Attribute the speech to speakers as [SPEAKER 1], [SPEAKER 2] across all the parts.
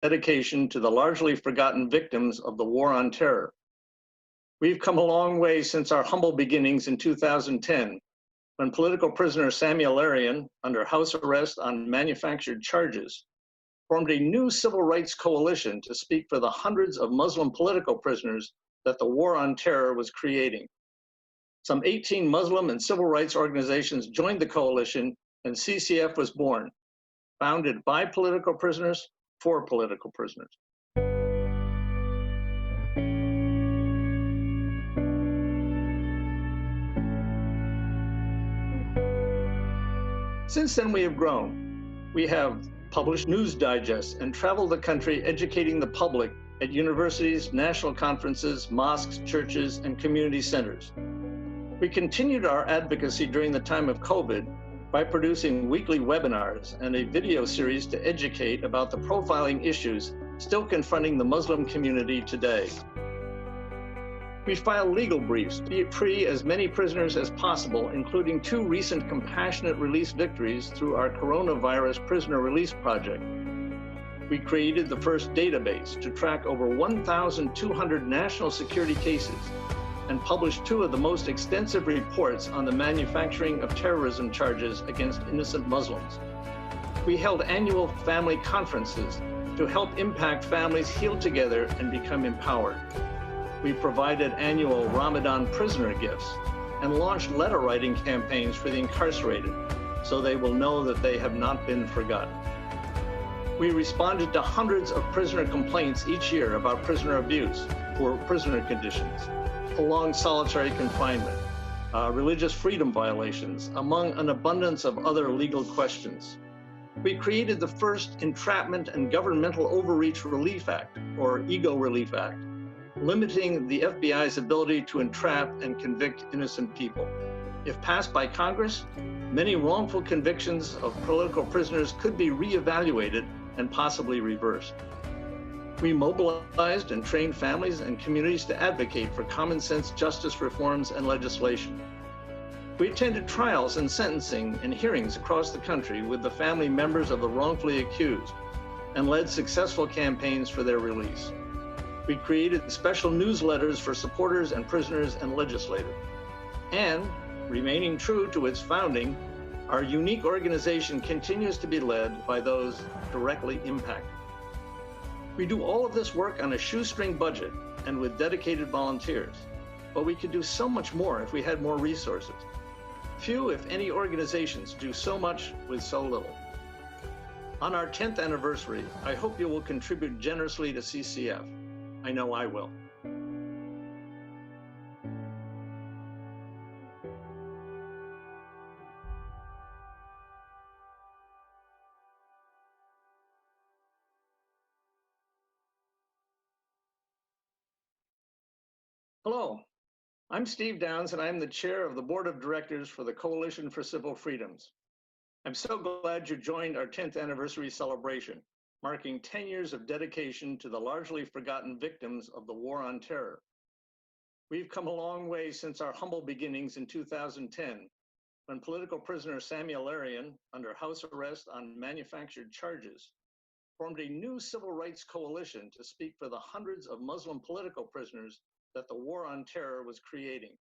[SPEAKER 1] dedication to the largely forgotten victims of the War on Terror. We've come a long way since our humble beginnings in 2010, when political prisoner Sami Al-Arian, under house arrest on manufactured charges, formed a new civil rights coalition to speak for the hundreds of Muslim political prisoners that the War on Terror was creating. Some 18 Muslim and civil rights organizations joined the coalition, and CCF was born, founded by political prisoners for political prisoners. Since then, we have grown. We have published news digests and traveled the country educating the public at universities, national conferences, mosques, churches, and community centers. We continued our advocacy during the time of COVID by producing weekly webinars and a video series to educate about the profiling issues still confronting the Muslim community today. We filed legal briefs to free as many prisoners as possible, including 2 recent compassionate release victories through our coronavirus prisoner release project. We created the first database to track over 1,200 national security cases and published 2 of the most extensive reports on the manufacturing of terrorism charges against innocent Muslims. We held annual family conferences to help impact families heal together and become empowered. We provided annual Ramadan prisoner gifts and launched letter writing campaigns for the incarcerated so they will know that they have not been forgotten. We responded to hundreds of prisoner complaints each year about prisoner abuse or prisoner conditions, prolonged solitary confinement, religious freedom violations, among an abundance of other legal questions. We created the first Entrapment and Governmental Overreach Relief Act, or EGO Relief Act, limiting the FBI's ability to entrap and convict innocent people. If passed by Congress, many wrongful convictions of political prisoners could be reevaluated and possibly reversed. We mobilized and trained families and communities to advocate for common sense justice reforms and legislation. We attended trials and sentencing and hearings across the country with the family members of the wrongfully accused and led successful campaigns for their release. We created special newsletters for supporters and prisoners and legislators. And, remaining true to its founding, our unique organization continues to be led by those directly impacted. We do all of this work on a shoestring budget and with dedicated volunteers, but we could do so much more if we had more resources. Few, if any, organizations do so much with so little. On our 10th anniversary, I hope you will contribute generously to CCF. I know I will. Hello, I'm Steve Downs, and I'm the chair of the board of directors for the Coalition for Civil Freedoms. I'm so glad you joined our 10th anniversary celebration, marking 10 years of dedication to the largely forgotten victims of the War on Terror. We've come a long way since our humble beginnings in 2010, when political prisoner Sami Al-Arian, under house arrest on manufactured charges, formed a new civil rights coalition to speak for the hundreds of Muslim political prisoners that the War on Terror was creating.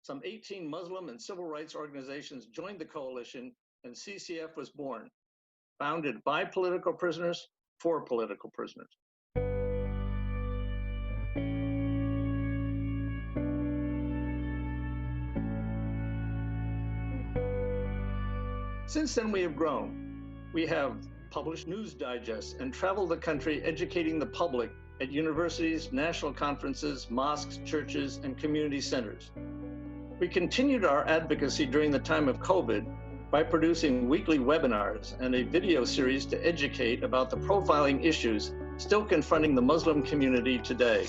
[SPEAKER 1] Some 18 Muslim and civil rights organizations joined the coalition, and CCF was born, founded by political prisoners for political prisoners. Since then, we have grown. We have published news digests and traveled the country educating the public at universities, national conferences, mosques, churches, and community centers. We continued our advocacy during the time of COVID by producing weekly webinars and a video series to educate about the profiling issues still confronting the Muslim community today.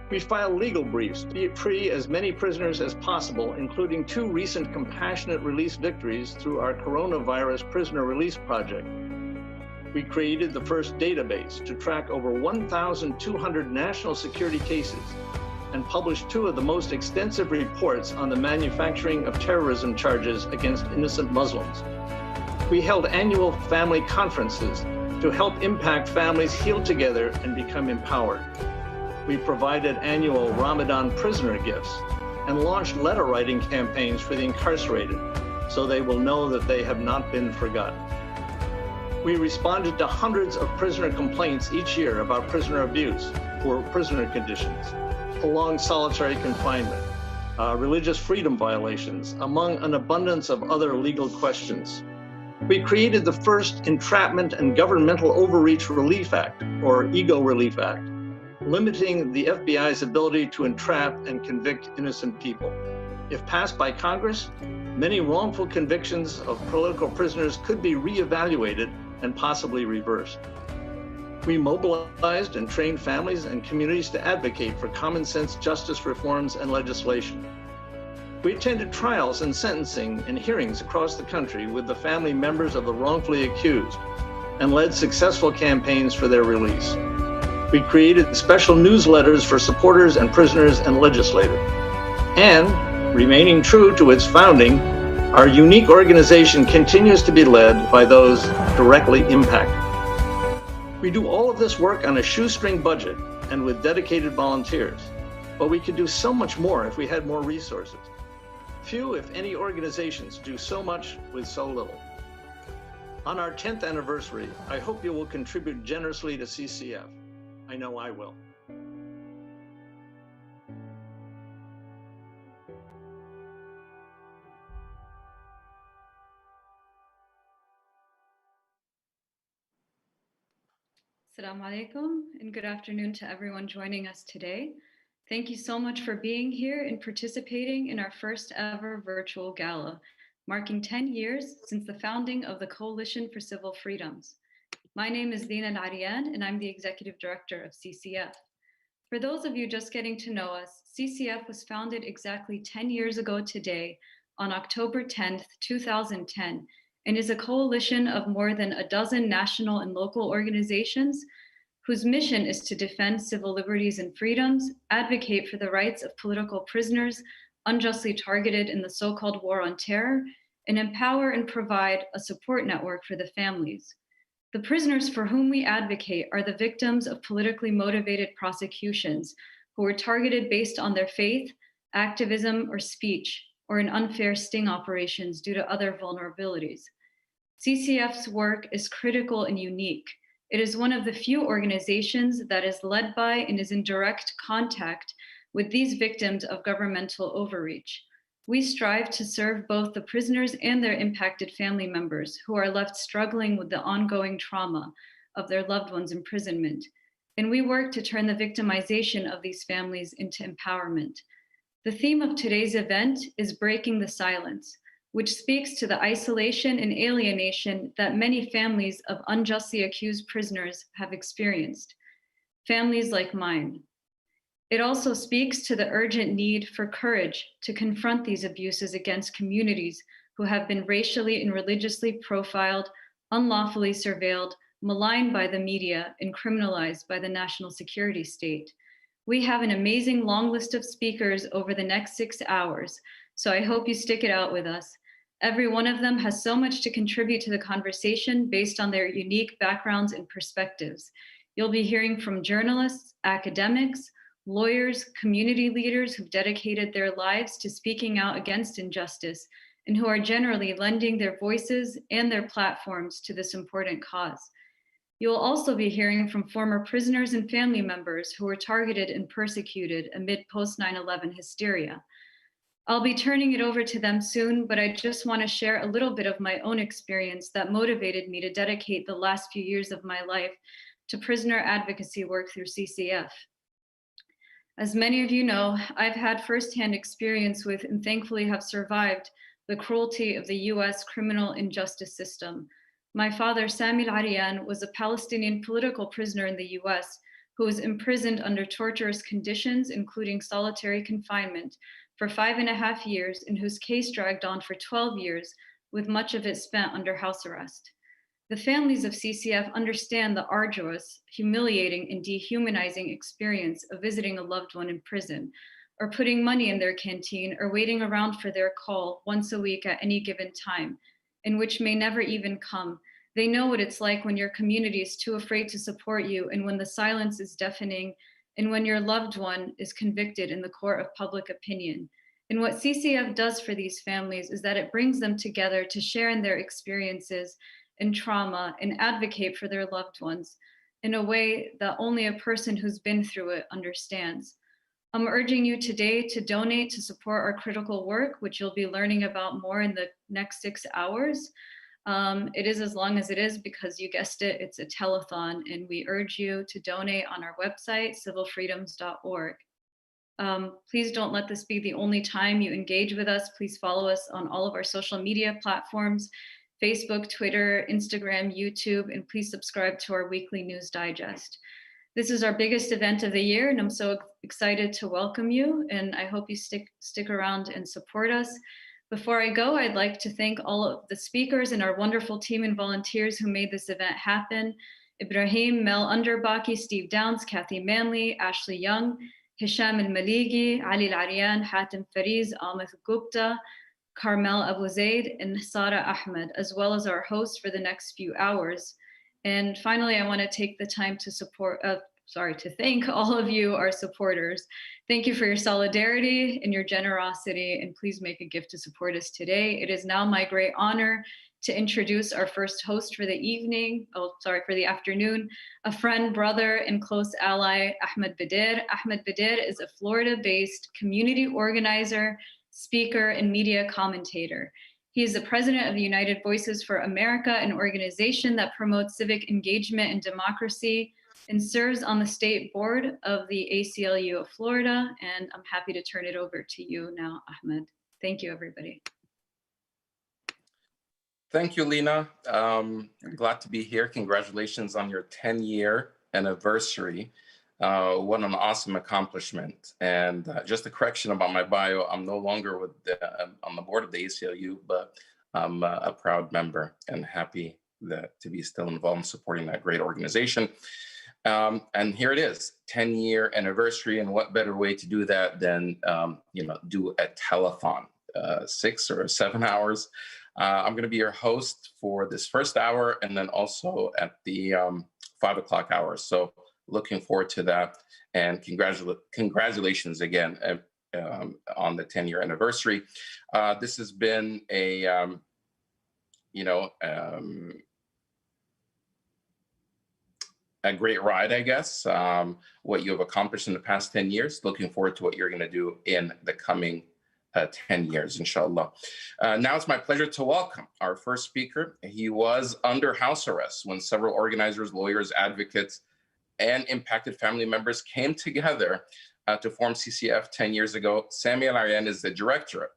[SPEAKER 1] We filed legal briefs to free as many prisoners as possible, including 2 recent compassionate release victories through our coronavirus prisoner release project. We created the first database to track over 1,200 national security cases and published 2 of the most extensive reports on the manufacturing of terrorism charges against innocent Muslims. We held annual family conferences to help impact families heal together and become empowered. We provided annual Ramadan prisoner gifts and launched letter writing campaigns for the incarcerated so they will know that they have not been forgotten. We responded to hundreds of prisoner complaints each year about prisoner abuse, poor prisoner conditions, prolonged solitary confinement, religious freedom violations, among an abundance of other legal questions. We created the first Entrapment and Governmental Overreach Relief Act, or EGO Relief Act, limiting the FBI's ability to entrap and convict innocent people. If passed by Congress, many wrongful convictions of political prisoners could be reevaluated and possibly reversed. We mobilized and trained families and communities to advocate for common sense justice reforms and legislation. We attended trials and sentencing and hearings across the country with the family members of the wrongfully accused and led successful campaigns for their release. We created special newsletters for supporters and prisoners and legislators. And, remaining true to its founding, our unique organization continues to be led by those directly impacted. We do all of this work on a shoestring budget and with dedicated volunteers, but we could do so much more if we had more resources. Few, if any, organizations do so much with so little. On our 10th anniversary, I hope you will contribute generously to CCF. I know I will.
[SPEAKER 2] Assalamu alaikum, and good afternoon to everyone joining us today. Thank you so much for being here and participating in our first ever virtual gala, marking 10 years since the founding of the Coalition for Civil Freedoms. My name is Leena Al-Arian, and I'm the Executive Director of CCF. For those of you just getting to know us, CCF was founded exactly 10 years ago today on October 10th, 2010, and is a coalition of more than a dozen national and local organizations whose mission is to defend civil liberties and freedoms, advocate for the rights of political prisoners unjustly targeted in the so-called war on terror, and empower and provide a support network for the families. The prisoners for whom we advocate are the victims of politically motivated prosecutions who were targeted based on their faith, activism, or speech, or in unfair sting operations due to other vulnerabilities. CCF's work is critical and unique. It is one of the few organizations that is led by and is in direct contact with these victims of governmental overreach. We strive to serve both the prisoners and their impacted family members who are left struggling with the ongoing trauma of their loved ones' imprisonment. And we work to turn the victimization of these families into empowerment. The theme of today's event is Breaking the Silence, which speaks to the isolation and alienation that many families of unjustly accused prisoners have experienced, families like mine. It also speaks to the urgent need for courage to confront these abuses against communities who have been racially and religiously profiled, unlawfully surveilled, maligned by the media, and criminalized by the national security state. We have an amazing long list of speakers over the next 6 hours, so I hope you stick it out with us. Every one of them has so much to contribute to the conversation based on their unique backgrounds and perspectives. You'll be hearing from journalists, academics, lawyers, community leaders who've dedicated their lives to speaking out against injustice and who are generally lending their voices and their platforms to this important cause. You'll also be hearing from former prisoners and family members who were targeted and persecuted amid post 9/11 hysteria. I'll be turning it over to them soon, but I just want to share a little bit of my own experience that motivated me to dedicate the last few years of my life to prisoner advocacy work through CCF. As many of you know, I've had firsthand experience with and thankfully have survived the cruelty of the US criminal injustice system. My father, Sami Al-Arian, was a Palestinian political prisoner in the US who was imprisoned under torturous conditions, including solitary confinement, for 5.5 years, and whose case dragged on for 12 years, with much of it spent under house arrest. The families of CCF understand the arduous, humiliating, and dehumanizing experience of visiting a loved one in prison, or putting money in their canteen, or waiting around for their call once a week at any given time, and which may never even come, They know what it's like when your community is too afraid to support you, and when the silence is deafening, and when your loved one is convicted in the court of public opinion. And what CCF does for these families is that it brings them together to share in their experiences and trauma and advocate for their loved ones in a way that only a person who's been through it understands. I'm urging you today to donate to support our critical work, which you'll be learning about more in the next 6 hours. It is as long as it is because you guessed it, it's a telethon, and we urge you to donate on our website, civilfreedoms.org. Please don't let this be the only time you engage with us. Please follow us on all of our social media platforms, Facebook, Twitter, Instagram, YouTube, and please subscribe to our weekly news digest. This is our biggest event of the year, and I'm so excited to welcome you, and I hope you stick around and support us. Before I go, I'd like to thank all of the speakers and our wonderful team and volunteers who made this event happen. Ibrahim, Mel Underbaki, Steve Downs, Kathy Manley, Ashley Young, Hisham El-Meligy, Ali Al-Arian, Hatem Fariz, Amith Gupta, Carmel Abu Zaid, and Sara Ahmed, as well as our hosts for the next few hours. And finally, I want to take the time to to thank all of you, our supporters. Thank you for your solidarity and your generosity, and please make a gift to support us today. It is now my great honor to introduce our first host for the afternoon, a friend, brother, and close ally, Ahmed Bedier. Ahmed Bedier is a Florida-based community organizer, speaker, and media commentator. He is the president of the United Voices for America, an organization that promotes civic engagement and democracy, and serves on the state board of the ACLU of Florida. And I'm happy to turn it over to you now, Ahmed. Thank you, everybody.
[SPEAKER 3] Thank you, Leena. Glad to be here. Congratulations on your 10-year anniversary. What an awesome accomplishment. And just a correction about my bio, I'm no longer on the board of the ACLU, but I'm a proud member and happy to be still involved in supporting that great organization. And here it is, 10-year anniversary, and what better way to do that than do a telethon, 6 or 7 hours. I'm going to be your host for this first hour, and then also at the 5 o'clock hour. So looking forward to that, and congratulations again on the 10-year anniversary. This has been a great ride, I guess, what you have accomplished in the past 10 years. Looking forward to what you're going to do in the coming 10 years, inshallah. Now it's my pleasure to welcome our first speaker. He was under house arrest when several organizers, lawyers, advocates, and impacted family members came together to form CCF 10 years ago. Sami Al-Arian is the director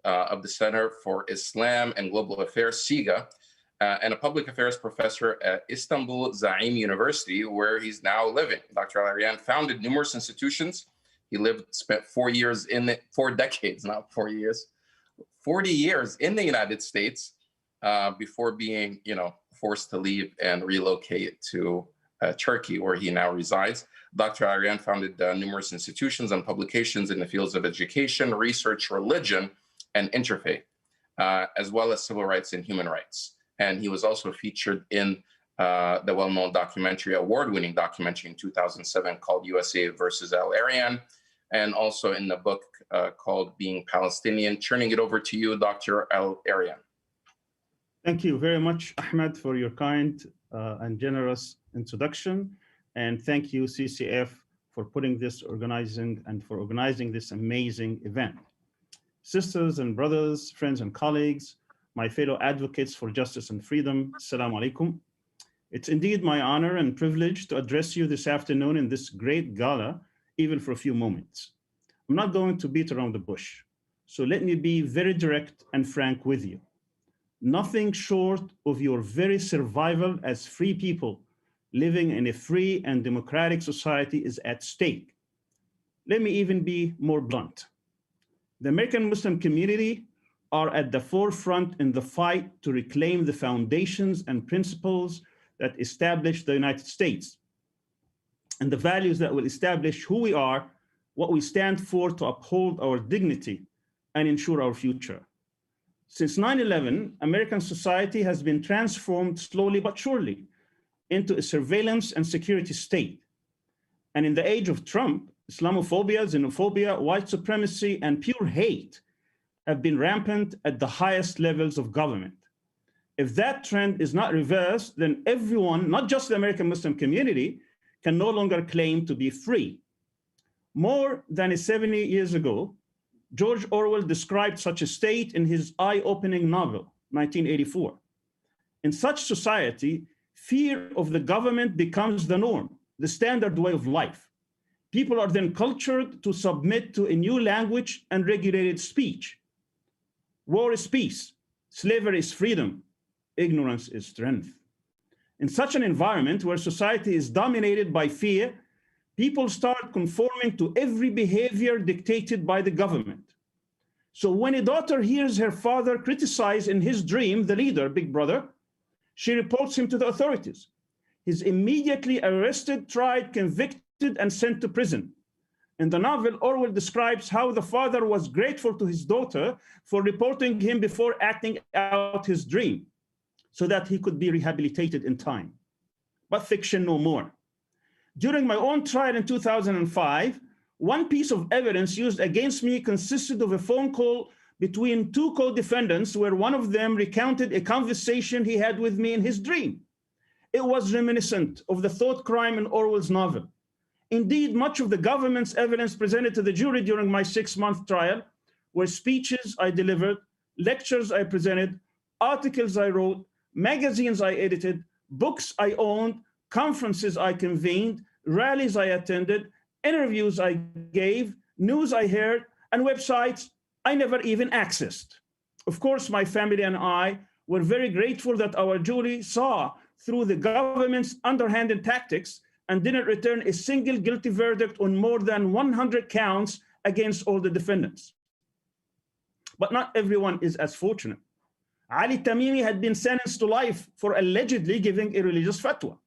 [SPEAKER 3] of the Center for Islam and Global Affairs, SIGA, and a public affairs professor at Istanbul Zaim University, where he's now living. Dr. Al-Arian founded numerous institutions. He spent 4 years 4 decades, not 4 years, 40 years in the United States before being, forced to leave and relocate to Turkey, where he now resides. Dr. Al-Arian founded numerous institutions and publications in the fields of education, research, religion, and interfaith, as well as civil rights and human rights. And he was also featured in the well-known award-winning documentary in 2007 called USA versus Al-Arian, and also in the book called Being Palestinian. Turning it over to you, Dr. Al-Arian.
[SPEAKER 4] Thank you very much, Ahmed, for your kind and generous introduction. And thank you, CCF, for organizing this amazing event. Sisters and brothers, friends and colleagues, my fellow advocates for justice and freedom, Assalamu alaikum. It's indeed my honor and privilege to address you this afternoon in this great gala, even for a few moments. I'm not going to beat around the bush, so let me be very direct and frank with you. Nothing short of your very survival as free people living in a free and democratic society is at stake. Let me even be more blunt. The American Muslim community are at the forefront in the fight to reclaim the foundations and principles that establish the United States and the values that will establish who we are, what we stand for, to uphold our dignity and ensure our future. Since 9/11, American society has been transformed slowly but surely into a surveillance and security state. And in the age of Trump, Islamophobia, xenophobia, white supremacy, and pure hate have been rampant at the highest levels of government. If that trend is not reversed, then everyone, not just the American Muslim community, can no longer claim to be free. More than 70 years ago, George Orwell described such a state in his eye-opening novel, 1984. In such society, fear of the government becomes the norm, the standard way of life. People are then cultured to submit to a new language and regulated speech. War is peace, slavery is freedom, ignorance is strength. In such an environment where society is dominated by fear, people start conforming to every behavior dictated by the government. So when a daughter hears her father criticize in his dream the leader, Big Brother, she reports him to the authorities. He's immediately arrested, tried, convicted, and sent to prison. In the novel, Orwell describes how the father was grateful to his daughter for reporting him before acting out his dream, so that he could be rehabilitated in time. But fiction no more. During my own trial in 2005, one piece of evidence used against me consisted of a phone call between two co-defendants where one of them recounted a conversation he had with me in his dream. It was reminiscent of the thought crime in Orwell's novel. Indeed, much of the government's evidence presented to the jury during my 6-month trial were speeches I delivered, lectures I presented, articles I wrote, magazines I edited, books I owned, conferences I convened, rallies I attended, interviews I gave, news I heard, and websites I never even accessed. Of course, my family and I were very grateful that our jury saw through the government's underhanded tactics and didn't return a single guilty verdict on more than 100 counts against all the defendants. But not everyone is as fortunate. Ali Tamimi had been sentenced to life for allegedly giving a religious fatwa.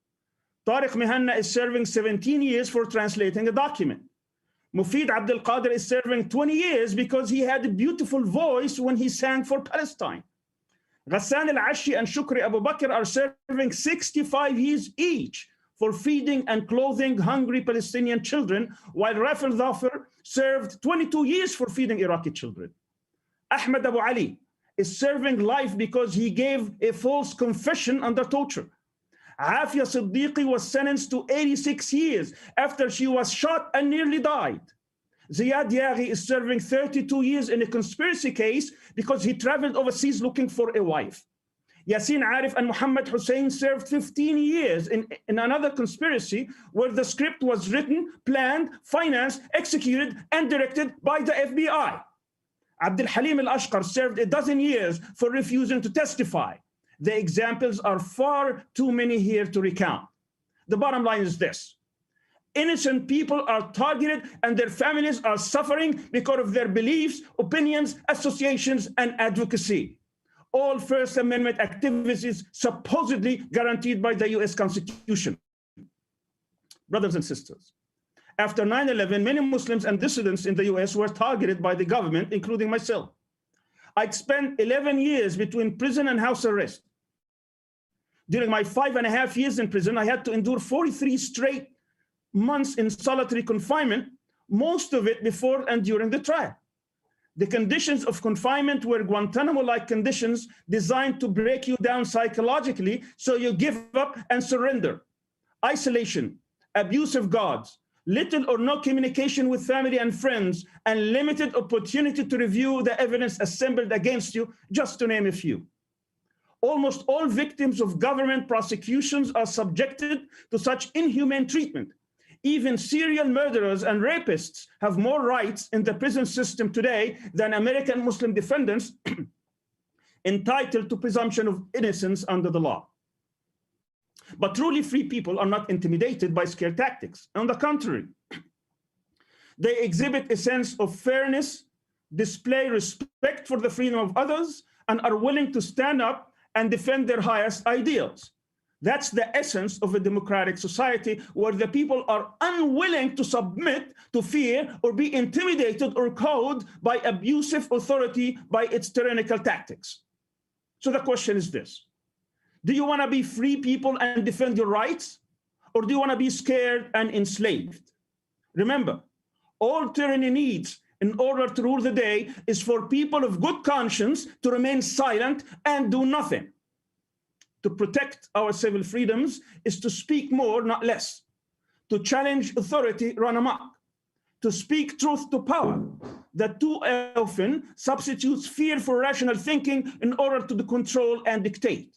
[SPEAKER 4] Tariq Mihanna is serving 17 years for translating a document. Mufid Abdul Qadir is serving 20 years because he had a beautiful voice when he sang for Palestine. Ghassan al-Ashi and Shukri Abu Bakr are serving 65 years each for feeding and clothing hungry Palestinian children, while Rafal Dhafar served 22 years for feeding Iraqi children. Ahmed Abu Ali is serving life because he gave a false confession under torture. Aafia Siddiqui was sentenced to 86 years after she was shot and nearly died. Ziad Yaghi is serving 32 years in a conspiracy case because he traveled overseas looking for a wife. Yassin Arif and Muhammad Hussein served 15 years in another conspiracy where the script was written, planned, financed, executed, and directed by the FBI. Abdul Halim al-Ashqar served 12 years for refusing to testify. The examples are far too many here to recount. The bottom line is this: innocent people are targeted and their families are suffering because of their beliefs, opinions, associations, and advocacy. All First Amendment activities supposedly guaranteed by the US Constitution. Brothers and sisters, after 9/11, many Muslims and dissidents in the US were targeted by the government, including myself. I'd spent 11 years between prison and house arrest. During my 5.5 years in prison, I had to endure 43 straight months in solitary confinement, most of it before and during the trial. The conditions of confinement were Guantanamo-like conditions designed to break you down psychologically so you give up and surrender. Isolation, abusive guards, little or no communication with family and friends, and limited opportunity to review the evidence assembled against you, just to name a few. Almost all victims of government prosecutions are subjected to such inhumane treatment. Even serial murderers and rapists have more rights in the prison system today than American Muslim defendants entitled to presumption of innocence under the law. But truly free people are not intimidated by scare tactics. On the contrary, they exhibit a sense of fairness, display respect for the freedom of others, and are willing to stand up and defend their highest ideals. That's the essence of a democratic society, where the people are unwilling to submit to fear or be intimidated or cowed by abusive authority by its tyrannical tactics. So the question is this: do you want to be free people and defend your rights? Or do you want to be scared and enslaved? Remember, all tyranny needs in order to rule the day is for people of good conscience to remain silent and do nothing. To protect our civil freedoms is to speak more, not less. To challenge authority, run amok. To speak truth to power, that too often substitutes fear for rational thinking in order to control and dictate.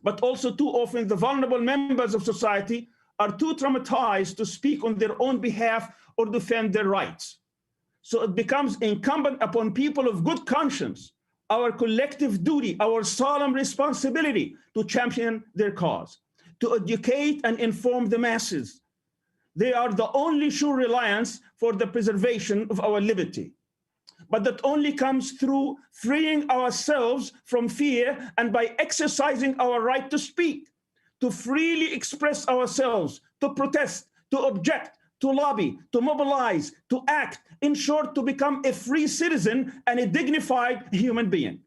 [SPEAKER 4] But also too often the vulnerable members of society are too traumatized to speak on their own behalf or defend their rights. So it becomes incumbent upon people of good conscience, our collective duty, our solemn responsibility to champion their cause, to educate and inform the masses. They are the only sure reliance for the preservation of our liberty. But that only comes through freeing ourselves from fear and by exercising our right to speak, to freely express ourselves, to protest, to object, to lobby, to mobilize, to act, in short, to become a free citizen and a dignified human being.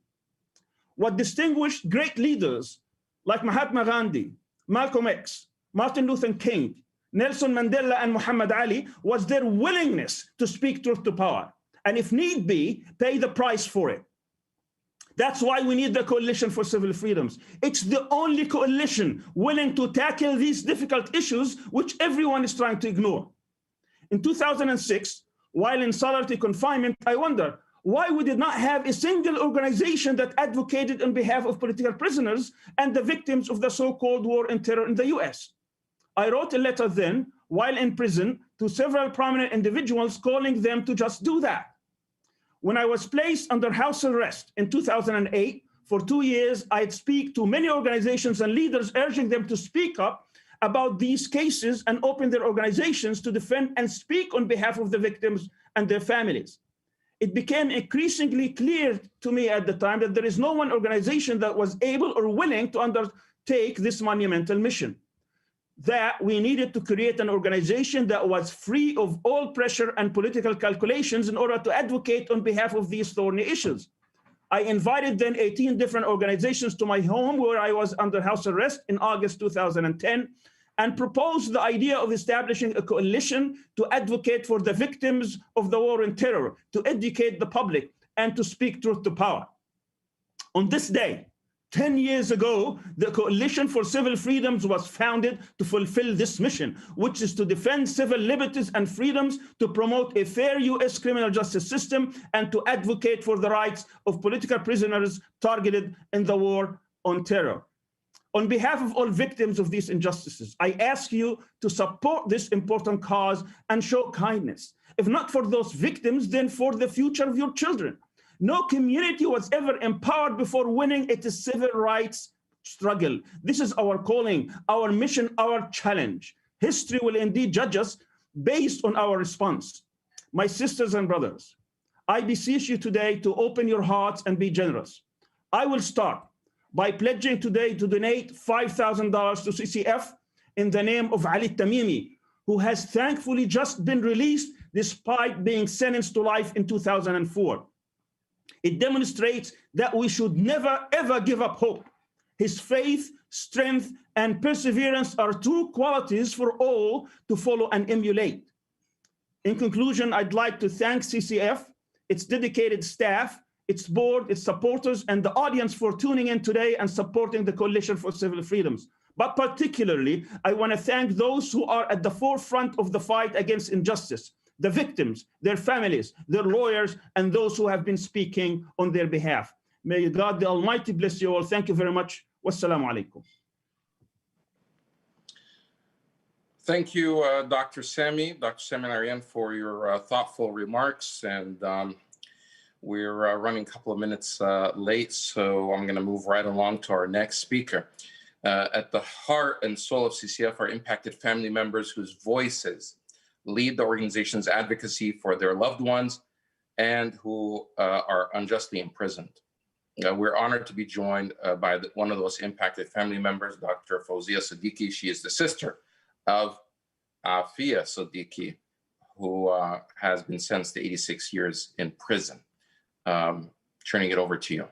[SPEAKER 4] What distinguished great leaders like Mahatma Gandhi, Malcolm X, Martin Luther King, Nelson Mandela, and Muhammad Ali was their willingness to speak truth to power, and if need be, pay the price for it. That's why we need the Coalition for Civil Freedoms. It's the only coalition willing to tackle these difficult issues which everyone is trying to ignore. In 2006, while in solitary confinement, I wonder why we did not have a single organization that advocated on behalf of political prisoners and the victims of the so-called war on terror in the US. I wrote a letter then, while in prison, to several prominent individuals calling them to just do that. When I was placed under house arrest in 2008, for 2 years, I'd speak to many organizations and leaders urging them to speak up about these cases and open their organizations to defend and speak on behalf of the victims and their families. It became increasingly clear to me at the time that there is no one organization that was able or willing to undertake this monumental mission. That we needed to create an organization that was free of all pressure and political calculations in order to advocate on behalf of these thorny issues. I invited then 18 different organizations to my home where I was under house arrest in August 2010 and proposed the idea of establishing a coalition to advocate for the victims of the war on terror, to educate the public, and to speak truth to power. On this day, 10 years ago, the Coalition for Civil Freedoms was founded to fulfill this mission, which is to defend civil liberties and freedoms, to promote a fair US criminal justice system, and to advocate for the rights of political prisoners targeted in the war on terror. On behalf of all victims of these injustices, I ask you to support this important cause and show kindness. If not for those victims, then for the future of your children. No community was ever empowered before winning its civil rights struggle. This is our calling, our mission, our challenge. History will indeed judge us based on our response. My sisters and brothers, I beseech you today to open your hearts and be generous. I will start by pledging today to donate $5,000 to CCF in the name of Ali Tamimi, who has thankfully just been released despite being sentenced to life in 2004. It demonstrates that we should never, ever give up hope. His faith, strength, and perseverance are true qualities for all to follow and emulate. In conclusion, I'd like to thank CCF, its dedicated staff, its board, its supporters, and the audience for tuning in today and supporting the Coalition for Civil Freedoms. But particularly, I want to thank those who are at the forefront of the fight against injustice, the victims, their families, their lawyers, and those who have been speaking on their behalf. May God the Almighty bless you all. Thank you very much. Wassalamu alaikum.
[SPEAKER 3] Thank you, Dr. Sami, Al-Arian, for your thoughtful remarks. And we're running a couple of minutes late, so I'm going to move right along to our next speaker. At the heart and soul of CCF are impacted family members whose voices lead the organization's advocacy for their loved ones and who are unjustly imprisoned. We're honored to be joined by one of those impacted family members, Dr. Fauzia Siddiqui. She is the sister of Aafia Siddiqui, who has been sentenced to 86 years in prison. Turning it over to you.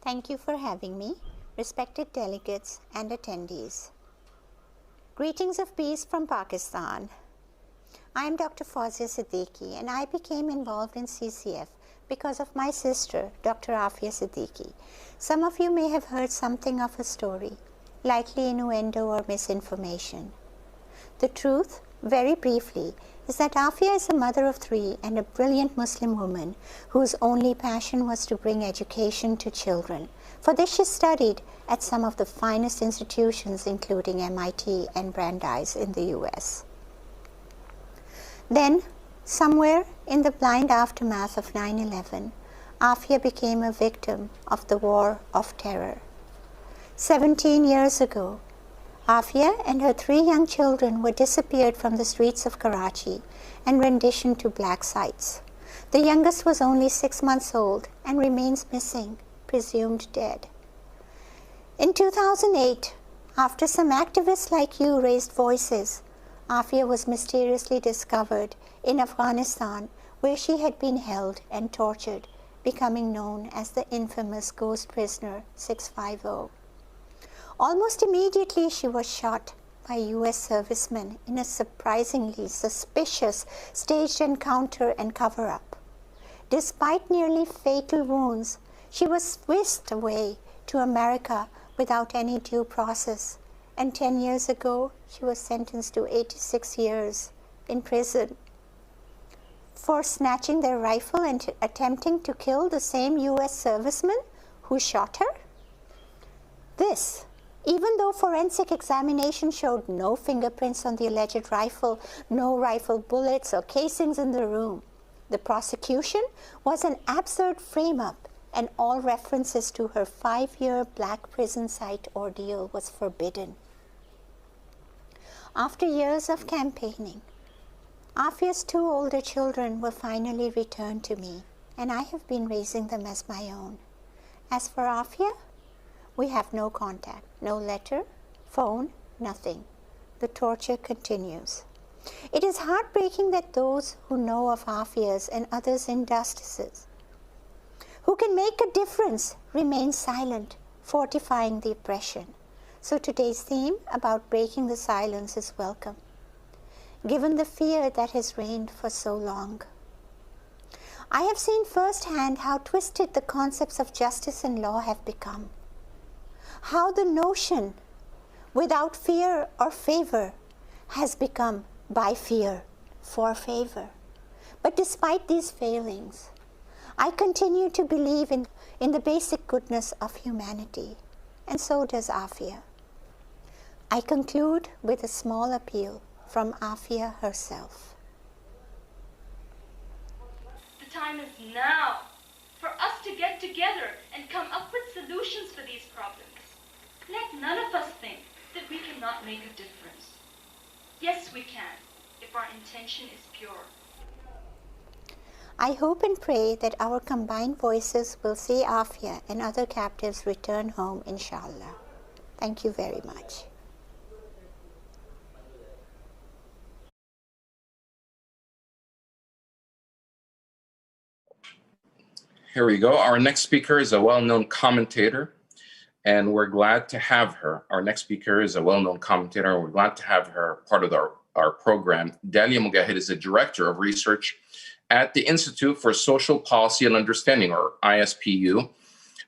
[SPEAKER 5] Thank you for having me, respected delegates and attendees. Greetings of peace from Pakistan. I am Dr. Fauzia Siddiqui, and I became involved in CCF because of my sister, Dr. Aafia Siddiqui. Some of you may have heard something of her story, likely innuendo or misinformation. The truth, very briefly, is that Aafia is a mother of 3 and a brilliant Muslim woman whose only passion was to bring education to children. For this, she studied at some of the finest institutions, including MIT and Brandeis in the US. Then, somewhere in the blind aftermath of 9/11, Aafia became a victim of the war of terror. 17 years ago, Aafia and her 3 young children were disappeared from the streets of Karachi and renditioned to black sites. The youngest was only 6 months old and remains missing, presumed dead. In 2008, after some activists like you raised voices, Aafia was mysteriously discovered in Afghanistan, where she had been held and tortured, becoming known as the infamous Ghost Prisoner 650. Almost immediately, she was shot by US servicemen in a surprisingly suspicious staged encounter and cover-up. Despite nearly fatal wounds, she was whisked away to America without any due process, and 10 years ago, she was sentenced to 86 years in prison for snatching their rifle and attempting to kill the same US serviceman who shot her. This, even though forensic examination showed no fingerprints on the alleged rifle, no rifle bullets or casings in the room. The prosecution was an absurd frame-up, and all references to her 5-year black prison site ordeal was forbidden. After years of campaigning, Aafia's 2 older children were finally returned to me, and I have been raising them as my own. As for Aafia, we have no contact, no letter, phone, nothing. The torture continues. It is heartbreaking that those who know of Aafia's and others' injustices, who can make a difference, remain silent, fortifying the oppression. So today's theme about breaking the silence is welcome, given the fear that has reigned for so long. I have seen firsthand how twisted the concepts of justice and law have become. How the notion without fear or favor has become by fear for favor. But despite these failings, I continue to believe in the basic goodness of humanity, and so does Aafia. I conclude with a small appeal from Aafia herself.
[SPEAKER 6] The time is now for us to get together and come up with solutions for these problems. Let none of us think that we cannot make a difference. Yes, we can, if our intention is pure.
[SPEAKER 5] I hope and pray that our combined voices will see Aafia and other captives return home, inshallah. Thank you very much.
[SPEAKER 3] Here we go. Our next speaker is a well-known commentator, and we're glad to have her. Our next speaker is a well-known commentator, and we're glad to have her part of our program. Dalia Mogahed is the Director of Research at the Institute for Social Policy and Understanding, or ISPU,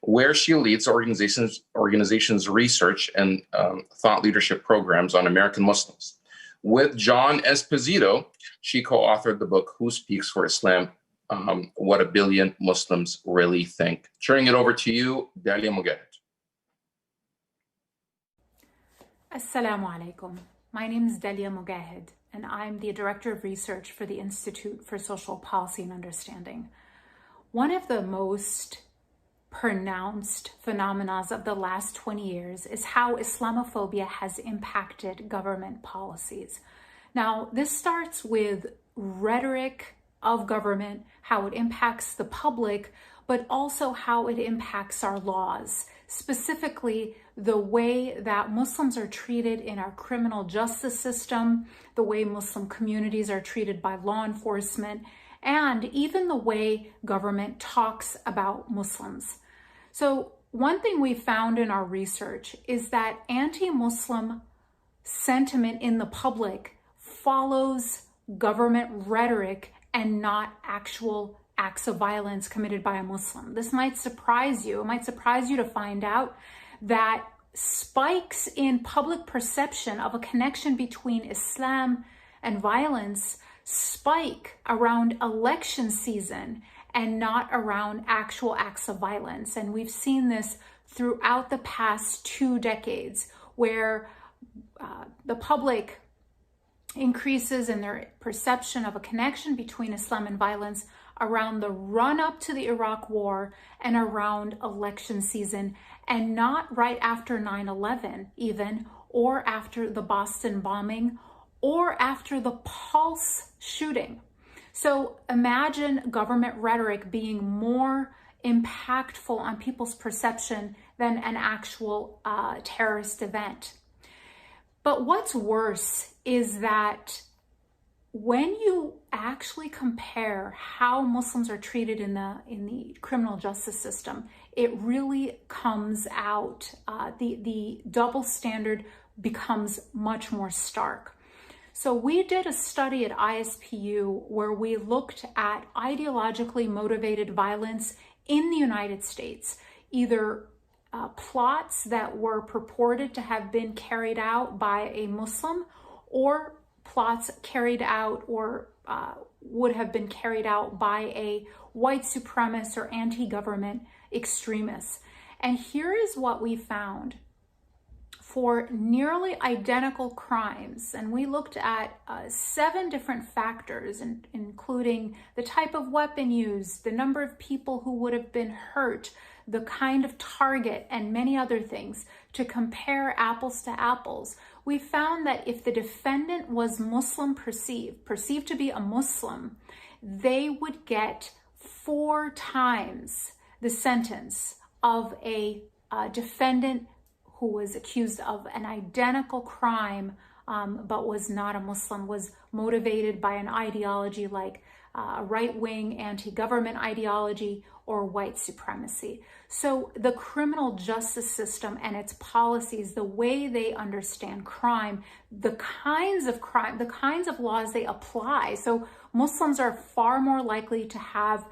[SPEAKER 3] where she leads organizations research and thought leadership programs on American Muslims. With John Esposito, she co-authored the book, Who Speaks for Islam? What a Billion Muslims Really Think. Turning it over to you, Dalia Mogahed.
[SPEAKER 7] Assalamu alaikum. My name is Dalia Mogahed, and I'm the Director of Research for the Institute for Social Policy and Understanding. One of the most pronounced phenomena of the last 20 years is how Islamophobia has impacted government policies. Now, this starts with rhetoric of government, how it impacts the public, but also how it impacts our laws, specifically the way that Muslims are treated in our criminal justice system, the way Muslim communities are treated by law enforcement, and even the way government talks about Muslims. So one thing we found in our research is that anti-Muslim sentiment in the public follows government rhetoric and not actual acts of violence committed by a Muslim. This might surprise you. It might surprise you to find out that spikes in public perception of a connection between Islam and violence spike around election season and not around actual acts of violence. And we've seen this throughout the past 2 decades, where the public increases in their perception of a connection between Islam and violence around the run-up to the Iraq War and around election season, and not right after 9/11 even, or after the Boston bombing, or after the Pulse shooting. So imagine government rhetoric being more impactful on people's perception than an actual terrorist event. But what's worse is that when you actually compare how Muslims are treated in the criminal justice system, it really comes out, the double standard becomes much more stark. So we did a study at ISPU where we looked at ideologically motivated violence in the United States, either plots that were purported to have been carried out by a Muslim, or plots carried out or would have been carried out by a white supremacist or anti-government extremist. And here is what we found. For nearly identical crimes, and we looked at 7 different factors, including the type of weapon used, the number of people who would have been hurt, the kind of target, and many other things, to compare apples to apples. We found that if the defendant was Muslim perceived to be a Muslim, they would get 4 times the sentence of a defendant who was accused of an identical crime, but was not a Muslim, was motivated by an ideology like right-wing anti-government ideology or white supremacy. So the criminal justice system and its policies, the way they understand crime, the kinds of crime, the kinds of laws they apply. So Muslims are far more likely to have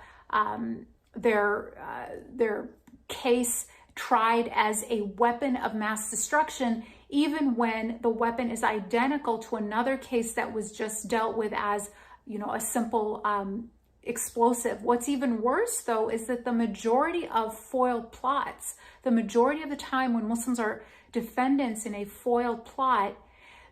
[SPEAKER 7] their case tried as a weapon of mass destruction, even when the weapon is identical to another case that was just dealt with as, a simple explosive. What's even worse, though, is that the majority of foiled plots, the majority of the time when Muslims are defendants in a foiled plot,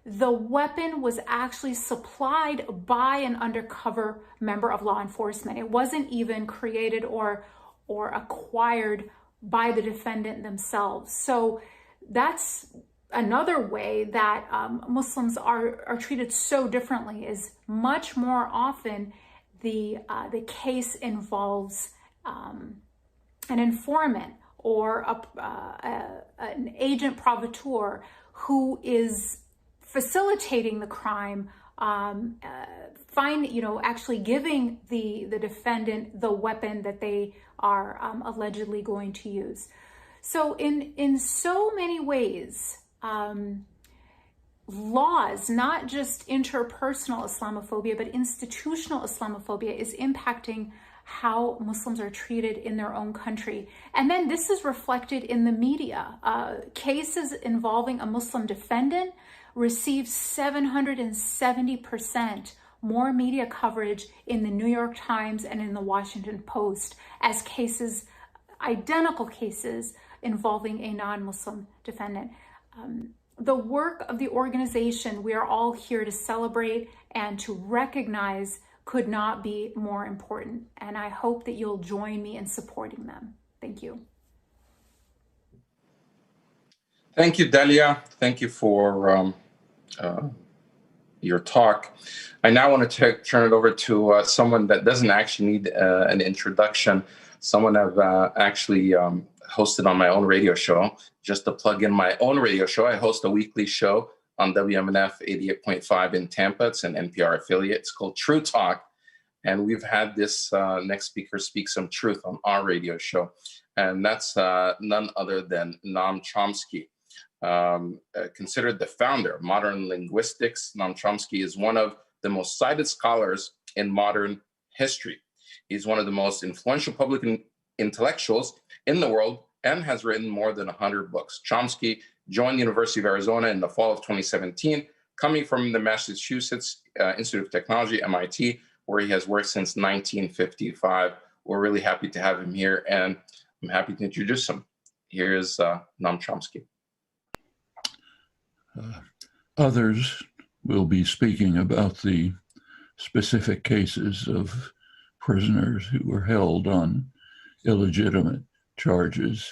[SPEAKER 7] the weapon was actually supplied by an undercover member of law enforcement. It wasn't even created or acquired by the defendant themselves. So that's another way that Muslims are treated so differently, is much more often the case involves an informant or an agent provocateur who is facilitating the crime, actually giving the defendant the weapon that they are allegedly going to use. So in so many ways, laws, not just interpersonal Islamophobia, but institutional Islamophobia is impacting how Muslims are treated in their own country. And then this is reflected in the media. Cases involving a Muslim defendant receive 770% more media coverage in the New York Times and in the Washington Post as cases, identical cases involving a non-Muslim defendant. The work of the organization we are all here to celebrate and to recognize could not be more important. And I hope that you'll join me in supporting them. Thank you.
[SPEAKER 3] Thank you, Dalia. Thank you for your talk. I now want to turn it over to someone that doesn't actually need an introduction, someone I've actually hosted on my own radio show. Just to plug in my own radio show, I host a weekly show on WMNF 88.5 in Tampa. It's an NPR affiliate. It's called True Talk. And we've had this next speaker speak some truth on our radio show. And that's none other than Noam Chomsky. Considered the founder of modern linguistics, Noam Chomsky is one of the most cited scholars in modern history. He's one of the most influential public intellectuals in the world and has written more than 100 books. Chomsky joined the University of Arizona in the fall of 2017, coming from the Massachusetts Institute of Technology, MIT, where he has worked since 1955. We're really happy to have him here, and I'm happy to introduce him. Here is Noam Chomsky.
[SPEAKER 8] Others will be speaking about the specific cases of prisoners who were held on illegitimate charges.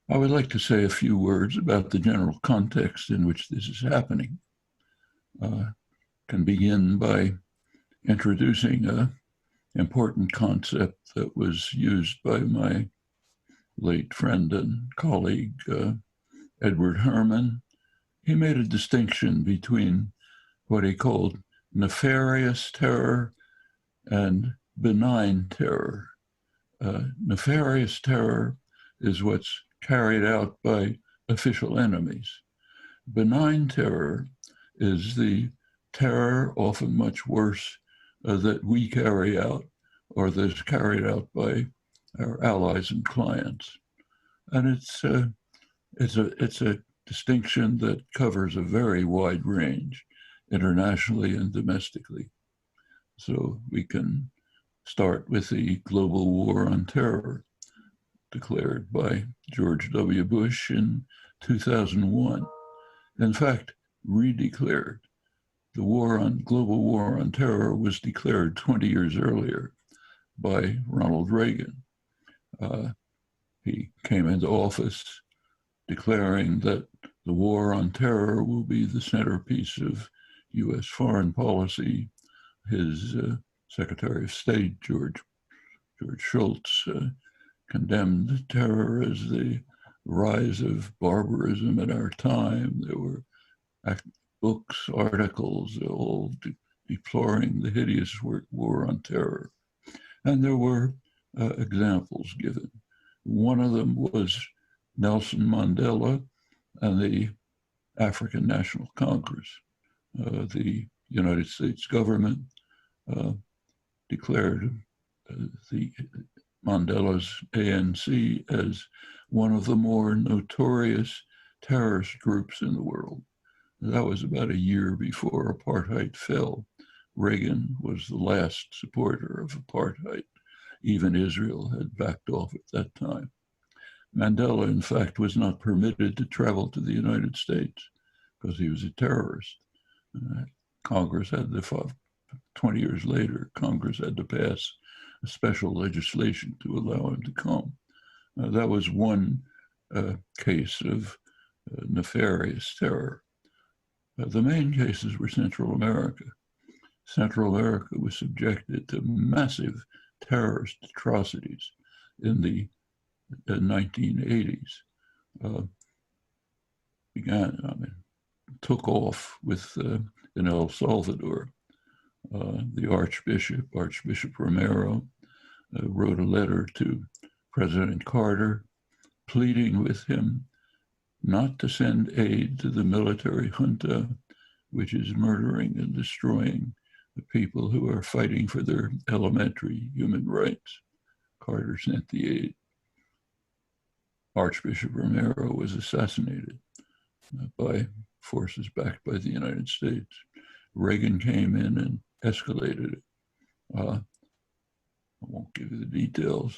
[SPEAKER 8] I would like to say a few words about the general context in which this is happening. Can begin by introducing an important concept that was used by my late friend and colleague, Edward Herman. He made a distinction between what he called nefarious terror and benign terror. Nefarious terror is what's carried out by official enemies. Benign terror is the terror, often much worse, that we carry out or that's carried out by our allies and clients. And it's a distinction that covers a very wide range, internationally and domestically. So we can start with the global war on terror, declared by George W. Bush in 2001. In fact, redeclared. The global war on terror was declared 20 years earlier by Ronald Reagan. He came into office declaring that the war on terror will be the centerpiece of U.S. foreign policy. His Secretary of State, George Shultz, condemned terror as the rise of barbarism in our time. There were books, articles, all deploring the hideous war on terror. And there were examples given. One of them was Nelson Mandela and the African National Congress. The United States government declared the Mandela's ANC as one of the more notorious terrorist groups in the world. That was about a year before apartheid fell. Reagan was the last supporter of apartheid. Even Israel had backed off at that time. Mandela, in fact, was not permitted to travel to the United States because he was a terrorist. Congress had 20 years later, Congress had to pass a special legislation to allow him to come. That was one case of nefarious terror. The main cases were Central America. Central America was subjected to massive terrorist atrocities in the 1980s. Took off with in El Salvador. The Archbishop Romero, wrote a letter to President Carter pleading with him not to send aid to the military junta, which is murdering and destroying the people who are fighting for their elementary human rights. Carter sent the aid. Archbishop Romero was assassinated by forces backed by the United States. Reagan came in and escalated it. I won't give you the details.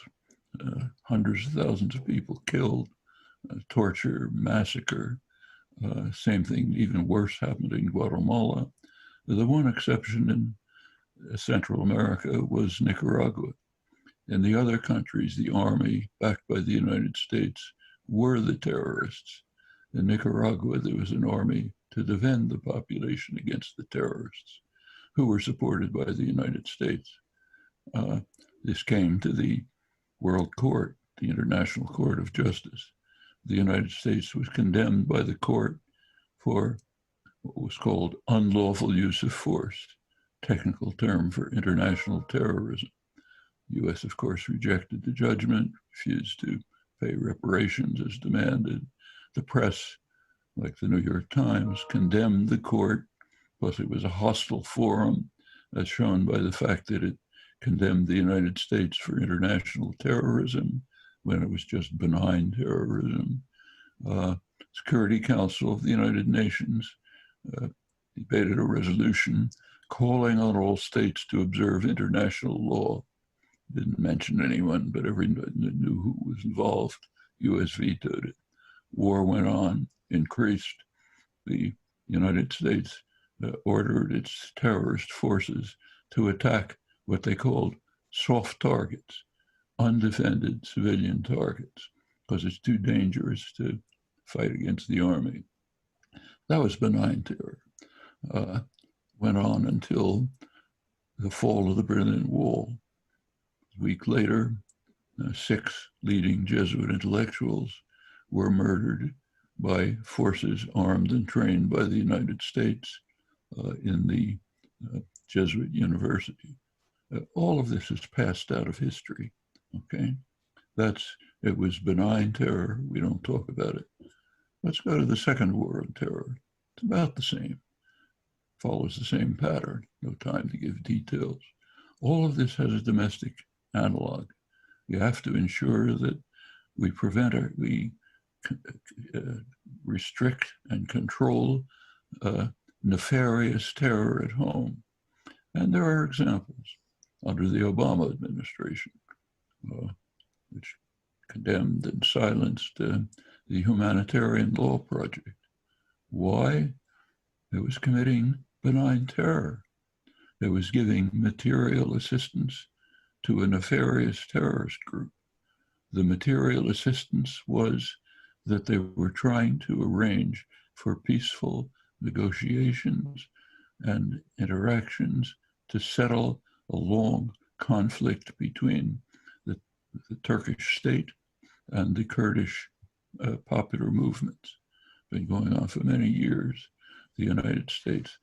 [SPEAKER 8] Hundreds of thousands of people killed, torture, massacre. Same thing, even worse, happened in Guatemala. The one exception in Central America was Nicaragua. In the other countries, the army, backed by the United States, were the terrorists. In Nicaragua, there was an army to defend the population against the terrorists who were supported by the United States. This came to the World Court, the International Court of Justice. The United States was condemned by the court for what was called unlawful use of force, technical term for international terrorism. The US, of course, rejected the judgment, refused to pay reparations as demanded. The press, like the New York Times, condemned the court, plus it was a hostile forum, as shown by the fact that it condemned the United States for international terrorism when it was just benign terrorism. Security Council of the United Nations debated a resolution calling on all states to observe international law. Didn't mention anyone, but everyone knew who was involved. US vetoed it. War went on, increased. The United States ordered its terrorist forces to attack what they called soft targets, undefended civilian targets, because it's too dangerous to fight against the army. That was benign terror. Went on until the fall of the Berlin Wall. A week later, 6 leading Jesuit intellectuals were murdered by forces armed and trained by the United States in the Jesuit university. All of this is passed out of history, okay? It was benign terror. We don't talk about it. Let's go to the Second War on Terror. It's about the same. Follows the same pattern. No time to give details. All of this has a domestic analog. You have to ensure that we restrict and control nefarious terror at home. And there are examples under the Obama administration, which condemned and silenced the Humanitarian Law Project. Why? It was committing benign terror. It was giving material assistance to a nefarious terrorist group. The material assistance was that they were trying to arrange for peaceful negotiations and interactions to settle a long conflict between the Turkish state and the Kurdish popular movements. Been going on for many years. The United States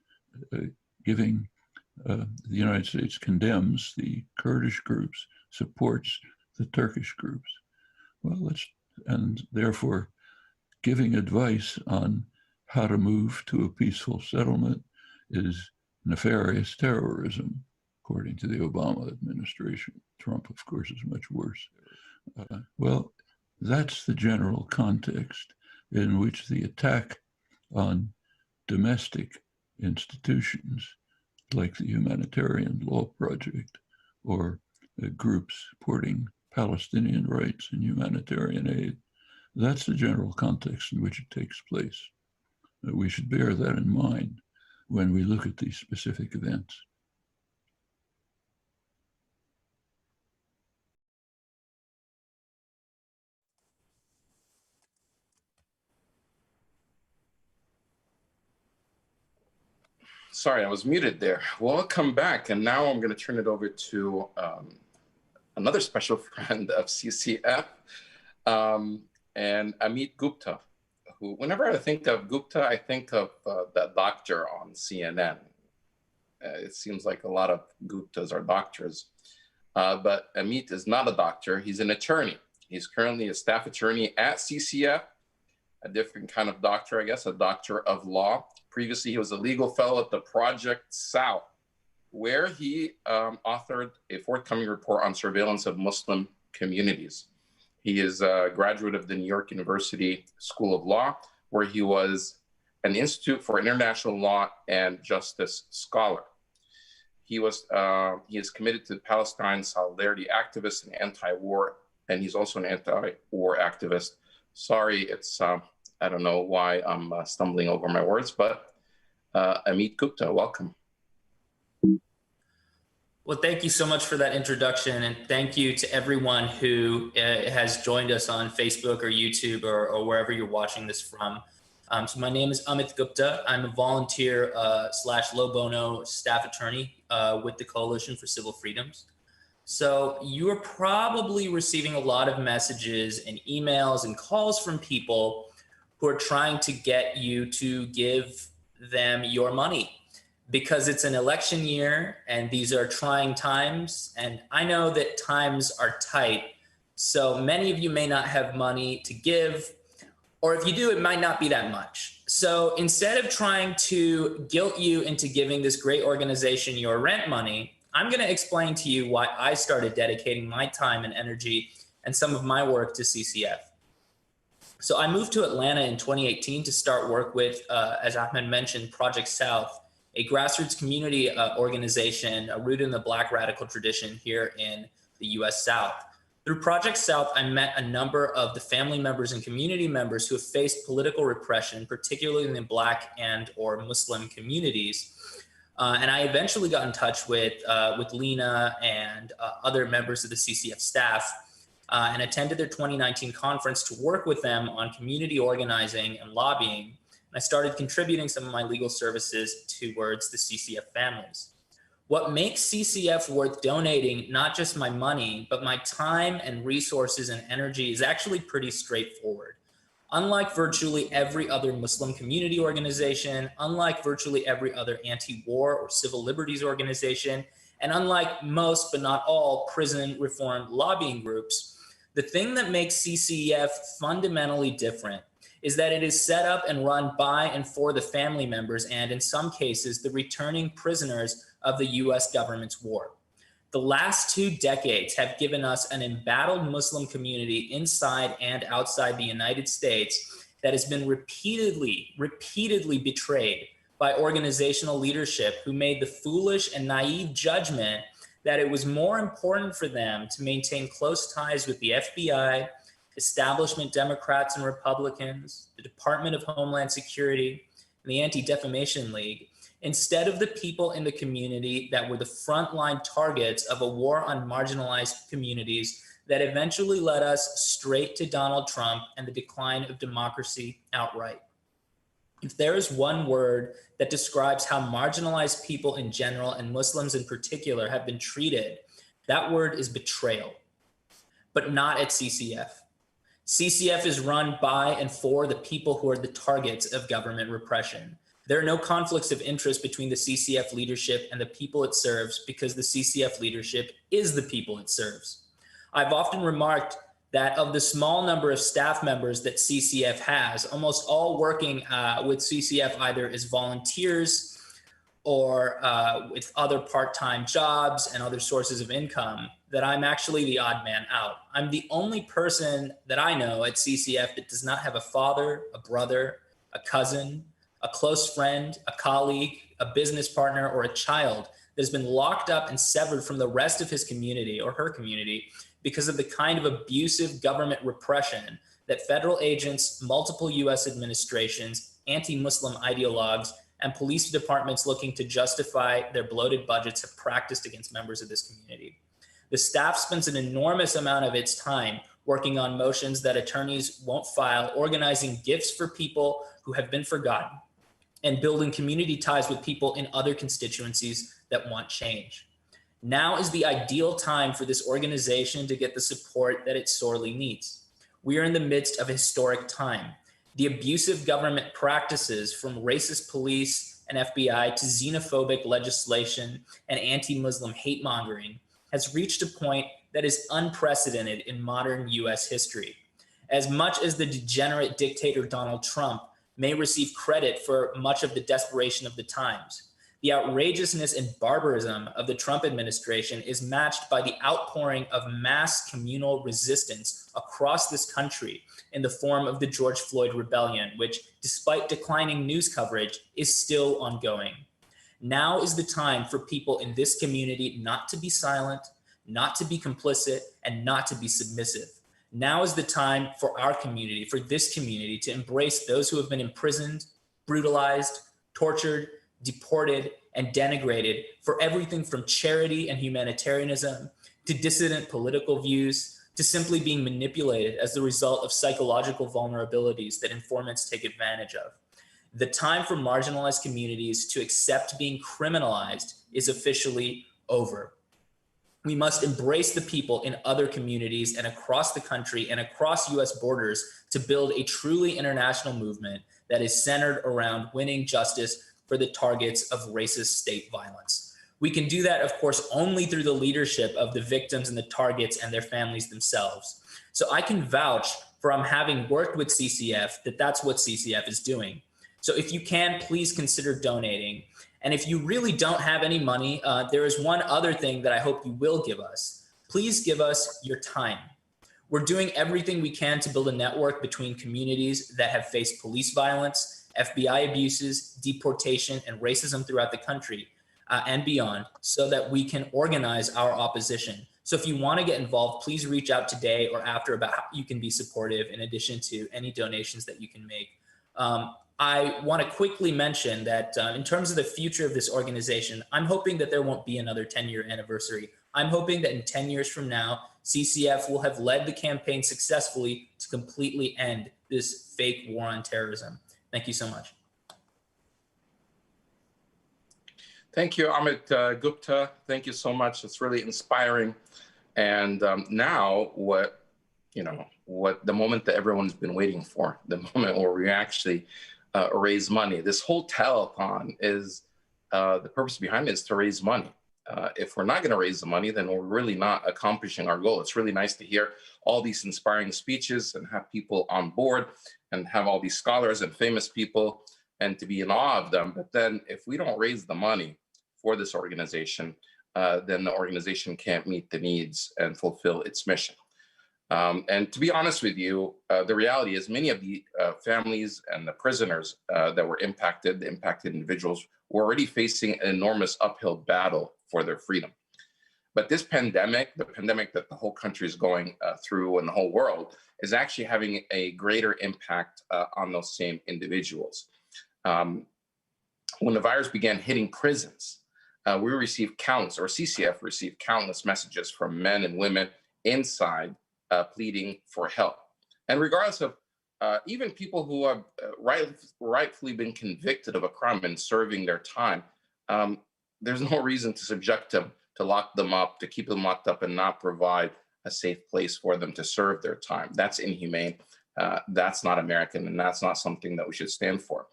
[SPEAKER 8] the United States condemns the Kurdish groups, supports the Turkish groups. Well, and therefore giving advice on how to move to a peaceful settlement is nefarious terrorism, according to the Obama administration. Trump, of course, is much worse. Well, that's the general context in which the attack on domestic institutions like the Humanitarian Law Project or groups supporting Palestinian rights and humanitarian aid, that's the general context in which it takes place. We should bear that in mind when we look at these specific events.
[SPEAKER 3] Sorry, I was muted there. Welcome back. And now I'm going to turn it over to another special friend of CCF, and Amith Gupta, who, whenever I think of Gupta, I think of that doctor on CNN. It seems like a lot of Guptas are doctors, but Amith is not a doctor. He's an attorney. He's currently a staff attorney at CCF, a different kind of doctor, I guess, a doctor of law. Previously, he was a legal fellow at the Project South, where he authored a forthcoming report on surveillance of Muslim communities. He is a graduate of the New York University School of Law, where he was an Institute for International Law and Justice scholar. He is committed to Palestine solidarity activist and anti-war, and he's also an anti-war activist. Sorry, it's I don't know why I'm stumbling over my words, but Amith Gupta, welcome.
[SPEAKER 9] Well, thank you so much for that introduction, and thank you to everyone who has joined us on Facebook or YouTube or wherever you're watching this from. So my name is Amith Gupta. I'm a volunteer slash low bono staff attorney with the Coalition for Civil Freedoms. So you are probably receiving a lot of messages and emails and calls from people who are trying to get you to give them your money because it's an election year and these are trying times. And I know that times are tight. So many of you may not have money to give, or if you do, it might not be that much. So instead of trying to guilt you into giving this great organization your rent money, I'm going to explain to you why I started dedicating my time and energy and some of my work to CCF. So I moved to Atlanta in 2018 to start work with, as Ahmed mentioned, Project South, a grassroots community organization rooted in the Black radical tradition here in the US South. Through Project South, I met a number of the family members and community members who have faced political repression, particularly in the Black and or Muslim communities. And I eventually got in touch with Leena and other members of the CCF staff and attended their 2019 conference to work with them on community organizing and lobbying. And I started contributing some of my legal services towards the CCF families. What makes CCF worth donating, not just my money, but my time and resources and energy is actually pretty straightforward. Unlike virtually every other Muslim community organization, unlike virtually every other anti-war or civil liberties organization, and unlike most, but not all, prison reform lobbying groups, the thing that makes CCF fundamentally different is that it is set up and run by and for the family members and, in some cases, the returning prisoners of the US government's war. The last 2 decades have given us an embattled Muslim community inside and outside the United States that has been repeatedly betrayed by organizational leadership who made the foolish and naive judgment that it was more important for them to maintain close ties with the FBI, establishment Democrats and Republicans, the Department of Homeland Security, and the Anti-Defamation League, instead of the people in the community that were the frontline targets of a war on marginalized communities that eventually led us straight to Donald Trump and the decline of democracy outright. If there is one word that describes how marginalized people in general and Muslims in particular have been treated, that word is betrayal, but not at CCF. CCF is run by and for the people who are the targets of government repression. There are no conflicts of interest between the CCF leadership and the people it serves because the CCF leadership is the people it serves. I've often remarked that of the small number of staff members that CCF has, almost all working with CCF either as volunteers or with other part-time jobs and other sources of income, that I'm actually the odd man out. I'm the only person that I know at CCF that does not have a father, a brother, a cousin, a close friend, a colleague, a business partner, or a child that has been locked up and severed from the rest of his community or her community because of the kind of abusive government repression that federal agents, multiple US administrations, anti-Muslim ideologues, and police departments looking to justify their bloated budgets have practiced against members of this community. The staff spends an enormous amount of its time working on motions that attorneys won't file, organizing gifts for people who have been forgotten, and building community ties with people in other constituencies that want change. Now is the ideal time for this organization to get the support that it sorely needs. We are in the midst of a historic time. The abusive government practices, from racist police and FBI to xenophobic legislation and anti-Muslim hate mongering, has reached a point that is unprecedented in modern US history. As much as the degenerate dictator Donald Trump may receive credit for much of the desperation of the times, the outrageousness and barbarism of the Trump administration is matched by the outpouring of mass communal resistance across this country in the form of the George Floyd rebellion, which, despite declining news coverage, is still ongoing. Now is the time for people in this community not to be silent, not to be complicit, and not to be submissive. Now is the time for our community, for this community, to embrace those who have been imprisoned, brutalized, tortured, deported, and denigrated for everything from charity and humanitarianism to dissident political views, to simply being manipulated as the result of psychological vulnerabilities that informants take advantage of. The time for marginalized communities to accept being criminalized is officially over. We must embrace the people in other communities and across the country and across US borders to build a truly international movement that is centered around winning justice for the targets of racist state violence. We can do that, of course, only through the leadership of the victims and the targets and their families themselves. So I can vouch from having worked with CCF that that's what CCF is doing. So if you can, please consider donating. And if you really don't have any money, there is one other thing that I hope you will give us. Please give us your time. We're doing everything we can to build a network between communities that have faced police violence, FBI abuses, deportation, and racism throughout the country and beyond, so that we can organize our opposition. So if you want to get involved, please reach out today or after about how you can be supportive in addition to any donations that you can make. I want to quickly mention that in terms of the future of this organization, I'm hoping that there won't be another 10-year anniversary. I'm hoping that in 10 years from now, CCF will have led the campaign successfully to completely end this fake war on terrorism. Thank you so much.
[SPEAKER 3] Thank you, Ahmed. Gupta, thank you so much. It's really inspiring. And now what the moment that everyone's been waiting for, the moment where we actually raise money. This whole telethon is, the purpose behind it is to raise money. If we're not going to raise the money, then we're really not accomplishing our goal. It's really nice to hear all these inspiring speeches and have people on board and have all these scholars and famous people and to be in awe of them. But then if we don't raise the money for this organization, then the organization can't meet the needs and fulfill its mission. And to be honest with you, the reality is many of the families and the prisoners that were impacted, the impacted individuals, were already facing an enormous uphill battle for their freedom. But this pandemic, the pandemic that the whole country is going through and the whole world, is actually having a greater impact on those same individuals. When the virus began hitting prisons, we received countless, or CCF received countless messages from men and women inside pleading for help. And regardless of even people who have rightfully been convicted of a crime and serving their time, there's no reason to subject them, to lock them up, to keep them locked up and not provide a safe place for them to serve their time. That's inhumane. That's not American, and that's not something that we should stand for.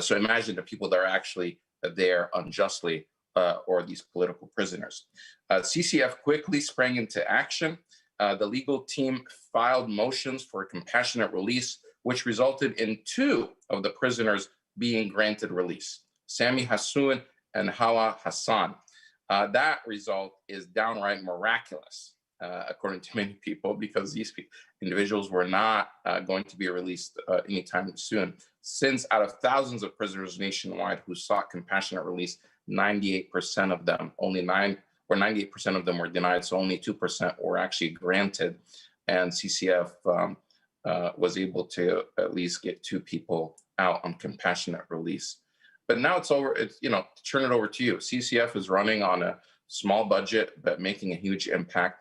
[SPEAKER 3] So imagine the people that are actually there unjustly, or these political prisoners. CCF quickly sprang into action. The legal team filed motions for a compassionate release, which resulted in 2 of the prisoners being granted release, Sami Hassoun and Hawa Hassan. That result is downright miraculous, according to many people, because these individuals were not going to be released anytime soon. Since out of thousands of prisoners nationwide who sought compassionate release, 98% of them, 98% of them were denied, so only 2% were actually granted. And CCF was able to at least get 2 people out on compassionate release. But now it's over, to turn it over to you. CCF is running on a small budget, but making a huge impact.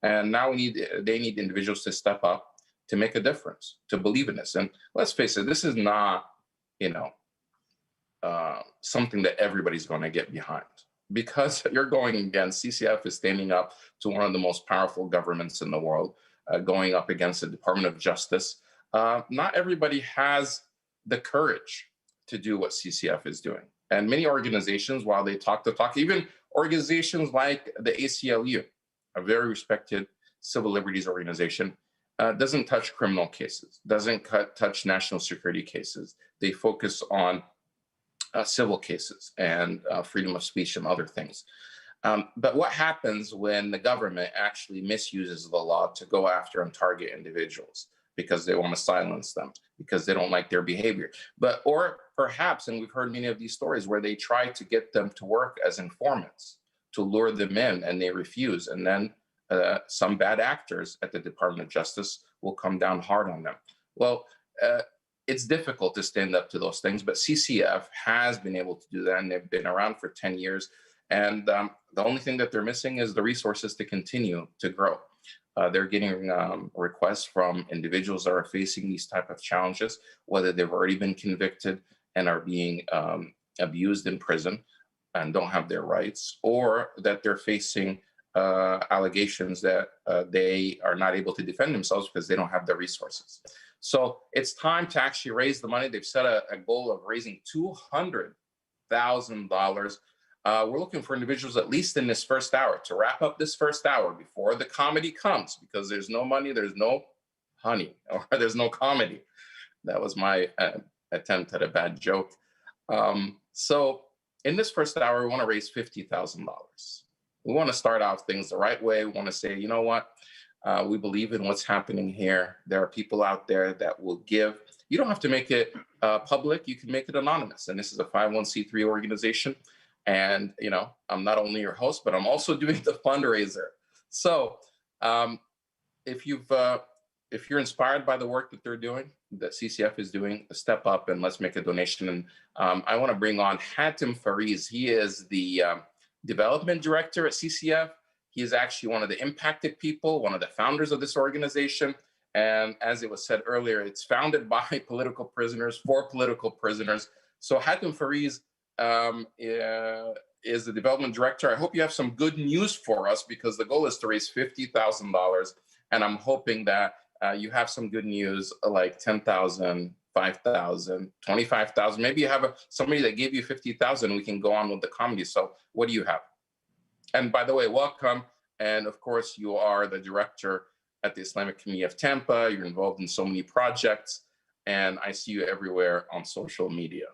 [SPEAKER 3] And now they need individuals to step up, to make a difference, to believe in this. And let's face it, this is not, something that everybody's going to get behind. Because you're going against, CCF is standing up to one of the most powerful governments in the world, going up against the Department of Justice. Not everybody has the courage to do what CCF is doing. And many organizations, while they talk the talk, even organizations like the ACLU, a very respected civil liberties organization, doesn't touch criminal cases, doesn't touch national security cases. They focus on civil cases and freedom of speech and other things. But what happens when the government actually misuses the law to go after and target individuals because they want to silence them, because they don't like their behavior? Or perhaps, and we've heard many of these stories where they try to get them to work as informants, to lure them in, and they refuse. And then some bad actors at the Department of Justice will come down hard on them. Well, it's difficult to stand up to those things, but CCF has been able to do that, and they've been around for 10 years. And the only thing that they're missing is the resources to continue to grow. They're getting requests from individuals that are facing these type of challenges, whether they've already been convicted and are being abused in prison and don't have their rights, or that they're facing allegations that they are not able to defend themselves because they don't have the resources. So it's time to actually raise the money. They've set a goal of raising $200,000. We're looking for individuals, at least in this first hour, to wrap up this first hour before the comedy comes, because there's no money, there's no honey, or there's no comedy. That was my attempt at a bad joke. So in this first hour, we want to raise $50,000. We want to start out things the right way. We want to say, you know what? We believe in what's happening here. There are people out there that will give. You don't have to make it public. You can make it anonymous. And this is a 501c3 organization. And, you know, I'm not only your host, but I'm also doing the fundraiser. So if you're inspired by the work that they're doing, that CCF is doing, step up and let's make a donation. And I want to bring on Hatem Fariz. He is the development director at CCF. He is actually one of the impacted people, one of the founders of this organization. And as it was said earlier, it's founded by political prisoners for political prisoners. So Hatem Fariz is the development director. I hope you have some good news for us, because the goal is to raise $50,000. And I'm hoping that you have some good news, like 10,000, 5,000, 25,000. Maybe you have somebody that gave you 50,000. We can go on with the comedy. So what do you have? And by the way, welcome. And of course, you are the director at the Islamic Community of Tampa. You're involved in so many projects, and I see you everywhere on social media.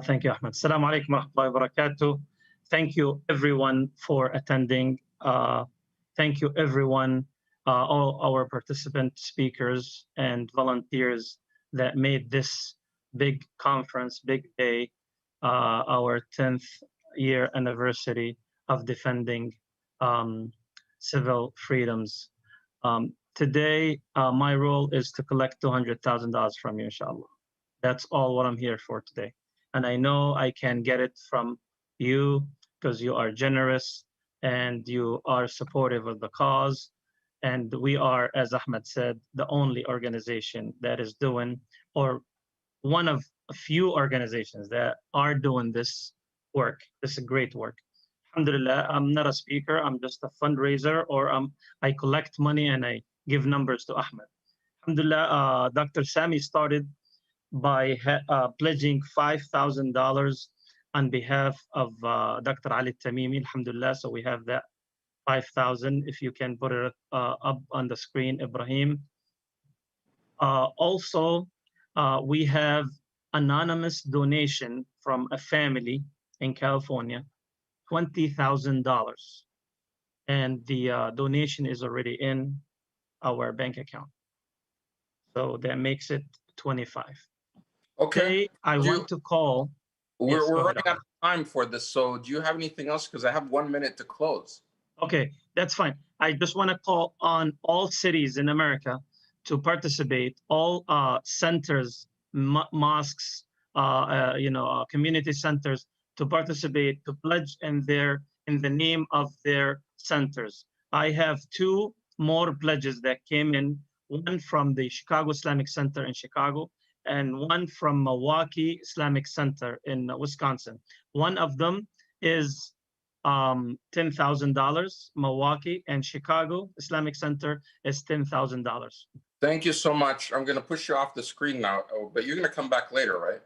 [SPEAKER 10] Thank you, Ahmed. Assalamu alaikum wa rahmatullahi wa barakatuh. Thank you, everyone, for attending. Thank you, everyone, all our participant speakers and volunteers that made this big conference, big day, our 10th year anniversary of defending civil freedoms. Today, my role is to collect $200,000 from you, inshallah. That's all what I'm here for today. And I know I can get it from you because you are generous and you are supportive of the cause. And we are, as Ahmed said, the only organization that is doing, or one of a few organizations that are doing this work. This is great work. Alhamdulillah, I'm not a speaker. I'm just a fundraiser, or I collect money and I give numbers to Ahmed. Alhamdulillah, Dr. Sami started by pledging $5,000 on behalf of Dr. Ali Tamimi, alhamdulillah. So we have that 5,000, if you can put it up on the screen, Ibrahim. Also, we have anonymous donation from a family in California, $20,000. And the donation is already in our bank account. So that makes it 25.
[SPEAKER 3] Okay.
[SPEAKER 10] I want to call.
[SPEAKER 3] We're running out of time for this. So do you have anything else? Because I have 1 minute to close.
[SPEAKER 10] Okay, that's fine. I just want to call on all cities in America to participate, all centers, mosques, community centers, to participate, to pledge in the name of their centers. I have 2 more pledges that came in, one from the Chicago Islamic Center in Chicago, and one from Milwaukee Islamic Center in Wisconsin. One of them is $10,000, Milwaukee, and Chicago Islamic Center is $10,000.
[SPEAKER 3] Thank you so much. I'm going to push you off the screen now, but you're going to come back later, right?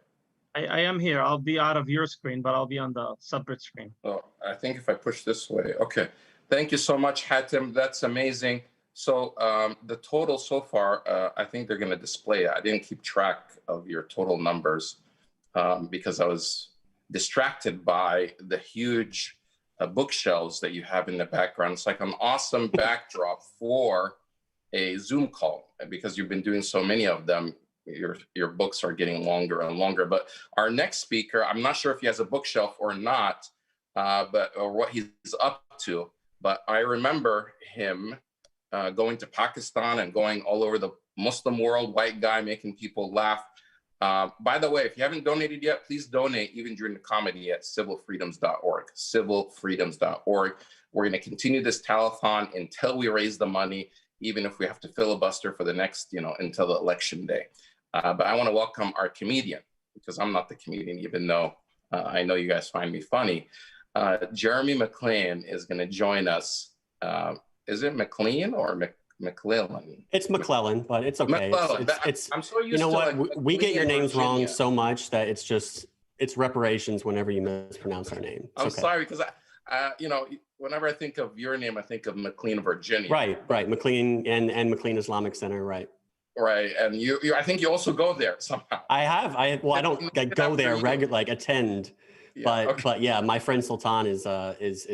[SPEAKER 10] I am here. I'll be out of your screen, but I'll be on the separate screen.
[SPEAKER 3] Oh, I think if I push this way. Okay. Thank you so much, Hatem. That's amazing. So the total so far, I think they're going to display it. I didn't keep track of your total numbers because I was distracted by the huge bookshelves that you have in the background. It's like an awesome backdrop for a Zoom call, because you've been doing so many of them. Your books are getting longer and longer. But our next speaker, I'm not sure if he has a bookshelf or not, or what he's up to. But I remember him going to Pakistan and going all over the Muslim world, white guy making people laugh. By the way, if you haven't donated yet, please donate even during the comedy at civilfreedoms.org, civilfreedoms.org. We're going to continue this telethon until we raise the money, even if we have to filibuster for the next, until the election day. But I want to welcome our comedian, because I'm not the comedian, even though I know you guys find me funny. Jeremy McLean is going to join us. Is it McLean or McLellan?
[SPEAKER 11] It's McLellan, but it's okay.
[SPEAKER 3] McLellan. I'm so used to
[SPEAKER 11] what? We get your names wrong so much that it's reparations whenever you mispronounce our name.
[SPEAKER 3] I'm sorry, because whenever I think of your name, I think of McLean, Virginia.
[SPEAKER 11] Right. McLean and McLean Islamic Center, right.
[SPEAKER 3] Right, and you I think you also go there somehow.
[SPEAKER 11] I have. I don't go there regularly, attend. Yeah, but yeah, my friend Sultan is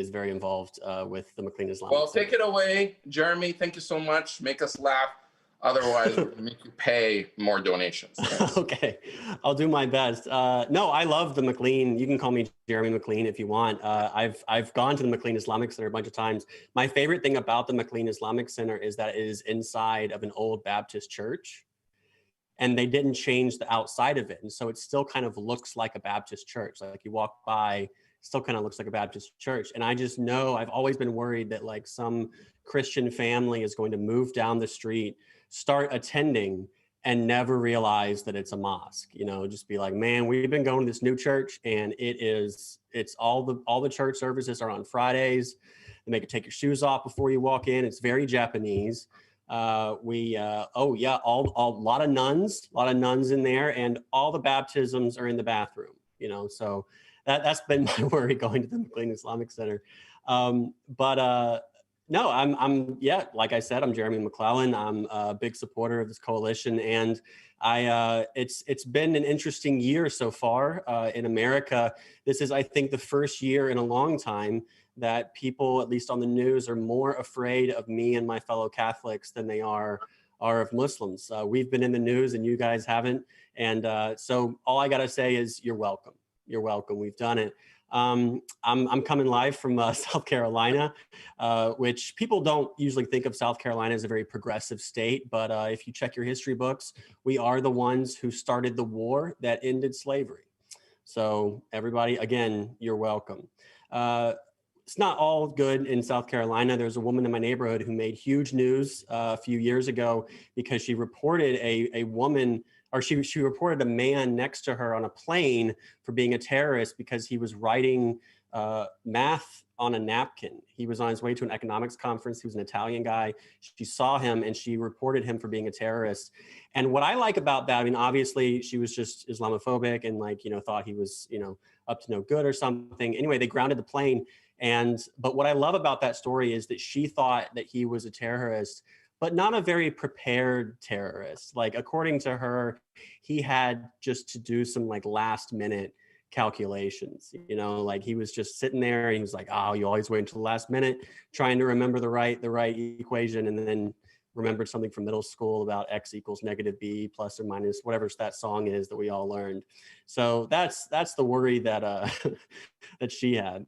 [SPEAKER 11] very involved with the McLean Islamic Center.
[SPEAKER 3] Take it away, Jeremy. Thank you so much. Make us laugh. Otherwise, we're gonna make you pay more donations.
[SPEAKER 11] Okay, I'll do my best. No, I love the McLean. You can call me Jeremy McLean if you want. I've gone to the McLean Islamic Center a bunch of times. My favorite thing about the McLean Islamic Center is that it is inside of an old Baptist church, and they didn't change the outside of it, and so it still kind of looks like a Baptist church. Like you walk by, it still kind of looks like a Baptist church. And I just know I've always been worried that like some Christian family is going to move down the street, start attending, and never realize that it's a mosque. Just be like, man, we've been going to this new church, and it's all the church services are on Fridays. They make you take your shoes off before you walk in. It's very Japanese. A lot of nuns in there, and all the baptisms are in the bathroom. So that's been my worry going to the McLean Islamic Center. No, I'm like I said, I'm Jeremy McLellan. I'm a big supporter of this coalition, and it's been an interesting year so far in America. This is, I think, the first year in a long time that people, at least on the news, are more afraid of me and my fellow Catholics than they are of Muslims. We've been in the news, and you guys haven't, and so all I gotta say is you're welcome. You're welcome. We've done it. I'm coming live from South Carolina, which people don't usually think of South Carolina as a very progressive state. But if you check your history books, we are the ones who started the war that ended slavery. So everybody, again, you're welcome. It's not all good in South Carolina. There's a woman in my neighborhood who made huge news a few years ago because she reported a woman, or she reported a man next to her on a plane for being a terrorist because he was writing math on a napkin. He was on his way to an economics conference. He was an Italian guy. She saw him and she reported him for being a terrorist. And what I like about that, I mean, obviously she was just Islamophobic and thought he was, up to no good or something. Anyway, they grounded the plane. But what I love about that story is that she thought that he was a terrorist, but not a very prepared terrorist. Like, according to her, he had just to do some last minute calculations, like he was just sitting there and he was like, oh, you always wait until the last minute trying to remember the right equation, and then remembered something from middle school about x equals negative b plus or minus whatever that song is that we all learned. So that's the worry that that she had.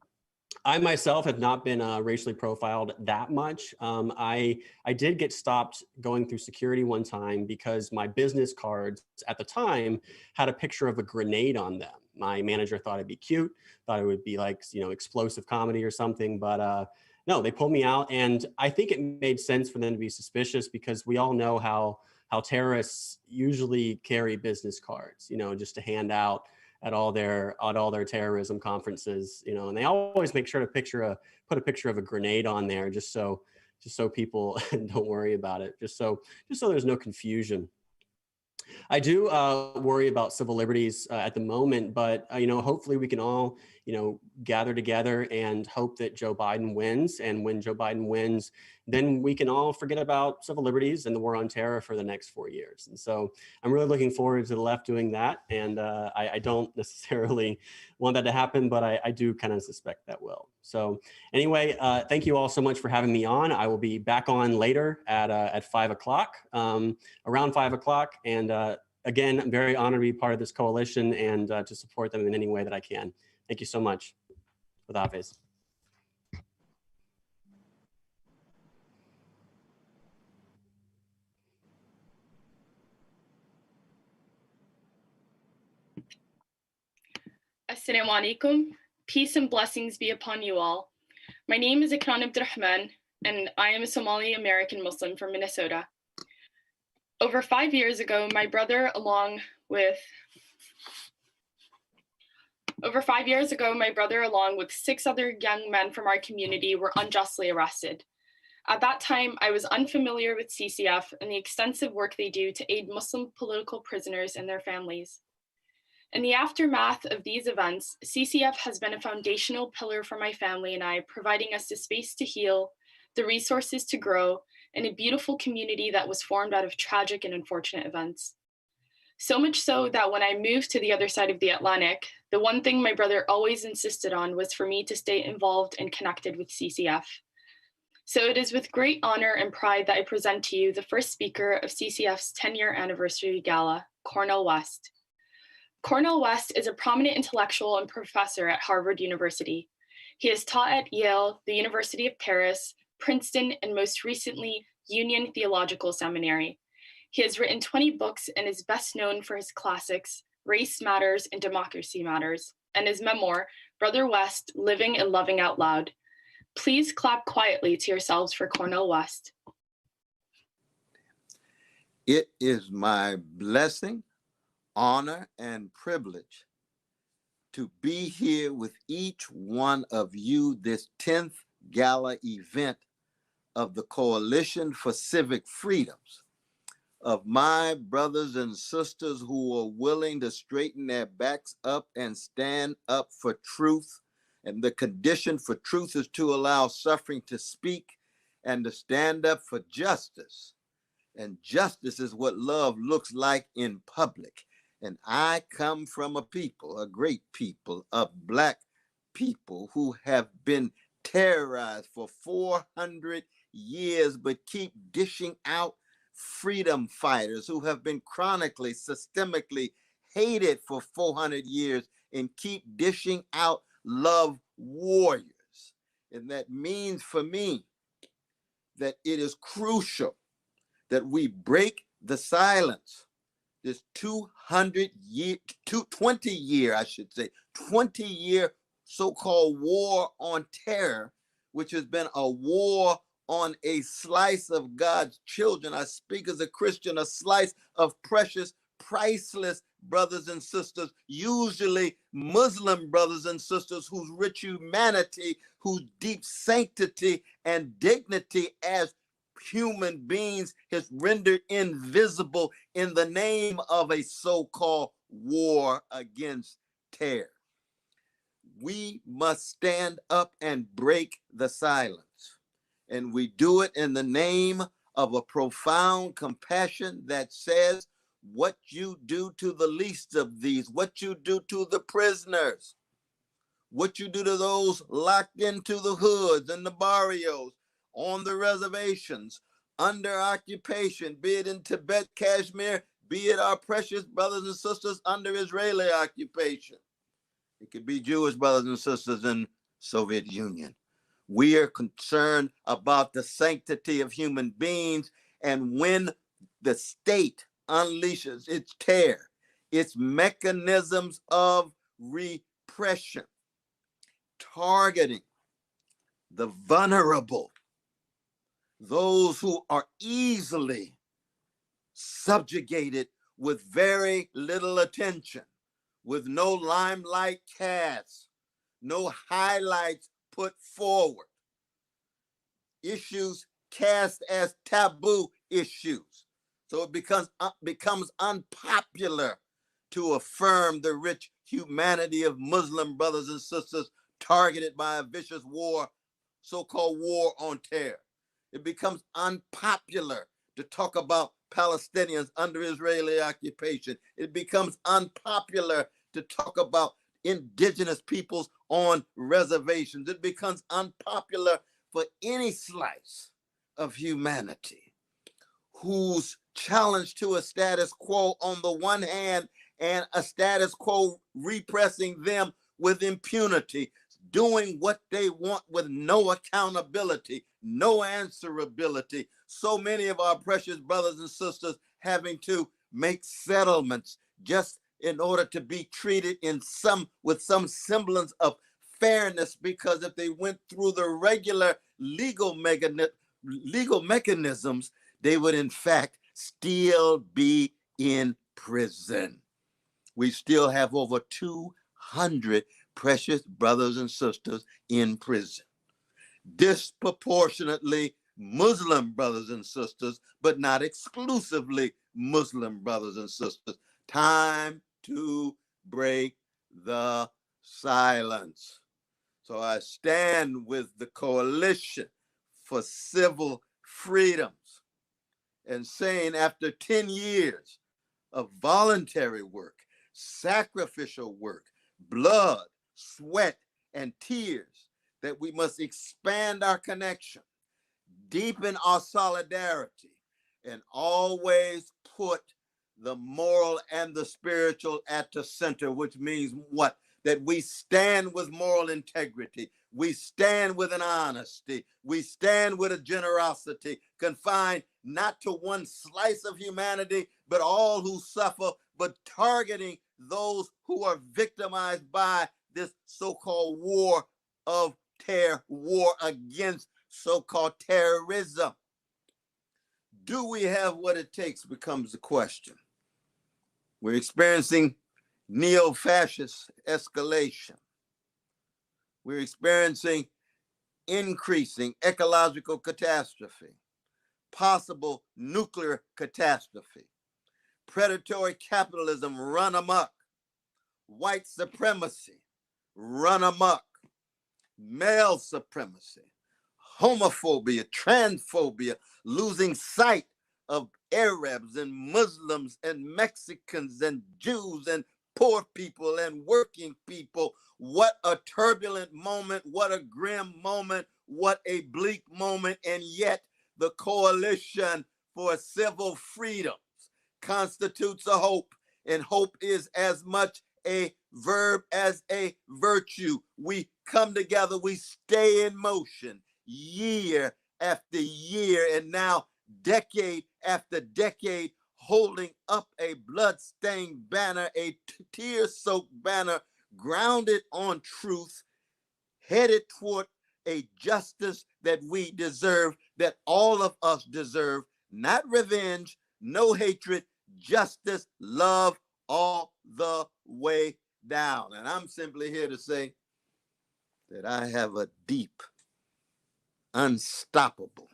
[SPEAKER 11] I myself have not been racially profiled that much. I did get stopped going through security one time because my business cards at the time had a picture of a grenade on them. My manager thought it'd be cute, thought it would be explosive comedy or something, but no, they pulled me out. And I think it made sense for them to be suspicious because we all know how terrorists usually carry business cards, just to hand out at all their terrorism conferences, and they always make sure to put a picture of a grenade on there just so people don't worry about it, just so there's no confusion. I do worry about civil liberties at the moment, but hopefully we can all gather together and hope that Joe Biden wins. And when Joe Biden wins, then we can all forget about civil liberties and the war on terror for the next 4 years. And so I'm really looking forward to the left doing that. And I don't necessarily want that to happen, but I do kind of suspect that will. So anyway, thank you all so much for having me on. I will be back on later at 5 o'clock, around 5 o'clock. And again, I'm very honored to be part of this coalition and to support them in any way that I can. Thank you so much. With Hafiz.
[SPEAKER 12] Assalamu alaikum. Peace and blessings be upon you all. My name is Ikraan Abdurahman, and I am a Somali American Muslim from Minnesota. Over 5 years ago, my brother, along with 6 other young men from our community, were unjustly arrested. At that time, I was unfamiliar with CCF and the extensive work they do to aid Muslim political prisoners and their families. In the aftermath of these events, CCF has been a foundational pillar for my family and I, providing us the space to heal, the resources to grow, and a beautiful community that was formed out of tragic and unfortunate events. So much so that when I moved to the other side of the Atlantic, the one thing my brother always insisted on was for me to stay involved and connected with CCF. So it is with great honor and pride that I present to you the first speaker of CCF's 10-year anniversary gala, Cornel West. Cornel West is a prominent intellectual and professor at Harvard University. He has taught at Yale, the University of Paris, Princeton, and most recently, Union Theological Seminary. He has written 20 books and is best known for his classics, Race Matters and Democracy Matters, and his memoir, Brother West, Living and Loving Out Loud. Please clap quietly to yourselves for Cornel West.
[SPEAKER 13] It is my blessing, honor, and privilege to be here with each one of you this 10th Gala event of the Coalition for Civic Freedoms, of my brothers and sisters who are willing to straighten their backs up and stand up for truth. And the condition for truth is to allow suffering to speak and to stand up for justice. And justice is what love looks like in public. And I come from a people, a great people, of Black people who have been terrorized for 400 years, but keep dishing out freedom fighters who have been chronically, systemically hated for 400 years and keep dishing out love warriors. And that means for me that it is crucial that we break the silence. This 20-year so-called war on terror, which has been a war on a slice of God's children. I speak as a Christian, a slice of precious, priceless brothers and sisters, usually Muslim brothers and sisters whose rich humanity, whose deep sanctity and dignity as human beings is rendered invisible in the name of a so-called war against terror. We must stand up and break the silence. And we do it in the name of a profound compassion that says, what you do to the least of these, what you do to the prisoners, what you do to those locked into the hoods and the barrios, on the reservations, under occupation, be it in Tibet, Kashmir, be it our precious brothers and sisters under Israeli occupation. It could be Jewish brothers and sisters in Soviet Union. We are concerned about the sanctity of human beings, and when the state unleashes its terror, its mechanisms of repression, targeting the vulnerable, those who are easily subjugated with very little attention, with no limelight cast, no highlights put forward, issues cast as taboo issues. So it becomes unpopular to affirm the rich humanity of Muslim brothers and sisters targeted by a vicious war, so-called war on terror. It becomes unpopular to talk about Palestinians under Israeli occupation. It becomes unpopular to talk about indigenous peoples on reservations. It becomes unpopular for any slice of humanity whose challenge to a status quo on the one hand and a status quo repressing them with impunity, doing what they want with no accountability, no answerability. So many of our precious brothers and sisters having to make settlements just in order to be treated with some semblance of fairness, because if they went through the regular legal mechanisms, they would in fact still be in prison. We still have over 200 precious brothers and sisters in prison. Disproportionately Muslim brothers and sisters, but not exclusively Muslim brothers and sisters. Time to break the silence. So I stand with the Coalition for Civil Freedoms and saying, after 10 years of voluntary work, sacrificial work, blood, sweat, and tears, that we must expand our connection, deepen our solidarity, and always put the moral and the spiritual at the center, which means what? That we stand with moral integrity, we stand with an honesty, we stand with a generosity, confined not to one slice of humanity, but all who suffer, but targeting those who are victimized by this so-called war of terror, war against so-called terrorism. Do we have what it takes becomes the question. We're experiencing neo-fascist escalation. We're experiencing increasing ecological catastrophe, possible nuclear catastrophe, predatory capitalism run amok, white supremacy run amok, male supremacy, homophobia, transphobia, losing sight of Arabs and Muslims and Mexicans and Jews and poor people and working people. What a turbulent moment, what a grim moment, what a bleak moment, and yet the Coalition for Civil Freedoms constitutes a hope, and hope is as much a verb as a virtue. We come together, we stay in motion year after year, and now decade after decade, holding up a blood-stained banner, a tear-soaked banner, grounded on truth, headed toward a justice that we deserve, that all of us deserve. Not revenge, no hatred, justice, love, all the way down. And I'm simply here to say that I have a deep, unstoppable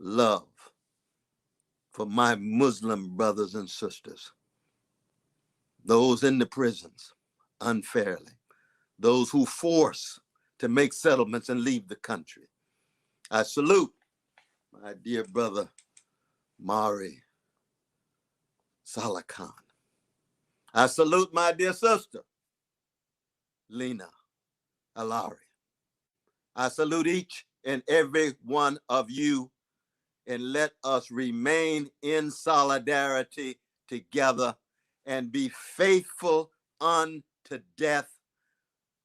[SPEAKER 13] love for my Muslim brothers and sisters, those in the prisons unfairly, those who force to make settlements and leave the country. I salute my dear brother Mari Salah Khan. I salute my dear sister Leena Al-Arian. I salute each and every one of you, and let us remain in solidarity together and be faithful unto death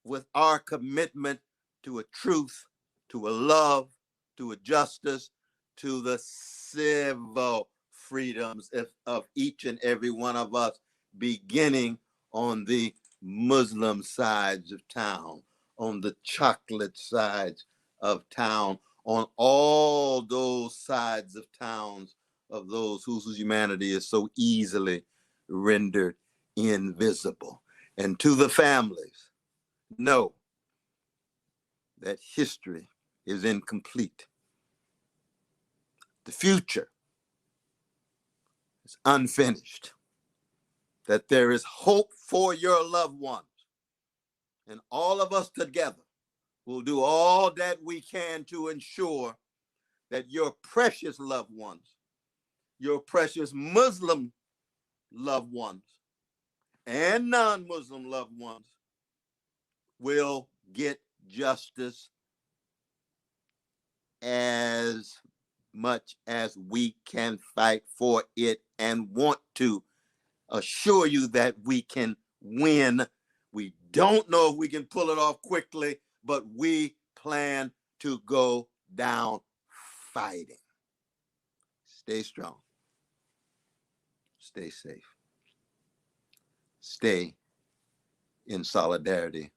[SPEAKER 13] with our commitment to a truth, to a love, to a justice, to the civil freedoms of each and every one of us, beginning on the Muslim sides of town, on the chocolate sides of town, on all those sides of towns of those whose humanity is so easily rendered invisible. And to the families, know that history is incomplete. The future is unfinished. That there is hope for your loved ones. And all of us together will do all that we can to ensure that your precious loved ones, your precious Muslim loved ones, and non-Muslim loved ones will get justice as much as we can fight for it, and want to assure you that we can win. We don't know if we can pull it off quickly, but we plan to go down fighting. Stay strong. Stay safe. stay in solidarity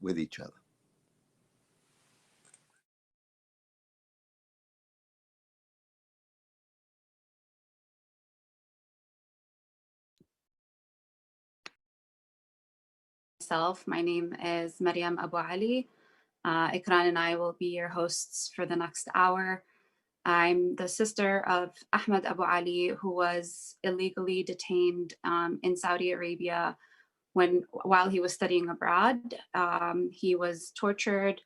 [SPEAKER 13] with each other.
[SPEAKER 14] My name is Mariam Abu Ali. Ikraan and I will be your hosts for the next hour. I'm the sister of Ahmed Abu Ali, who was illegally detained in Saudi Arabia while he was studying abroad. He was tortured.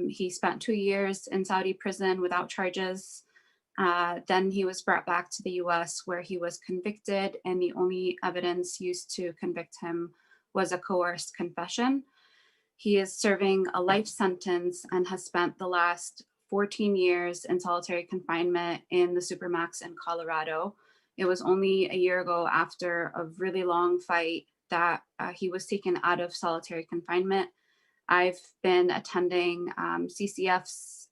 [SPEAKER 14] He spent 2 years in Saudi prison without charges. Then he was brought back to the US, where he was convicted, and the only evidence used to convict him was a coerced confession. He is serving a life sentence and has spent the last 14 years in solitary confinement in the Supermax in Colorado. It was only a year ago, after a really long fight, that he was taken out of solitary confinement. I've been attending CCF's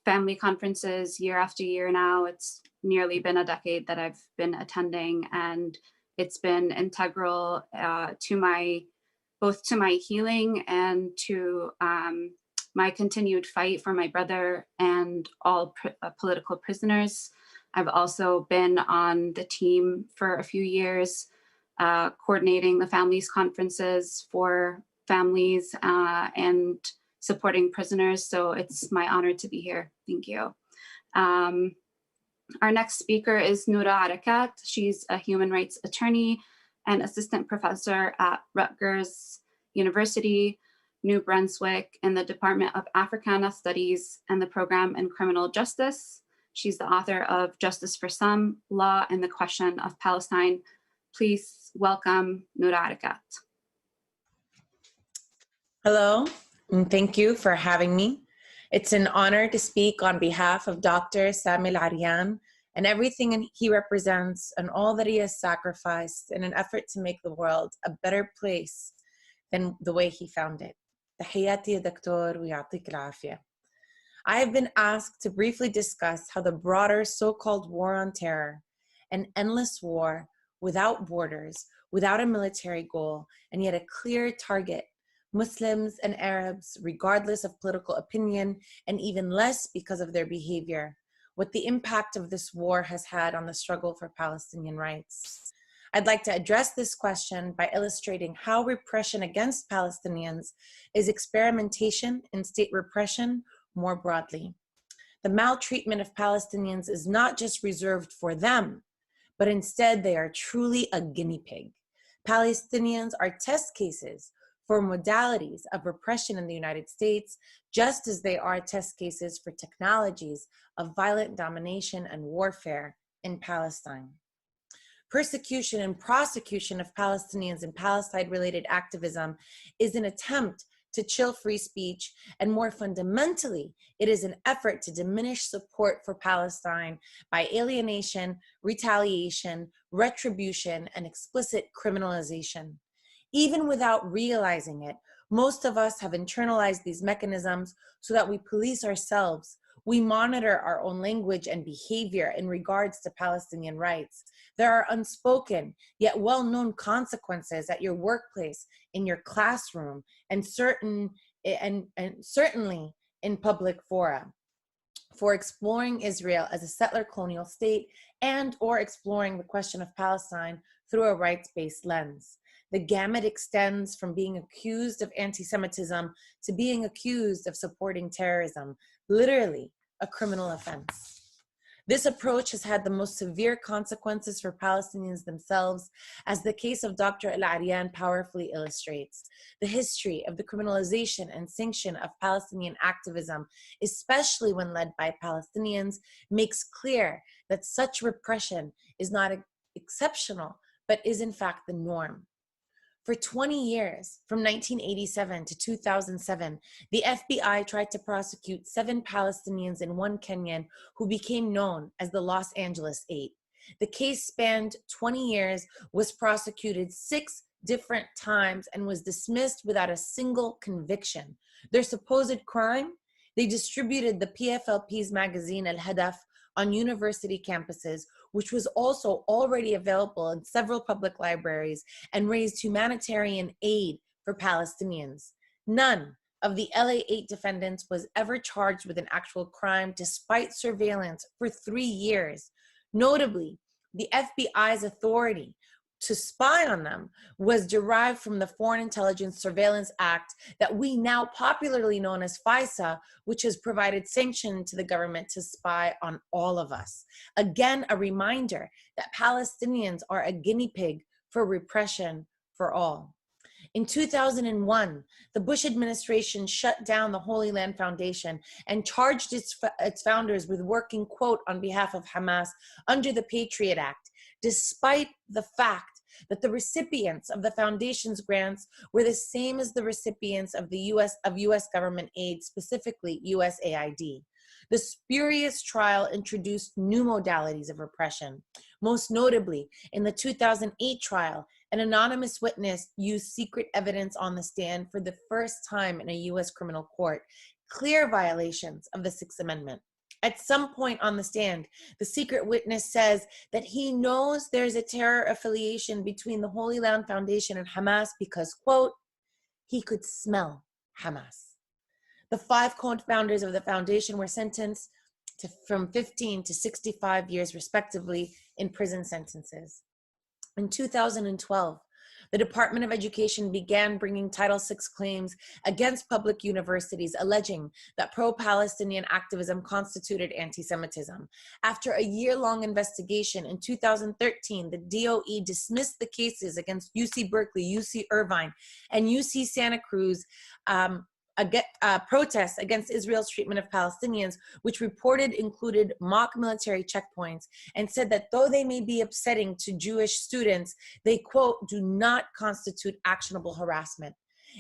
[SPEAKER 14] family conferences year after year now. It's nearly been a decade that I've been attending, and it's been integral to both my healing and to my continued fight for my brother and all political prisoners. I've also been on the team for a few years, coordinating the families conferences for families and supporting prisoners. So it's my honor to be here. Thank you. Our next speaker is Noura Erakat. She's a human rights attorney and assistant professor at Rutgers University, New Brunswick, in the Department of Africana Studies and the program in criminal justice. She's the author of Justice for Some, Law and the Question of Palestine. Please welcome Noura Erakat.
[SPEAKER 15] Hello, and thank you for having me. It's an honor to speak on behalf of Dr. Sami Al-Arian and everything he represents and all that he has sacrificed in an effort to make the world a better place than the way he found it. تحياتي يا دكتور ويعطيك العافية. I have been asked to briefly discuss how the broader so-called war on terror, an endless war without borders, without a military goal, and yet a clear target, Muslims and Arabs, regardless of political opinion, and even less because of their behavior, what the impact of this war has had on the struggle for Palestinian rights. I'd like to address this question by illustrating how repression against Palestinians is experimentation in state repression more broadly. The maltreatment of Palestinians is not just reserved for them, but instead they are truly a guinea pig. Palestinians are test cases for modalities of repression in the United States, just as they are test cases for technologies of violent domination and warfare in Palestine. Persecution and prosecution of Palestinians and Palestine-related activism is an attempt to chill free speech, and more fundamentally, it is an effort to diminish support for Palestine by alienation, retaliation, retribution, and explicit criminalization. Even without realizing it, most of us have internalized these mechanisms so that we police ourselves. We monitor our own language and behavior in regards to Palestinian rights. There are unspoken yet well-known consequences at your workplace, in your classroom, and certainly in public fora for exploring Israel as a settler colonial state and or exploring the question of Palestine through a rights-based lens. The gamut extends from being accused of anti-Semitism to being accused of supporting terrorism, literally a criminal offense. This approach has had the most severe consequences for Palestinians themselves, as the case of Dr. Al-Arian powerfully illustrates. The history of the criminalization and sanction of Palestinian activism, especially when led by Palestinians, makes clear that such repression is not exceptional, but is in fact the norm. For 20 years, from 1987 to 2007, the FBI tried to prosecute 7 Palestinians and 1 Kenyan who became known as the Los Angeles 8. The case spanned 20 years, was prosecuted 6 different times, and was dismissed without a single conviction. Their supposed crime? They distributed the PFLP's magazine Al-Hadaf on university campuses, which was also already available in several public libraries and raised humanitarian aid for Palestinians. None of the LA8 defendants was ever charged with an actual crime despite surveillance for 3 years. Notably, the FBI's authority to spy on them was derived from the Foreign Intelligence Surveillance Act that we now popularly known as FISA, which has provided sanction to the government to spy on all of us. Again, a reminder that Palestinians are a guinea pig for repression for all. In 2001, the Bush administration shut down the Holy Land Foundation and charged its founders with working, quote, on behalf of Hamas under the Patriot Act, despite the fact that the recipients of the foundation's grants were the same as the recipients of the US government aid, specifically USAID. The spurious trial introduced new modalities of repression. Most notably, in the 2008 trial, an anonymous witness used secret evidence on the stand for the first time in a US criminal court, clear violations of the Sixth Amendment. At some point on the stand, the secret witness says that he knows there's a terror affiliation between the Holy Land Foundation and Hamas because, quote, he could smell Hamas. The 5 co-founders of the foundation were sentenced from 15 to 65 years, respectively, in prison sentences. In 2012, the Department of Education began bringing Title VI claims against public universities, alleging that pro-Palestinian activism constituted anti-Semitism. After a year-long investigation in 2013, the DOE dismissed the cases against UC Berkeley, UC Irvine, and UC Santa Cruz protests against Israel's treatment of Palestinians, which reported included mock military checkpoints, and said that though they may be upsetting to Jewish students, they, quote, do not constitute actionable harassment.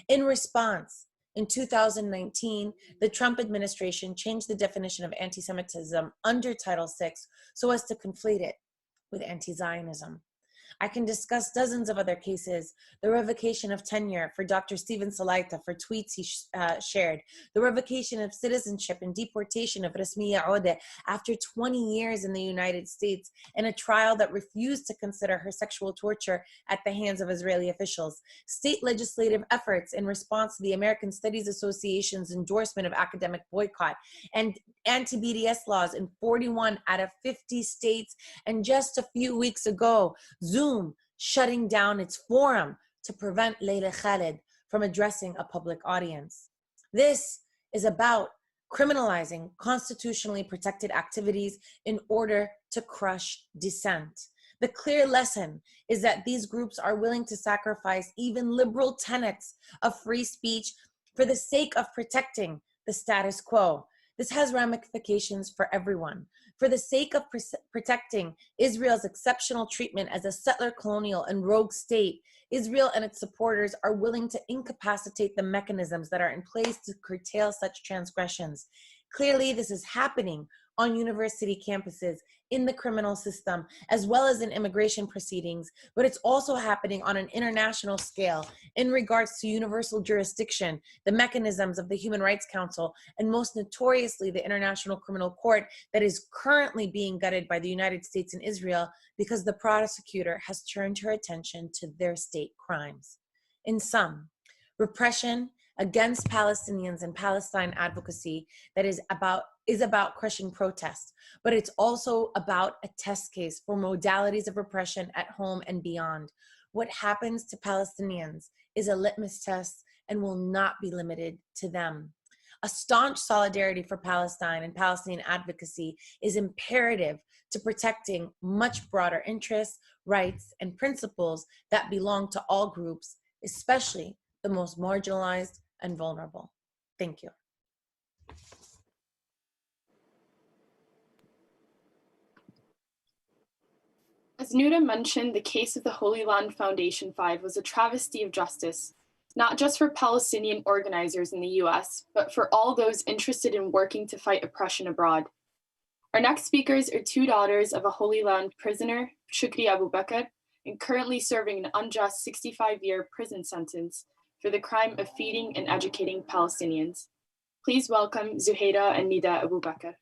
[SPEAKER 15] In response, in 2019, the Trump administration changed the definition of anti-Semitism under Title VI so as to conflate it with anti-Zionism. I can discuss dozens of other cases: the revocation of tenure for Dr. Steven Salaita for tweets he shared, the revocation of citizenship and deportation of Rasmiya Odeh after 20 years in the United States in a trial that refused to consider her sexual torture at the hands of Israeli officials, state legislative efforts in response to the American Studies Association's endorsement of academic boycott, and anti-BDS laws in 41 out of 50 states, and just a few weeks ago, Zoom shutting down its forum to prevent Layla Khaled from addressing a public audience. This is about criminalizing constitutionally protected activities in order to crush dissent. The clear lesson is that these groups are willing to sacrifice even liberal tenets of free speech for the sake of protecting the status quo. This has ramifications for everyone. For the sake of protecting Israel's exceptional treatment as a settler, colonial, and rogue state, Israel and its supporters are willing to incapacitate the mechanisms that are in place to curtail such transgressions. Clearly, this is happening on university campuses, in the criminal system, as well as in immigration proceedings, but it's also happening on an international scale in regards to universal jurisdiction, the mechanisms of the Human Rights Council, and most notoriously the International Criminal Court that is currently being gutted by the United States and Israel because the prosecutor has turned her attention to their state crimes. In sum, repression against Palestinians and Palestine advocacy that is about crushing protest, but it's also about a test case for modalities of repression at home and beyond. What happens to Palestinians is a litmus test and will not be limited to them. A staunch solidarity for Palestine and Palestinian advocacy is imperative to protecting much broader interests, rights, and principles that belong to all groups, especially the most marginalized and vulnerable. Thank you.
[SPEAKER 12] As Noura mentioned, the case of the Holy Land Foundation 5 was a travesty of justice, not just for Palestinian organizers in the US, but for all those interested in working to fight oppression abroad. Our next speakers are two daughters of a Holy Land prisoner, Shukri Abu Bakr, and currently serving an unjust 65-year prison sentence for the crime of feeding and educating Palestinians. Please welcome Zuhaira and Nida Abu Bakr.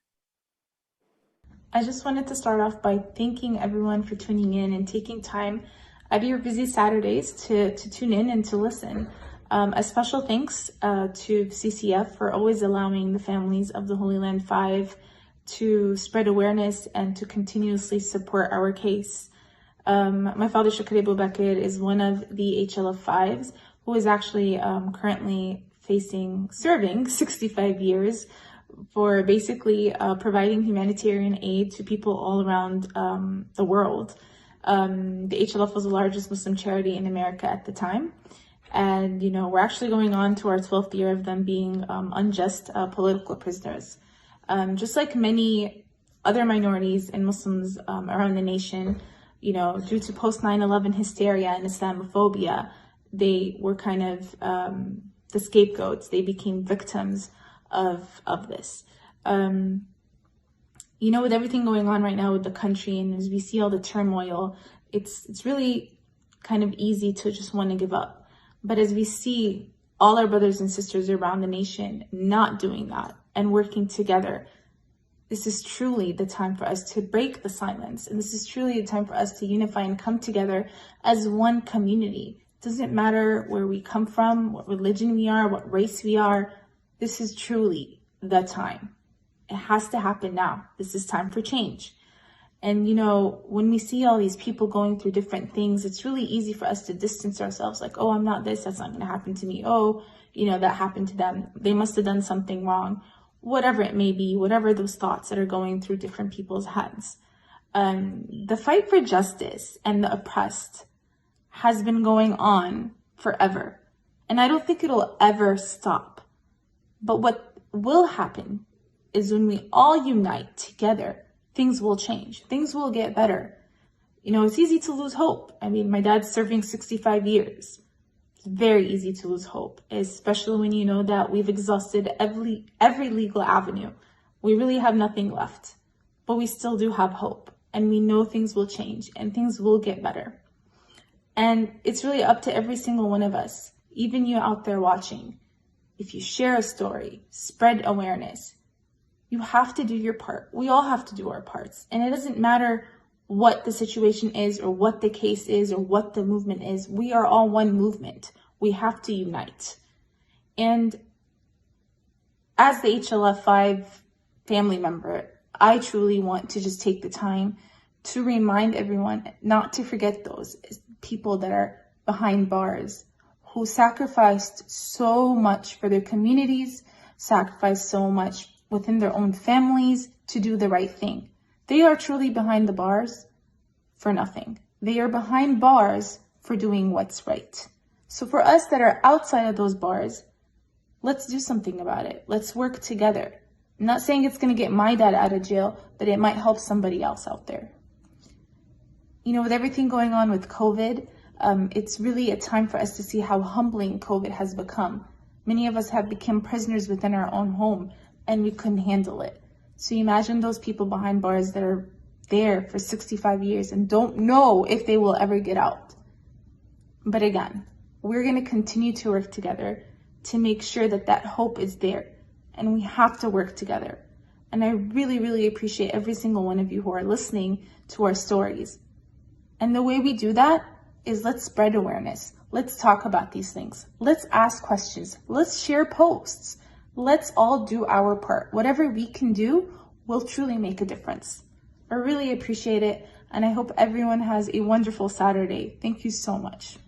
[SPEAKER 7] I just wanted to start off by thanking everyone for tuning in and taking time out of your busy Saturdays to tune in and to listen. A special thanks to CCF for always allowing the families of the Holy Land 5 to spread awareness and to continuously support our case. My father, Shukri Abu Bakr, is one of the HLF 5s who is actually currently serving 65 years for basically providing humanitarian aid to people all around the world. The HLF was the largest Muslim charity in America at the time. And, you know, we're actually going on to our 12th year of them being unjust political prisoners. Just like many other minorities and Muslims around the nation, you know, due to post 9/11 hysteria and Islamophobia, they were kind of the scapegoats. They became victims of this. You know, with everything going on right now with the country and as we see all the turmoil, it's really kind of easy to just want to give up. But as we see all our brothers and sisters around the nation not doing that and working together, this is truly the time for us to break the silence. And this is truly the time for us to unify and come together as one community. It doesn't matter where we come from, what religion we are, what race we are. This is truly the time. It has to happen now. This is time for change. And, you know, when we see all these people going through different things, it's really easy for us to distance ourselves like, oh, I'm not this, that's not going to happen to me. Oh, you know, that happened to them. They must have done something wrong. Whatever it may be, whatever those thoughts that are going through different people's heads. The fight for justice and the oppressed has been going on forever. And I don't think it'll ever stop. But what will happen is when we all unite together, things will change. Things will get better. You know, it's easy to lose hope. I mean, my dad's serving 65 years. It's very easy to lose hope, especially when you know that we've exhausted every legal avenue. We really have nothing left, but we still do have hope. And we know things will change and things will get better. And it's really up to every single one of us, even you out there watching. If you share a story, spread awareness, you have to do your part. We all have to do our parts. And it doesn't matter what the situation is or what the case is or what the movement is. We are all one movement. We have to unite. And as the HLF 5 family member, I truly want to just take the time to remind everyone not to forget those people that are behind bars who sacrificed so much for their communities, sacrificed so much within their own families to do the right thing. They are truly behind the bars for nothing. They are behind bars for doing what's right. So for us that are outside of those bars, let's do something about it. Let's work together. I'm not saying it's going to get my dad out of jail, but it might help somebody else out there. You know, with everything going on with COVID, it's really a time for us to see how humbling COVID has become. Many of us have become prisoners within our own home, and we couldn't handle it. So you imagine those people behind bars that are there for 65 years and don't know if they will ever get out. But again, we're going to continue to work together to make sure that that hope is there. And we have to work together. And I really, really appreciate every single one of you who are listening to our stories. And the way we do that is let's spread awareness. Let's talk about these things. Let's ask questions. Let's share posts. Let's all do our part. Whatever we can do will truly make a difference. I really appreciate it, and I hope everyone has a wonderful Saturday. Thank you so much.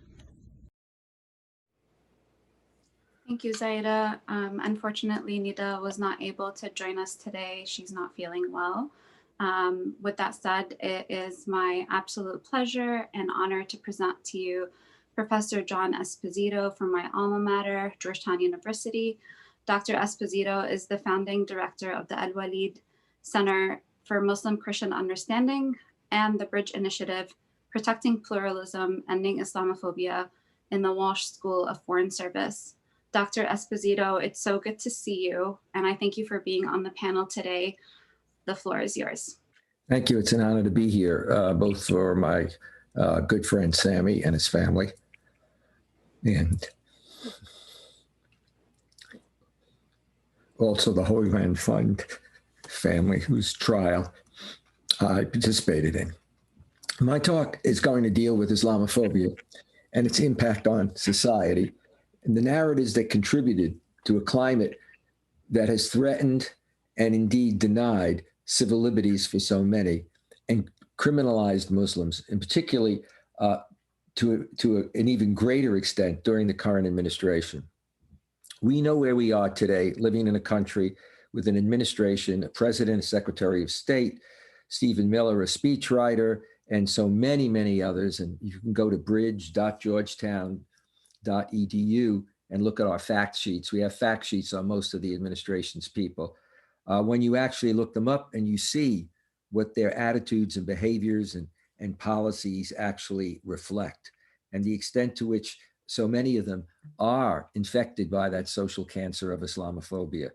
[SPEAKER 14] Thank you, Zaira. Unfortunately, Nida was not able to join us today. She's not feeling well. With that said, it is my absolute pleasure and honor to present to you Professor John Esposito from my alma mater, Georgetown University. Dr. Esposito is the founding director of the El-Meligy Center for Muslim Christian Understanding and the Bridge Initiative, Protecting Pluralism, Ending Islamophobia in the Walsh School of Foreign Service. Dr. Esposito, it's so good to see you, and I thank you for being on the panel today. The floor is yours.
[SPEAKER 16] Thank you. It's an honor to be here, both for my good friend Sami and his family, and also the Holy Land Fund family, whose trial I participated in. My talk is going to deal with Islamophobia and its impact on society and the narratives that contributed to a climate that has threatened and indeed denied civil liberties for so many and criminalized Muslims, and particularly to an even greater extent during the current administration. We know where we are today, living in a country with an administration, a president, a secretary of state, Stephen Miller, a speechwriter, and so many, many others. And you can go to bridge.georgetown.edu and look at our fact sheets. We have fact sheets on most of the administration's people. When you actually look them up and you see what their attitudes and behaviors and policies actually reflect, and the extent to which so many of them are infected by that social cancer of Islamophobia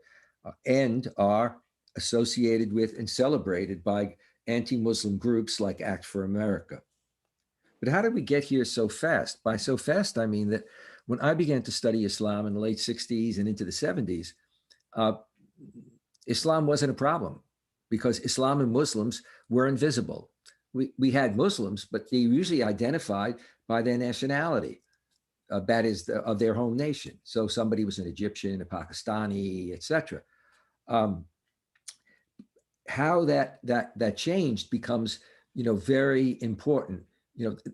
[SPEAKER 16] and are associated with and celebrated by anti-Muslim groups like Act for America. But how did we get here so fast? By so fast, I mean that when I began to study Islam in the late 60s and into the 70s, Islam wasn't a problem because Islam and Muslims were invisible. We had Muslims, but they usually identified by their nationality, that is, of their home nation. So somebody was an Egyptian, a Pakistani, etc. How that changed becomes, very important.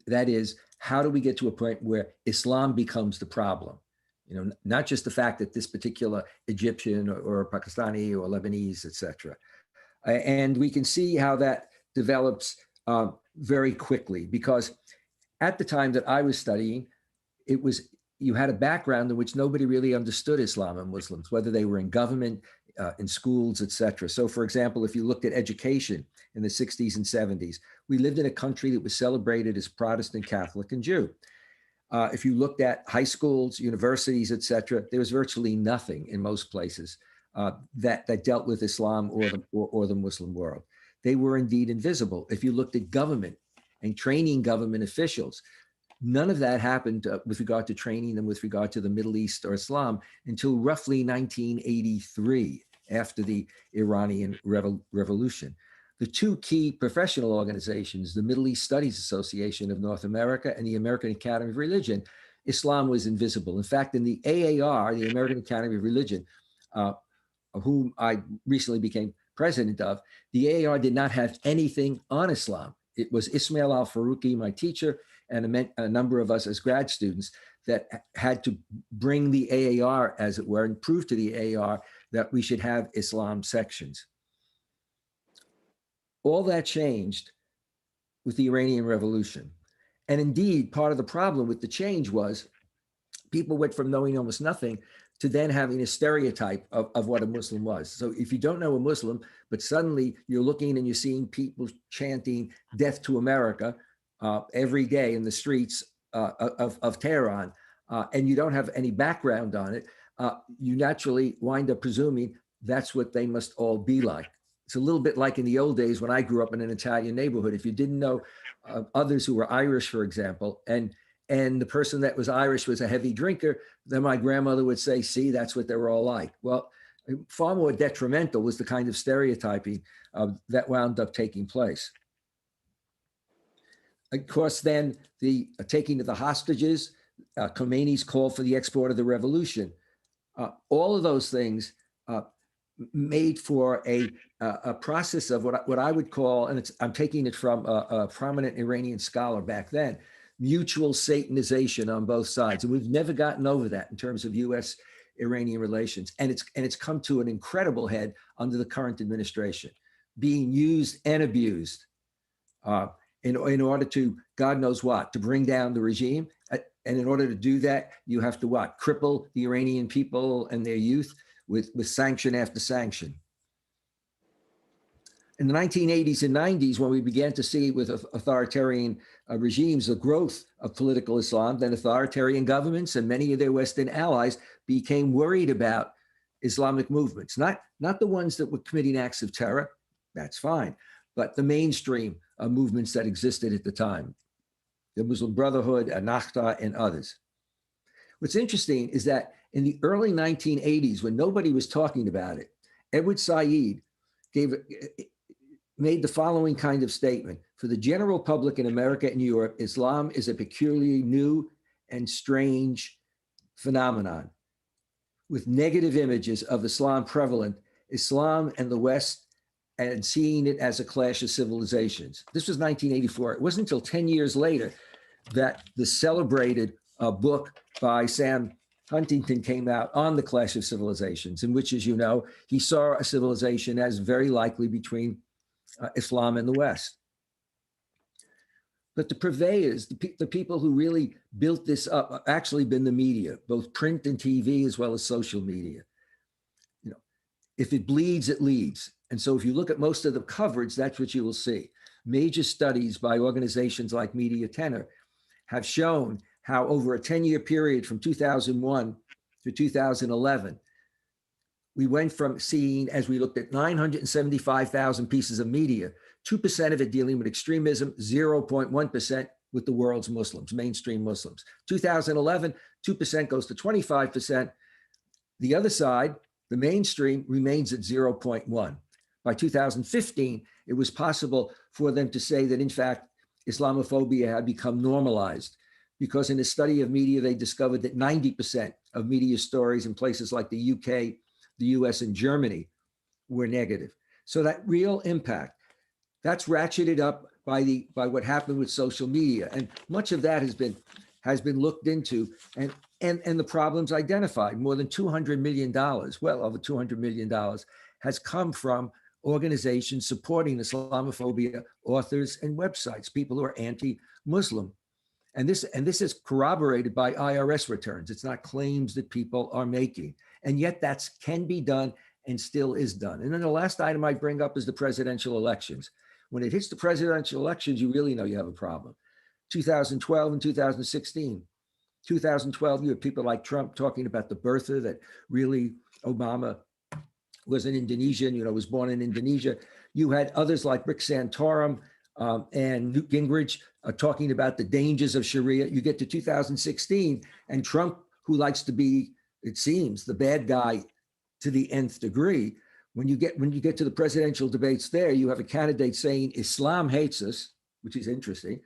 [SPEAKER 16] That is, how do we get to a point where Islam becomes the problem? Not just the fact that this particular Egyptian or Pakistani or Lebanese, etc. And we can see how that develops very quickly, because at the time that I was studying, you had a background in which nobody really understood Islam and Muslims, whether they were in government, in schools, etc. So, for example, if you looked at education in the 60s and 70s, we lived in a country that was celebrated as Protestant, Catholic, and Jew. If you looked at high schools, universities, etc., there was virtually nothing in most places that dealt with Islam or the Muslim world. They were indeed invisible. If you looked at government and training government officials, none of that happened with regard to training them with regard to the Middle East or Islam until roughly 1983, after the Iranian Revolution. The two key professional organizations, the Middle East Studies Association of North America and the American Academy of Religion, Islam was invisible. In fact, in the AAR, the American Academy of Religion, of whom I recently became president of, the AAR did not have anything on Islam. It was Ismail al-Faruqi, my teacher, and a number of us as grad students that had to bring the AAR, as it were, and prove to the AAR that we should have Islam sections. All that changed with the Iranian Revolution. And indeed, part of the problem with the change was people went from knowing almost nothing to then having a stereotype of what a Muslim was. So if you don't know a Muslim, but suddenly you're looking and you're seeing people chanting "Death to America" every day in the streets of Tehran, and you don't have any background on it, you naturally wind up presuming that's what they must all be like. It's a little bit like in the old days when I grew up in an Italian neighborhood. If you didn't know others who were Irish, for example, and the person that was Irish was a heavy drinker, then my grandmother would say, see, that's what they were all like. Well, far more detrimental was the kind of stereotyping that wound up taking place. Of course, then the taking of the hostages, Khomeini's call for the export of the revolution, all of those things made for a process of what I would call, and I'm taking it from a prominent Iranian scholar back then, mutual Satanization on both sides. And we've never gotten over that in terms of U.S.-Iranian relations. And it's come to an incredible head under the current administration, being used and abused in order to, God knows what, to bring down the regime. And in order to do that, you have to what? Cripple the Iranian people and their youth with sanction after sanction. In the 1980s and 90s, when we began to see with authoritarian regimes the growth of political Islam, then authoritarian governments and many of their Western allies became worried about Islamic movements, not the ones that were committing acts of terror, that's fine, but the mainstream movements that existed at the time, the Muslim Brotherhood, Ennahda, and others. What's interesting is that in the early 1980s, when nobody was talking about it, Edward Said made the following kind of statement: for the general public in America and Europe, Islam is a peculiarly new and strange phenomenon. With negative images of Islam prevalent, Islam and the West, and seeing it as a clash of civilizations. This was 1984. It wasn't until 10 years later that the celebrated book by Sam Huntington came out on the clash of civilizations, in which, as you know, he saw a civilization as very likely between Islam and the West. But the purveyors, the people who really built this up, have actually been the media, both print and TV, as well as social media. You know, if it bleeds, it leads. And so if you look at most of the coverage, that's what you will see. Major studies by organizations like Media Tenor have shown how over a 10-year period from 2001 to 2011, we went from seeing, as we looked at 975,000 pieces of media, 2% of it dealing with extremism, 0.1% with the world's Muslims, mainstream Muslims. 2011, 2% goes to 25%. The other side, the mainstream, remains at 0.1. By 2015, it was possible for them to say that, in fact, Islamophobia had become normalized, because in a study of media, they discovered that 90% of media stories in places like the UK, the US, and Germany were negative. So that real impact, that's ratcheted up by what happened with social media. And much of that has been looked into and the problems identified. More than $200 million, well over $200 million, has come from organizations supporting Islamophobia, authors and websites, people who are anti-Muslim. And this is corroborated by IRS returns. It's not claims that people are making. And yet that can be done and still is done. And then the last item I bring up is the presidential elections. When it hits the presidential elections, you really know you have a problem. 2012 and 2016. 2012, you had people like Trump talking about the birther, that really Obama was an Indonesian, was born in Indonesia. You had others like Rick Santorum and Newt Gingrich talking about the dangers of Sharia. You get to 2016, and Trump, who likes to be, it seems, the bad guy to the nth degree, when you get to the presidential debates there, you have a candidate saying Islam hates us, which is interesting.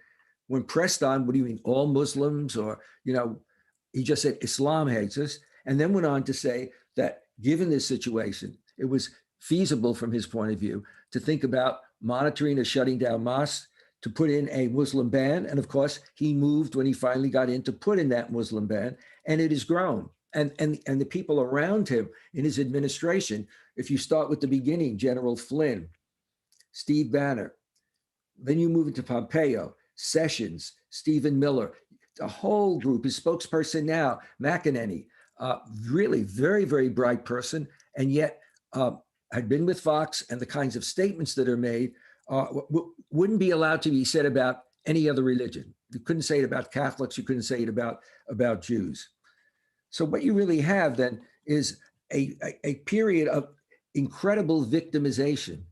[SPEAKER 16] When pressed on, what do you mean, all Muslims? Or, he just said Islam hates us, and then went on to say that given this situation, it was feasible from his point of view to think about monitoring or shutting down mosques, to put in a Muslim ban. And of course, he moved when he finally got in to put in that Muslim ban, and it has grown. And the people around him in his administration, if you start with the beginning, General Flynn, Steve Bannon, then you move into Pompeo, Sessions, Stephen Miller, the whole group, his spokesperson now, McEnany, really very, very bright person, and yet had been with Fox, and the kinds of statements that are made wouldn't be allowed to be said about any other religion. You couldn't say it about Catholics, you couldn't say it about Jews. So what you really have then is a period of incredible victimization,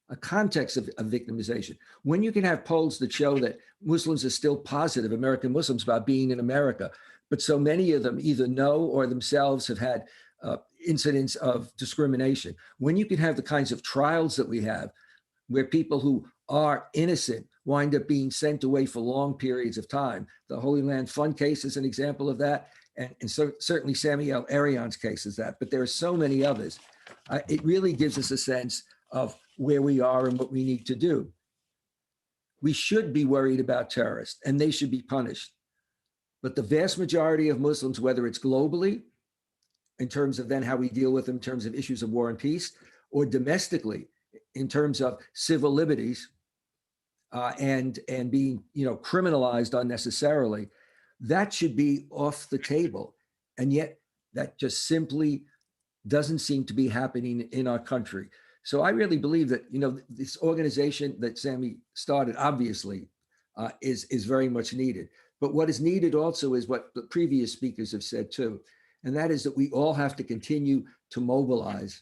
[SPEAKER 16] a context of victimization. When you can have polls that show that Muslims are still positive, American Muslims, about being in America, but so many of them either know or themselves have had incidents of discrimination. When you can have the kinds of trials that we have, where people who are innocent wind up being sent away for long periods of time. The Holy Land Fund case is an example of that. And so certainly Sami Al-Arian's case is that, but there are so many others. It really gives us a sense of where we are and what we need to do. We should be worried about terrorists, and they should be punished. But the vast majority of Muslims, whether it's globally, in terms of then how we deal with them in terms of issues of war and peace, or domestically, in terms of civil liberties and being criminalized unnecessarily, that should be off the table. And yet that just simply doesn't seem to be happening in our country. So I really believe that, this organization that Sami started, obviously, is very much needed. But what is needed also is what the previous speakers have said too, and that is that we all have to continue to mobilize.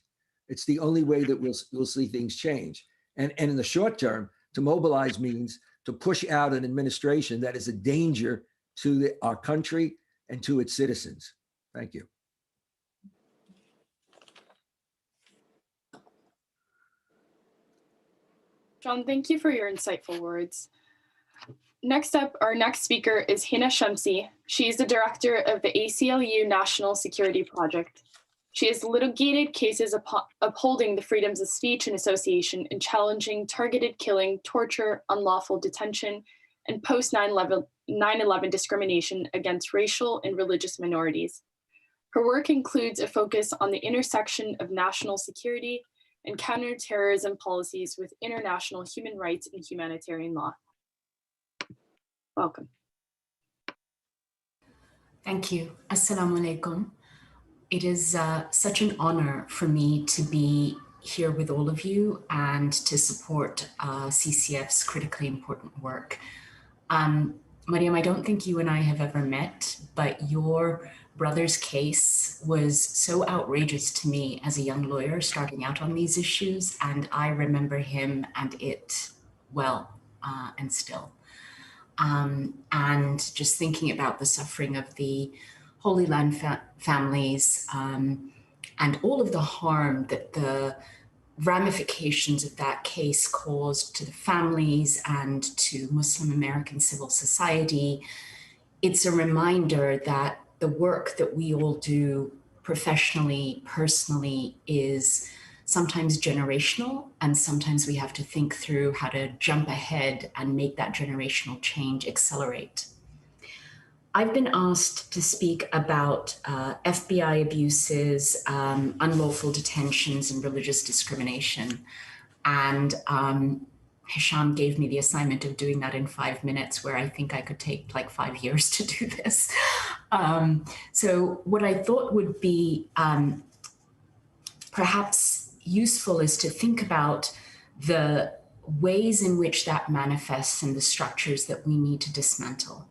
[SPEAKER 16] It's the only way that we'll see things change. And in the short term, to mobilize means to push out an administration that is a danger to our country and to its citizens. Thank you.
[SPEAKER 12] John, thank you for your insightful words. Next up, our next speaker is Hina Shamsi. She is the director of the ACLU National Security Project. She has litigated cases upholding the freedoms of speech and association and challenging targeted killing, torture, unlawful detention, and post 9/11 discrimination against racial and religious minorities. Her work includes a focus on the intersection of national security and counterterrorism policies with international human rights and humanitarian law. Welcome.
[SPEAKER 17] Thank you. Assalamu alaikum. It is such an honor for me to be here with all of you and to support CCF's critically important work. Mariam, I don't think you and I have ever met, but your brother's case was so outrageous to me as a young lawyer starting out on these issues, and I remember him and it well and still. And just thinking about the suffering of the Holy Land families and all of the harm that the ramifications of that case caused to the families and to Muslim American civil society, it's a reminder that the work that we all do professionally, personally, is sometimes generational, and sometimes we have to think through how to jump ahead and make that generational change accelerate. I've been asked to speak about FBI abuses, unlawful detentions, and religious discrimination. And Hisham gave me the assignment of doing that in 5 minutes, where I think I could take like 5 years to do this. So what I thought would be perhaps useful is to think about the ways in which that manifests and the structures that we need to dismantle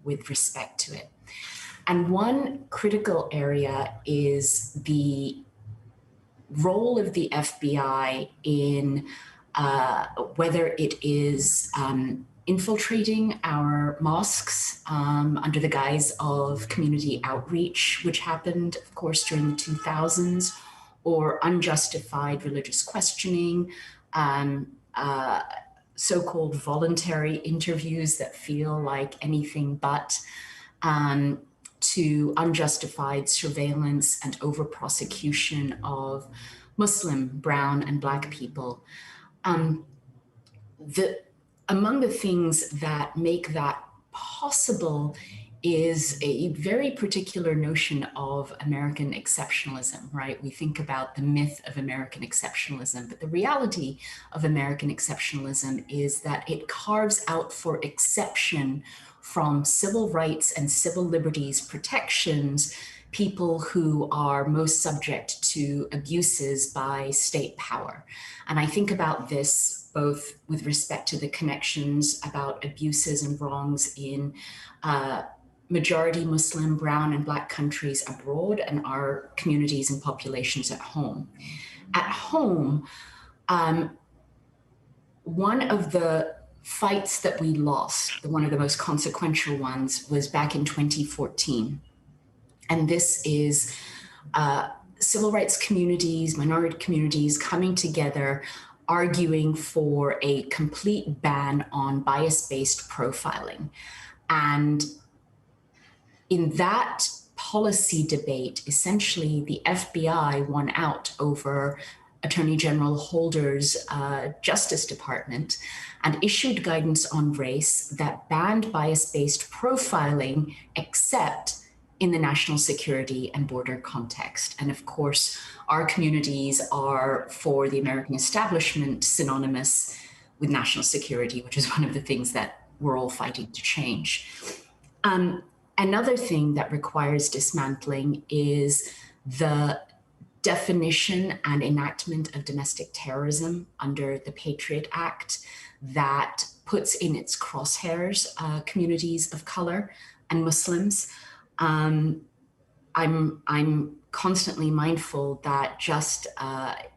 [SPEAKER 17] with respect to it. And one critical area is the role of the FBI in whether it is infiltrating our mosques under the guise of community outreach, which happened, of course, during the 2000s, or unjustified religious questioning, so-called voluntary interviews that feel like anything but, to unjustified surveillance and over-prosecution of Muslim, brown, and Black people. Among the things that make that possible is a very particular notion of American exceptionalism, right? We think about the myth of American exceptionalism, but the reality of American exceptionalism is that it carves out for exception from civil rights and civil liberties protections people who are most subject to abuses by state power. And I think about this both with respect to the connections about abuses and wrongs in majority Muslim, brown, and Black countries abroad, and our communities and populations at home. At home, one of the fights that we lost, one of the most consequential ones, was back in 2014. And this is civil rights communities, minority communities coming together, arguing for a complete ban on bias-based profiling. And in that policy debate, essentially the FBI won out over Attorney General Holder's Justice Department and issued guidance on race that banned bias-based profiling except in the national security and border context. And of course, our communities are, for the American establishment, synonymous with national security, which is one of the things that we're all fighting to change. Another thing that requires dismantling is the definition and enactment of domestic terrorism under the Patriot Act that puts in its crosshairs communities of color and Muslims. I'm constantly mindful that just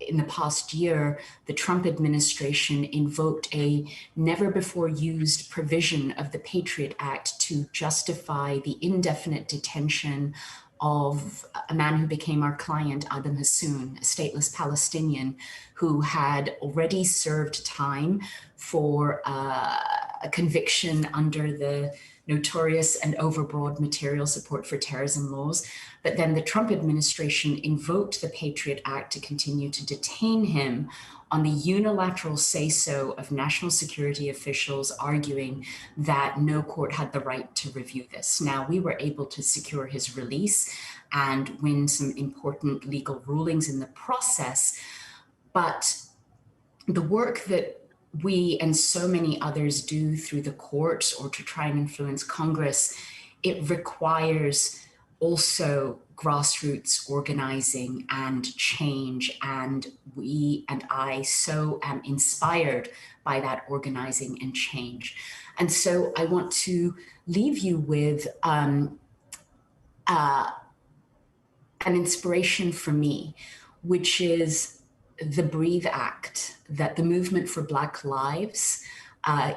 [SPEAKER 17] in the past year, the Trump administration invoked a never before used provision of the Patriot Act to justify the indefinite detention of a man who became our client, Adam Hassoun, a stateless Palestinian who had already served time for a conviction under the notorious and overbroad material support for terrorism laws. But then the Trump administration invoked the Patriot Act to continue to detain him on the unilateral say-so of national security officials arguing that no court had the right to review this. Now, we were able to secure his release and win some important legal rulings in the process, but the work that we and so many others do through the courts or to try and influence Congress, it requires also grassroots organizing and change. And we and I so am inspired by that organizing and change. And so I want to leave you with an inspiration for me, which is the Breathe Act that the Movement for Black Lives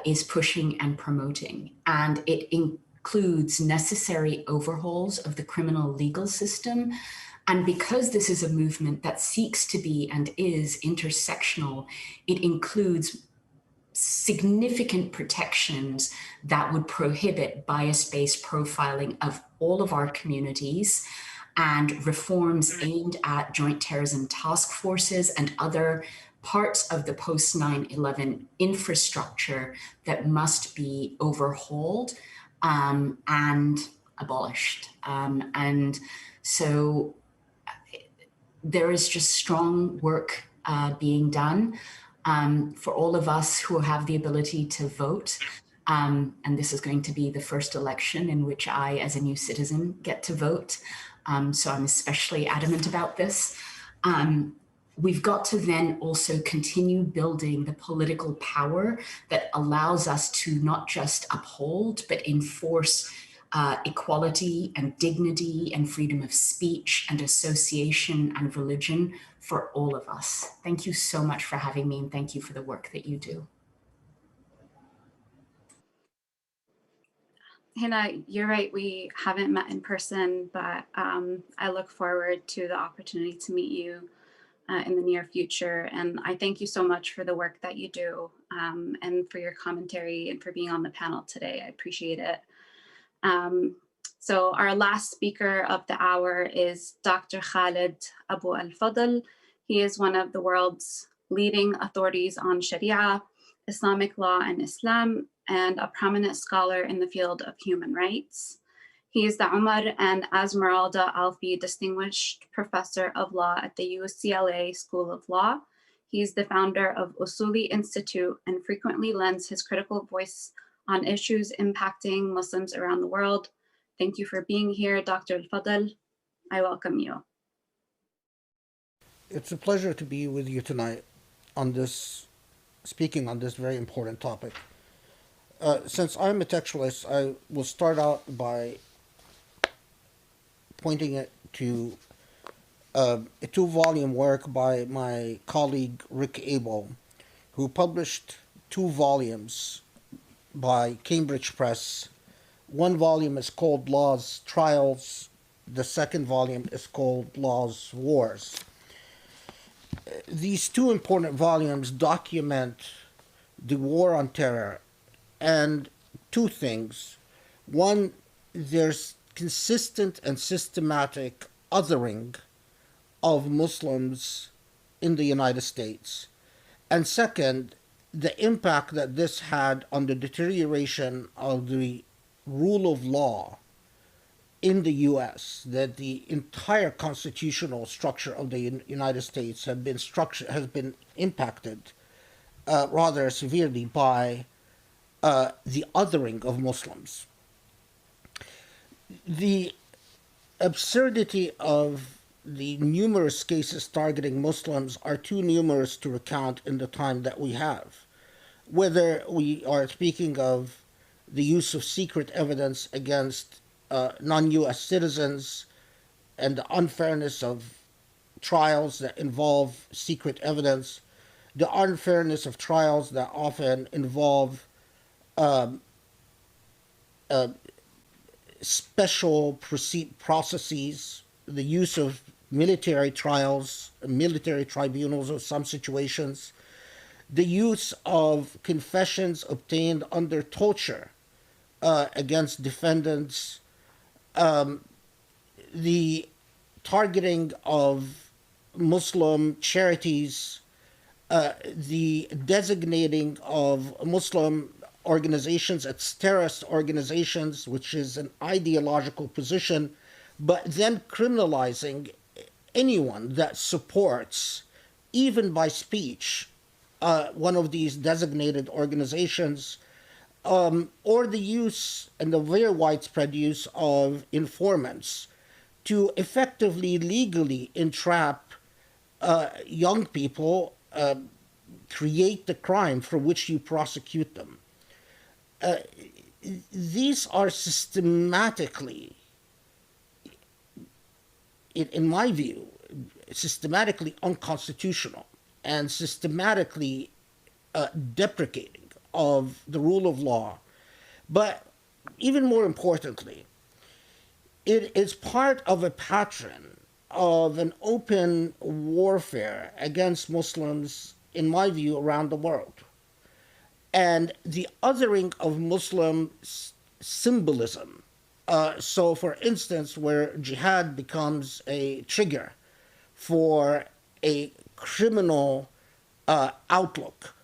[SPEAKER 17] is pushing and promoting. And it includes necessary overhauls of the criminal legal system. And because this is a movement that seeks to be and is intersectional, it includes significant protections that would prohibit bias-based profiling of all of our communities and reforms aimed at joint terrorism task forces and other parts of the post 9/11 infrastructure that must be overhauled and abolished. And so there is just strong work being done for all of us who have the ability to vote. And this is going to be the first election in which I, as a new citizen, get to vote. So I'm especially adamant about this. We've got to then also continue building the political power that allows us to not just uphold, but enforce equality and dignity and freedom of speech and association and religion for all of us. Thank you so much for having me, and thank you for the work that you do.
[SPEAKER 14] Hina, you're right, we haven't met in person, but I look forward to the opportunity to meet you in the near future. And I thank you so much for the work that you do and for your commentary and for being on the panel today. I appreciate it. So our last speaker of the hour is Dr. Khalid Abu Al-Fadl. He is one of the world's leading authorities on Sharia, Islamic law and Islam, and a prominent scholar in the field of human rights. He is the Umar and Esmeralda Alfi Distinguished Professor of Law at the UCLA School of Law. He's the founder of Usuli Institute and frequently lends his critical voice on issues impacting Muslims around the world. Thank you for being here, Dr. Al-Fadl. I welcome you.
[SPEAKER 18] It's a pleasure to be with you tonight on this, speaking on this very important topic. Since I'm a textualist, I will start out by pointing it to a 2-volume work by my colleague Rick Abel, who published 2 volumes by Cambridge Press. 1 volume is called Laws, Trials. The 2nd volume is called Laws, Wars. These 2 important volumes document the war on terror and 2 things. One, there's consistent and systematic othering of Muslims in the United States. And second, the impact that this had on the deterioration of the rule of law in the US, that the entire constitutional structure of the United States has been impacted rather severely by the othering of Muslims. The absurdity of the numerous cases targeting Muslims are too numerous to recount in the time that we have. Whether we are speaking of the use of secret evidence against non-US citizens and the unfairness of trials that involve secret evidence, the unfairness of trials that often involve special processes, the use of military trials, military tribunals in some situations, the use of confessions obtained under torture against defendants, the targeting of Muslim charities, the designating of Muslim organizations as terrorist organizations, which is an ideological position, but then criminalizing anyone that supports, even by speech, one of these designated organizations, or the use and the very widespread use of informants to effectively legally entrap young people, create the crime for which you prosecute them. These are systematically, in my view, systematically unconstitutional and systematically deprecating of the rule of law. But even more importantly, it is part of a pattern of an open warfare against Muslims, in my view, around the world. And the othering of Muslim symbolism. So, for instance, where jihad becomes a trigger for a criminal outlook,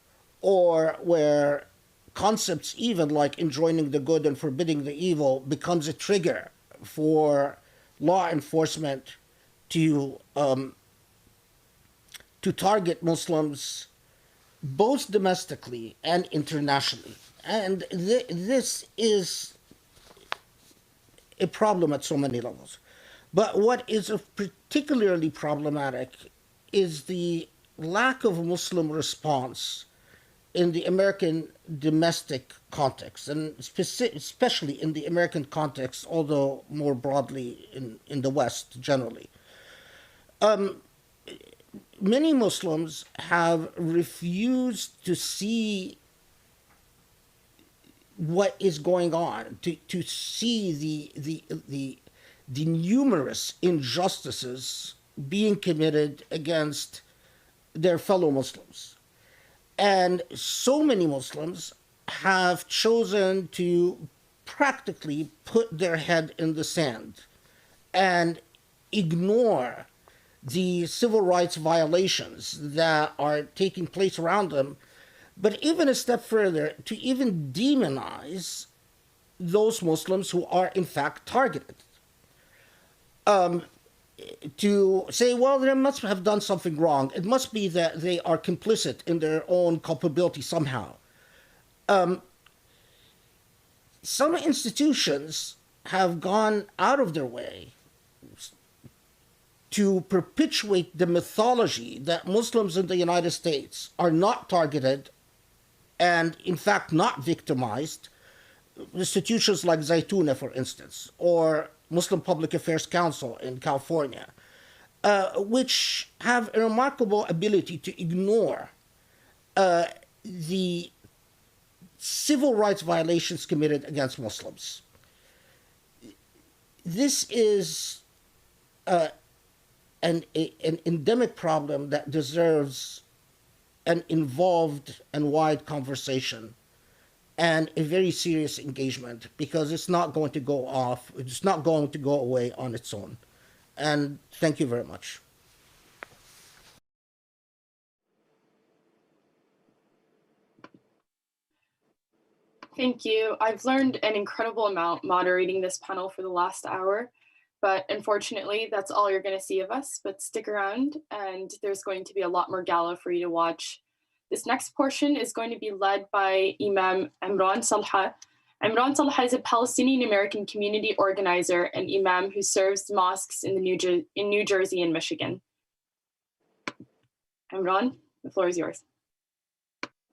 [SPEAKER 18] or where concepts even like enjoining the good and forbidding the evil becomes a trigger for law enforcement to target Muslims both domestically and internationally. And this is a problem at so many levels. But what is particularly problematic is the lack of Muslim response in the American domestic context, and especially in the American context, although more broadly in the West generally. Many Muslims have refused to see what is going on, to see the numerous injustices being committed against their fellow Muslims. And so many Muslims have chosen to practically put their head in the sand and ignore the civil rights violations that are taking place around them, but even a step further, to even demonize those Muslims who are in fact targeted. To say, well, they must have done something wrong. It must be that they are complicit in their own culpability somehow. Some institutions have gone out of their way to perpetuate the mythology that Muslims in the United States are not targeted and, in fact, not victimized. Institutions like Zaytuna, for instance, or Muslim Public Affairs Council in California, which have a remarkable ability to ignore the civil rights violations committed against Muslims. This is an endemic problem that deserves an involved and wide conversation and a very serious engagement, because it's not going to go off, it's not going to go away on its own. And thank you very much.
[SPEAKER 12] Thank you. I've learned an incredible amount moderating this panel for the last hour, but unfortunately, that's all you're going to see of us. But stick around, and there's going to be a lot more Gala for you to watch. This next portion is going to be led by Imam Imran Salha. Imran Salha is a Palestinian-American community organizer and imam who serves mosques in New Jersey and Michigan. Imran, the floor is yours.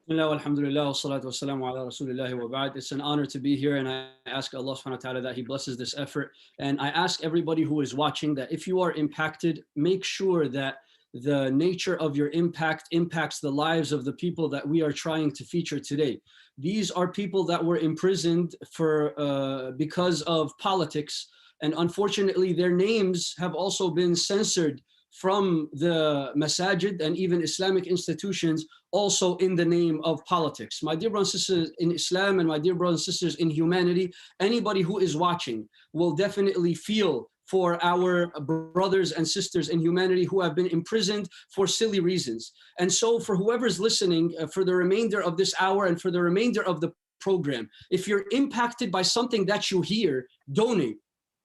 [SPEAKER 19] Alhamdulillah, wassalatu wassalamu ala rasulillah wa ba'd. It's an honor to be here, and I ask Allah subhanahu wa ta'ala that He blesses this effort. And I ask everybody who is watching that if you are impacted, make sure that the nature of your impact impacts the lives of the people that we are trying to feature today. These are people that were imprisoned for because of politics, and unfortunately their names have also been censored from the masajid and even Islamic institutions, also in the name of politics. My dear brothers and sisters in Islam, and my dear brothers and sisters in humanity, anybody who is watching will definitely feel for our brothers and sisters in humanity who have been imprisoned for silly reasons. And so for whoever's listening for the remainder of this hour and for the remainder of the program, if you're impacted by something that you hear, donate.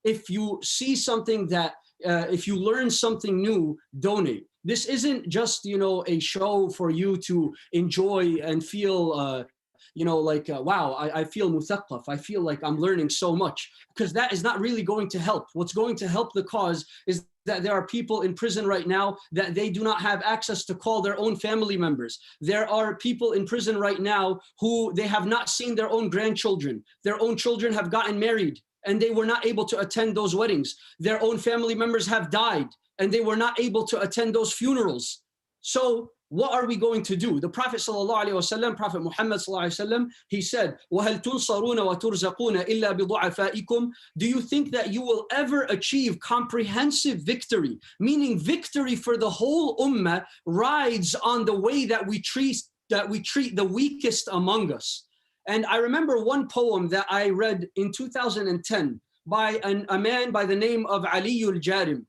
[SPEAKER 19] If you see something that if you learn something new, donate. This isn't just, a show for you to enjoy and feel, wow, I feel muthaqqaf. I feel like I'm learning so much, because that is not really going to help. What's going to help the cause is that there are people in prison right now that they do not have access to call their own family members. There are people in prison right now who they have not seen their own grandchildren. Their own children have gotten married and they were not able to attend those weddings. Their own family members have died and they were not able to attend those funerals. So what are we going to do? The Prophet ﷺ, Prophet Muhammad ﷺ, he said, وَهَلْ تُنصَرُونَ وَتُرْزَقُونَ إِلَّا بِضُعَفَائِكُمْ. Do you think that you will ever achieve comprehensive victory, meaning victory for the whole ummah, rides on the way that we treat the weakest among us? And I remember one poem that I read in 2010 by a man by the name of Al-Jarim.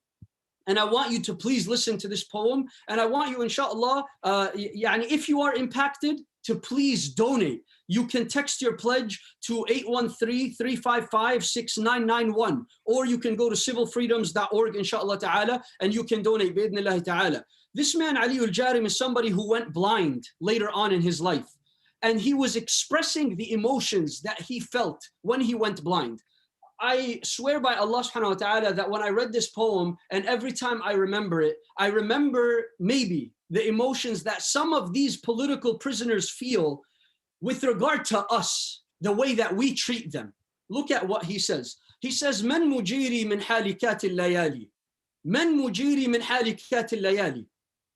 [SPEAKER 19] And I want you to please listen to this poem. And I want you, inshallah, if you are impacted, to please donate. You can text your pledge to 813-355-6991. Or you can go to civilfreedoms.org, inshallah ta'ala, and you can donate, bi'idhnillahi ta'ala. This man, Ali al-Jarim, is somebody who went blind later on in his life. And he was expressing the emotions that he felt when he went blind. I swear by Allah subhanahu wa ta'ala that when I read this poem, and every time I remember it, I remember maybe the emotions that some of these political prisoners feel with regard to us, the way that we treat them. Look at what he says. He says, "Man mujiri min halikat al-layali. Man mujiri min halikat al-layali.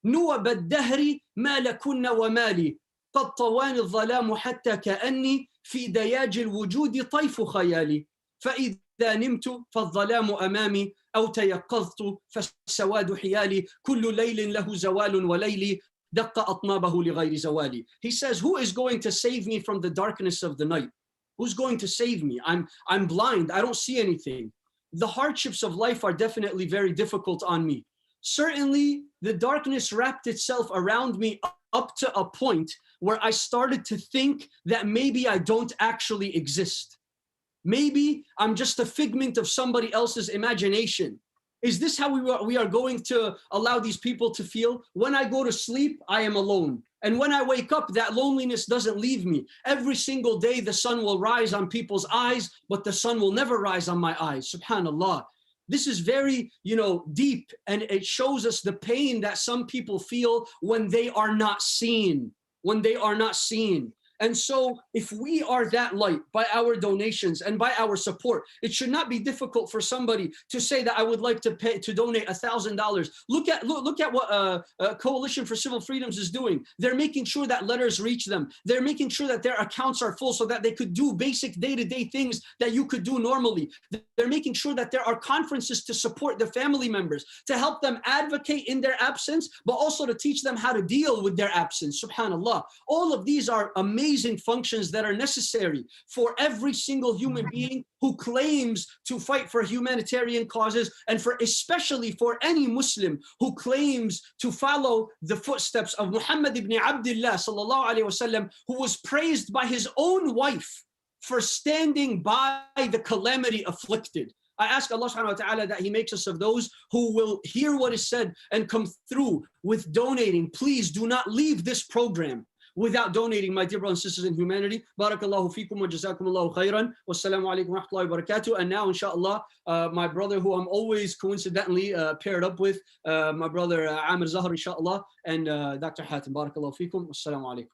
[SPEAKER 19] Nuwa bad-dahri ma lakunna wa mali. قد طواني الظلام حتى كأني في دياج الوجود طيف خيالي. فإذا نمت فالظلام أمامي أو تيقظت فالسواد حيالي كل ليل له زوال وليلي دق أطنابه لغير زوالي." He says, who is going to save me from the darkness of the night? Who's going to save me? I'm blind. I don't see anything. The hardships of life are definitely very difficult on me. Certainly, the darkness wrapped itself around me up to a point where I started to think that maybe I don't actually exist. Maybe I'm just a figment of somebody else's imagination. Is this how we are going to allow these people to feel? When I go to sleep, I am alone. And when I wake up, that loneliness doesn't leave me. Every single day, the sun will rise on people's eyes, but the sun will never rise on my eyes. Subhanallah. This is very, deep, and it shows us the pain that some people feel when they are not seen. When they are not seen. And so if we are that light by our donations and by our support, it should not be difficult for somebody to say that I would like to donate $1,000. Look at what Coalition for Civil Freedoms is doing. They're making sure that letters reach them. They're making sure that their accounts are full so that they could do basic day-to-day things that you could do normally. They're making sure that there are conferences to support the family members, to help them advocate in their absence, but also to teach them how to deal with their absence. Subhanallah. All of these are amazing functions that are necessary for every single human being who claims to fight for humanitarian causes, and especially for any Muslim who claims to follow the footsteps of Muhammad ibn Abdullah sallallahu alaihi wasallam, who was praised by his own wife for standing by the calamity afflicted. I ask Allah subhanahu wa ta'ala that He makes us of those who will hear what is said and come through with donating. Please do not leave this program without donating, my dear brothers and sisters in humanity. Barakallahu feekum wa jazakumullahu khairan. Wassalamu alaikum wa rahmatullahi wa barakatuh. And now, inshallah, my brother who I'm always coincidentally paired up with, my brother Amir Zahar, inshallah, and Dr. Hatim. Barakallahu feekum. Wassalamu alaikum.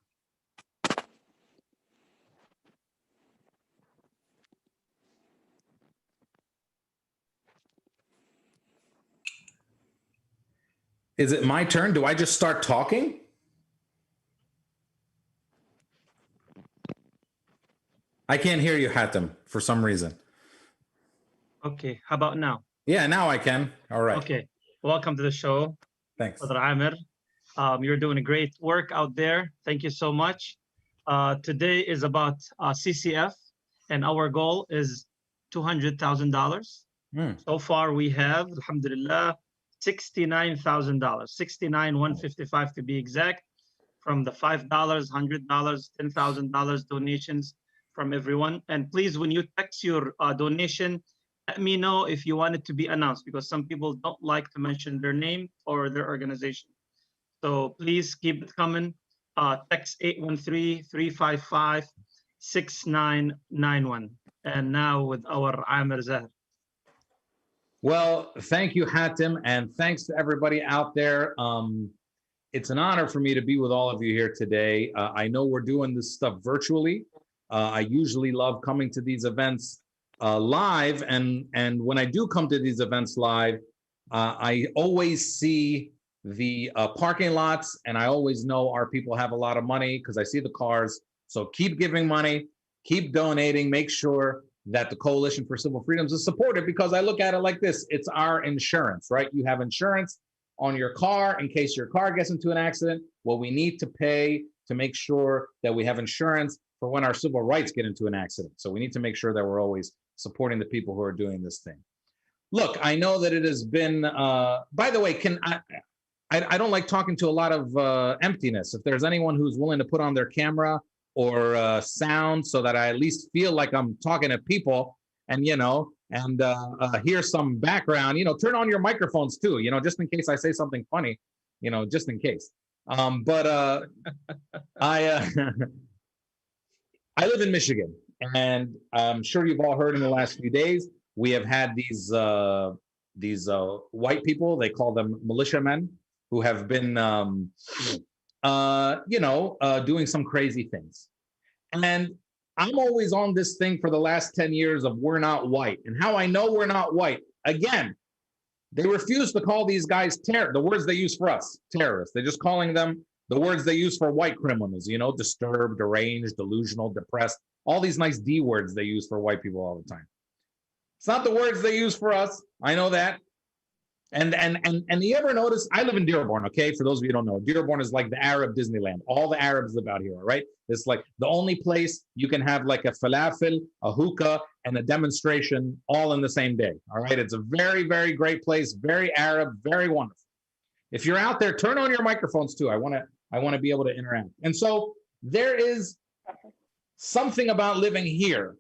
[SPEAKER 3] Is it my turn? Do I just start talking? I can't hear you, Hatem, for some reason.
[SPEAKER 10] Okay, how about now?
[SPEAKER 3] Yeah, now I can. All right.
[SPEAKER 10] Okay, welcome to the show.
[SPEAKER 3] Thanks.
[SPEAKER 10] Brother Amir. You're doing a great work out there. Thank you so much. Today is about CCF, and our goal is $200,000. So far we have, alhamdulillah, $69,000, 69,155 to be exact, from the $5, $100, $10,000 donations from everyone. And please, when you text your donation, let me know if you want it to be announced, because some people don't like to mention their name or their organization. So please keep it coming. Text 813-355-6991. And now with our Amir Zahir.
[SPEAKER 20] Well, thank you, Hatem, and thanks to everybody out there. It's an honor for me to be with all of you here today. I know we're doing this stuff virtually. I usually love coming to these events live, and when I do come to these events live, I always see the parking lots, and I always know our people have a lot of money because I see the cars. So keep giving money, keep donating, make sure that the Coalition for Civil Freedoms is supported, because I look at it like this: it's our insurance, right? You have insurance on your car in case your car gets into an accident. Well, we need to pay to make sure that we have insurance for when our civil rights get into an accident. So we need to make sure that we're always supporting the people who are doing this thing. Look, I know that it has been, by the way, I don't like talking to a lot of emptiness. If there's anyone who's willing to put on their camera or sound so that I at least feel like I'm talking to people, and hear some background, turn on your microphones too, just in case I say something funny, just in case. I live in Michigan, and I'm sure you've all heard in the last few days, we have had these white people, they call them militiamen, who have been, doing some crazy things. And I'm always on this thing for the last 10 years of we're not white. And how I know we're not white, again, they refuse to call these guys the words they use for us, terrorists. They're just calling them the words they use for white criminals, disturbed, deranged, delusional, depressed, all these nice D words they use for white people all the time. It's not the words they use for us. I know that. And you ever notice, I live in Dearborn, okay? For those of you who don't know, Dearborn is like the Arab Disneyland. All the Arabs live out here, right? It's like the only place you can have like a falafel, a hookah, and a demonstration all in the same day, all right? It's a very, very great place, very Arab, very wonderful. If you're out there, turn on your microphones too. I want to be able to interact. And so there is something about living here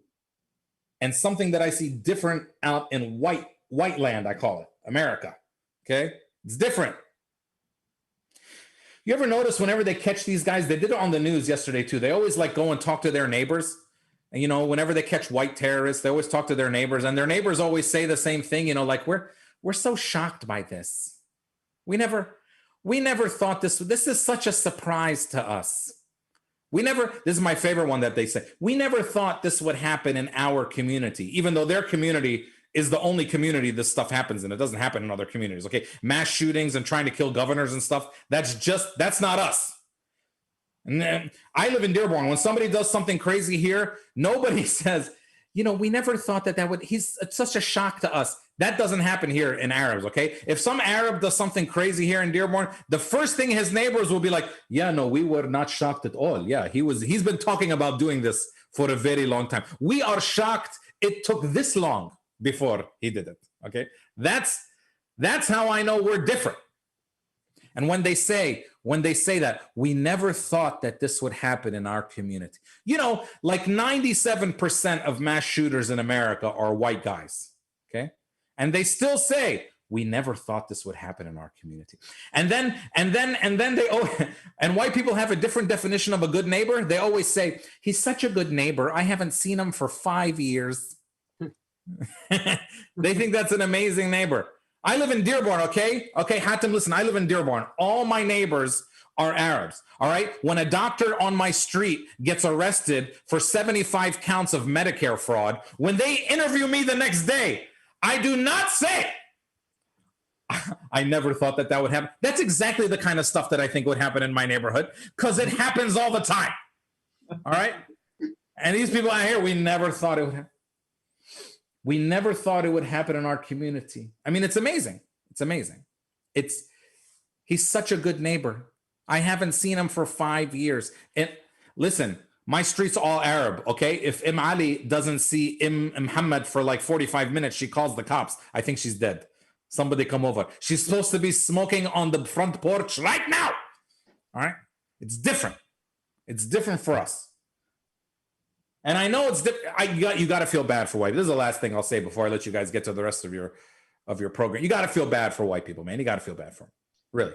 [SPEAKER 20] and something that I see different out in white land, I call it, America. Okay, it's different. You ever notice whenever they catch these guys, they did it on the news yesterday too, they always like go and talk to their neighbors. And whenever they catch white terrorists, they always talk to their neighbors, and their neighbors always say the same thing, like we're so shocked by this. We never thought this is such a surprise to us. This is my favorite one that they say, we never thought this would happen in our community, even though their community is the only community this stuff happens in. It doesn't happen in other communities, okay? Mass shootings and trying to kill governors and stuff, that's not us. And then I live in Dearborn. When somebody does something crazy here, nobody says, we never thought it's such a shock to us. That doesn't happen here in Arabs, okay? If some Arab does something crazy here in Dearborn, the first thing his neighbors will be like, yeah, no, we were not shocked at all. Yeah, he's been talking about doing this for a very long time. We are shocked it took this long before he did it, okay? That's how I know we're different. And when they say that, we never thought that this would happen in our community. Like 97% of mass shooters in America are white guys, okay? And they still say, we never thought this would happen in our community. And then white people have a different definition of a good neighbor. They always say, he's such a good neighbor. I haven't seen him for 5 years. They think that's an amazing neighbor. I live in Dearborn, okay? Okay, Hatem, listen, I live in Dearborn. All my neighbors are Arabs, all right? When a doctor on my street gets arrested for 75 counts of Medicare fraud, when they interview me the next day, I do not say, I never thought that that would happen. That's exactly the kind of stuff that I think would happen in my neighborhood because it happens all the time. All right? And these people out here, we never thought it would happen. We never thought it would happen in our community. I mean, it's amazing. It's amazing. He's such a good neighbor. I haven't seen him for 5 years. And listen, my street's all Arab, okay? If Ali doesn't see Muhammad for like 45 minutes, she calls the cops. I think she's dead. Somebody come over. She's supposed to be smoking on the front porch right now. All right? It's different. It's different for us. And I know it's different. You got to feel bad for white. This is the last thing I'll say before I let you guys get to the rest of your program. You got to feel bad for white people, man. You got to feel bad for them. Really.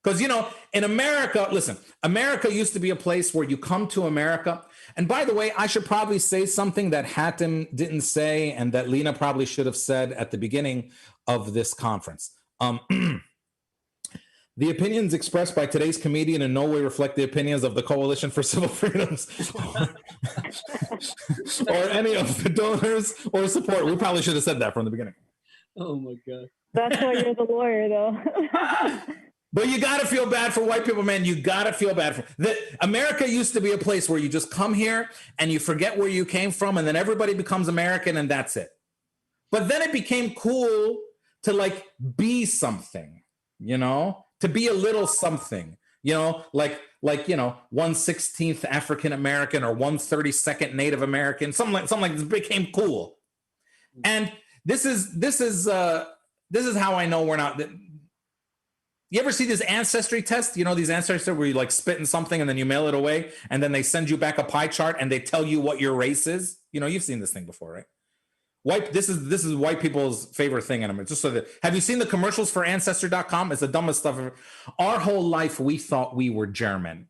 [SPEAKER 20] Because, you know, in America, listen, America used to be a place where you come to America. And by the way, I should probably say something that Hatem didn't say and that Leena probably should have said at the beginning of this conference. The opinions expressed by today's comedian in no way reflect the opinions of the Coalition for Civil Freedoms or any of the donors or support. We probably should have said that from the beginning.
[SPEAKER 19] Oh my God.
[SPEAKER 21] That's why you're the lawyer, though.
[SPEAKER 20] But you got to feel bad for white people, man. You got to feel bad for America used to be a place where you just come here and you forget where you came from and then everybody becomes American and that's it. But then it became cool to like be something, you know, to be a little something, you know, like, you know, 1/16th African American or 1/32nd Native American, something like this became cool. And this is how I know we're not. You ever see this ancestry test? You know, these ancestry where you like spit in something and then you mail it away and then they send you back a pie chart and they tell you what your race is. You know, you've seen this thing before, right? This is white people's favorite thing in them. It's just so that, have you seen the commercials for Ancestry.com? It's the dumbest stuff ever. Our whole life, we thought we were German.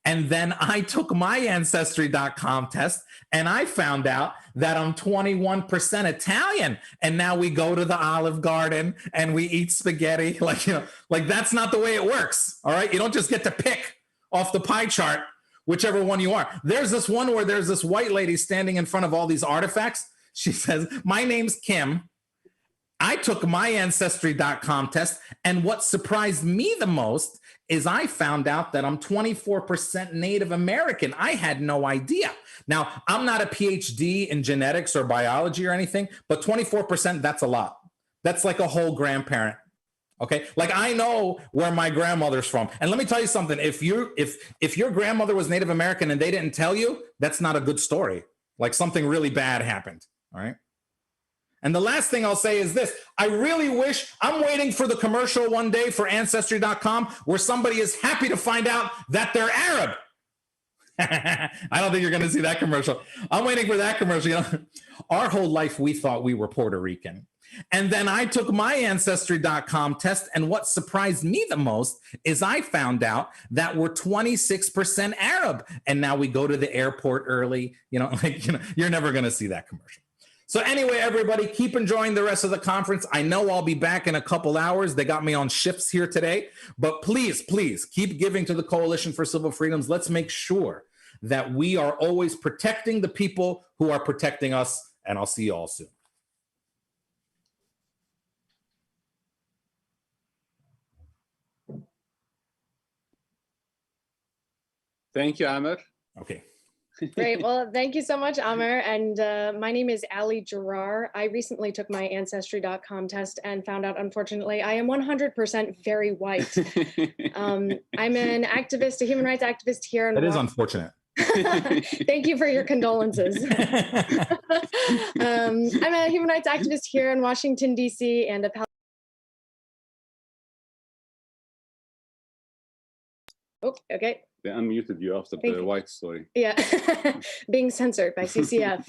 [SPEAKER 20] And then I took my Ancestry.com test and I found out that I'm 21% Italian. And now we go to the Olive Garden and we eat spaghetti. Like, you know, like that's not the way it works. All right. You don't just get to pick off the pie chart, whichever one you are. There's this one where there's this white lady standing in front of all these artifacts. She says, my name's Kim. I took my Ancestry.com test. And what surprised me the most is I found out that I'm 24% Native American. I had no idea. Now, I'm not a PhD in genetics or biology or anything, but 24%, that's a lot. That's like a whole grandparent. Okay. Like I know where my grandmother's from. And let me tell you something. If your grandmother was Native American and they didn't tell you, that's not a good story. Like something really bad happened. All right. And the last thing I'll say is this. I really wish, I'm waiting for the commercial one day for Ancestry.com where somebody is happy to find out that they're Arab. I don't think you're going to see that commercial. I'm waiting for that commercial. You know, our whole life, we thought we were Puerto Rican. And then I took my Ancestry.com test. And what surprised me the most is I found out that we're 26% Arab. And now we go to the airport early. You know, like, you know, you're never going to see that commercial. So anyway, everybody, keep enjoying the rest of the conference. I know I'll be back in a couple hours. They got me on shifts here today. But please, please keep giving to the Coalition for Civil Freedoms. Let's make sure that we are always protecting the people who are protecting us. And I'll see you all soon.
[SPEAKER 22] Thank you, Amir.
[SPEAKER 20] Okay.
[SPEAKER 23] Great. Well, thank you so much, Amir. And my name is Ali Jarrar. I recently took my Ancestry.com test and found out, unfortunately, I am 100% very white. I'm an activist, a human rights activist here in
[SPEAKER 20] That is unfortunate.
[SPEAKER 23] Thank you for your condolences. I'm a human rights activist here in Washington, D.C. and a Oh, okay.
[SPEAKER 22] They unmuted you after the white story.
[SPEAKER 23] Yeah, being censored by CCF.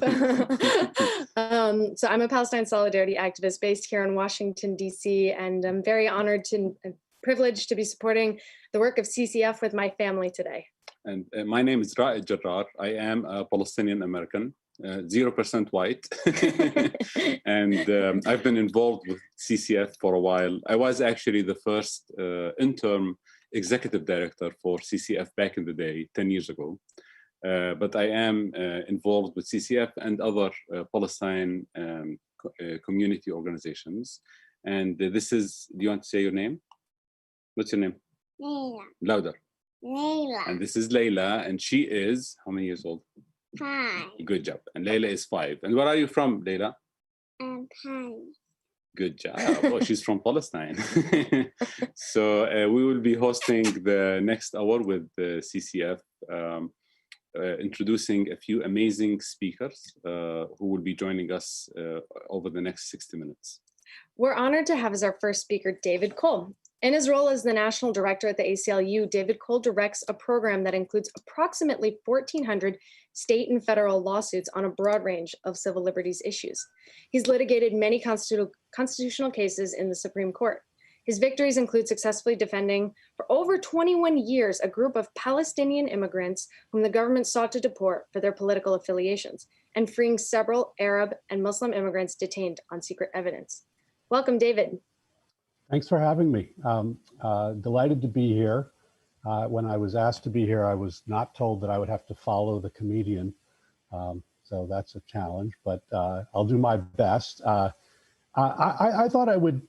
[SPEAKER 23] So I'm a Palestine Solidarity activist based here in Washington, D.C., and I'm very honored and privileged to be supporting the work of CCF with my family today.
[SPEAKER 22] And my name is Ra'id Jarrar. I am a Palestinian American, 0% white. And I've been involved with CCF for a while. I was actually the first interim executive director for CCF back in the day, 10 years ago. But I am involved with CCF and other Palestine community organizations. And this is, do you want to say your name? What's your name?
[SPEAKER 1] Leila.
[SPEAKER 22] Louder.
[SPEAKER 1] Leila.
[SPEAKER 22] And this is Layla, and she is, how many years old?
[SPEAKER 1] 5.
[SPEAKER 22] Good job. And Layla is 5. And where are you from, Layla?
[SPEAKER 1] Paris.
[SPEAKER 22] Good job. Oh, she's from Palestine. So we will be hosting the next hour with the CCF, introducing a few amazing speakers who will be joining us over the next 60 minutes.
[SPEAKER 23] We're honored to have as our first speaker, David Cole. In his role as the national director at the ACLU, David Cole directs a program that includes approximately 1,400 state and federal lawsuits on a broad range of civil liberties issues. He's litigated many constitutional cases in the Supreme Court. His victories include successfully defending for over 21 years a group of Palestinian immigrants whom the government sought to deport for their political affiliations, and freeing several Arab and Muslim immigrants detained on secret evidence. Welcome, David.
[SPEAKER 2] Thanks for having me. Delighted to be here. When I was asked to be here, I was not told that I would have to follow the comedian. So that's a challenge, but I'll do my best. I thought I would,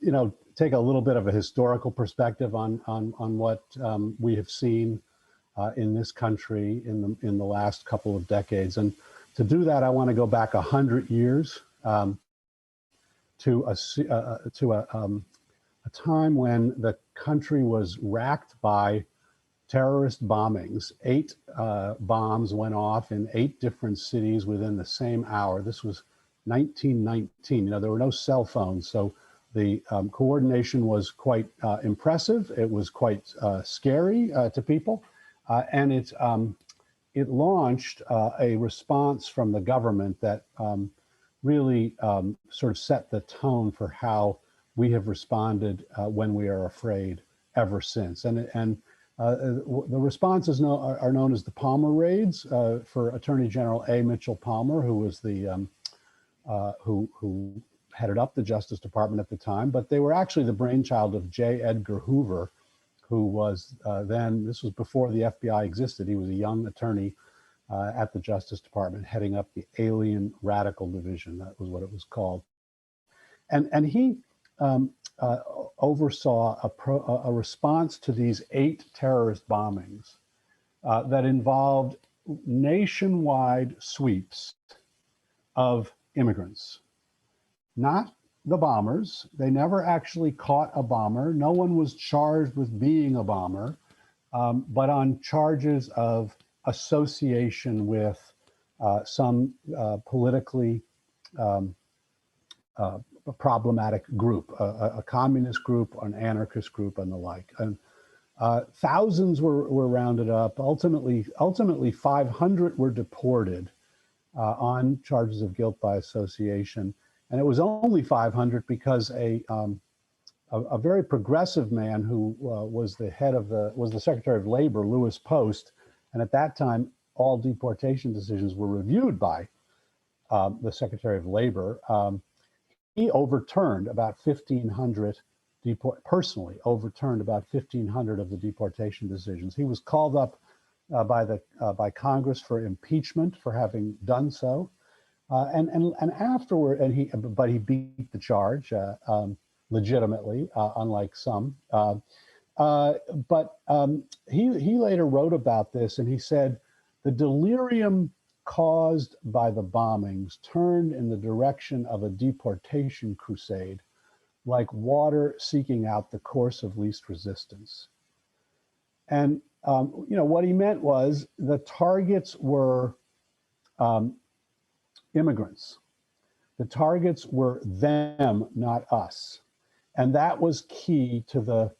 [SPEAKER 2] take a little bit of a historical perspective on what we have seen in this country in the last couple of decades. And to do that, I want to go back 100 years to a time when the country was racked by terrorist bombings. 8 bombs went off in 8 different cities within the same hour. This was 1919. There were no cell phones, so the coordination was quite impressive. It was quite scary to people, and it launched a response from the government that really sort of set the tone for how we have responded when we are afraid ever since. And the responses are known as the Palmer raids for Attorney General A. Mitchell Palmer, who was the who headed up the Justice Department at the time, but they were actually the brainchild of J. Edgar Hoover, who was then, this was before the FBI existed. He was a young attorney at the Justice Department heading up the Alien Radical Division. That was what it was called. And he oversaw a response to these 8 terrorist bombings that involved nationwide sweeps of immigrants. Not the bombers. They never actually caught a bomber. No one was charged with being a bomber, but on charges of association with some politically problematic group, a communist group, an anarchist group, and the like. And thousands were rounded up. Ultimately 500 were deported on charges of guilt by association. And it was only 500 because a very progressive man who was the head of was the Secretary of Labor, Louis Post, and at that time all deportation decisions were reviewed by the Secretary of Labor. He overturned about 1,500 personally overturned about 1,500 of the deportation decisions. He was called up by Congress for impeachment for having done so. And afterward, but he beat the charge legitimately, unlike some. But he later wrote about this, and he said, the delirium caused by the bombings turned in the direction of a deportation crusade, like water seeking out the course of least resistance. And what he meant was the targets were immigrants. The targets were them, not us. And that was key to the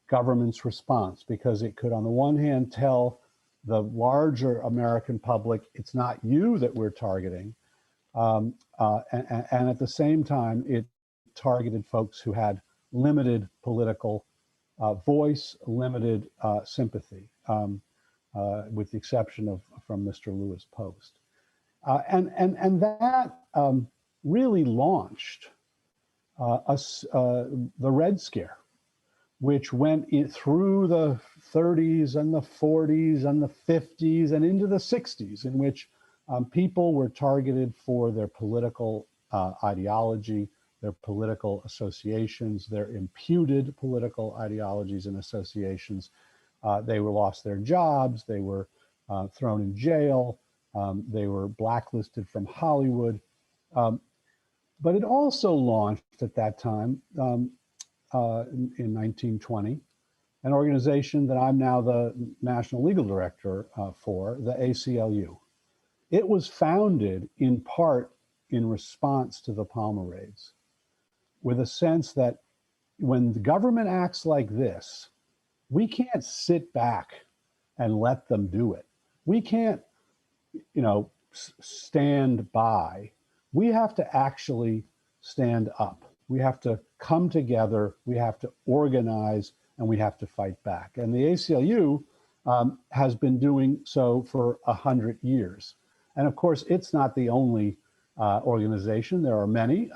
[SPEAKER 2] government's response, because it could, on the one hand, tell the larger American public, it's not you that we're targeting. And at the same time, it targeted folks who had limited political voice, limited sympathy, with the exception from Mr. Louis Post. And that really launched the Red Scare, which went through the 30s and the 40s and the 50s and into the 60s, in which people were targeted for their political ideology, their political associations, their imputed political ideologies and associations. They were lost their jobs, they were thrown in jail, they were blacklisted from Hollywood. But it also launched at that time, in 1920, an organization that I'm now the National Legal Director for, the ACLU. It was founded in part in response to the Palmer raids, with a sense that when the government acts like this, we can't sit back and let them do it. We can't, stand by. We have to actually stand up. We have to come together, we have to organize, and we have to fight back. And the ACLU has been doing so for 100 years. And of course, it's not the only organization. There are many,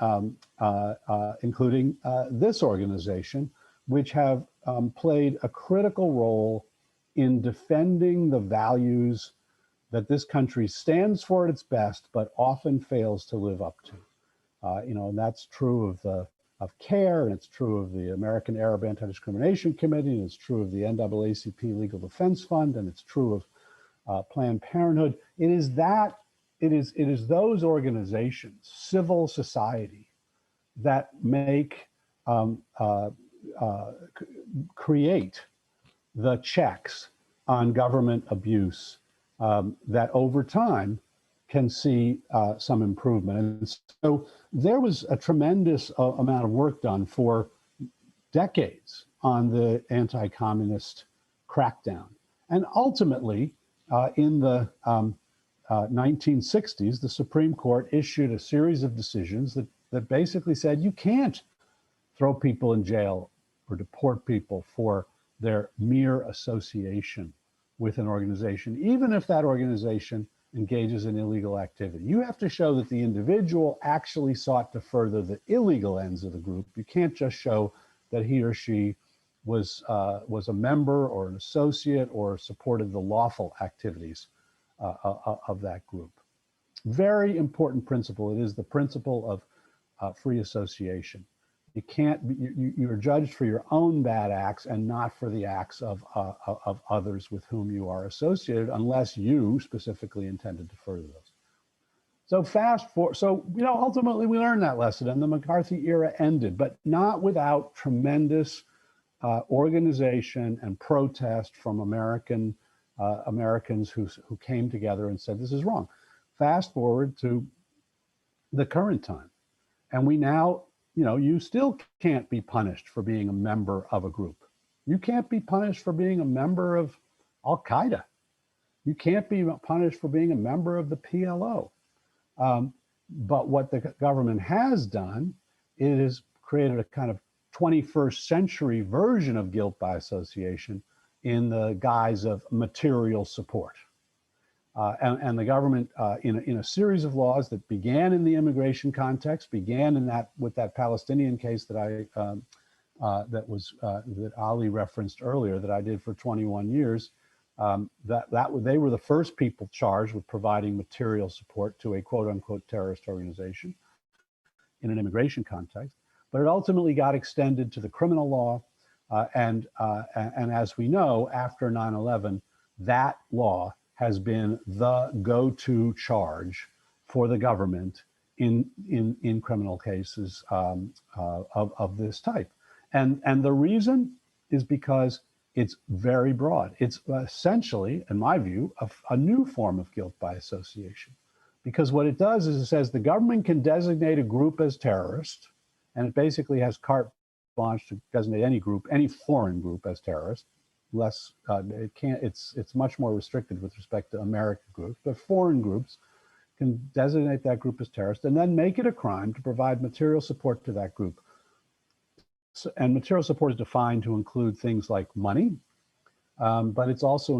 [SPEAKER 2] including this organization, which have played a critical role in defending the values that this country stands for at its best, but often fails to live up to. And that's true of CARE, and it's true of the American Arab Anti-Discrimination Committee, and it's true of the NAACP Legal Defense Fund, and it's true of Planned Parenthood. It is those organizations, civil society, that make create the checks on government abuse that over time can see some improvement. And so there was a tremendous amount of work done for decades on the anti-communist crackdown. And ultimately, in the 1960s, the Supreme Court issued a series of decisions that basically said you can't throw people in jail or deport people for their mere association with an organization, even if that organization engages in illegal activity. You have to show that the individual actually sought to further the illegal ends of the group. You can't just show that he or she was a member or an associate or supported the lawful activities of that group. Very important principle. It is the principle of free association. You can't, you're judged for your own bad acts and not for the acts of others with whom you are associated, unless you specifically intended to further those. So ultimately we learned that lesson and the McCarthy era ended, but not without tremendous organization and protest from Americans who came together and said, this is wrong. Fast forward to the current time. And we now, you still can't be punished for being a member of a group. You can't be punished for being a member of Al-Qaeda. You can't be punished for being a member of the PLO. But what the government has done, it has created a kind of 21st century version of guilt by association in the guise of material support. And the government, in a series of laws that began in the immigration context, began with that Palestinian case that that Ali referenced earlier, that I did for 21 years. They were the first people charged with providing material support to a quote unquote terrorist organization in an immigration context. But it ultimately got extended to the criminal law, and as we know, after 9/11, that law has been the go-to charge for the government in criminal cases of this type. And the reason is because it's very broad. It's essentially, in my view, a new form of guilt by association. Because what it does is it says the government can designate a group as terrorist, and it basically has carte blanche to designate any group, any foreign group as terrorist. It's much more restricted with respect to American groups, but foreign groups can designate that group as terrorist and then make it a crime to provide material support to that group. And material support is defined to include things like money, but it's also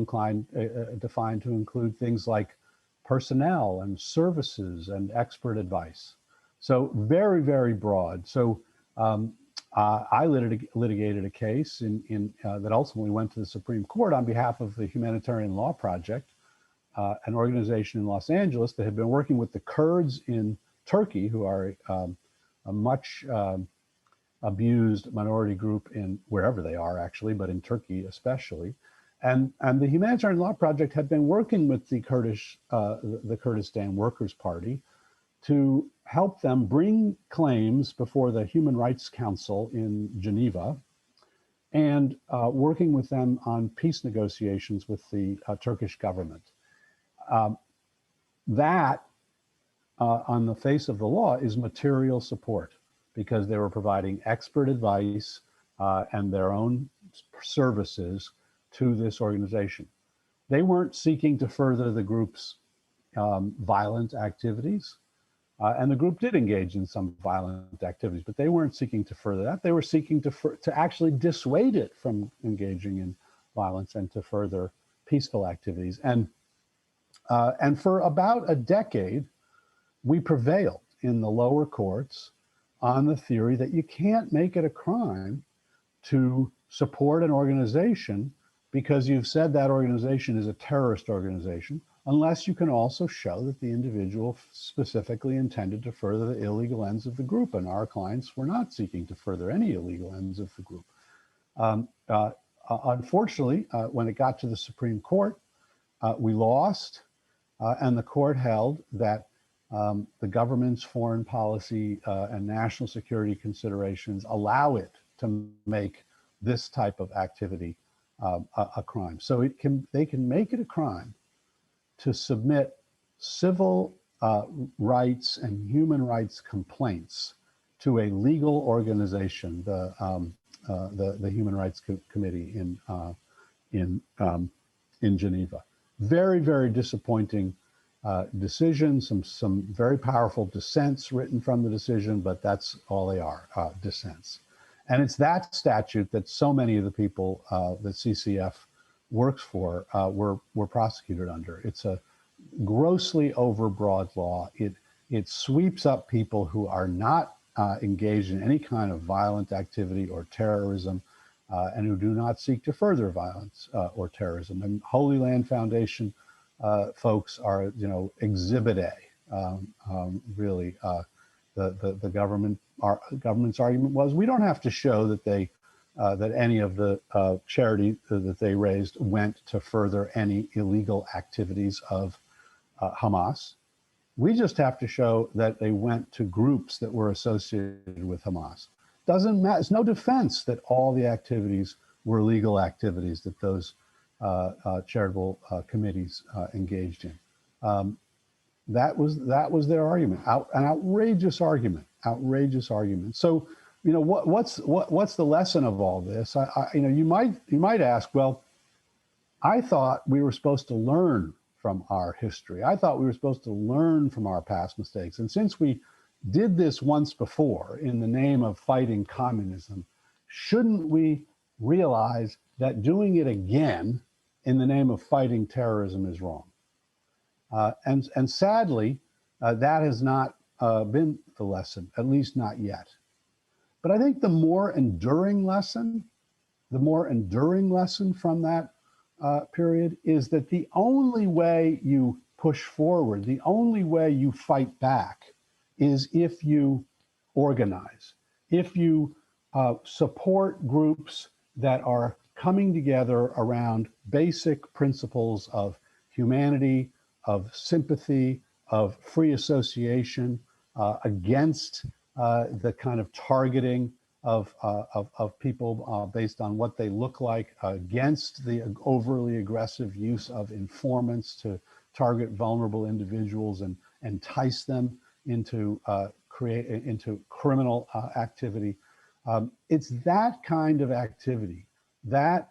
[SPEAKER 2] defined to include things like personnel and services and expert advice. So very, very broad. So I litigated a case that ultimately went to the Supreme Court on behalf of the Humanitarian Law Project, an organization in Los Angeles that had been working with the Kurds in Turkey, who are much abused minority group in wherever they are actually, but in Turkey especially. And the Humanitarian Law Project had been working with the Kurdistan Workers' Party to help them bring claims before the Human Rights Council in Geneva, and working with them on peace negotiations with the Turkish government. That, on the face of the law, is material support, because they were providing expert advice and their own services to this organization. They weren't seeking to further the group's violent activities. And the group did engage in some violent activities, but they weren't seeking to further that. They were seeking to actually dissuade it from engaging in violence and to further peaceful activities. And for about a decade, we prevailed in the lower courts on the theory that you can't make it a crime to support an organization because you've said that organization is a terrorist organization, unless you can also show that the individual specifically intended to further the illegal ends of the group. And our clients were not seeking to further any illegal ends of the group. Unfortunately, when it got to the Supreme Court, we lost, and the court held that the government's foreign policy and national security considerations allow it to make this type of activity a crime. So they can make it a crime to submit civil rights and human rights complaints to a legal organization, the Human Rights Committee in Geneva. Very, very disappointing decision. Some very powerful dissents written from the decision, but that's all they are, dissents. And it's that statute that so many of the people that CCF works for were prosecuted under. It's a grossly overbroad law. It sweeps up people who are not engaged in any kind of violent activity or terrorism, and who do not seek to further violence or terrorism. And Holy Land Foundation folks are, Exhibit A. Really, the government's argument was, we don't have to show that that any of the charity that they raised went to further any illegal activities of Hamas. We just have to show that they went to groups that were associated with Hamas. Doesn't matter. It's no defense that all the activities were legal activities that those charitable committees engaged in. That was their argument. An outrageous argument. Outrageous argument. So, what's the lesson of all this? You might ask, well, I thought we were supposed to learn from our history. I thought we were supposed to learn from our past mistakes. And since we did this once before in the name of fighting communism, shouldn't we realize that doing it again in the name of fighting terrorism is wrong? And sadly, that has not been the lesson, at least not yet. But I think the more enduring lesson from that period is that the only way you push forward, the only way you fight back, is if you organize, if you support groups that are coming together around basic principles of humanity, of sympathy, of free association, against the kind of targeting of people based on what they look like, against the overly aggressive use of informants to target vulnerable individuals and entice them into criminal activity. It's that kind of activity that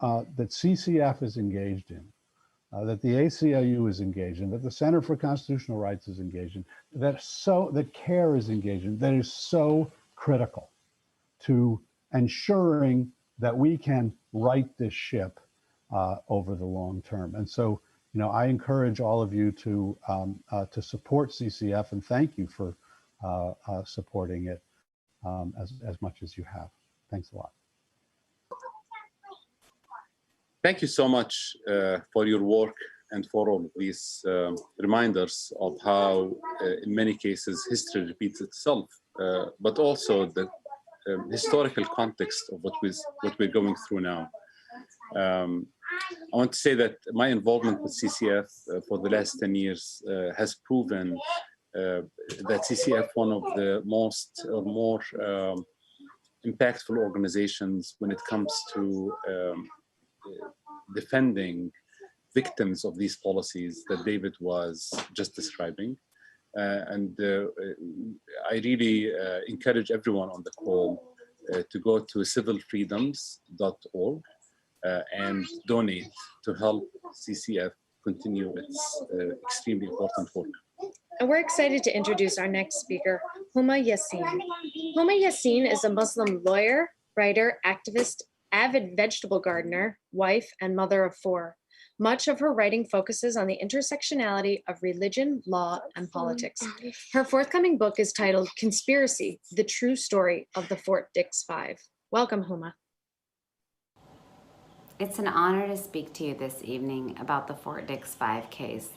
[SPEAKER 2] CCF is engaged in, that the ACLU is engaged in, that the Center for Constitutional Rights is engaged in, that CARE is engaged in, that is so critical to ensuring that we can right this ship over the long term. And so, I encourage all of you to support CCF, and thank you for supporting it as much as you have. Thanks a lot.
[SPEAKER 22] Thank you so much for your work and for all of these reminders of how, in many cases, history repeats itself. but also the historical context of what we're going through now. I want to say that my involvement with CCF for the last 10 years has proven that CCF, one of the most or more impactful organizations when it comes to defending victims of these policies that David was just describing. And I really encourage everyone on the call to go to civilfreedoms.org and donate to help CCF continue its extremely important work.
[SPEAKER 23] And we're excited to introduce our next speaker, Huma Yassin. Huma Yassin is a Muslim lawyer, writer, activist, avid vegetable gardener, wife, and mother of 4. Much of her writing focuses on the intersectionality of religion, law, and politics. Her forthcoming book is titled Conspiracy, The True Story of the Fort Dix Five. Welcome, Huma.
[SPEAKER 4] It's an honor to speak to you this evening about the Fort Dix 5 case.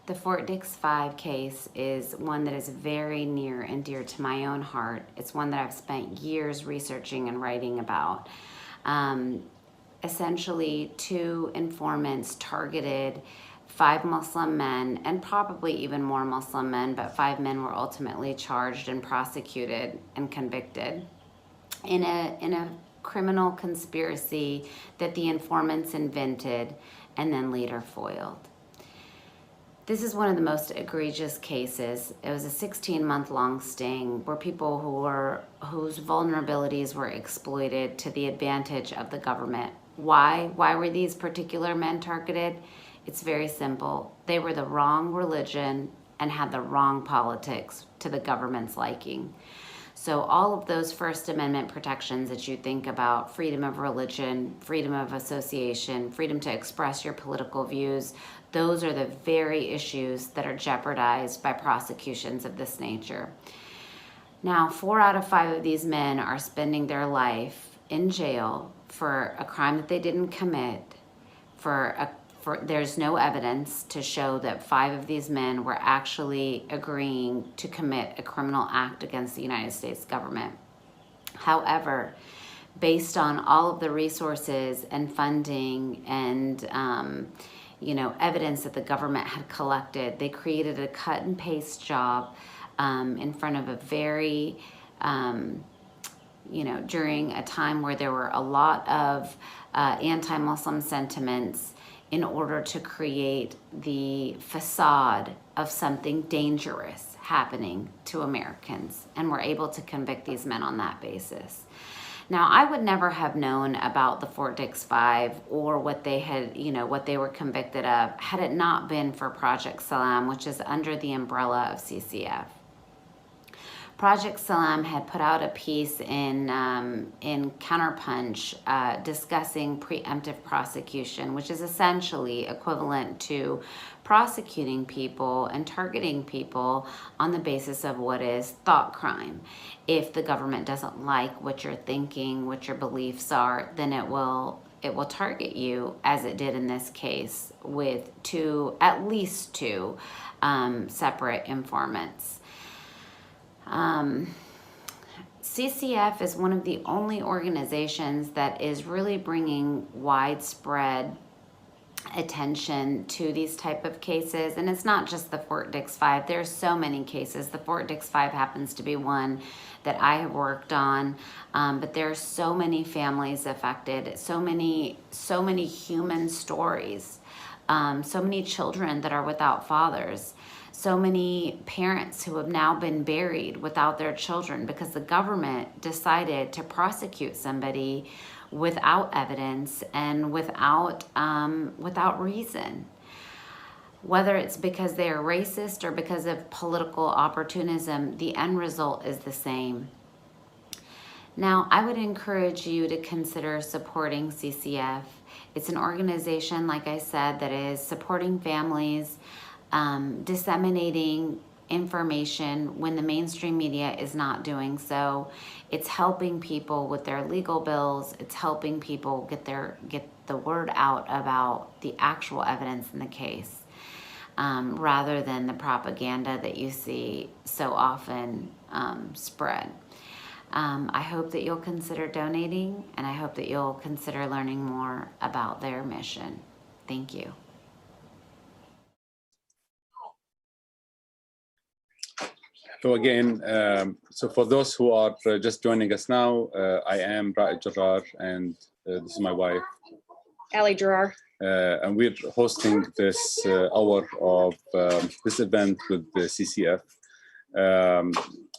[SPEAKER 4] The Fort Dix 5 case is one that is very near and dear to my own heart. It's one that I've spent years researching and writing about. Essentially, 2 informants targeted 5 Muslim men, and probably even more Muslim men, but 5 men were ultimately charged and prosecuted and convicted in a criminal conspiracy that the informants invented and then later foiled. This is one of the most egregious cases. It was a 16-month-long sting where people whose vulnerabilities were exploited to the advantage of the government. Why? Why were these particular men targeted? It's very simple. They were the wrong religion and had the wrong politics to the government's liking. So all of those First Amendment protections that you think about, freedom of religion, freedom of association, freedom to express your political views, those are the very issues that are jeopardized by prosecutions of this nature. Now, 4 out of 5 of these men are spending their life in jail for a crime that they didn't commit, there's no evidence to show that 5 of these men were actually agreeing to commit a criminal act against the United States government. However, based on all of the resources and funding and evidence that the government had collected, they created a cut and paste job in front of a very, during a time where there were a lot of anti-Muslim sentiments, in order to create the facade of something dangerous happening to Americans, and were able to convict these men on that basis. Now, I would never have known about the Fort Dix 5 or what they had, what they were convicted of, had it not been for Project Salam, which is under the umbrella of CCF. Project Salam had put out a piece in Counterpunch discussing preemptive prosecution, which is essentially equivalent to prosecuting people and targeting people on the basis of what is thought crime. If the government doesn't like what you're thinking, what your beliefs are, then it will target you, as it did in this case, with at least two separate informants. CCF is one of the only organizations that is really bringing widespread attention to these type of cases. And it's not just the Fort Dix 5. There's so many cases. The Fort Dix 5 happens to be one that I have worked on. But there are so many families affected, so many human stories, so many children that are without fathers. So many parents who have now been buried without their children because the government decided to prosecute somebody without evidence and without reason. Whether it's because they are racist or because of political opportunism, the end result is the same. Now, I would encourage you to consider supporting CCF. It's an organization, like I said, that is supporting families, disseminating information when the mainstream media is not doing so. It's helping people with their legal bills. It's helping people get the word out about the actual evidence in the case. rather than the propaganda that you see so often spread. I hope that you'll consider donating, and I hope that you'll consider learning more about their mission. Thank you.
[SPEAKER 22] So again, so for those who are just joining us now, I am Ra'id Jarrar, and this is my wife,
[SPEAKER 23] Ali Jarrar.
[SPEAKER 22] And we're hosting this hour of this event with the CCF.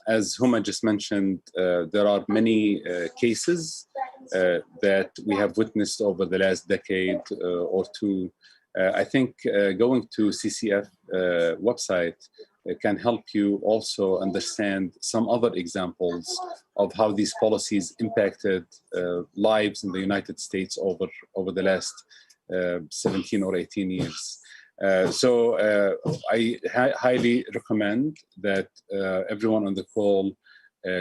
[SPEAKER 22] As Huma just mentioned, there are many cases that we have witnessed over the last decade or two. I think going to CCF website can help you also understand some other examples of how these policies impacted lives in the United States over the last 17 or 18 years. So I highly recommend that everyone on the call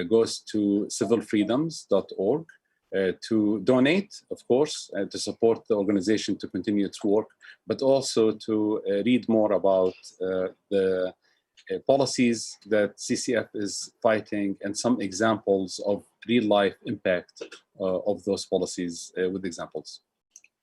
[SPEAKER 22] goes to civilfreedoms.org to donate, of course, to support the organization to continue its work, but also to read more about the policies that CCF is fighting and some examples of real-life impact of those policies with examples.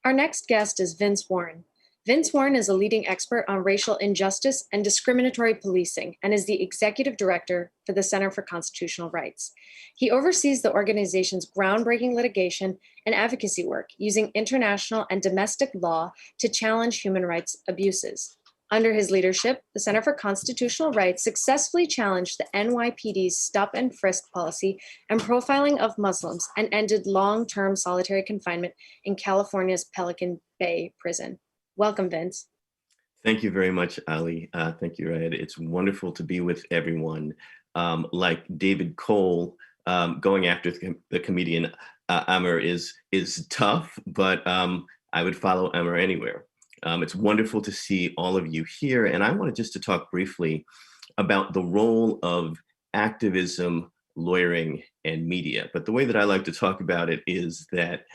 [SPEAKER 23] Our next guest is Vince Warren. Vince Warren is a leading expert on racial injustice and discriminatory policing and is the executive director for the Center for Constitutional Rights. He oversees the organization's groundbreaking litigation and advocacy work using international and domestic law to challenge human rights abuses. Under his leadership, the Center for Constitutional Rights successfully challenged the NYPD's stop and frisk policy and profiling of Muslims and ended long-term solitary confinement in California's Pelican Bay prison. Welcome, Vince.
[SPEAKER 5] Thank you very much, Ali. Thank you, Ed. It's wonderful to be with everyone. Like David Cole, going after the comedian Amr is tough, but I would follow Amr anywhere. It's wonderful to see all of you here. And I wanted just to talk briefly about the role of activism, lawyering, and media. But the way that I like to talk about it is that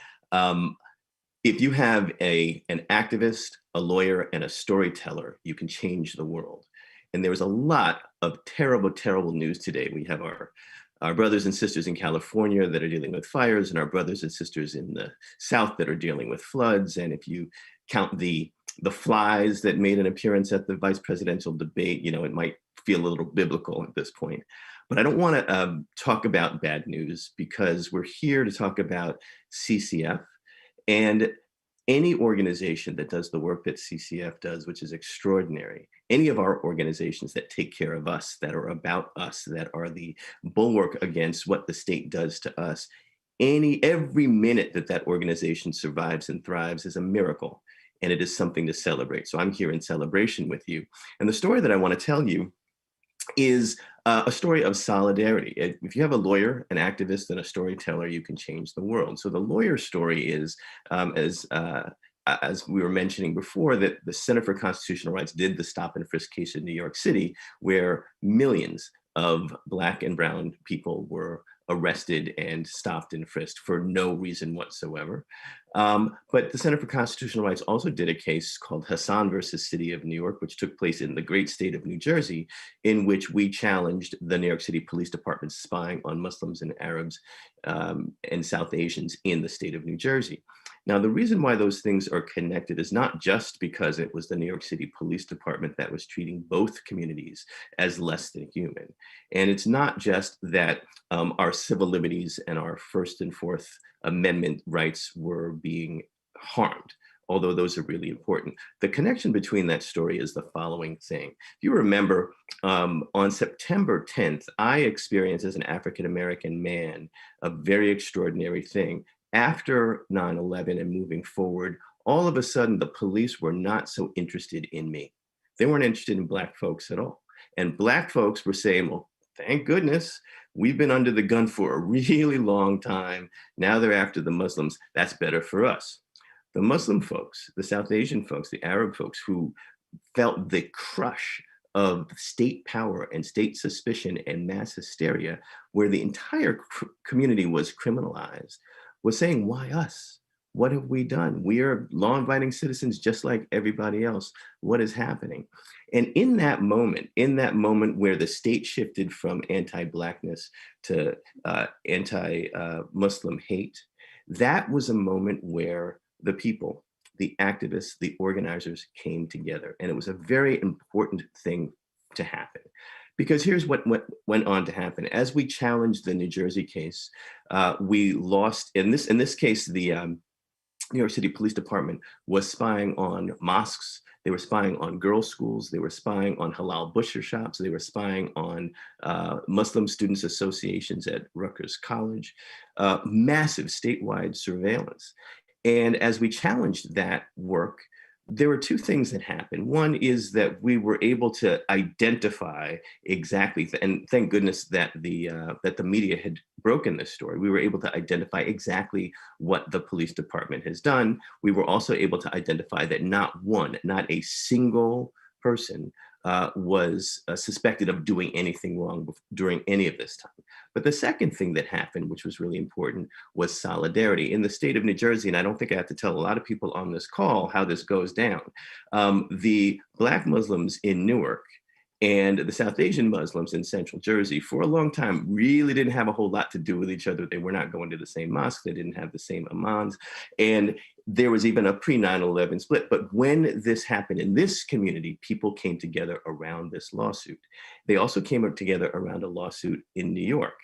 [SPEAKER 5] if you have an activist, a lawyer, and a storyteller, you can change the world. And there was a lot of terrible, terrible news today. We have our brothers and sisters in California that are dealing with fires, and our brothers and sisters in the South that are dealing with floods. And if you count the flies that made an appearance at the vice presidential debate, you know, it might feel a little biblical at this point. But I don't want to talk about bad news, because we're here to talk about CCF. And any organization that does the work that CCF does, which is extraordinary, any of our organizations that take care of us, that are about us, that are the bulwark against what the state does to us, every minute that organization survives and thrives is a miracle, and it is something to celebrate. So I'm here in celebration with you. And the story that I want to tell you is a story of solidarity. If you have a lawyer, an activist, and a storyteller, you can change the world. So the lawyer story is, as we were mentioning before, that the Center for Constitutional Rights did the stop and frisk case in New York City, where millions of Black and brown people were arrested and stopped and frisked for no reason whatsoever. But the Center for Constitutional Rights also did a case called Hassan versus City of New York, which took place in the great state of New Jersey, in which we challenged the New York City Police Department spying on Muslims and Arabs and South Asians in the state of New Jersey. Now, the reason why those things are connected is not just because it was the New York City Police Department that was treating both communities as less than human. And it's not just that our civil liberties and our First and Fourth Amendment rights were being harmed, although those are really important. The connection between that story is the following thing. If you remember, on September 10th, I experienced as an African-American man a very extraordinary thing. After 9/11 and moving forward, all of a sudden, the police were not so interested in me. They weren't interested in Black folks at all. And Black folks were saying, well, thank goodness, we've been under the gun for a really long time. Now they're after the Muslims. That's better for us. The Muslim folks, the South Asian folks, the Arab folks who felt the crush of state power and state suspicion and mass hysteria, where the entire community was criminalized, was saying, why us? What have we done? We are law-abiding citizens just like everybody else. What is happening? And in that moment where the state shifted from anti-Blackness to anti-Muslim hate, that was a moment where the people, the activists, the organizers came together. And it was a very important thing to happen. Because here's what went on to happen. As we challenged the New Jersey case, we lost, in this case, the New York City Police Department was spying on mosques, they were spying on girls' schools, they were spying on halal butcher shops, they were spying on Muslim students associations at Rutgers College, massive statewide surveillance. And as we challenged that work, there were two things that happened. One is that we were able to identify exactly, and thank goodness that the media had broken this story. We were able to identify exactly what the police department has done. We were also able to identify that not a single person was suspected of doing anything wrong during any of this time. But the second thing that happened, which was really important, was solidarity. In the state of New Jersey, and I don't think I have to tell a lot of people on this call how this goes down, the Black Muslims in Newark and the South Asian Muslims in Central Jersey for a long time really didn't have a whole lot to do with each other. They were not going to the same mosque. They didn't have the same imams. And there was even a pre-9/11 split. But when this happened in this community, people came together around this lawsuit. They also came together around a lawsuit in New York.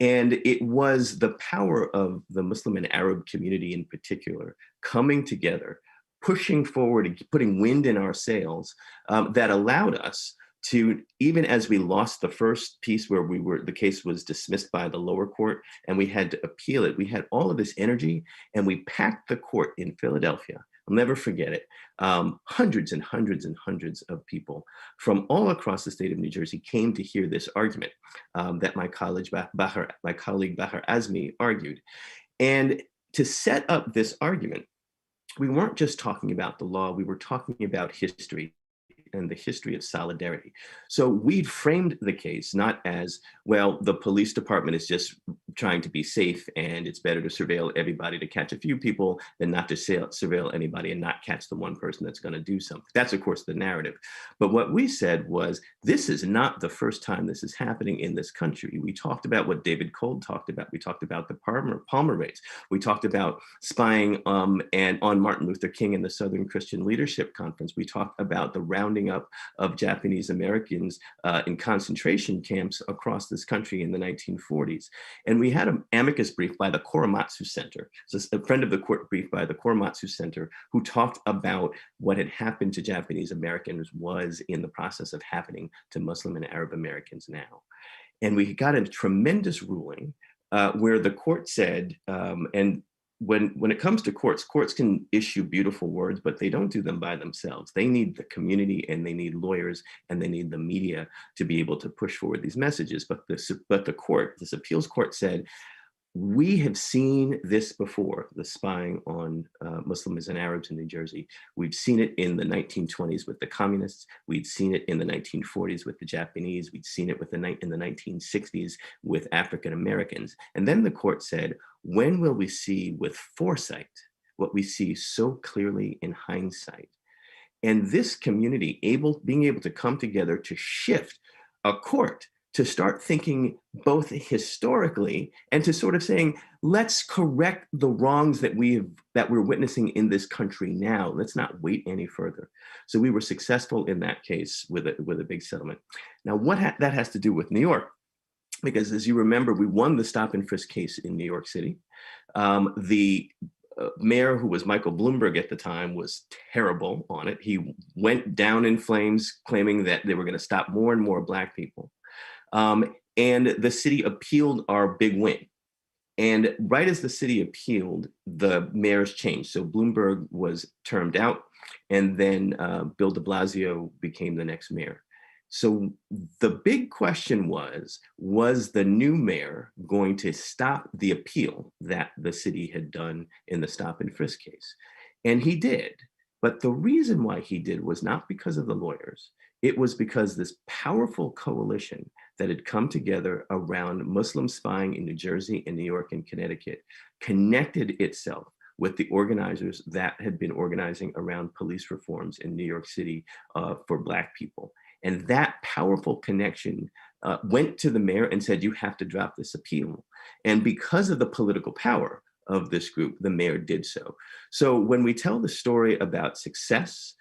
[SPEAKER 5] And it was the power of the Muslim and Arab community in particular coming together, pushing forward and putting wind in our sails that allowed us to, even as we lost the first piece where the case was dismissed by the lower court and we had to appeal it, we had all of this energy and we packed the court in Philadelphia. I'll never forget it. Hundreds and hundreds and hundreds of people from all across the state of New Jersey came to hear this argument that my colleague Bahar Azmi argued. And to set up this argument, we weren't just talking about the law, we were talking about history and the history of solidarity. So we framed the case not as, well, the police department is just trying to be safe and it's better to surveil everybody to catch a few people than not to surveil anybody and not catch the one person that's going to do something. That's, of course, the narrative. But what we said was, this is not the first time this is happening in this country. We talked about what David Cole talked about. We talked about the Palmer raids. We talked about spying and on Martin Luther King and the Southern Christian Leadership Conference. We talked about the rounding up of Japanese Americans in concentration camps across this country in the 1940s. And we had an amicus brief by the Korematsu Center, so a friend of the court brief by the Korematsu Center, who talked about what had happened to Japanese Americans was in the process of happening to Muslim and Arab Americans now. And we got a tremendous ruling where the court said, and when it comes to courts can issue beautiful words, but they don't do them by themselves. They need the community and they need lawyers and they need the media to be able to push forward these messages. But the court, this appeals court said, we have seen this before, the spying on Muslims and Arabs in New Jersey. We've seen it in the 1920s with the communists. We'd seen it in the 1940s with the Japanese. We'd seen it in the 1960s with African Americans. And then the court said, when will we see with foresight what we see so clearly in hindsight? And this community being able to come together to shift a court to start thinking both historically and to sort of saying, let's correct the wrongs that we're witnessing in this country now. Let's not wait any further. So we were successful in that case with a big settlement. Now, what that has to do with New York, because as you remember, we won the stop and frisk case in New York City. The mayor, who was Michael Bloomberg at the time, was terrible on it. He went down in flames, claiming that they were going to stop more and more Black people. And the city appealed our big win. And right as the city appealed, the mayors changed. So Bloomberg was termed out, and then Bill de Blasio became the next mayor. So the big question was the new mayor going to stop the appeal that the city had done in the stop and frisk case? And he did. But the reason why he did was not because of the lawyers. It was because this powerful coalition that had come together around Muslim spying in New Jersey and New York and Connecticut connected itself with the organizers that had been organizing around police reforms in New York City for Black people. And that powerful connection went to the mayor and said, you have to drop this appeal. And because of the political power of this group, the mayor did so. So when we tell the story about success,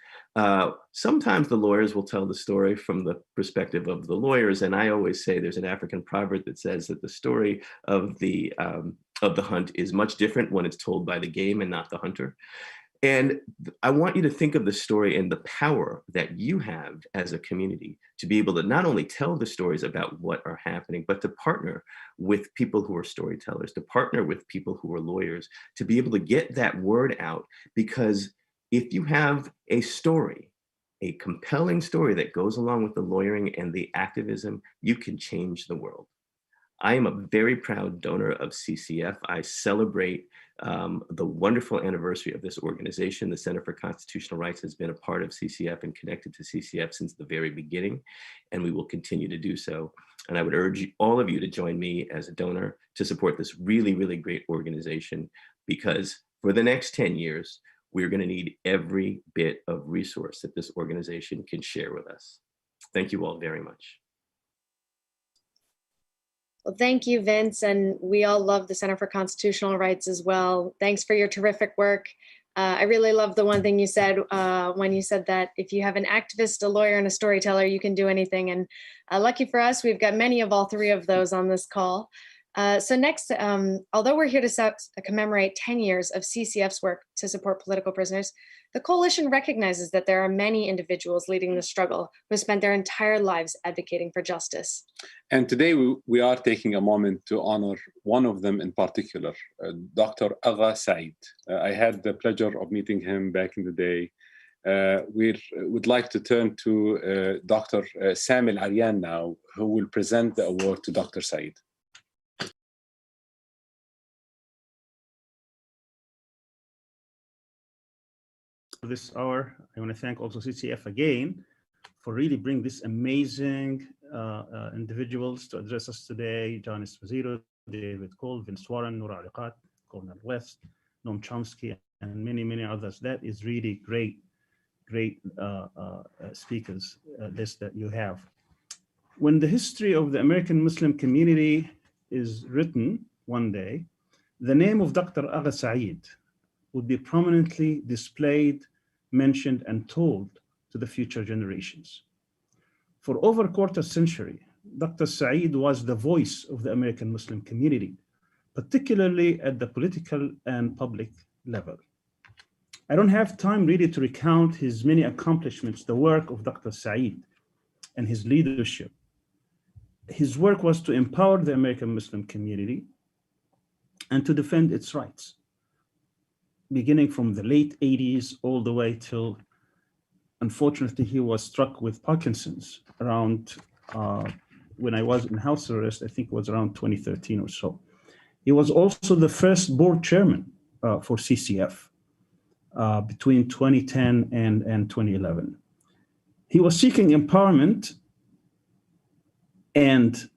[SPEAKER 5] sometimes the lawyers will tell the story from the perspective of the lawyers. And I always say there's an African proverb that says that the story of the hunt is much different when it's told by the game and not the hunter. And I want you to think of the story and the power that you have as a community to be able to not only tell the stories about what are happening, but to partner with people who are storytellers, to partner with people who are lawyers, to be able to get that word out. Because if you have a story, a compelling story that goes along with the lawyering and the activism, you can change the world. I am a very proud donor of CCF. I celebrate the wonderful anniversary of this organization. The Center for Constitutional Rights has been a part of CCF and connected to CCF since the very beginning, and we will continue to do so. And I would urge all of you to join me as a donor to support this really, really great organization, because for the next 10 years, we're going to need every bit of resource that this organization can share with us. Thank you all very much.
[SPEAKER 23] Well, thank you, Vince. And we all love the Center for Constitutional Rights as well. Thanks for your terrific work. I really love the one thing you said when you said that if you have an activist, a lawyer, and a storyteller, you can do anything. And lucky for us, we've got many of all three of those on this call. So next, although we're here to commemorate 10 years of CCF's work to support political prisoners, the coalition recognizes that there are many individuals leading the struggle who spent their entire lives advocating for justice.
[SPEAKER 22] And today we are taking a moment to honor one of them in particular, Dr. Agha Saeed. I had the pleasure of meeting him back in the day. We would like to turn to Dr. Sami Al-Arian now, who will present the award to Dr. Saeed.
[SPEAKER 6] This hour, I want to thank also CCF again for really bringing this amazing individuals to address us today. John Esposito, David Cole, Vince Warren, Noura, Erakat, Cornel West, Noam Chomsky, and many, many others. That is really great speakers list that you have. When the history of the American Muslim community is written one day, the name of Dr. Agha Saeed would be prominently displayed, mentioned, and told to the future generations. For over a quarter century, Dr. Saeed was the voice of the American Muslim community, particularly at the political and public level. I don't have time really to recount his many accomplishments, the work of Dr. Saeed and his leadership. His work was to empower the American Muslim community and to defend its rights, beginning from the late 80s all the way till, unfortunately, he was struck with Parkinson's around when I was in house arrest. I think it was around 2013 or so. He was also the first board chairman for CCF between 2010 and 2011. He was seeking empowerment of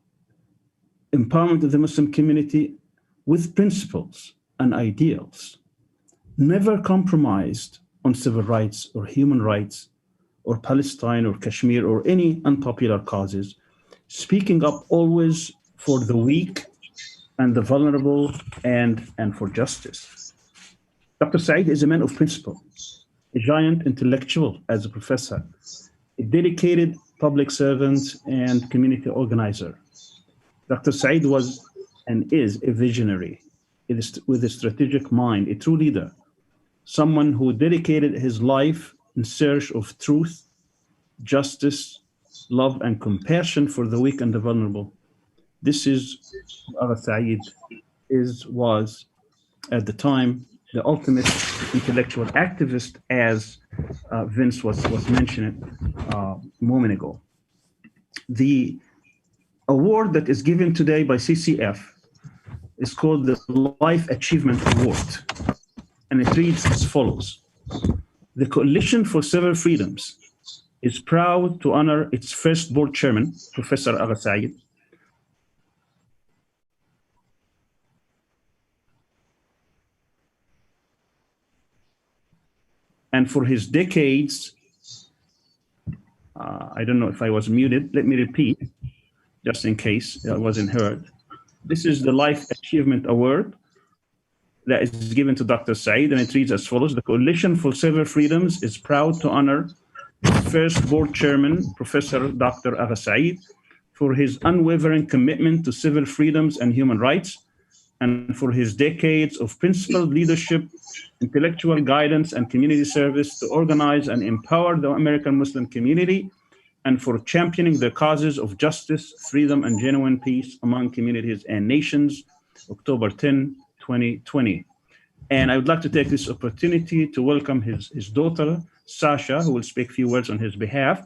[SPEAKER 6] the Muslim community with principles and ideals, never compromised on civil rights or human rights or Palestine or Kashmir or any unpopular causes, speaking up always for the weak and the vulnerable and for justice. Dr. Saeed is a man of principle, a giant intellectual as a professor, a dedicated public servant and community organizer. Dr. Saeed was and is a visionary with a strategic mind, a true leader, someone who dedicated his life in search of truth, justice, love, and compassion for the weak and the vulnerable. This is Agha Saeed was at the time the ultimate intellectual activist, as Vince was mentioning a moment ago. The award that is given today by CCF is called the Life Achievement Award, and it reads as follows. The Coalition for Civil Freedoms is proud to honor its first board chairman, Professor Agha Saeed, and for his decades, I don't know if I was muted. Let me repeat, just in case I wasn't heard. This is the Life Achievement Award that is given to Dr. Saeed, and it reads as follows. The Coalition for Civil Freedoms is proud to honor its first board chairman, Professor Dr. Agha Saeed, for his unwavering commitment to civil freedoms and human rights, and for his decades of principled leadership, intellectual guidance, and community service to organize and empower the American Muslim community, and for championing the causes of justice, freedom, and genuine peace among communities and nations, October 10, 2020. And I would like to take this opportunity to welcome his daughter, Sasha, who will speak a few words on his behalf.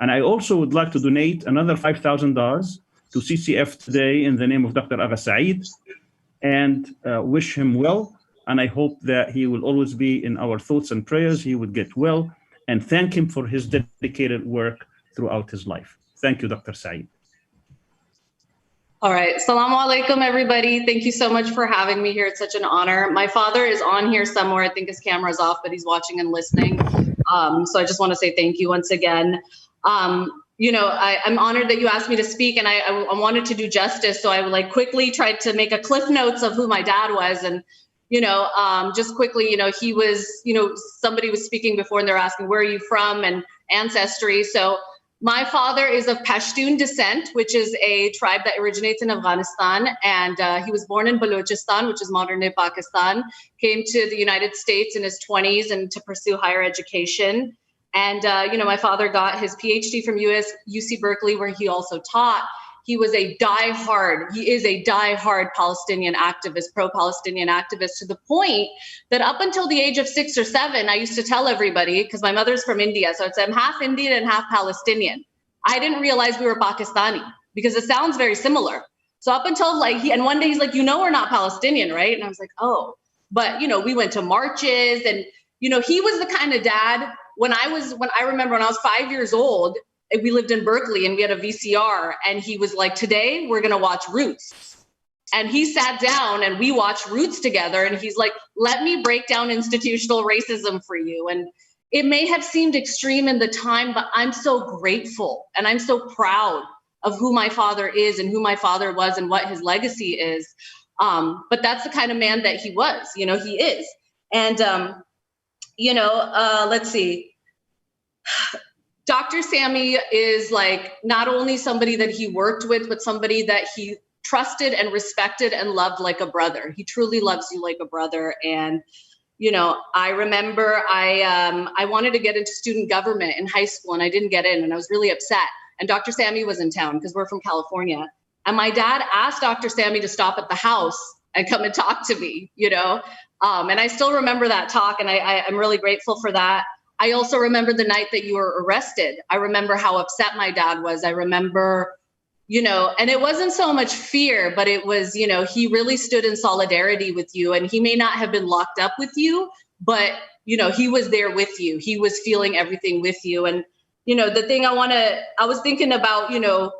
[SPEAKER 6] And I also would like to donate another $5,000 to CCF today in the name of Dr. Agha Saeed, and wish him well. And I hope that he will always be in our thoughts and prayers. He would get well, and thank him for his dedicated work throughout his life. Thank you, Dr. Saeed.
[SPEAKER 8] All right. Assalamu alaikum, everybody. Thank you so much for having me here. It's such an honor. My father is on here somewhere. I think his camera's off, but he's watching and listening. So I just want to say thank you once again. You know, I'm honored that you asked me to speak, and I wanted to do justice. So I quickly tried to make a cliff notes of who my dad was. And, you know, just quickly, you know, he was, you know, somebody was speaking before and they're asking, where are you from and ancestry. So my father is of Pashtun descent, which is a tribe that originates in Afghanistan. And he was born in Balochistan, which is modern-day Pakistan, came to the United States in his 20s and to pursue higher education. And, you know, my father got his PhD from UC Berkeley, where he also taught. He was he is a diehard Palestinian activist, pro-Palestinian activist, to the point that up until the age of 6 or 7, I used to tell everybody, because my mother's from India, so I'd say I'm half Indian and half Palestinian. I didn't realize we were Pakistani because it sounds very similar. So up until and one day he's like, you know, we're not Palestinian, right? And I was like, oh, but, you know, we went to marches, and, you know, he was the kind of dad when I remember when I was 5 years old, we lived in Berkeley and we had a VCR, and he was like, today we're going to watch Roots. And he sat down and we watched Roots together, and he's like, let me break down institutional racism for you. And it may have seemed extreme in the time, but I'm so grateful and I'm so proud of who my father is and who my father was and what his legacy is. But that's the kind of man that he was, you know, he is. And, you know, let's see. Dr. Sami is like not only somebody that he worked with, but somebody that he trusted and respected and loved like a brother. He truly loves you like a brother. And, you know, I remember I wanted to get into student government in high school, and I didn't get in, and I was really upset. And Dr. Sami was in town because we're from California. And my dad asked Dr. Sami to stop at the house and come and talk to me, you know. And I still remember that talk, and I'm really grateful for that. I also remember the night that you were arrested. I remember how upset my dad was. I remember, you know, and it wasn't so much fear, but it was, you know, he really stood in solidarity with you, and he may not have been locked up with you, but, you know, he was there with you. He was feeling everything with you. And, you know, the thing I was thinking about, you know,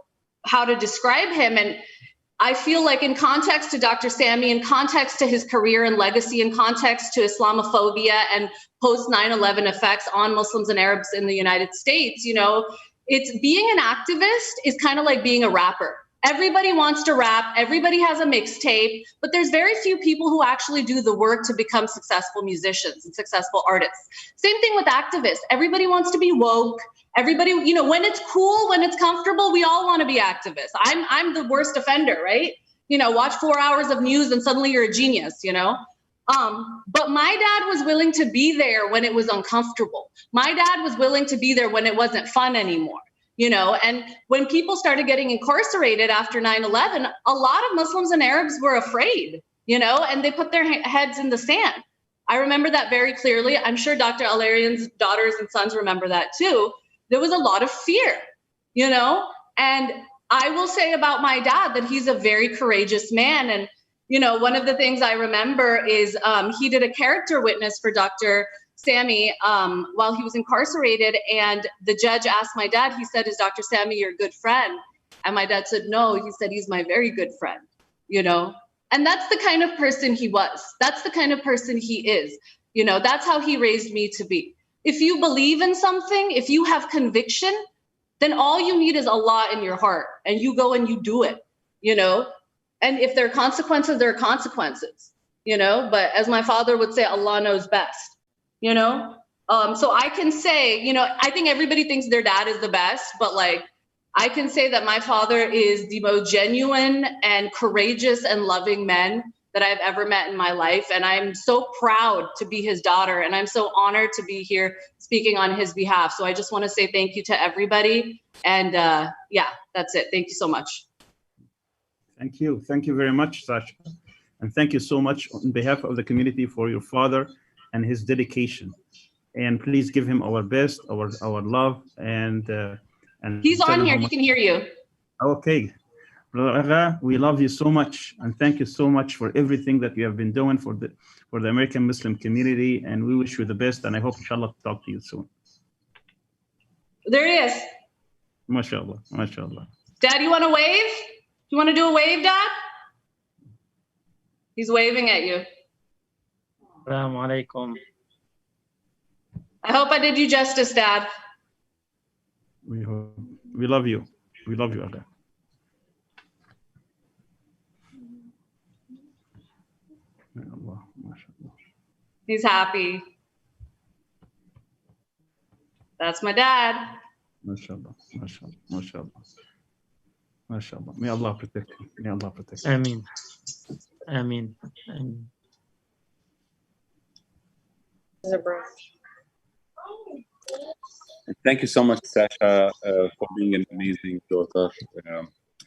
[SPEAKER 8] how to describe him. And I feel like in context to Dr. Sami, in context to his career and legacy, in context to Islamophobia and post 9/11 effects on Muslims and Arabs in the United States, you know, it's being an activist is kind of like being a rapper. Everybody wants to rap. Everybody has a mixtape, but there's very few people who actually do the work to become successful musicians and successful artists. Same thing with activists. Everybody wants to be woke. Everybody, you know, when it's cool, when it's comfortable, we all want to be activists. I'm the worst offender, right? You know, watch 4 hours of news and suddenly you're a genius, you know? But my dad was willing to be there when it was uncomfortable. My dad was willing to be there when it wasn't fun anymore, you know? And when people started getting incarcerated after 9/11, a lot of Muslims and Arabs were afraid, you know, and they put their heads in the sand. I remember that very clearly. I'm sure Dr. Al-Arian's daughters and sons remember that too. There was a lot of fear, you know? And I will say about my dad that he's a very courageous man. And, you know, one of the things I remember is he did a character witness for Dr. Sami while he was incarcerated. And the judge asked my dad, he said, is Dr. Sami your good friend? And my dad said, no, he said, he's my very good friend, you know? And that's the kind of person he was. That's the kind of person he is. You know, that's how he raised me to be. if you believe in something, if you have conviction, then all you need is Allah in your heart, and you go and you do it, you know? And if there are consequences, there are consequences, you know? But as my father would say, Allah knows best, you know? So I can say, you know, I think everybody thinks their dad is the best, but like, I can say that my father is the most genuine and courageous and loving man that I've ever met in my life. And I'm so proud to be his daughter. And I'm so honored to be here speaking on his behalf. So I just want to say thank you to everybody. And yeah, that's it. Thank you so much.
[SPEAKER 6] Thank you. Thank you very much, Sasha. And thank you so much on behalf of the community for your father and his dedication. And please give him our best, our love, and
[SPEAKER 8] he's on here. He can hear you.
[SPEAKER 6] Okay. We love you so much, and thank you so much for everything that you have been doing for the American Muslim community, and we wish you the best, and I hope inshallah to talk to you soon.
[SPEAKER 8] There he is.
[SPEAKER 6] MashaAllah, MashaAllah.
[SPEAKER 8] Dad, you want to wave? You want to do a wave, Dad? He's waving at you.
[SPEAKER 10] Assalamu alaikum.
[SPEAKER 8] I hope I did you justice, Dad.
[SPEAKER 6] We love you. We love you, Allah.
[SPEAKER 8] He's happy. That's my dad.
[SPEAKER 6] MashaAllah, MashaAllah, MashaAllah. MashaAllah. May Allah protect him. May Allah protect him.
[SPEAKER 10] Ameen. Ameen. Ameen.
[SPEAKER 22] Thank you so much, Sasha, for being an amazing daughter.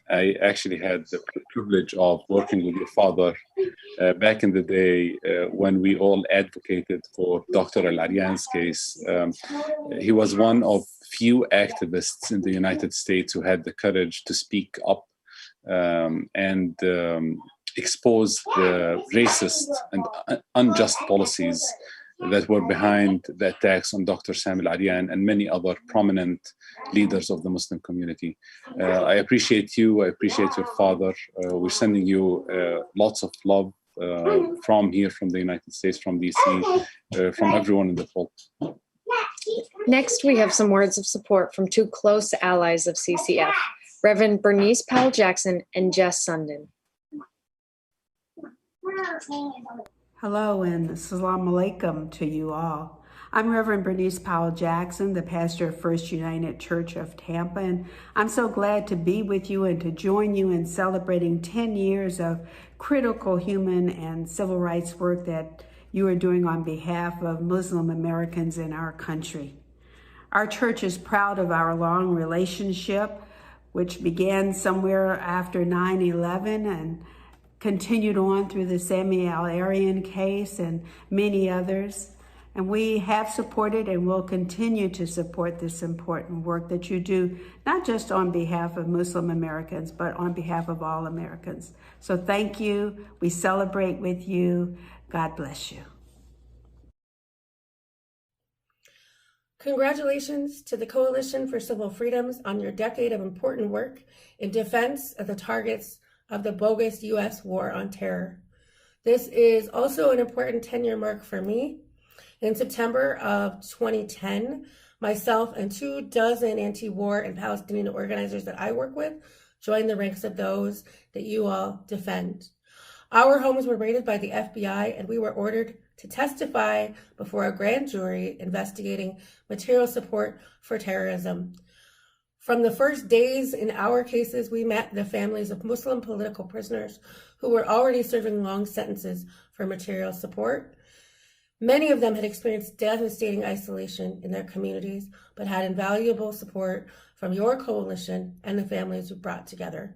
[SPEAKER 22] I actually had the privilege of working with your father back in the day when we all advocated for Dr. Al-Arian's case. He was one of few activists in the United States who had the courage to speak up and expose the racist and unjust policies that were behind the attacks on Dr. Sami Al-Arian and many other prominent leaders of the Muslim community. I appreciate you. I appreciate your father. We're sending you lots of love from here, from the United States, from DC, from everyone in the world.
[SPEAKER 23] Next, we have some words of support from two close allies of CCF, Reverend Bernice Powell-Jackson and Jess Sundin.
[SPEAKER 9] Hello and Assalamu alaikum to you all. I'm Reverend Bernice Powell-Jackson, the pastor of First United Church of Tampa, and I'm so glad to be with you and to join you in celebrating 10 years of critical human and civil rights work that you are doing on behalf of Muslim Americans in our country. Our church is proud of our long relationship, which began somewhere after 9/11 and continued on through the Sami Al-Arian case and many others. And we have supported and will continue to support this important work that you do, not just on behalf of Muslim Americans, but on behalf of all Americans. So thank you. We celebrate with you. God bless you.
[SPEAKER 11] Congratulations to the Coalition for Civil Freedoms on your decade of important work in defense of the targets of the bogus U.S. war on terror. This is also an important 10-year mark for me. In September of 2010, myself and 24 anti-war and Palestinian organizers that I work with joined the ranks of those that you all defend. Our homes were raided by the FBI and we were ordered to testify before a grand jury investigating material support for terrorism. From the first days in our cases, we met the families of Muslim political prisoners who were already serving long sentences for material support. Many of them had experienced devastating isolation in their communities, but had invaluable support from your coalition and the families you brought together.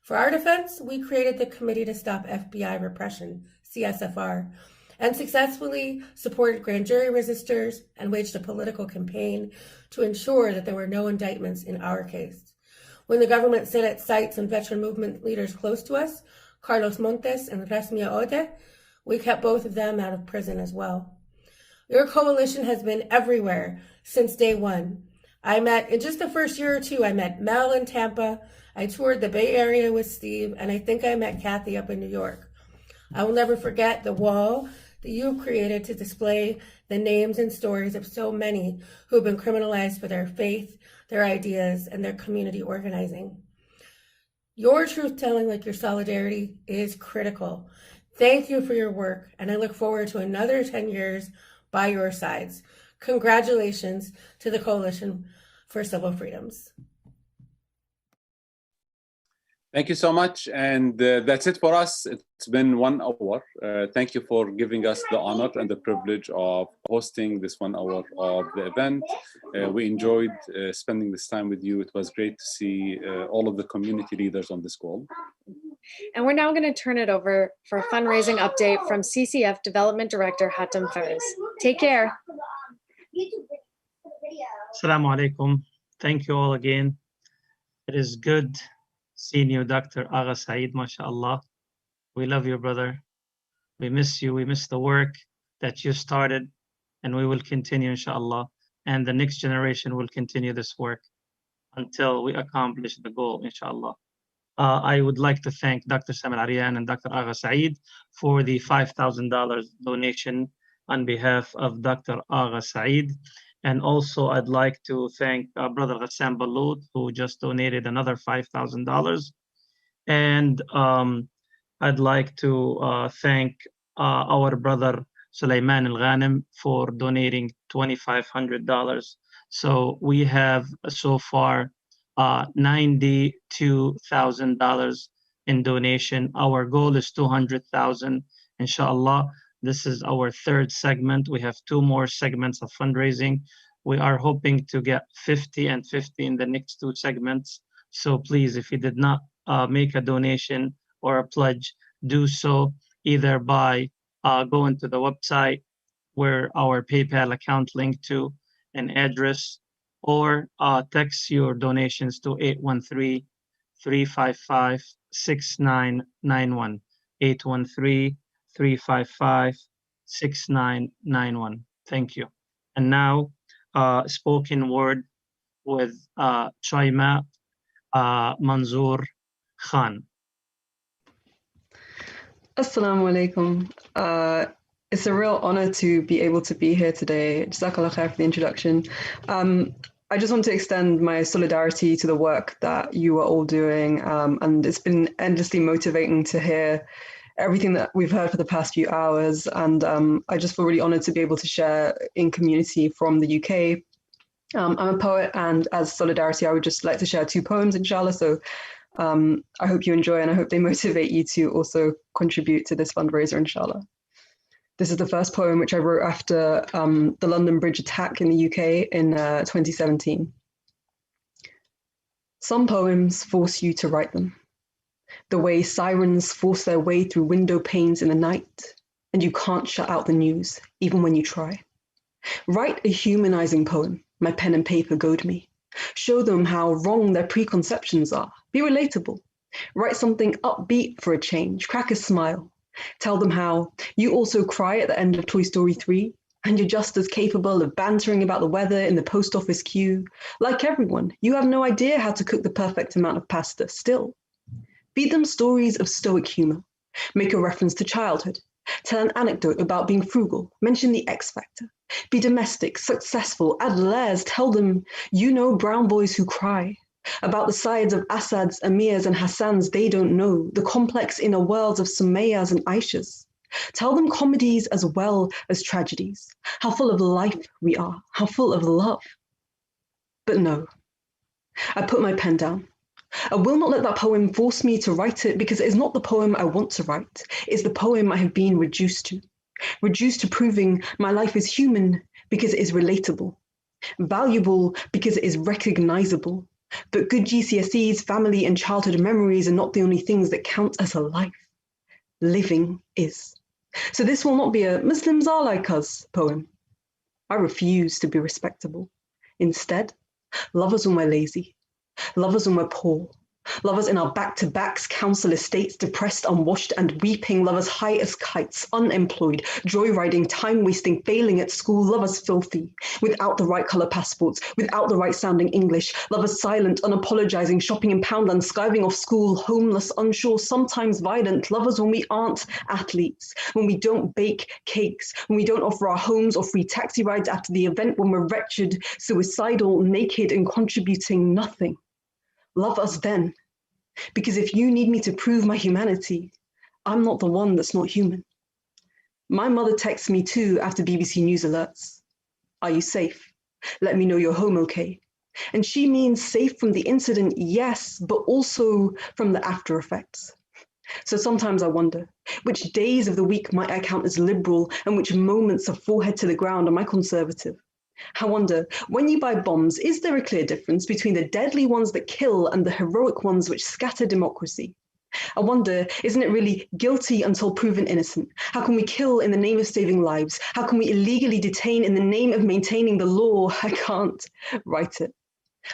[SPEAKER 11] For our defense, we created the Committee to Stop FBI Repression, CSFR, and successfully supported grand jury resistors and waged a political campaign to ensure that there were no indictments in our case. When the government sat at sites and veteran movement leaders close to us, Carlos Montes and Rasmia Ode, we kept both of them out of prison as well. Your coalition has been everywhere since day one. In just the first year or two, I met Mel in Tampa, I toured the Bay Area with Steve, and I think I met Kathy up in New York. I will never forget the wall that you've created to display the names and stories of so many who have been criminalized for their faith, their ideas, and their community organizing. Your truth-telling, like your solidarity, is critical. Thank you for your work, and I look forward to another 10 years by your sides. Congratulations to the Coalition for Civil Freedoms.
[SPEAKER 22] Thank you so much. And that's it for us. It's been 1 hour. Thank you for giving us the honor and the privilege of hosting this 1 hour of the event. We enjoyed spending this time with you. It was great to see all of the community leaders on this call.
[SPEAKER 23] And we're now going to turn it over for a fundraising update from CCF Development Director Hatem Fares. Take care.
[SPEAKER 10] Assalamu alaikum. Thank you all again. It is good seeing you, Dr. Agha Saeed, mashallah. We love you, brother. We miss you. We miss the work that you started, and we will continue, inshallah. And the next generation will continue this work until we accomplish the goal, inshallah. I would like to thank Dr. Sami Al-Arian and Dr. Agha Saeed for the $5,000 donation on behalf of Dr. Agha Saeed. And also, I'd like to thank Brother Ghassan Baloud, who just donated another $5,000. And I'd like to thank our brother Sulaiman Al-Ghanim for donating $2,500. So we have so far $92,000 in donation. Our goal is $200,000, inshallah. This is our third segment. We have 2 more segments of fundraising. We are hoping to get 50 and 50 in the next 2 segments. So please, if you did not make a donation or a pledge, do so either by going to the website where our PayPal account linked to an address, or text your donations to 813-355-6991. 813-355-6991. Thank you. And now, spoken word with Chaima Manzoor-Khan.
[SPEAKER 7] Assalamu alaikum. It's a real honor to be able to be here today. Jazakallah khair for the introduction. I just want to extend my solidarity to the work that you are all doing. And it's been endlessly motivating to hear everything that we've heard for the past few hours. And I just feel really honored to be able to share in community from the UK. I'm a poet, and as solidarity, I would just like to share 2 poems, inshallah. So I hope you enjoy, and I hope they motivate you to also contribute to this fundraiser, inshallah. This is the first poem which I wrote after the London Bridge attack in the UK in 2017. Some poems force you to write them, the way sirens force their way through window panes in the night, and you can't shut out the news, even when you try. Write a humanizing poem, my pen and paper goad me. Show them how wrong their preconceptions are. Be relatable. Write something upbeat for a change. Crack a smile. Tell them how you also cry at the end of Toy Story 3, and you're just as capable of bantering about the weather in the post office queue. Like everyone, you have no idea how to cook the perfect amount of pasta. Still, feed them stories of stoic humor. Make a reference to childhood. Tell an anecdote about being frugal. Mention the X factor. Be domestic, successful, add layers. Tell them you know brown boys who cry. About the sides of Assad's, Amir's, and Hassan's they don't know, the complex inner worlds of Sumayyas and Aishas. Tell them comedies as well as tragedies, how full of life we are, how full of love. But no, I put my pen down. I will not let that poem force me to write it, because it is not the poem I want to write. It's the poem I have been reduced to proving my life is human because it is relatable, valuable because it is recognizable. But good GCSEs, family, and childhood memories are not the only things that count as a life. Living is. So this will not be a Muslims are like us poem. I refuse to be respectable. Instead, love us when we're lazy. Love us when we're poor. Lovers in our back-to-backs, council estates, depressed, unwashed, and weeping. Lovers high as kites, unemployed, joyriding, time-wasting, failing at school. Lovers filthy, without the right colour passports, without the right sounding English. Lovers silent, unapologising, shopping in Poundland, skiving off school, homeless, unsure, sometimes violent. Lovers when we aren't athletes, when we don't bake cakes, when we don't offer our homes or free taxi rides after the event, when we're wretched, suicidal, naked, and contributing nothing. Love us then, because if you need me to prove my humanity, I'm not the one that's not human. My mother texts me too after BBC News alerts. Are you safe? Let me know you're home okay. And she means safe from the incident, yes, but also from the after effects. So sometimes I wonder, which days of the week might I count as liberal and which moments of forehead to the ground am I conservative? I wonder, when you buy bombs, is there a clear difference between the deadly ones that kill and the heroic ones which scatter democracy? I wonder, isn't it really guilty until proven innocent? How can we kill in the name of saving lives? How can we illegally detain in the name of maintaining the law? I can't write it.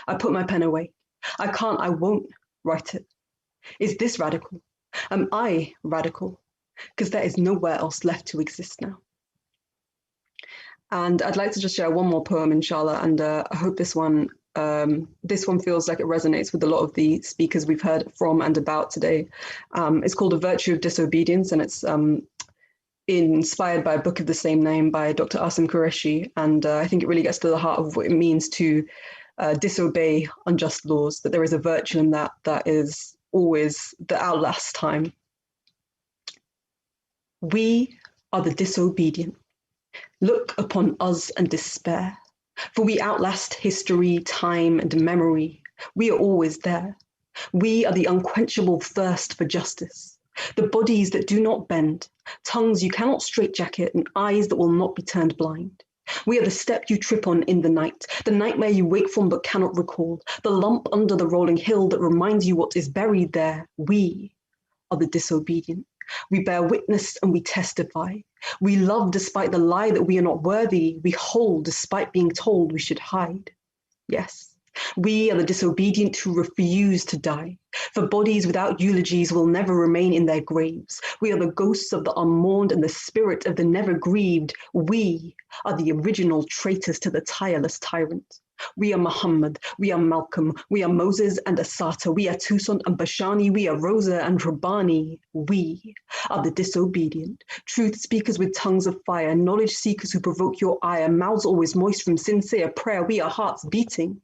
[SPEAKER 7] I put my pen away. I won't write it. Is this radical? Am I radical? Because there is nowhere else left to exist now. And I'd like to just share one more poem, inshallah, and I hope this one feels like it resonates with a lot of the speakers we've heard from and about today. It's called A Virtue of Disobedience, and it's inspired by a book of the same name by Dr. Asim Qureshi, and I think it really gets to the heart of what it means to disobey unjust laws, that there is a virtue in that that is always the outlast time. We are the disobedient. Look upon us and despair, for we outlast history, time, and memory. We are always there. We are the unquenchable thirst for justice, the bodies that do not bend, tongues you cannot straitjacket, and eyes that will not be turned blind. We are the step you trip on in the nightmare you wake from but cannot recall, the lump under the rolling hill that reminds you what is buried there. We are the disobedient. We bear witness and we testify. We love despite the lie that we are not worthy. We hold despite being told we should hide. Yes, we are the disobedient who refuse to die. For bodies without eulogies will never remain in their graves. We are the ghosts of the unmourned and the spirit of the never grieved. We are the original traitors to the tireless tyrant. We are Muhammad, we are Malcolm, we are Moses and Asata, we are Toussaint and Bashani, we are Rosa and Rabbani. We are the disobedient, truth speakers with tongues of fire, knowledge seekers who provoke your ire, mouths always moist from sincere prayer. We are hearts beating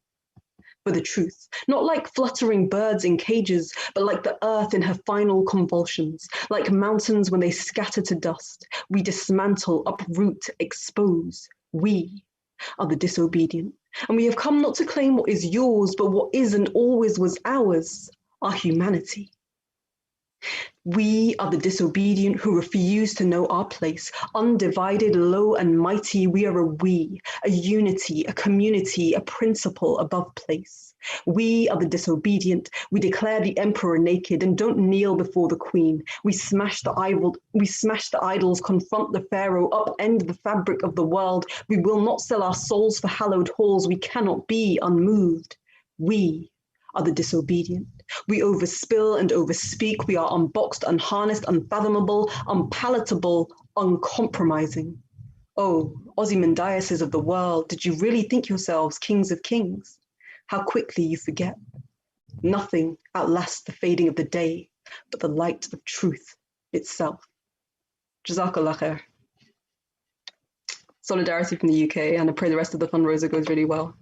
[SPEAKER 7] for the truth, not like fluttering birds in cages, but like the earth in her final convulsions, like mountains when they scatter to dust. We dismantle, uproot, expose. We are the disobedient. And we have come not to claim what is yours, but what is and always was ours, our humanity. We are the disobedient who refuse to know our place. Undivided, low and mighty, we are a unity, a community, a principle above place. We are the disobedient. We declare the emperor naked and don't kneel before the queen. We smash the idols, confront the pharaoh, upend the fabric of the world. We will not sell our souls for hallowed halls. We cannot be unmoved. We are the disobedient. We overspill and overspeak. We are unboxed, unharnessed, unfathomable, unpalatable, uncompromising. Oh, Ozymandiases of the world, did you really think yourselves kings of kings? How quickly you forget. Nothing outlasts the fading of the day, but the light of truth itself. Jazakallah khair. Solidarity from the UK, and I pray the rest of the fundraiser goes really well.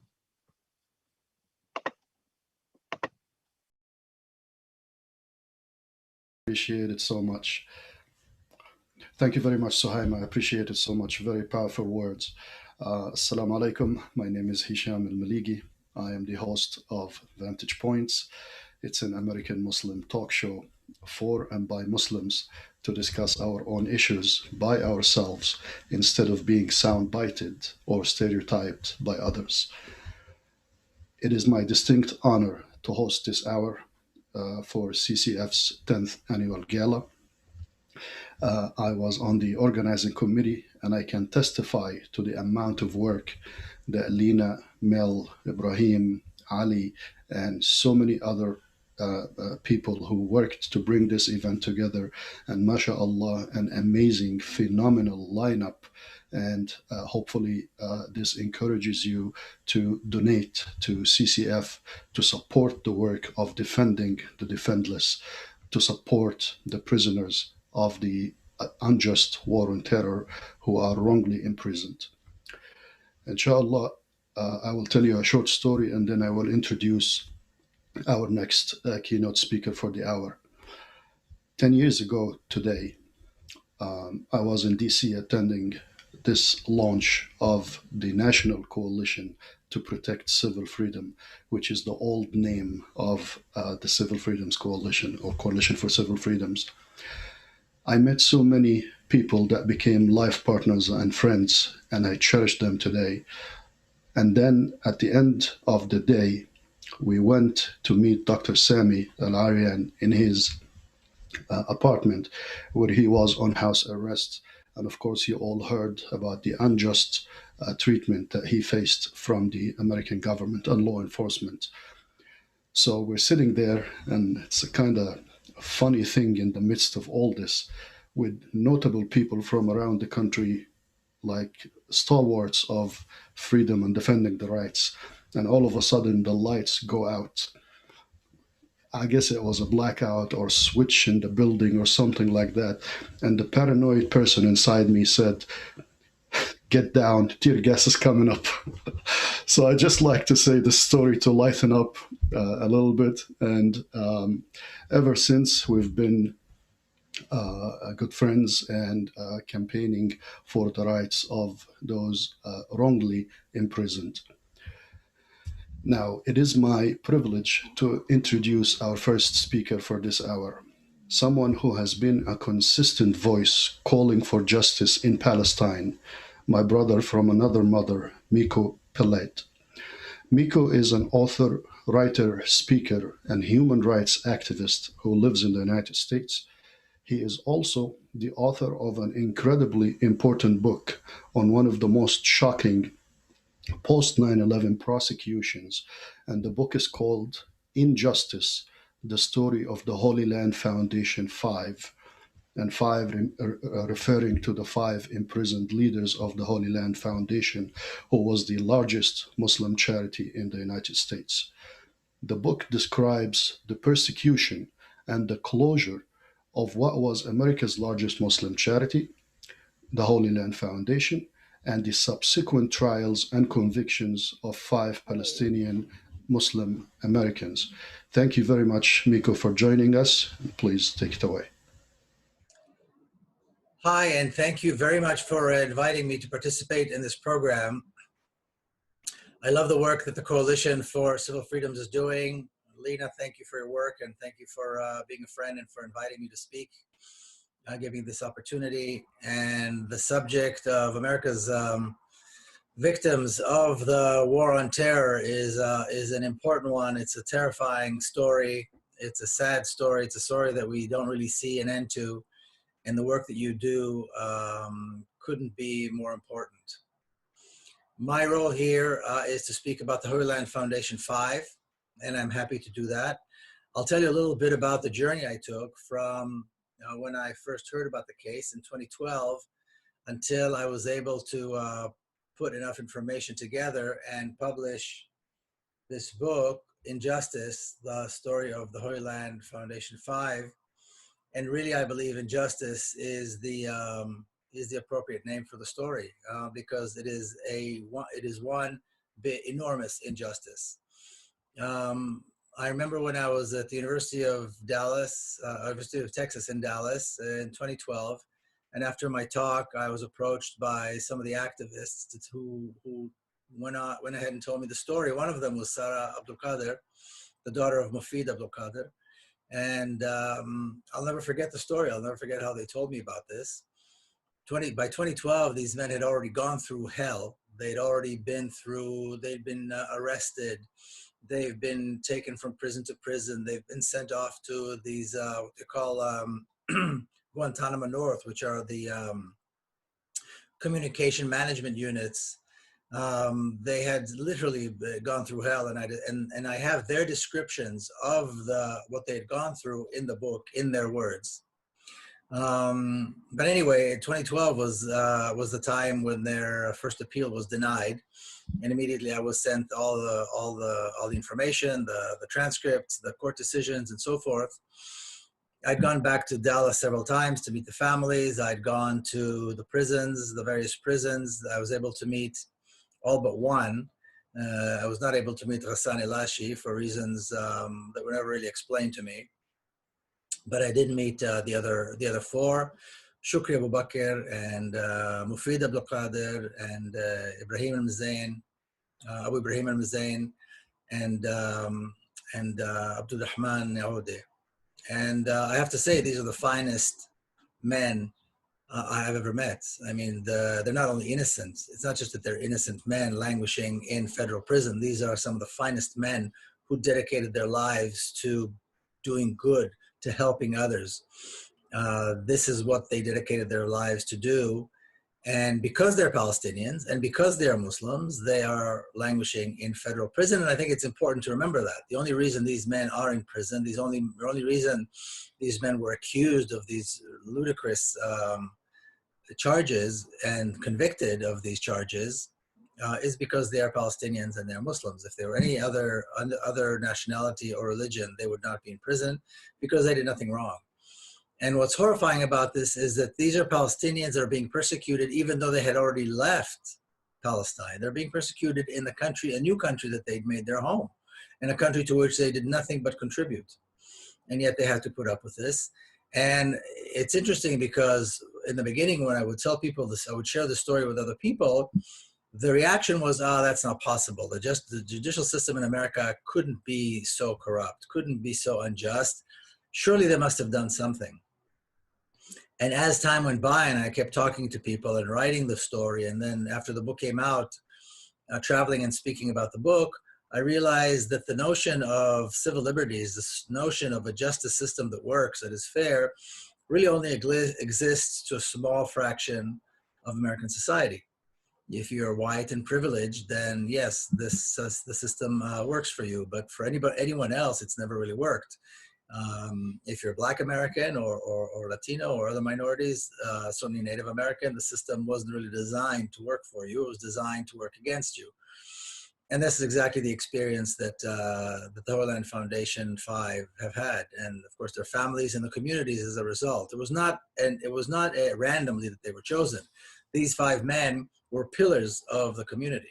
[SPEAKER 13] Appreciate it so much. Thank you very much, Suhaima. I appreciate it so much. Very powerful words. Assalamu alaikum. My name is Hisham El-Meligy. I am the host of Vantage Points. It's an American Muslim talk show for and by Muslims to discuss our own issues by ourselves instead of being sound-bited or stereotyped by others. It is my distinct honor to host this hour for CCF's 10th annual gala. I was on the organizing committee, and I can testify to the amount of work that Leena, Mel, Ibrahim, Ali, and so many other people who worked to bring this event together. And mashallah, an amazing, phenomenal lineup. And hopefully this encourages you to donate to CCF, to support the work of defending the defendless, to support the prisoners of the unjust war on terror who are wrongly imprisoned. Inshallah, I will tell you a short story and then I will introduce our next keynote speaker for the hour. 10 years ago today, I was in DC attending this launch of the National Coalition to Protect Civil Freedom, which is the old name of the Civil Freedoms Coalition, or Coalition for Civil Freedoms. I met so many people that became life partners and friends, and I cherish them today. And then at the end of the day, we went to meet Dr. Sami Al-Arian in his apartment, where he was on house arrest. And of course, you all heard about the unjust treatment that he faced from the American government and law enforcement. So we're sitting there, and it's a kind of funny thing in the midst of all this, with notable people from around the country, like stalwarts of freedom and defending the rights. And all of a sudden, the lights go out. I guess it was a blackout or switch in the building or something like that. And the paranoid person inside me said, "Get down, tear gas is coming up." So I just like to say this story to lighten up a little bit. And ever since, we've been good friends and campaigning for the rights of those wrongly imprisoned. Now, it is my privilege to introduce our first speaker for this hour, someone who has been a consistent voice calling for justice in Palestine, my brother from another mother, Miko Pellet. Miko is an author, writer, speaker, and human rights activist who lives in the United States. He is also the author of an incredibly important book on one of the most shocking post 9/11 prosecutions, and the book is called Injustice, the Story of the Holy Land Foundation 5, and 5 referring to the 5 imprisoned leaders of the Holy Land Foundation, who was the largest Muslim charity in the United States. The book describes the persecution and the closure of what was America's largest Muslim charity, the Holy Land Foundation, and the subsequent trials and convictions of 5 Palestinian Muslim Americans. Thank you very much, Miko, for joining us. Please take it away.
[SPEAKER 15] Hi, and thank you very much for inviting me to participate in this program. I love the work that the Coalition for Civil Freedoms is doing. Leena, thank you for your work, and thank you for being a friend and for inviting me to speak. Giving me this opportunity. And the subject of America's victims of the war on terror is an important one. It's a terrifying story. It's a sad story. It's a story that we don't really see an end to. And the work that you do couldn't be more important. My role here is to speak about the Holy Land Foundation 5, and I'm happy to do that. I'll tell you a little bit about the journey I took from when I first heard about the case in 2012 until I was able to put enough information together and publish this book, Injustice, the Story of the Holy Land Foundation 5. And really, I believe injustice is the appropriate name for the story because it is one big, enormous injustice. I remember when I was at the University of Texas in Dallas in 2012, and after my talk, I was approached by some of the activists who went ahead and told me the story. One of them was Sarah Abdul Qadir, the daughter of Mufid Abdul Qadir, and I'll never forget the story. I'll never forget how they told me about this. By 2012, these men had already gone through hell. They'd been arrested. They've been taken from prison to prison. They've been sent off to these, what they call Guantanamo North, which are the communication management units They had literally gone through hell, and I have their descriptions of what they had gone through in the book in their words. But anyway, 2012 was the time when their first appeal was denied, and immediately I was sent all the information, the transcripts, the court decisions, and so forth. I'd gone back to Dallas several times to meet the families. I'd gone to the prisons, the various prisons. I was able to meet all but one. I was not able to meet Ghassan Elashi for reasons that were never really explained to me. But I did meet the other four, Shukri Abu Bakr and Mufid Abdul Qadir and Ibrahim al-Mazain, Abu Ibrahim al-Mazain, and Abdurahman Yaoudi. And I have to say, these are the finest men I have ever met. I mean, they're not only innocent. It's not just that they're innocent men languishing in federal prison. These are some of the finest men who dedicated their lives to doing good, to helping others. This is what they dedicated their lives to do. And because they're Palestinians and because they're Muslims, they are languishing in federal prison. And I think it's important to remember that. The only reason these men are in prison, the only reason these men were accused of these ludicrous charges and convicted of these charges is because they are Palestinians and they're Muslims. If they were any other nationality or religion, they would not be in prison because they did nothing wrong. And what's horrifying about this is that these are Palestinians that are being persecuted even though they had already left Palestine. They're being persecuted in the country, a new country that they'd made their home, and a country to which they did nothing but contribute. And yet they had to put up with this. And it's interesting because in the beginning, when I would tell people this, I would share the story with other people, the reaction was, oh, that's not possible. The judicial system in America couldn't be so corrupt, couldn't be so unjust. Surely they must have done something. And as time went by and I kept talking to people and writing the story, and then after the book came out, traveling and speaking about the book, I realized that the notion of civil liberties, this notion of a justice system that works, that is fair, really only exists to a small fraction of American society. If you're white and privileged, then yes, the system works for you. But for anyone else, it's never really worked. If you're Black American or Latino or other minorities, certainly Native American, the system wasn't really designed to work for you. It was designed to work against you. And this is exactly the experience that the Holy Land Foundation 5 have had, and of course their families and the communities as a result. It was not randomly that they were chosen. These 5 men were pillars of the community.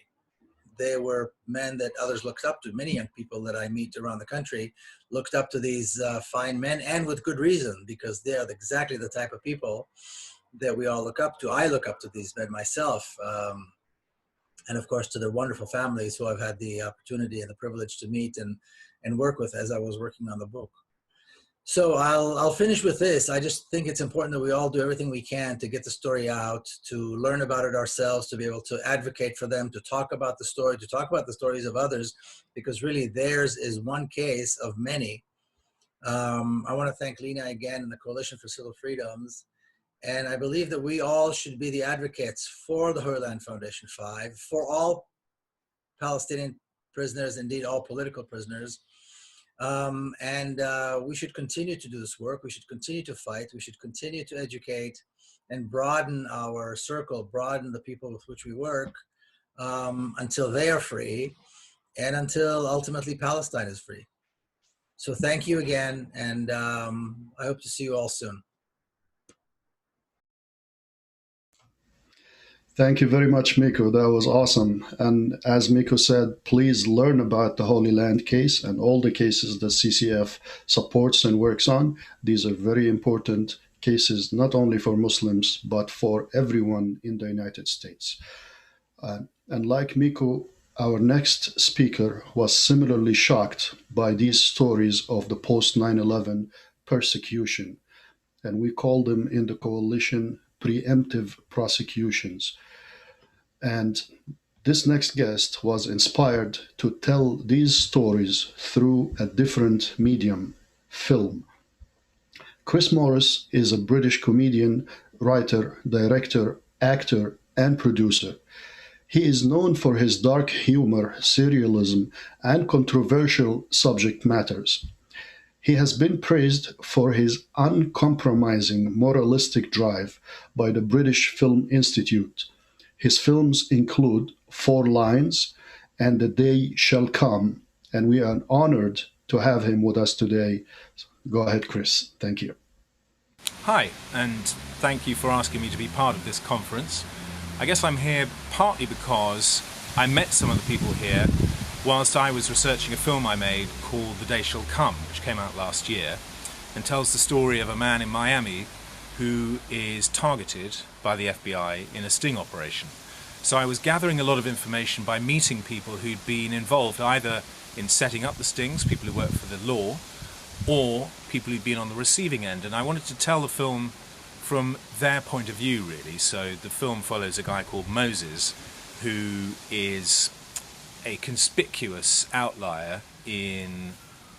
[SPEAKER 15] They were men that others looked up to. Many young people that I meet around the country looked up to these fine men, and with good reason, because they are exactly the type of people that we all look up to. I look up to these men myself. And of course, to their wonderful families who I've had the opportunity and the privilege to meet and work with as I was working on the book. So I'll finish with this. I just think it's important that we all do everything we can to get the story out, to learn about it ourselves, to be able to advocate for them, to talk about the story, to talk about the stories of others, because really theirs is one case of many. I want to thank Leena again and the Coalition for Civil Freedoms. And I believe that we all should be the advocates for the Holy Land Foundation 5, for all Palestinian prisoners, indeed all political prisoners. We should continue to do this work. We should continue to fight. We should continue to educate and broaden our circle, broaden the people with which we work until they are free and until ultimately Palestine is free. So thank you again, and I hope to see you all soon.
[SPEAKER 13] Thank you very much, Miko. That was awesome. And as Miko said, please learn about the Holy Land case and all the cases that CCF supports and works on. These are very important cases, not only for Muslims, but for everyone in the United States. And like Miko, our next speaker was similarly shocked by these stories of the post-9/11 persecution. And we call them in the coalition preemptive prosecutions. And this next guest was inspired to tell these stories through a different medium, film. Chris Morris is a British comedian, writer, director, actor, and producer. He is known for his dark humor, serialism, and controversial subject matters. He has been praised for his uncompromising moralistic drive by the British Film Institute. His films include Four Lines and The Day Shall Come, and we are honored to have him with us today. Go ahead, Chris. Thank you.
[SPEAKER 14] Hi, and thank you for asking me to be part of this conference. I guess I'm here partly because I met some of the people here whilst I was researching a film I made called The Day Shall Come, which came out last year, and tells the story of a man in Miami who is targeted by the FBI in a sting operation. So I was gathering a lot of information by meeting people who'd been involved either in setting up the stings, people who work for the law, or people who'd been on the receiving end. And I wanted to tell the film from their point of view, really. So the film follows a guy called Moses, who is a conspicuous outlier in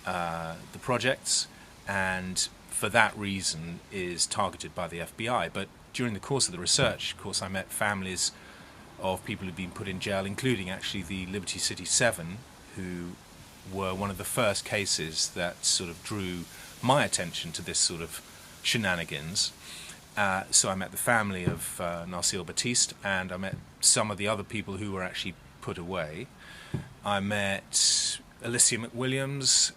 [SPEAKER 14] the projects, and for that reason is targeted by the FBI. But during the course of the research, of course, I met families of people who'd been put in jail, including actually the Liberty City 7, who were one of the first cases that sort of drew my attention to this sort of shenanigans. So I met the family of Nasir Batiste, and I met some of the other people who were actually put away. I met Alicia McWilliams,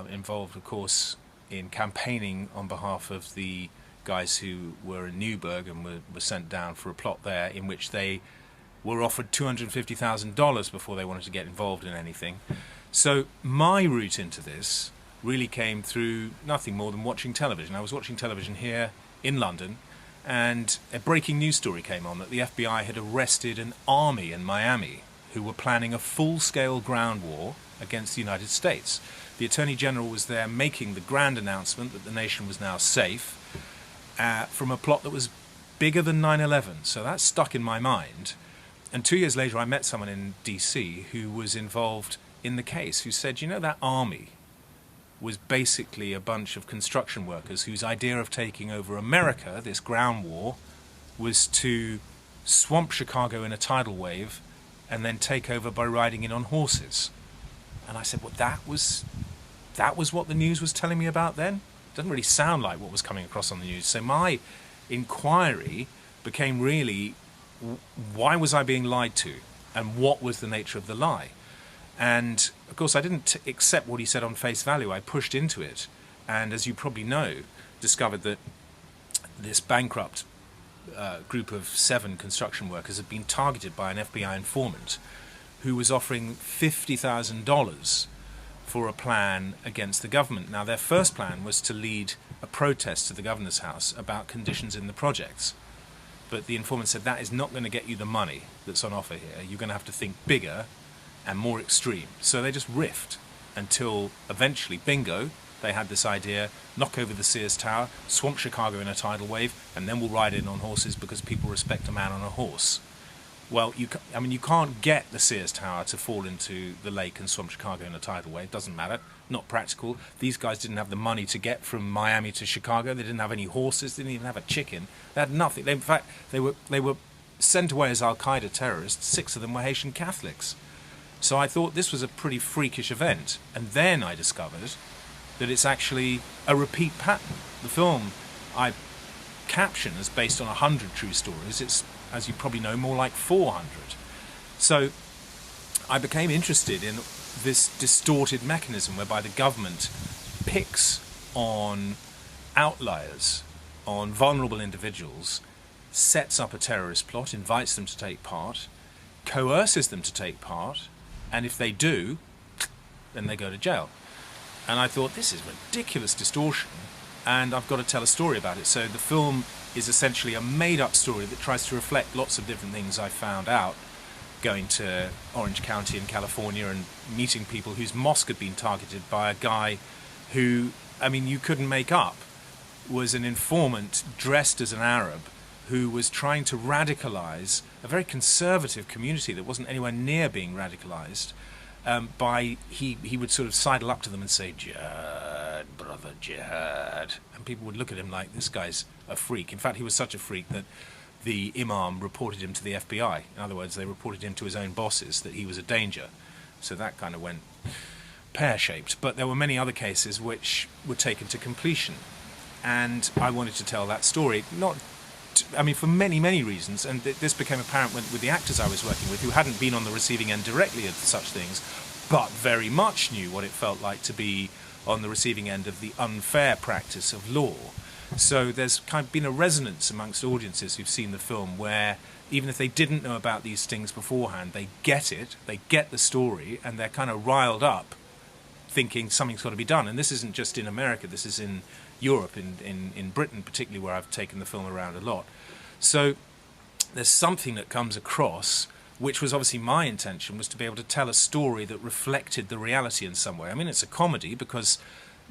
[SPEAKER 14] involved, of course, in campaigning on behalf of the guys who were in Newburgh and were sent down for a plot there in which they were offered $250,000 before they wanted to get involved in anything. So my route into this really came through nothing more than watching television. I was watching television here in London, and a breaking news story came on that the FBI had arrested an army in Miami who were planning a full-scale ground war against the United States. The Attorney General was there making the grand announcement that the nation was now safe from a plot that was bigger than 9/11. So that stuck in my mind. And 2 years later, I met someone in DC who was involved in the case, who said, you know, that army was basically a bunch of construction workers whose idea of taking over America, this ground war, was to swamp Chicago in a tidal wave and then take over by riding in on horses. And I said, well, that was what the news was telling me about then? Doesn't really sound like what was coming across on the news. So my inquiry became really, why was I being lied to? And what was the nature of the lie? And of course I didn't accept what he said on face value. I pushed into it, and as you probably know, discovered that this bankrupt group of 7 construction workers had been targeted by an FBI informant who was offering $50,000 for a plan against the government. Now, their first plan was to lead a protest to the governor's house about conditions in the projects. But the informant said, that is not going to get you the money that's on offer here. You're going to have to think bigger and more extreme. So they just riffed until eventually, bingo, they had this idea, knock over the Sears Tower, swamp Chicago in a tidal wave, and then we'll ride in on horses because people respect a man on a horse. Well, you can't get the Sears Tower to fall into the lake and swamp Chicago in a tidal wave. Doesn't matter. Not practical. These guys didn't have the money to get from Miami to Chicago. They didn't have any horses. They didn't even have a chicken. They had nothing. In fact, they were sent away as Al-Qaeda terrorists. 6 of them were Haitian Catholics. So I thought this was a pretty freakish event. And then I discovered that it's actually a repeat pattern. The film I caption as based on 100 true stories. It's, as you probably know, more like 400. So I became interested in this distorted mechanism whereby the government picks on outliers, on vulnerable individuals, sets up a terrorist plot, invites them to take part, coerces them to take part, and if they do, then they go to jail. And I thought, this is ridiculous distortion, and I've got to tell a story about it. So the film is essentially a made-up story that tries to reflect lots of different things I found out going to Orange County in California and meeting people whose mosque had been targeted by a guy who, I mean, you couldn't make up, was an informant dressed as an Arab who was trying to radicalize a very conservative community that wasn't anywhere near being radicalized. He would sort of sidle up to them and say, "Jihad, brother, jihad," and people would look at him like, this guy's a freak. In fact, he was such a freak that the imam reported him to the FBI. In other words, they reported him to his own bosses that he was a danger. So that kind of went pear-shaped. But there were many other cases which were taken to completion. And I wanted to tell that story, for many, many reasons. And this became apparent with the actors I was working with, who hadn't been on the receiving end directly of such things, but very much knew what it felt like to be on the receiving end of the unfair practice of law. So there's kind of been a resonance amongst audiences who've seen the film where even if they didn't know about these things beforehand, they get it, they get the story, and they're kind of riled up thinking something's got to be done. And this isn't just in America, this is in Europe, in Britain particularly, where I've taken the film around a lot. So there's something that comes across, which was obviously my intention, was to be able to tell a story that reflected the reality in some way. I mean, it's a comedy because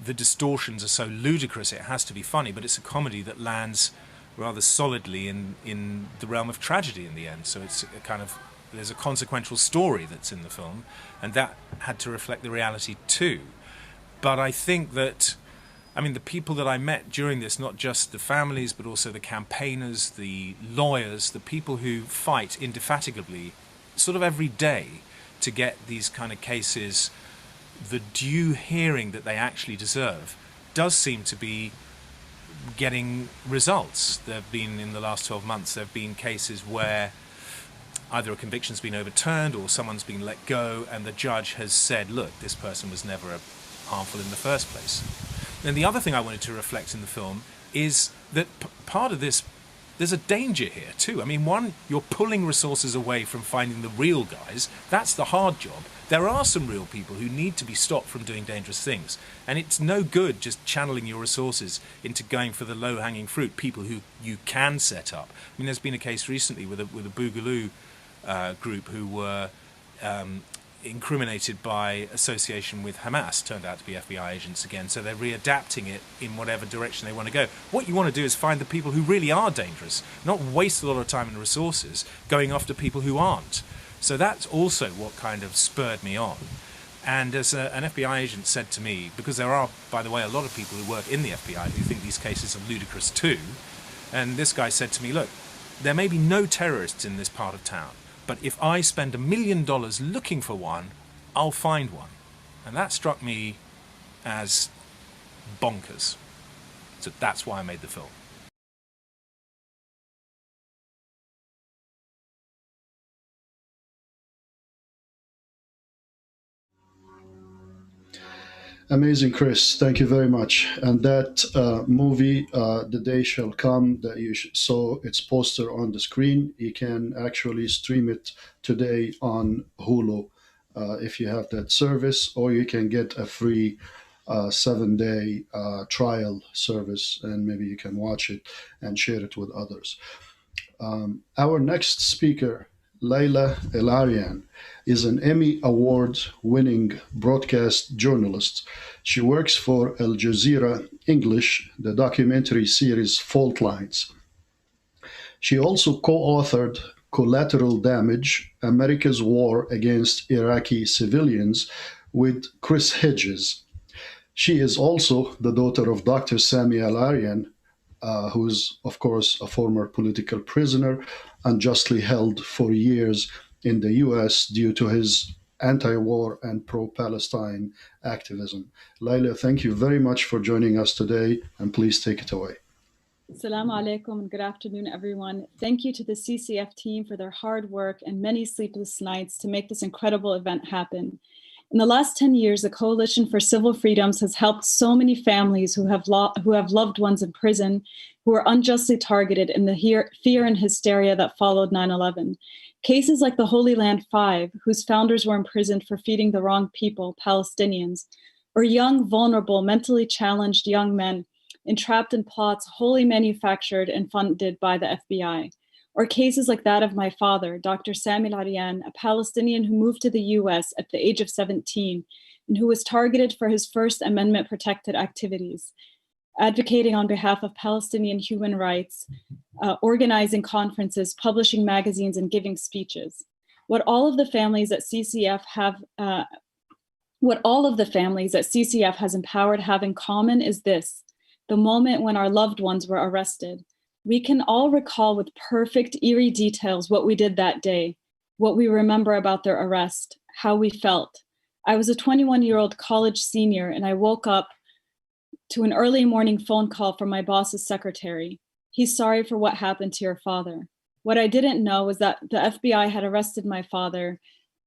[SPEAKER 14] the distortions are so ludicrous it has to be funny, but it's a comedy that lands rather solidly in the realm of tragedy in the end. So it's a kind of, there's a consequential story that's in the film, and that had to reflect the reality too. But I think that, the people that I met during this, not just the families, but also the campaigners, the lawyers, the people who fight indefatigably sort of every day to get these kind of cases the due hearing that they actually deserve, does seem to be getting results. There have been, in the last 12 months, there have been cases where either a conviction's been overturned or someone's been let go, and the judge has said, look, this person was never harmful in the first place. And the other thing I wanted to reflect in the film is that part of this, there's a danger here too. One, you're pulling resources away from finding the real guys. That's the hard job. There are some real people who need to be stopped from doing dangerous things. And it's no good just channeling your resources into going for the low-hanging fruit, people who you can set up. There's been a case recently with a Boogaloo group who were incriminated by association with Hamas, turned out to be FBI agents again, so they're readapting it in whatever direction they want to go. What you want to do is find the people who really are dangerous, not waste a lot of time and resources going after people who aren't. So that's also what kind of spurred me on. And as an FBI agent said to me, because there are, by the way, a lot of people who work in the FBI who think these cases are ludicrous too, and this guy said to me, look, there may be no terrorists in this part of town, but if I spend $1 million looking for one, I'll find one. And that struck me as bonkers. So that's why I made the film.
[SPEAKER 13] Amazing, Chris. Thank you very much. And that movie, The Day Shall Come, that you saw its poster on the screen, you can actually stream it today on Hulu if you have that service, or you can get a free 7-day trial service, and maybe you can watch it and share it with others. Our next speaker, Leila El-Arian, is an Emmy Award-winning broadcast journalist. She works for Al Jazeera English, the documentary series Fault Lines. She also co-authored Collateral Damage, America's War Against Iraqi Civilians with Chris Hedges. She is also the daughter of Dr. Sami Al-Arian, who's, of course, a former political prisoner unjustly held for years in the US due to his anti-war and pro-Palestine activism. Leila, thank you very much for joining us today, and please take it away.
[SPEAKER 16] Assalamu alaikum and good afternoon, everyone. Thank you to the CCF team for their hard work and many sleepless nights to make this incredible event happen. In the last 10 years, the Coalition for Civil Freedoms has helped so many families who have loved ones in prison, who were unjustly targeted in the fear and hysteria that followed 9/11. Cases like the Holy Land 5, whose founders were imprisoned for feeding the wrong people, Palestinians, or young, vulnerable, mentally challenged young men entrapped in plots wholly manufactured and funded by the FBI. Or cases like that of my father, Dr. Sami Al-Arian, a Palestinian who moved to the US at the age of 17 and who was targeted for his First Amendment protected activities, advocating on behalf of Palestinian human rights, organizing conferences, publishing magazines, and giving speeches. What all of the families at CCF has empowered have in common is this: the moment when our loved ones were arrested, We can all recall with perfect, eerie details what we did that day, what we remember about their arrest, how we felt. I was a 21-year-old college senior, and I woke up to an early morning phone call from my boss's secretary. He's sorry for what happened to your father. What I didn't know was that the FBI had arrested my father,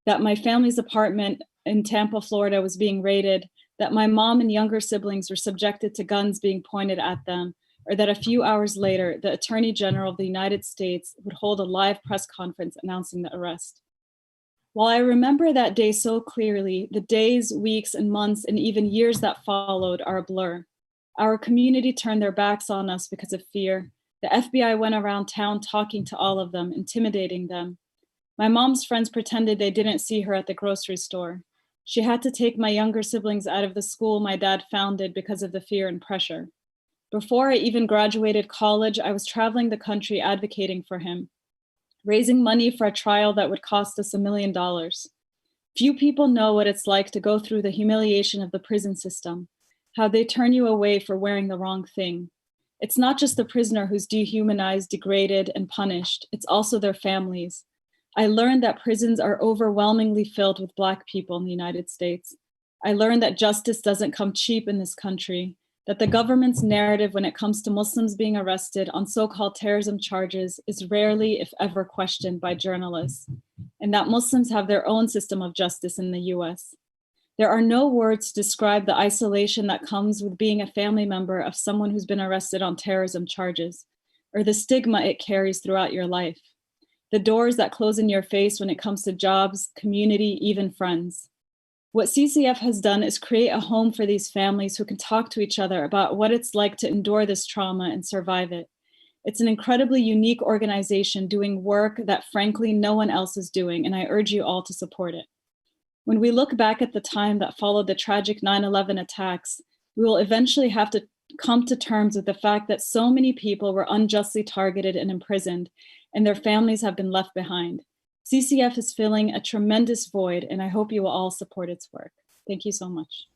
[SPEAKER 16] that my family's apartment in Tampa, Florida was being raided, that my mom and younger siblings were subjected to guns being pointed at them, or that a few hours later, the Attorney General of the United States would hold a live press conference announcing the arrest. While I remember that day so clearly, the days, weeks, and months, and even years that followed are a blur. Our community turned their backs on us because of fear. The FBI went around town talking to all of them, intimidating them. My mom's friends pretended they didn't see her at the grocery store. She had to take my younger siblings out of the school my dad founded because of the fear and pressure. Before I even graduated college, I was traveling the country advocating for him, raising money for a trial that would cost us $1 million. Few people know what it's like to go through the humiliation of the prison system, how they turn you away for wearing the wrong thing. It's not just the prisoner who's dehumanized, degraded, and punished, it's also their families. I learned that prisons are overwhelmingly filled with Black people in the United States. I learned that justice doesn't come cheap in this country, that the government's narrative when it comes to Muslims being arrested on so-called terrorism charges is rarely, if ever, questioned by journalists, and that Muslims have their own system of justice in the US. There are no words to describe the isolation that comes with being a family member of someone who's been arrested on terrorism charges, or the stigma it carries throughout your life. The doors that close in your face when it comes to jobs, community, even friends. What CCF has done is create a home for these families who can talk to each other about what it's like to endure this trauma and survive it. It's an incredibly unique organization doing work that frankly no one else is doing, and I urge you all to support it. When we look back at the time that followed the tragic 9/11 attacks, we will eventually have to come to terms with the fact that so many people were unjustly targeted and imprisoned, and their families have been left behind. CCF is filling a tremendous void, and I hope you will all support its work. Thank you so much.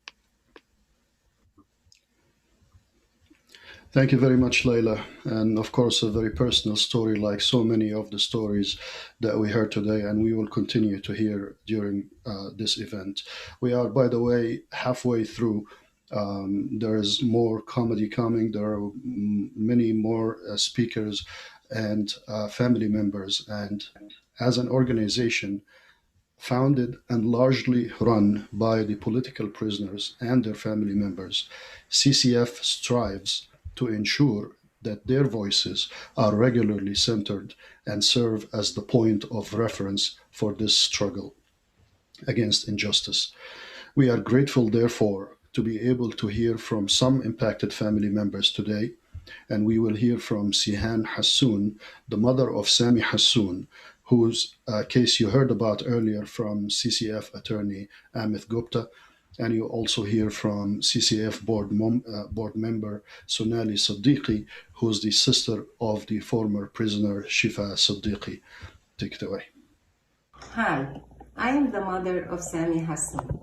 [SPEAKER 13] Thank you very much, Layla. And of course, a very personal story, like so many of the stories that we heard today, and we will continue to hear during this event. We are, by the way, halfway through. There is more comedy coming. There are many more speakers and family members. And as an organization founded and largely run by the political prisoners and their family members, CCF strives to ensure that their voices are regularly centered and serve as the point of reference for this struggle against injustice. We are grateful, therefore, to be able to hear from some impacted family members today, and we will hear from Sihan Hassoun, the mother of Sami Hassoun, whose case you heard about earlier from CCF attorney Amith Gupta, and you also hear from CCF board member Sonali Siddiqui, who's the sister of the former prisoner Shifa Siddiqui. Take it away.
[SPEAKER 12] Hi, I am the mother of Sami Hassoun.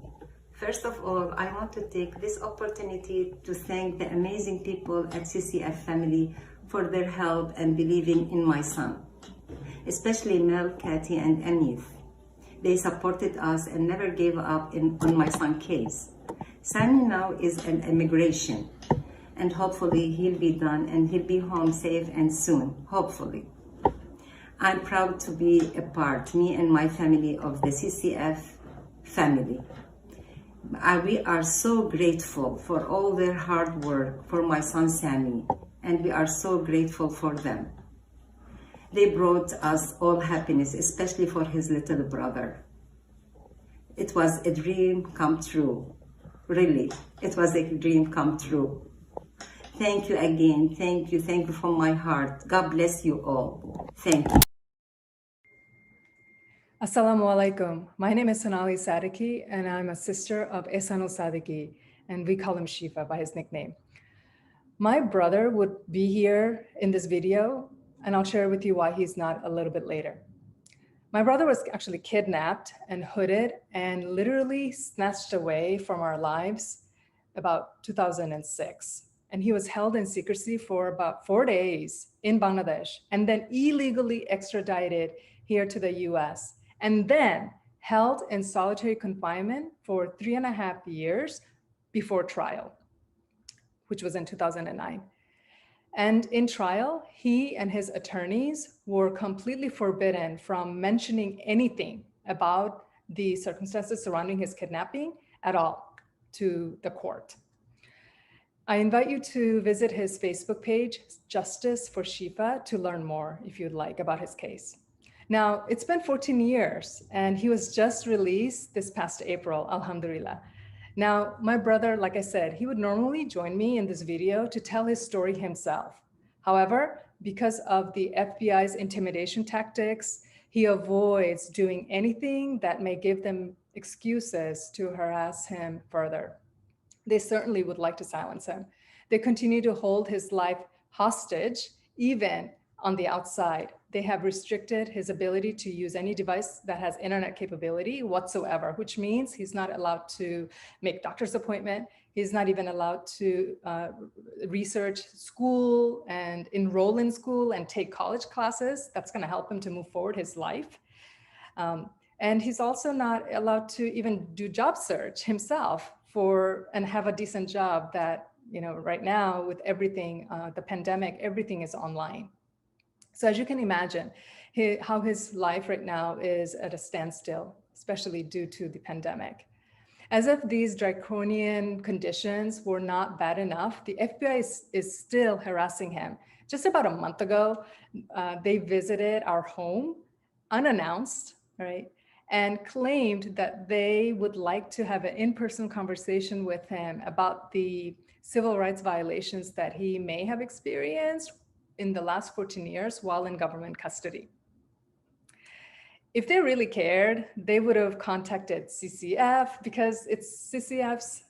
[SPEAKER 12] First of all, I want to take this opportunity to thank the amazing people at CCF family for their help and believing in my son, especially Mel, Kathy, and Amith. They supported us and never gave up on my son's case. Sami now is in immigration, and hopefully he'll be done and he'll be home safe and soon, hopefully. I'm proud to be a part, me and my family, of the CCF family. We are so grateful for all their hard work for my son Sami, and we are so grateful for them. They brought us all happiness, especially for his little brother. It was a dream come true. Really, it was a dream come true. Thank you again. Thank you from my heart. God bless you all. Thank you.
[SPEAKER 17] Assalamu alaikum. My name is Sonali Siddiqui, and I'm a sister of Ehsanul Siddiqui, and we call him Shifa by his nickname. My brother would be here in this video, and I'll share with you why he's not a little bit later. My brother was actually kidnapped and hooded and literally snatched away from our lives about 2006. and he was held in secrecy for about 4 days in Bangladesh and then illegally extradited here to the US and then held in solitary confinement for 3.5 years before trial, which was in 2009. And in trial, he and his attorneys were completely forbidden from mentioning anything about the circumstances surrounding his kidnapping at all to the court. I invite you to visit his Facebook page, Justice for Shifa, to learn more if you'd like about his case. Now, it's been 14 years and he was just released this past April, alhamdulillah. Now, my brother, like I said, he would normally join me in this video to tell his story himself. However, because of the FBI's intimidation tactics, he avoids doing anything that may give them excuses to harass him further. They certainly would like to silence him. They continue to hold his life hostage, even on the outside. They have restricted his ability to use any device that has internet capability whatsoever, which means he's not allowed to make doctor's appointment. He's not even allowed to research school and enroll in school and take college classes. That's going to help him to move forward his life. And he's also not allowed to even do job search himself and have a decent job that, right now with everything, the pandemic, everything is online. So as you can imagine, how his life right now is at a standstill, especially due to the pandemic. As if these draconian conditions were not bad enough, the FBI is still harassing him. Just about a month ago, they visited our home unannounced, right? And claimed that they would like to have an in-person conversation with him about the civil rights violations that he may have experienced in the last 14 years while in government custody. If they really cared, they would have contacted CCF because it's CCF's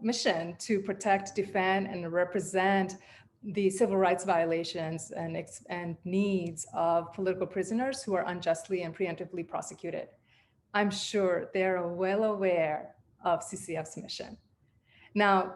[SPEAKER 17] mission to protect, defend, and represent the civil rights violations and needs of political prisoners who are unjustly and preemptively prosecuted. I'm sure they're well aware of CCF's mission. Now,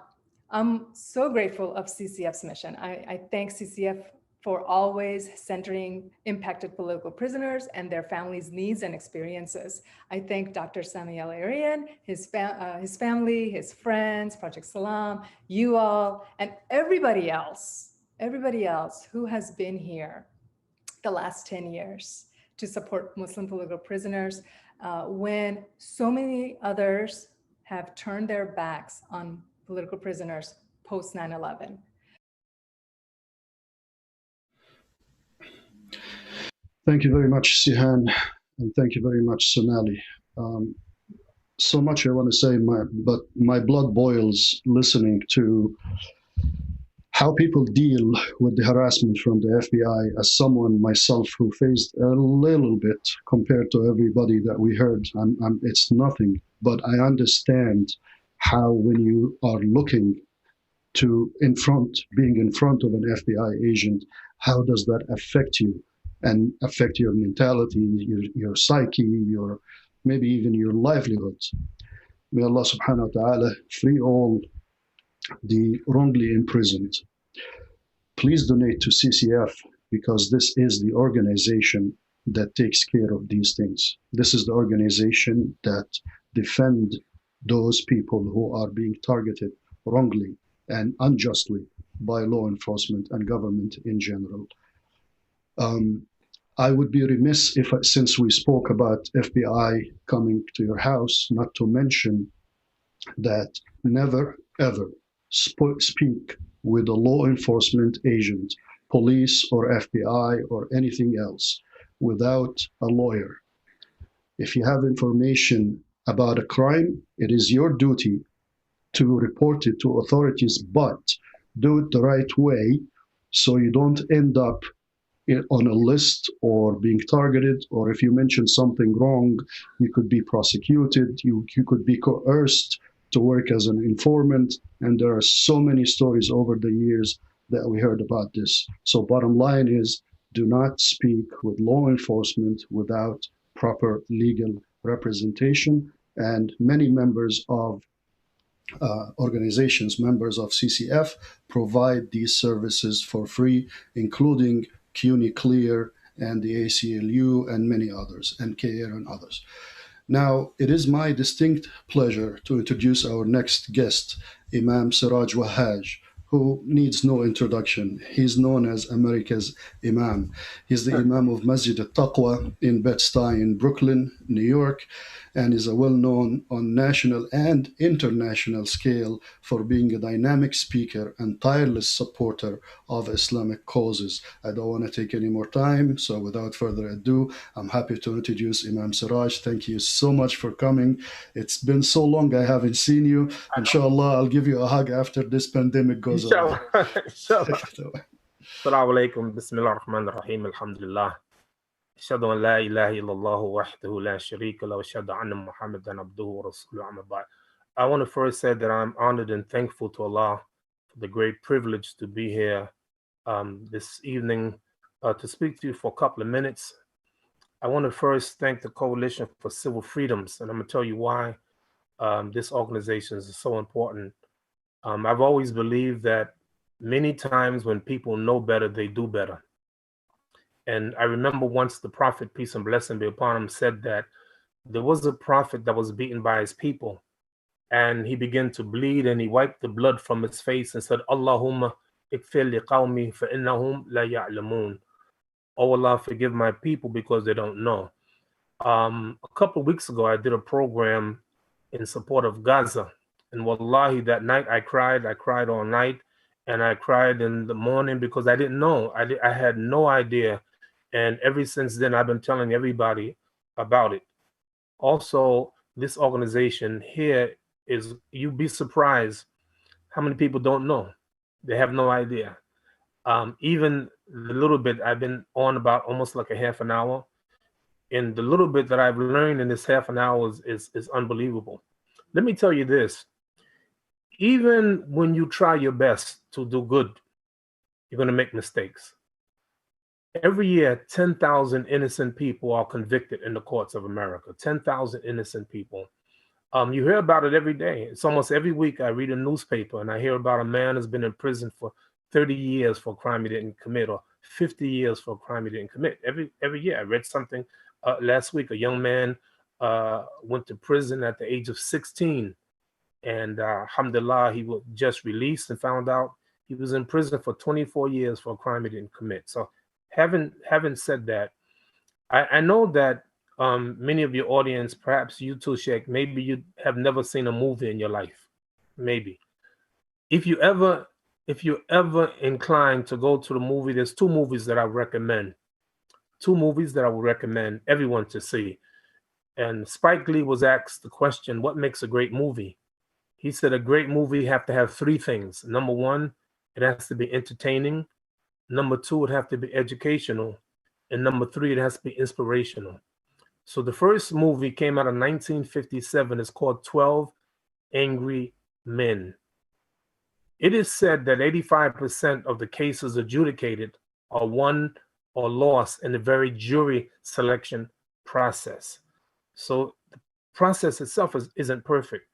[SPEAKER 17] I'm so grateful of CCF's mission. I thank CCF for always centering impacted political prisoners and their families' needs and experiences. I thank Dr. Sami Al-Arian, his family, his friends, Project Salam, you all, and everybody else who has been here the last 10 years to support Muslim political prisoners when so many others have turned their backs on political prisoners post 9/11.
[SPEAKER 13] Thank you very much, Sihan, and thank you very much, Sonali. So much I want to say, but my blood boils listening to how people deal with the harassment from the FBI as someone myself who faced a little bit compared to everybody that we heard. It's nothing, but I understand how when you are looking to being in front of an FBI agent, how does that affect you and affect your mentality, your psyche, maybe even your livelihood. May Allah subhanahu wa ta'ala free all the wrongly imprisoned. Please donate to CCF because this is the organization that takes care of these things. This is the organization that defend those people who are being targeted wrongly and unjustly by law enforcement and government in general. I would be remiss if, since we spoke about FBI coming to your house, not to mention that never ever speak with a law enforcement agent, police or FBI or anything else without a lawyer. If you have information about a crime, it is your duty to report it to authorities, but do it the right way so you don't end up on a list or being targeted, or if you mention something wrong, you could be prosecuted, you could be coerced to work as an informant, and there are so many stories over the years that we heard about this. So bottom line is, do not speak with law enforcement without proper legal representation, and many members of organizations, members of CCF, provide these services for free, including CUNY Clear and the ACLU and many others, and CARE and others. Now, it is my distinct pleasure to introduce our next guest, Imam Siraj Wahhaj, who needs no introduction. He's known as America's Imam. He's the Imam of Masjid Al-Taqwa in Bed-Stuy in Brooklyn, New York, and is a well-known on national and international scale for being a dynamic speaker and tireless supporter of Islamic causes. I don't want to take any more time, so without further ado, I'm happy to introduce Imam Siraj. Thank you so much for coming. It's been so long I haven't seen you. Inshallah, I'll give you a hug after this pandemic goes away.
[SPEAKER 3] Inshallah. Assalamu alaikum. Bismillah ar-Rahman ar-Rahim. Alhamdulillah. أشهد أن لا إله إلا الله وحده لا شريك له وأشهد أن محمدا عبده ورسوله أما بعد. I want to first say that I'm honored and thankful to Allah for the great privilege to be here this evening to speak to you for a couple of minutes. I want to first thank the Coalition for Civil Freedoms, and I'm going to tell you why this organization is so important. I've always believed that many times when people know better, they do better. And I remember once the Prophet, peace and blessing be upon him, said that there was a prophet that was beaten by his people, and he began to bleed, and he wiped the blood from his face and said, Allahumma ikfir li qawmi fa innahum la ya'lamun. Oh Allah, forgive my people because they don't know. A couple of weeks ago, I did a program in support of Gaza, and wallahi, that night I cried all night, and I cried in the morning because I didn't know. I had no idea. And ever since then, I've been telling everybody about it. Also, this organization here is, you'd be surprised how many people don't know. They have no idea. Even the little bit, I've been on about almost like a half an hour. And the little bit that I've learned in this half an hour is unbelievable. Let me tell you this. Even when you try your best to do good, you're going to make mistakes. Every year, 10,000 innocent people are convicted in the courts of America. 10,000 innocent people. You hear about it every day. It's almost every week I read a newspaper and I hear about a man who's been in prison for 30 years for a crime he didn't commit, or 50 years for a crime he didn't commit. Every year. I read something last week. A young man went to prison at the age of 16. And alhamdulillah, he was just released and found out he was in prison for 24 years for a crime he didn't commit. So having said that, I know that many of your audience, perhaps you too, Sheikh, maybe you have never seen a movie in your life. Maybe. If you're ever inclined to go to the movie, there's two movies that I recommend. Two movies that I would recommend everyone to see. And Spike Lee was asked the question, what makes a great movie? He said a great movie have to have three things. Number one, it has to be entertaining. Number two, it has to be educational. And number three, it has to be inspirational. So the first movie came out in 1957. It's called 12 Angry Men. It is said that 85% of the cases adjudicated are won or lost in the very jury selection process. So the process itself isn't perfect.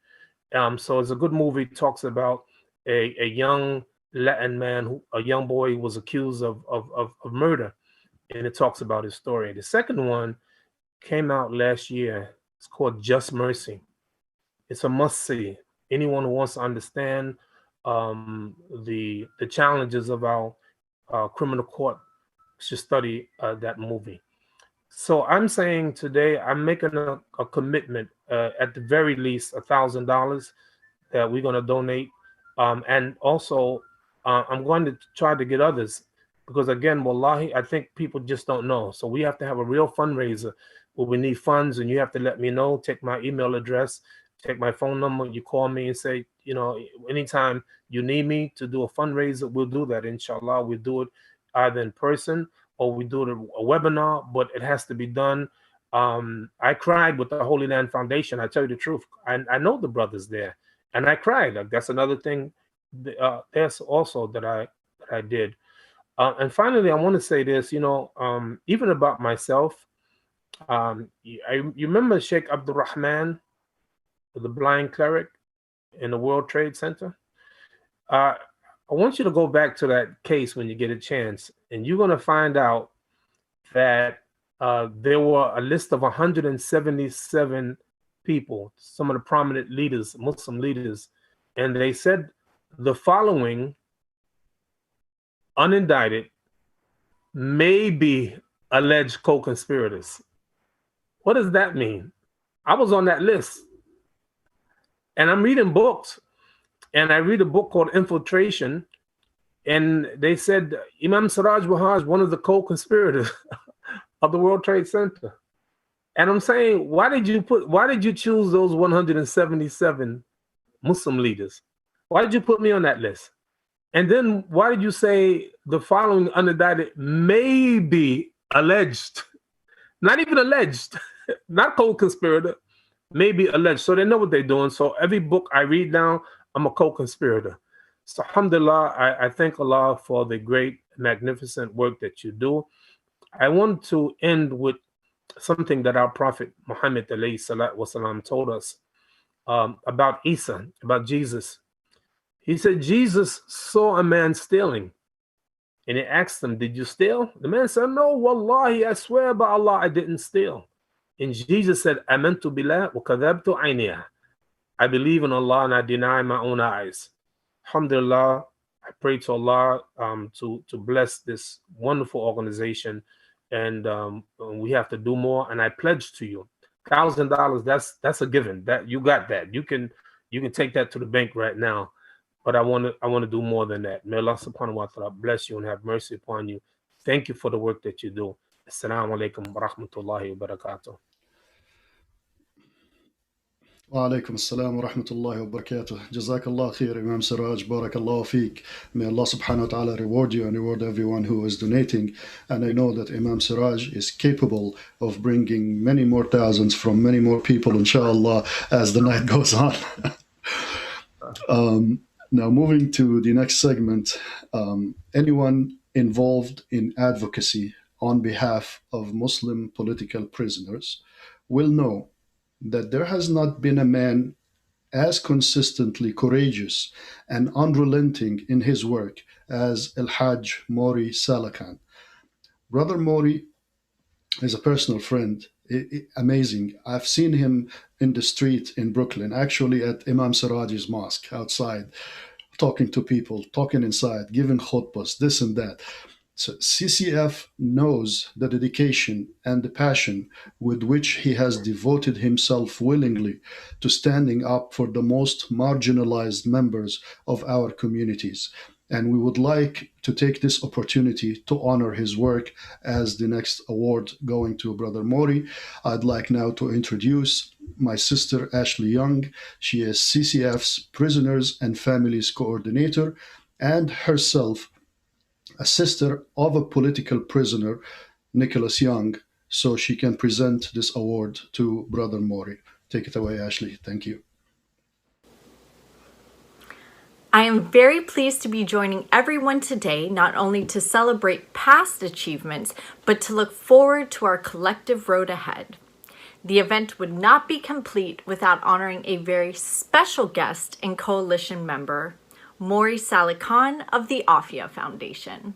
[SPEAKER 3] So it's a good movie. It talks about a young Latin man, a young boy who was accused of murder, and it talks about his story. The second one came out last year. It's called Just Mercy. It's a must-see. Anyone who wants to understand the challenges of our criminal court should study that movie. So I'm saying today, I'm making a commitment, at the very least, $1,000 that we're going to donate. And also, I'm going to try to get others, because again, wallahi, I think people just don't know. So we have to have a real fundraiser where we need funds, and you have to let me know. Take my email address, take my phone number. You call me and say, you know, anytime you need me to do a fundraiser, we'll do that. Inshallah, we'll do it either in person or we do it a webinar, but it has to be done. I cried with the Holy Land Foundation. I tell you the truth. I know the brothers there, and I cried. Like, that's another thing. There's also that I did. And finally, I want to say this. You know, even about myself. You remember Sheikh Abdurahman, the blind cleric? in the World Trade Center. I want you to go back to that case when you get a chance, and you're going to find out that there were a list of 177 people, some of the prominent leaders, Muslim leaders, and they said the following unindicted may be alleged co-conspirators. What does that mean? I was on that list, and I'm reading books, and I read a book called Infiltration, and they said Imam Siraj Bahaj, one of the co-conspirators of the World Trade Center. And I'm saying, why did you choose those 177 Muslim leaders? Why did you put me on that list? And then why did you say the following unindicted may be alleged? Not even alleged, not co-conspirator, may be alleged. So they know what they're doing. So every book I read now, I'm a co-conspirator. So alhamdulillah, I thank Allah for the great, magnificent work that you do. I want to end with something that our Prophet Muhammad ﷺ told us about Isa, about Jesus. He said, Jesus saw a man stealing. And he asked him, did you steal? The man said, no, wallahi, I swear by Allah, I didn't steal. And Jesus said, amantu billah wa kadhabtu ayniyah. I believe in Allah and I deny my own eyes. Alhamdulillah, I pray to Allah to bless this wonderful organization. And we have to do more. And I pledge to you, $1,000, that's a given. That you got that. You can take that to the bank right now. But I want to do more than that. May Allah subhanahu wa ta'ala bless you and have mercy upon you. Thank you for the work that you do. Assalamu alaikum wa rahmatullahi wa barakatuh.
[SPEAKER 13] Wa alaikum assalam wa rahmatullahi wa barakatuh. Jazakallah khair, Imam Siraj. Barakallah feek. May Allah subhanahu wa ta'ala reward you and reward everyone who is donating. And I know that Imam Siraj is capable of bringing many more thousands from many more people, inshallah, as the night goes on. Now, moving to the next segment, anyone involved in advocacy on behalf of Muslim political prisoners will know that there has not been a man as consistently courageous and unrelenting in his work as El-Hajj Mori Salakan. Brother Mori is a personal friend. Amazing. I've seen him in the street in Brooklyn, actually at Imam Siraj's mosque outside, talking to people, talking inside, giving khutbahs, this and that. So CCF knows the dedication and the passion with which he has devoted himself willingly to standing up for the most marginalized members of our communities. And we would like to take this opportunity to honor his work as the next award going to Brother Mori. I'd like now to introduce my sister, Ashley Young. She is CCF's Prisoners and Families Coordinator and herself a sister of a political prisoner, Nicholas Young, so she can present this award to Brother Mori. Take it away, Ashley. Thank you.
[SPEAKER 18] I am very pleased to be joining everyone today, not only to celebrate past achievements, but to look forward to our collective road ahead. The event would not be complete without honoring a very special guest and coalition member, Mori Salakan of the Aafia Foundation.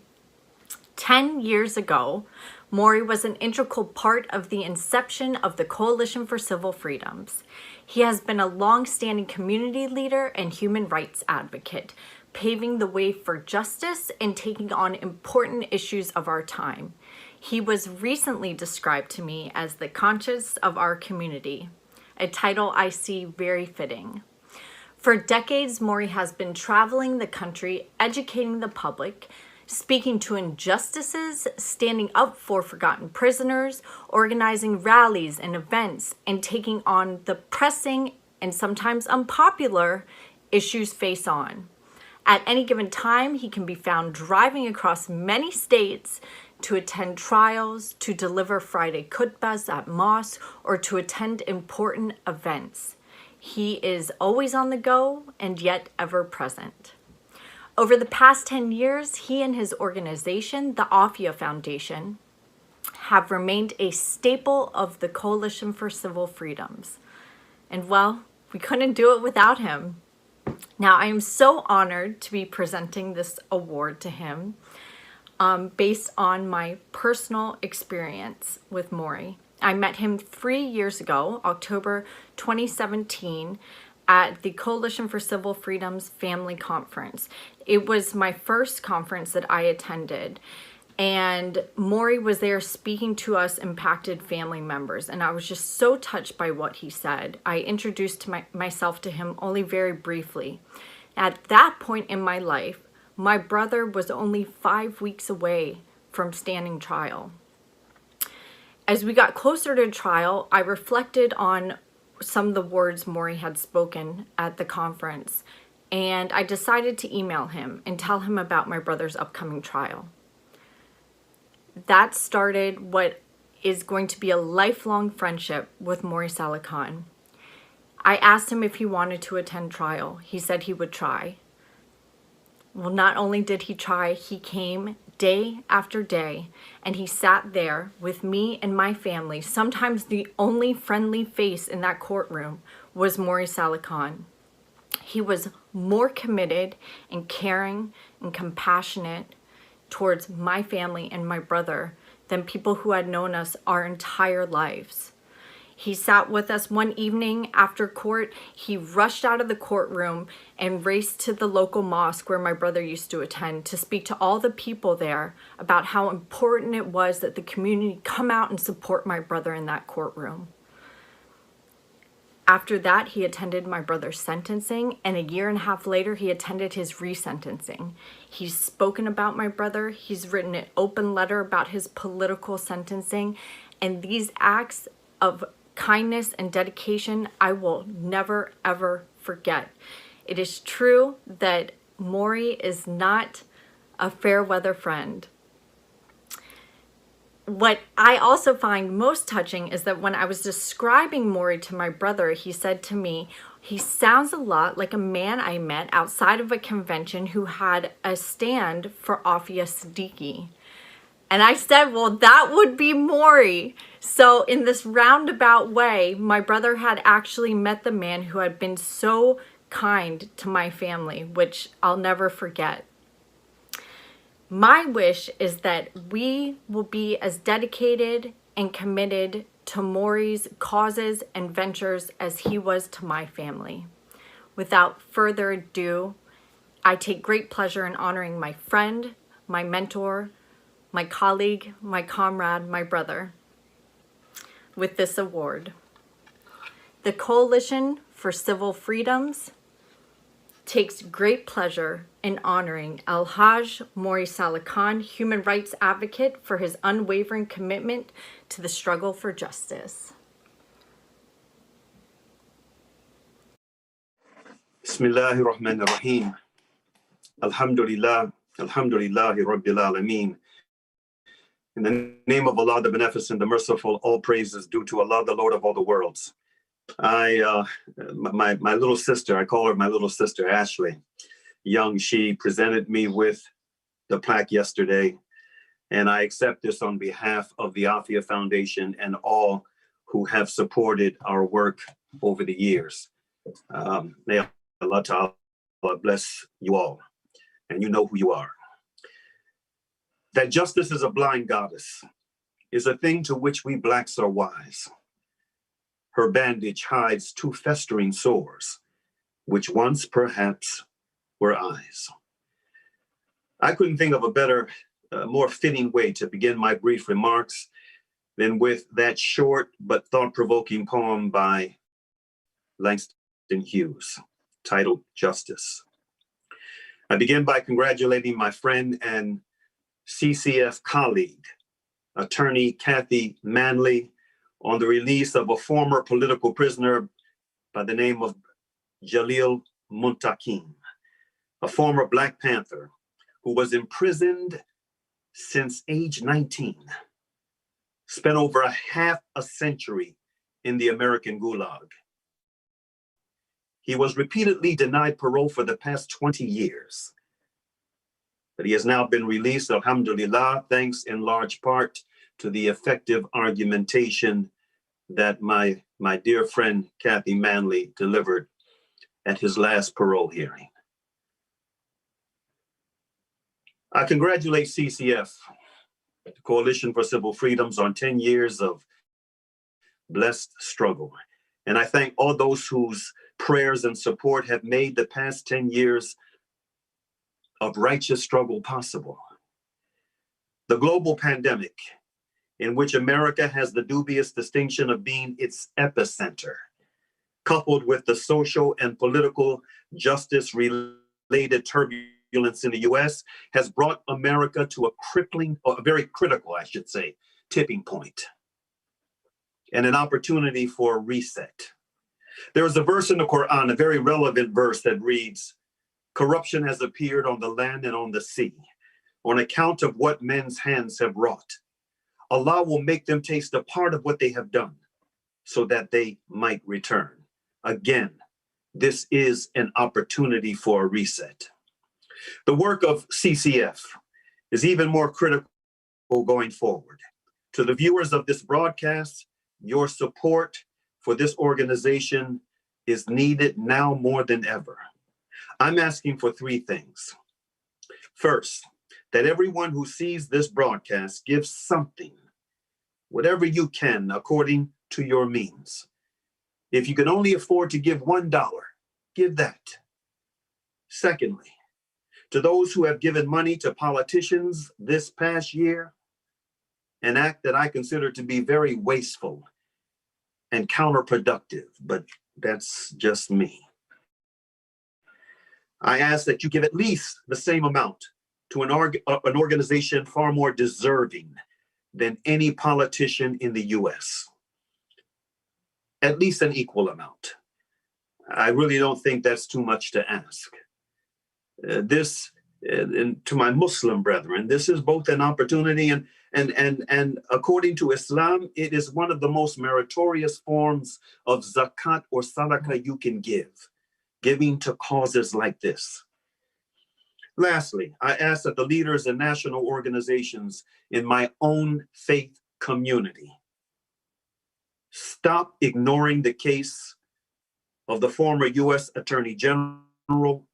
[SPEAKER 18] 10 years ago, Mori was an integral part of the inception of the Coalition for Civil Freedoms. He has been a long-standing community leader and human rights advocate, paving the way for justice and taking on important issues of our time. He was recently described to me as the conscience of our community, a title I see very fitting. For decades, Mori has been traveling the country, educating the public, speaking to injustices, standing up for forgotten prisoners, organizing rallies and events, and taking on the pressing and sometimes unpopular issues face on. At any given time, he can be found driving across many states to attend trials, to deliver Friday khutbahs at mosques, or to attend important events. He is always on the go and yet ever present. Over the past 10 years, he and his organization, the Aafia Foundation, have remained a staple of the Coalition for Civil Freedoms. And well, we couldn't do it without him. Now, I am so honored to be presenting this award to him based on my personal experience with Maury. I met him 3 years ago, October 2017, at the Coalition for Civil Freedoms Family Conference. It was my first conference that I attended, and Maury was there speaking to us impacted family members, and I was just so touched by what he said. I introduced myself to him only very briefly. At that point in my life, my brother was only 5 weeks away from standing trial. As we got closer to trial, I reflected on some of the words Maury had spoken at the conference, and I decided to email him and tell him about my brother's upcoming trial. That started what is going to be a lifelong friendship with Maury Khan. I asked him if he wanted to attend trial. He said he would try. Well, not only did he try, he came day after day, and he sat there with me and my family. Sometimes the only friendly face in that courtroom was Maury Khan. He was more committed and caring and compassionate towards my family and my brother than people who had known us our entire lives. He sat with us one evening after court. He rushed out of the courtroom and raced to the local mosque where my brother used to attend to speak to all the people there about how important it was that the community come out and support my brother in that courtroom. After that, he attended my brother's sentencing, and 1.5 years later, he attended his resentencing. He's spoken about my brother. He's written an open letter about his political sentencing, and these acts of kindness and dedication I will never ever forget. It is true that Maury is not a fair weather friend. What I also find most touching is that when I was describing Maury to my brother, he said to me, he sounds a lot like a man I met outside of a convention who had a stand for Aafia Siddiqui. And I said, well, that would be Maury. So in this roundabout way, my brother had actually met the man who had been so kind to my family, which I'll never forget. My wish is that we will be as dedicated and committed to Maury's causes and ventures as he was to my family. Without further ado, I take great pleasure in honoring my friend, my mentor, my colleague, my comrade, my brother, with this award. The Coalition for Civil Freedoms takes great pleasure in honoring Al-Haj Maury Khan, human rights advocate, for his unwavering commitment to the struggle for justice.
[SPEAKER 19] Bismillahir Rahmanir Rahim. Alhamdulillah, Alhamdulillahi Rabbil Alameen. In the name of Allah, the Beneficent, the Merciful, all praise is due to Allah, the Lord of all the worlds. My little sister, I call her my little sister, Ashley, young, she presented me with the plaque yesterday, and I accept this on behalf of the Aafia Foundation and all who have supported our work over the years. May Allah Ta'ala bless you all, and you know who you are. That justice is a blind goddess is a thing to which we blacks are wise. Her bandage hides 2 festering sores, which once perhaps were eyes. I couldn't think of a better, more fitting way to begin my brief remarks than with that short but thought-provoking poem by Langston Hughes, titled Justice. I begin by congratulating my friend and CCF colleague, attorney Kathy Manley, on the release of a former political prisoner by the name of Jalil Muntakim, a former Black Panther who was imprisoned since age 19, spent over half a century in the American Gulag. He was repeatedly denied parole for the past 20 years. But he has now been released, alhamdulillah, thanks in large part to the effective argumentation that my dear friend Kathy Manley delivered at his last parole hearing. I congratulate CCF, the Coalition for Civil Freedoms, on 10 years of blessed struggle. And I thank all those whose prayers and support have made the past 10 years of righteous struggle possible. The global pandemic, in which America has the dubious distinction of being its epicenter, coupled with the social and political justice-related turbulence in the US, has brought America to a very critical, I should say, tipping point, and an opportunity for a reset. There is a verse in the Quran, a very relevant verse, that reads, "Corruption has appeared on the land and on the sea, on account of what men's hands have wrought. Allah will make them taste a part of what they have done, so that they might return." Again, this is an opportunity for a reset. The work of CCF is even more critical going forward. To the viewers of this broadcast, your support for this organization is needed now more than ever. I'm asking for three things. First, that everyone who sees this broadcast gives something, whatever you can, according to your means. If you can only afford to give $1, give that. Secondly, to those who have given money to politicians this past year, an act that I consider to be very wasteful and counterproductive, but that's just me. I ask that you give at least the same amount to an organization far more deserving than any politician in the US. At least an equal amount. I really don't think that's too much to ask. And to my Muslim brethren, this is both an opportunity and according to Islam, it is one of the most meritorious forms of zakat or sadaqah you can give, giving to causes like this. Lastly, I ask that the leaders and national organizations in my own faith community stop ignoring the case of the former U.S. Attorney General,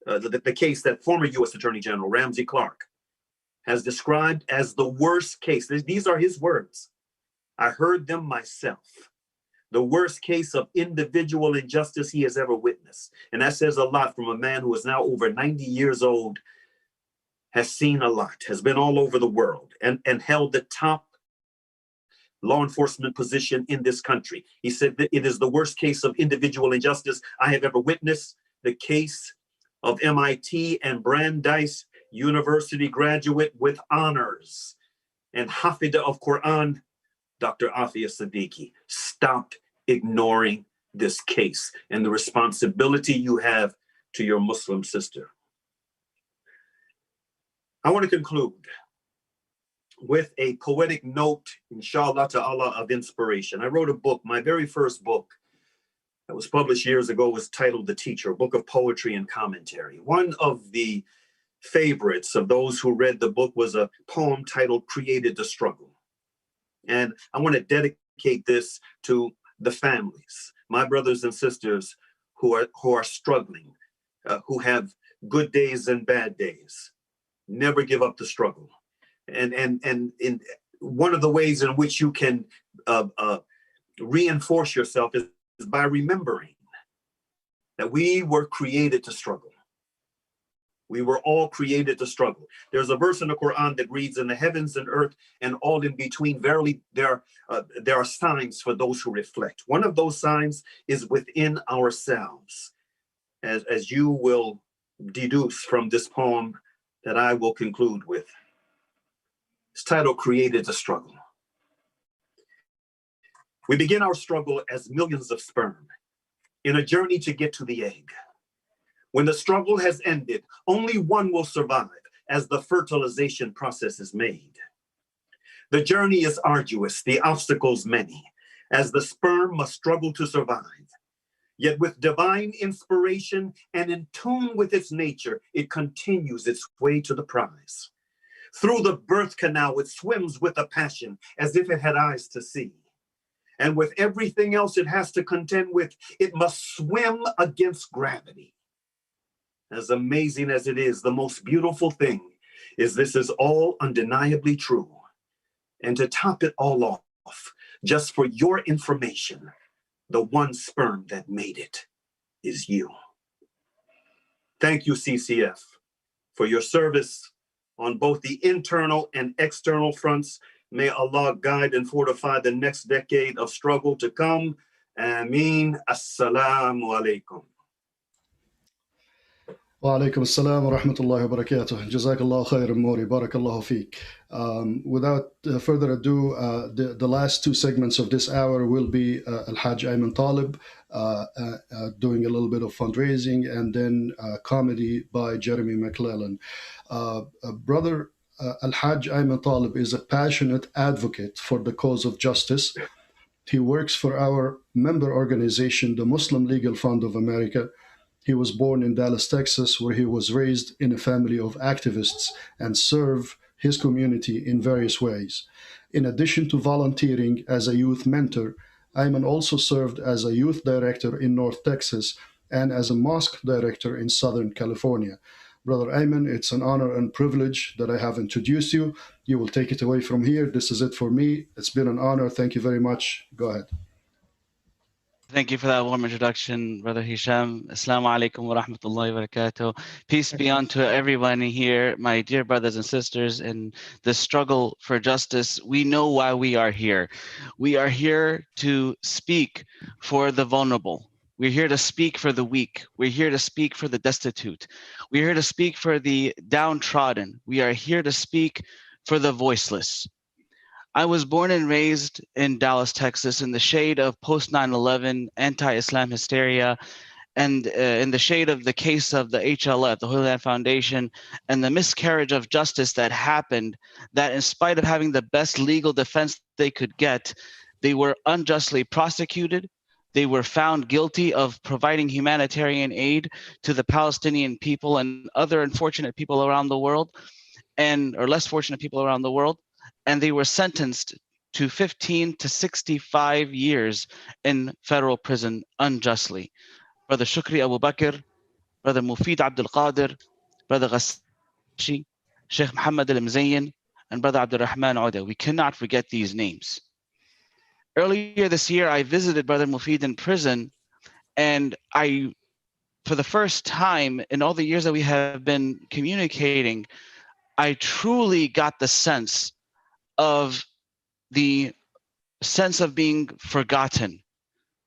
[SPEAKER 19] the case that former U.S. Attorney General Ramsey Clark has described as the worst case. These are his words. I heard them myself. The worst case of individual injustice he has ever witnessed. And that says a lot from a man who is now over 90 years old, has seen a lot, has been all over the world, and held the top law enforcement position in this country. He said that it is the worst case of individual injustice I have ever witnessed. The case of MIT and Brandeis University graduate with honors and Hafida of Quran, Dr. Aafia Siddiqui. Stop ignoring this case and the responsibility you have to your Muslim sister. I want to conclude with a poetic note, inshallah ta'ala, of inspiration. I wrote a book, my very first book that was published years ago was titled The Teacher, a book of poetry and commentary. One of the favorites of those who read the book was a poem titled Created the Struggle. And I want to dedicate this to the families, my brothers and sisters who are struggling, who have good days and bad days. Never give up the struggle. And in one of the ways in which you can reinforce yourself is by remembering that we were created to struggle. We were all created to struggle. There's a verse in the Quran that reads, "In the heavens and earth and all in between, verily there are signs for those who reflect." One of those signs is within ourselves, as you will deduce from this poem that I will conclude with. It's titled Created to Struggle. We begin our struggle as millions of sperm in a journey to get to the egg. When the struggle has ended, only one will survive as the fertilization process is made. The journey is arduous, the obstacles many, as the sperm must struggle to survive. Yet with divine inspiration and in tune with its nature, it continues its way to the prize. Through the birth canal, it swims with a passion as if it had eyes to see. And with everything else it has to contend with, it must swim against gravity. as amazing as it is, the most beautiful thing is this is all undeniably true. And to top it all off, just for your information, the one sperm that made it is you. Thank you, CCF, for your service on both the internal and external fronts. May Allah guide and fortify the next decade of struggle to come. Ameen. Assalamu alaikum.
[SPEAKER 13] Wa alaikum assalam wa rahmatullahi wa barakatuh. Jazakallah khairan Mori. Barakallahu feek. Without further ado, the last two segments of this hour will be Al-Hajj Ayman Talib doing a little bit of fundraising, and then comedy by Jeremy McLellan. Brother Al-Hajj Ayman Talib is a passionate advocate for the cause of justice. He works for our member organization, the Muslim Legal Fund of America. He was born in Dallas, Texas, where he was raised in a family of activists and served his community in various ways. In addition to volunteering as a youth mentor, Ayman also served as a youth director in North Texas and as a mosque director in Southern California. Brother Ayman, it's an honor and privilege that I have introduced you. You will take it away from here. This is it for me. It's been an honor. Thank you very much. Go ahead.
[SPEAKER 1] Thank you for that warm introduction, Brother Hisham. Assalamu alaikum wa rahmatullahi wa barakatuh. Peace be unto everyone here, my dear brothers and sisters, in the struggle for justice. We know why we are here. We are here to speak for the vulnerable. We're here to speak for the weak. We're here to speak for the destitute. We're here to speak for the downtrodden. We are here to speak for the voiceless. I was born and raised in Dallas, Texas, in the shade of post 9/11 anti-Islam hysteria, and in the shade of the case of the HLF, the Holy Land Foundation, and the miscarriage of justice that happened, that in spite of having the best legal defense they could get, they were unjustly prosecuted. They were found guilty of providing humanitarian aid to the Palestinian people and other unfortunate people around the world, or less fortunate people around the world. And they were sentenced to 15 to 65 years in federal prison unjustly. Brother Shukri Abu Bakr, Brother Mufid Abdul Qadir, Brother Ghashi, Sheikh Muhammad Al-Mzayyin, and Brother Abdurahman Oda. We cannot forget these names. Earlier this year, I visited Brother Mufid in prison, and for the first time in all the years that we have been communicating, I truly got the sense of being forgotten,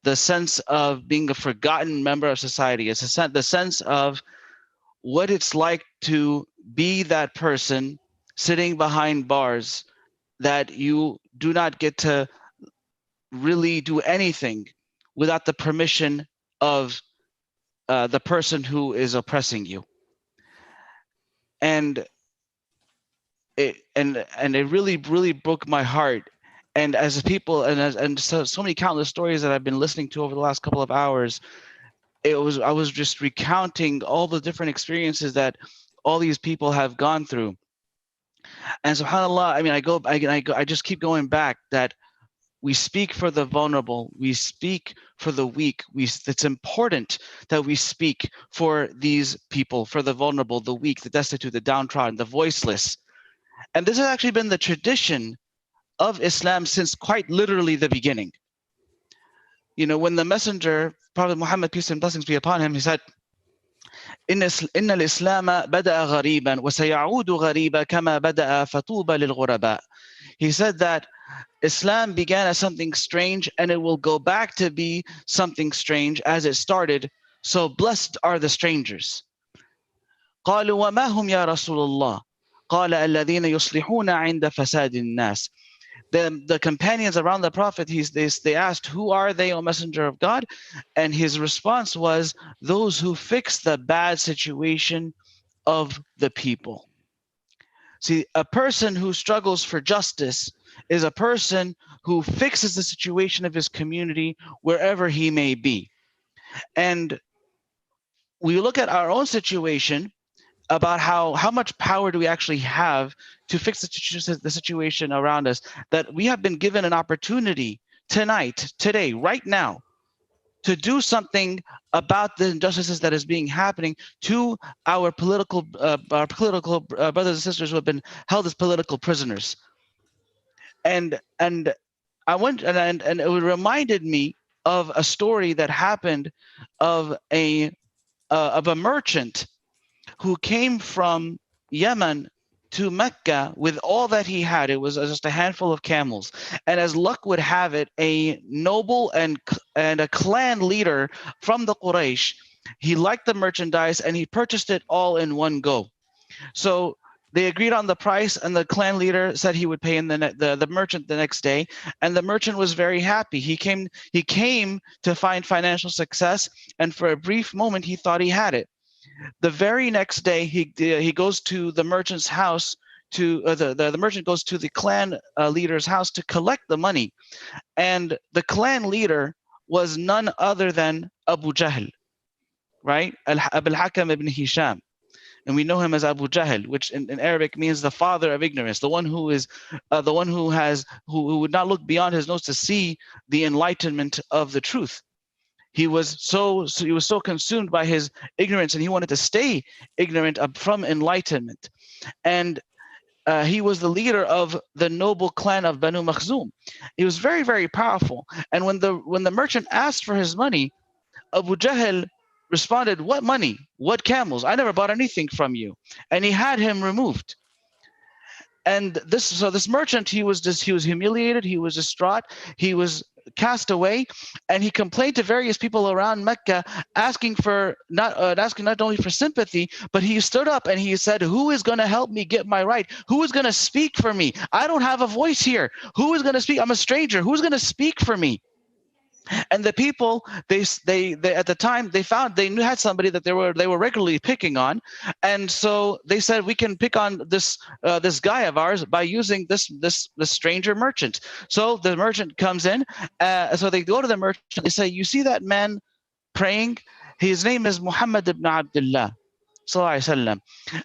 [SPEAKER 1] the sense of being a forgotten member of society. It's the sense of what it's like to be that person sitting behind bars that you do not get to really do anything without the permission of the person who is oppressing you. And it really broke my heart. And as people and so many countless stories that I've been listening to over the last couple of hours, I was just recounting all the different experiences that all these people have gone through. And subhanAllah, I mean, I just keep going back that we speak for the vulnerable, we speak for the weak. It's important that we speak for these people, for the vulnerable, the weak, the destitute, the downtrodden, the voiceless. And this has actually been the tradition of Islam since quite literally the beginning. You know, when the messenger, Prophet Muhammad, peace and blessings be upon him, he said, إن الإسلام بدأ غريبا وسيعود غريبا كما بدأ فطوبى للغرباء. He said that Islam began as something strange and it will go back to be something strange as it started. So blessed are the strangers. قالوا وما هم يا رسول الله قال الذين يصلحون عند فساد الناس. The companions around the Prophet, they asked, who are they, O Messenger of God? And his response was, those who fix the bad situation of the people. See, a person who struggles for justice is a person who fixes the situation of his community wherever he may be. And we look at our own situation about how much power do we actually have to fix the situation around us, that we have been given an opportunity tonight, today, right now, to do something about the injustices that is being happening to our political brothers and sisters who have been held as political prisoners. And I went and it reminded me of a story that happened of a merchant who came from Yemen to Mecca with all that he had. It was just a handful of camels. And as luck would have it, a noble and a clan leader from the Quraysh, he liked the merchandise and he purchased it all in one go. So they agreed on the price, and the clan leader said he would pay in the merchant the next day, and the merchant was very happy. He came to find financial success, and for a brief moment he thought he had it. The very next day, he goes to the merchant's house. The merchant goes to the clan leader's house to collect the money, and the clan leader was none other than Abu Jahl, right? Al-Hakam ibn Hisham, and we know him as Abu Jahl, which in Arabic means the father of ignorance, the one who is the one who would not look beyond his nose to see the enlightenment of the truth. He was so consumed by his ignorance, and he wanted to stay ignorant from enlightenment. And he was the leader of the noble clan of Banu Makhzum. He was very, very powerful. And when the merchant asked for his money, Abu Jahl responded, "What money? What camels? I never bought anything from you." And he had him removed. And this merchant, he was humiliated, he was distraught, he was cast away, and he complained to various people around Mecca, asking not only for sympathy, but he stood up and he said, "Who is going to help me get my right? Who is going to speak for me? I don't have a voice here. Who is going to speak? I'm a stranger. Who's going to speak for me?" And the people, they at the time they had somebody that they were regularly picking on, and so they said, "We can pick on this guy of ours by using this stranger merchant." So the merchant comes in, so they go to the merchant. They say, "You see that man praying? His name is Muhammad ibn Abdullah, sallallahu alaihi wasallam."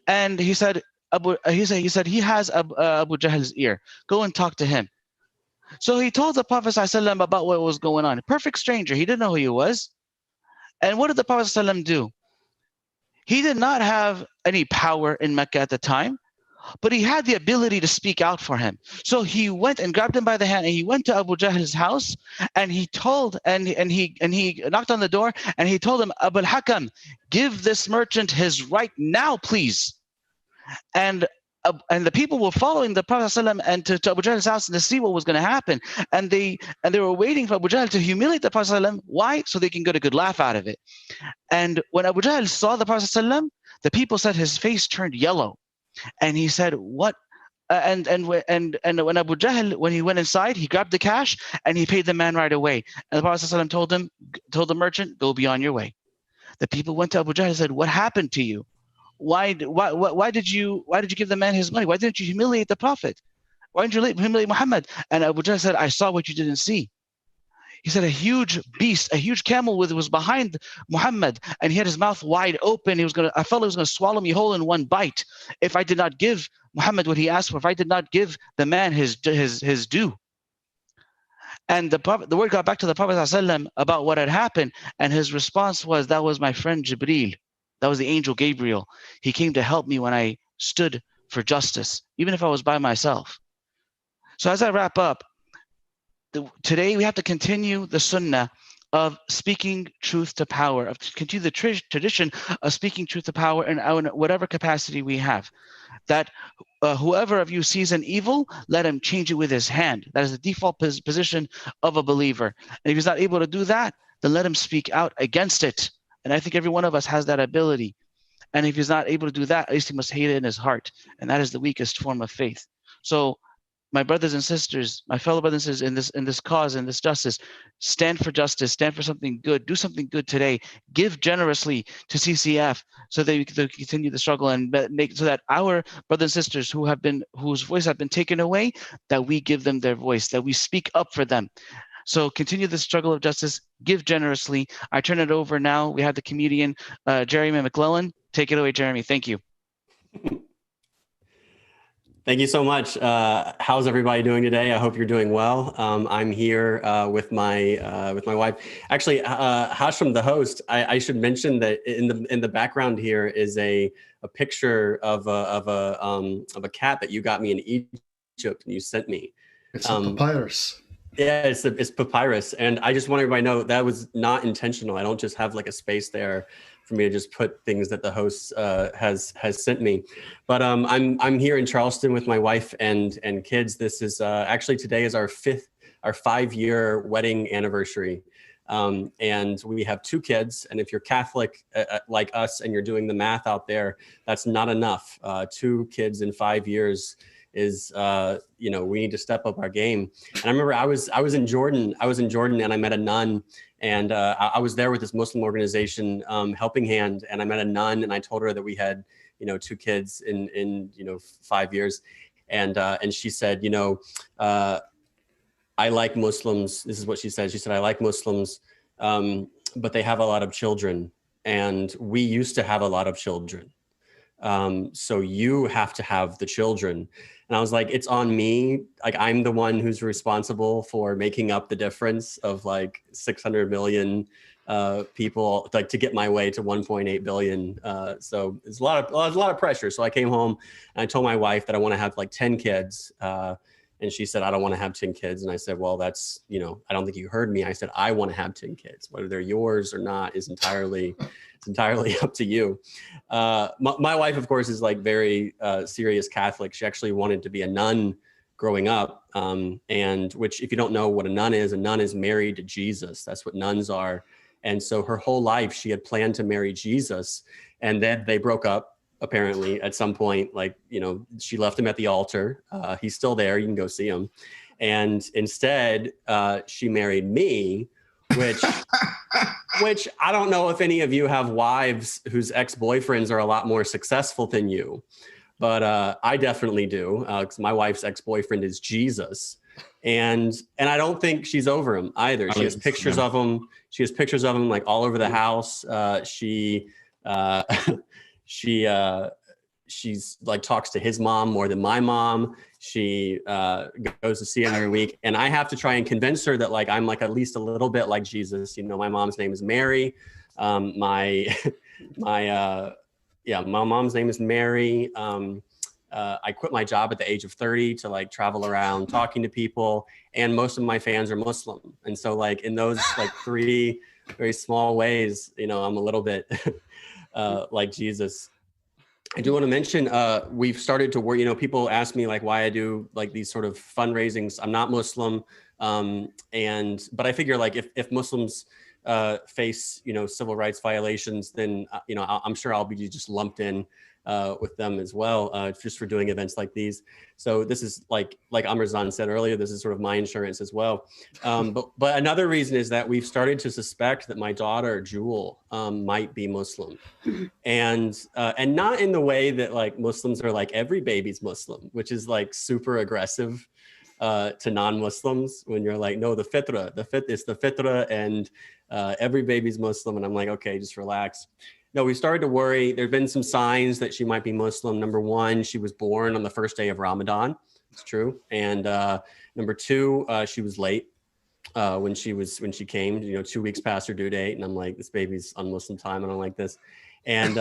[SPEAKER 1] And he said, he has Abu Jahl's ear. Go and talk to him. So he told the Prophet ﷺ about what was going on. A perfect stranger. He didn't know who he was. And what did the Prophet ﷺ do? He did not have any power in Mecca at the time, but he had the ability to speak out for him. So he went and grabbed him by the hand, and he went to Abu Jahl's house, and he knocked on the door, and he told him, "Abu al-Hakam, give this merchant his right now, please." And the people were following the Prophet ﷺ and to Abu Jahl's house to see what was going to happen. And they were waiting for Abu Jahl to humiliate the Prophet ﷺ. Why? So they can get a good laugh out of it. And when Abu Jahl saw the Prophet ﷺ, the people said his face turned yellow. And he said, "What?" And when Abu Jahl, when he went inside, he grabbed the cash and he paid the man right away. And the Prophet ﷺ told the merchant, "Go be on your way." The people went to Abu Jahl and said, "What happened to you? Why did you give the man his money? Why didn't you humiliate the Prophet? Why didn't you humiliate Muhammad?" And Abu Jahl said, "I saw what you didn't see." He said, "A huge beast, a huge camel was behind Muhammad, and he had his mouth wide open. I felt he was going to swallow me whole in one bite if I did not give Muhammad what he asked for, if I did not give the man his due." And the word got back to the Prophet ﷺ about what had happened, and his response was, "That was my friend Jibreel. That was the angel Gabriel. He came to help me when I stood for justice, even if I was by myself." So as I wrap up, today we have to continue the sunnah of speaking truth to power, of continue the tradition of speaking truth to power in whatever capacity we have. That whoever of you sees an evil, let him change it with his hand. That is the default position of a believer. And if he's not able to do that, then let him speak out against it. And I think every one of us has that ability. And if he's not able to do that, at least he must hate it in his heart. And that is the weakest form of faith. So my brothers and sisters, my fellow brothers and sisters in this cause, in this justice, stand for justice, stand for something good, do something good today, give generously to CCF so that we can continue the struggle and make so that our brothers and sisters whose voice have been taken away, that we give them their voice, that we speak up for them. So continue the struggle of justice, give generously. I turn it over now. We have the comedian, Jeremy McLellan. Take it away, Jeremy. Thank you.
[SPEAKER 2] Thank you so much. How's everybody doing today? I hope you're doing well. I'm here with my wife. Actually, Hashim, the host. I should mention that in the background here is a picture of a cat that you got me in Egypt and you sent me.
[SPEAKER 13] It's a papyrus.
[SPEAKER 2] Yeah, it's papyrus, and I just want everybody to know that was not intentional. I don't just have like a space there for me to just put things that the host has sent me. But I'm here in Charleston with my wife and kids. This is actually today is our 5-year wedding anniversary. And we have 2 kids. And if you're Catholic like us and you're doing the math out there, that's not enough. 2 kids in 5 years is, we need to step up our game. And I remember I was in Jordan. And I met a nun. And I was there with this Muslim organization, Helping Hand, and I met a nun, and I told her that we had, 2 kids in 5 years, and she said, I like Muslims. This is what she said. She said, I like Muslims, but they have a lot of children, and we used to have a lot of children. So you have to have the children. And I was like, it's on me. Like, I'm the one who's responsible for making up the difference of like 600 million people, like to get my way to 1.8 billion. So it's a lot of pressure. So I came home and I told my wife that I want to have like 10 kids. And she said, I don't want to have 10 kids. And I said, well, that's, I don't think you heard me. I said, I want to have 10 kids. Whether they're yours or not is entirely up to you. My wife, of course, is like very serious Catholic. She actually wanted to be a nun growing up. And which, if you don't know what a nun is married to Jesus. That's what nuns are. And so her whole life she had planned to marry Jesus. And then they broke up. Apparently at some point, she left him at the altar. He's still there. You can go see him. And instead, she married me, which I don't know if any of you have wives whose ex-boyfriends are a lot more successful than you, but I definitely do, because my wife's ex-boyfriend is Jesus. And I don't think she's over him either. She has pictures of him. She has pictures of him like all over the house. She's like talks to his mom more than my mom. She goes to see him every week, and I have to try and convince her that like I'm like at least a little bit like Jesus. My mom's name is Mary. My mom's name is Mary. I quit my job at the age of 30 to like travel around talking to people, and most of my fans are Muslim. And so like in those like 3 very small ways, I'm a little bit like Jesus. I do want to mention, we've started to work, people ask me like why I do like these sort of fundraisings. I'm not Muslim. But I figure like if Muslims face, civil rights violations, then, I'm sure I'll be just lumped in with them as well, just for doing events like these. So this is like Amr-Zan said earlier, this is sort of my insurance as well. But another reason is that we've started to suspect that my daughter Jewel might be Muslim, and not in the way that like Muslims are like every baby's Muslim, which is like super aggressive to non-Muslims when you're like, no, the fitra is the fitra, and every baby's Muslim. And I'm like, okay, just relax. No, we started to worry. There've been some signs that she might be Muslim. Number 1, she was born on the first day of Ramadan. It's true. And number 2, she was late when she came. 2 weeks past her due date, and I'm like, this baby's on Muslim time. I don't like this. And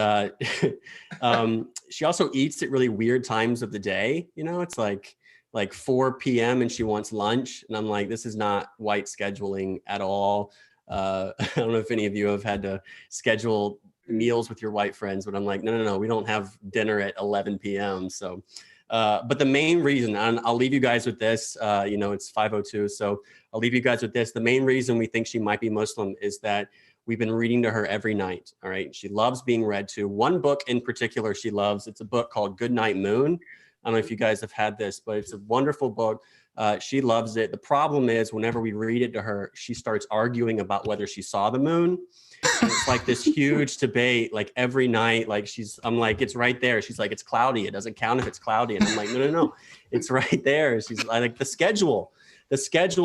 [SPEAKER 2] she also eats at really weird times of the day. It's like 4 p.m. and she wants lunch, and I'm like, this is not white scheduling at all. I don't know if any of you have had to schedule meals with your white friends, but I'm like, no, we don't have dinner at 11 p.m. So, but the main reason, and I'll leave you guys with this, it's 5:02. So I'll leave you guys with this. The main reason we think she might be Muslim is that we've been reading to her every night. All right. She loves being read to. One book in particular she loves. It's a book called Goodnight Moon. I don't know if you guys have had this, but it's a wonderful book. She loves it. The problem is whenever we read it to her, she starts arguing about whether she saw the moon. And it's like this huge debate, like every night, like I'm like, it's right there. She's like, it's cloudy. It doesn't count if it's cloudy. And I'm like, no, it's right there. She's like, the schedule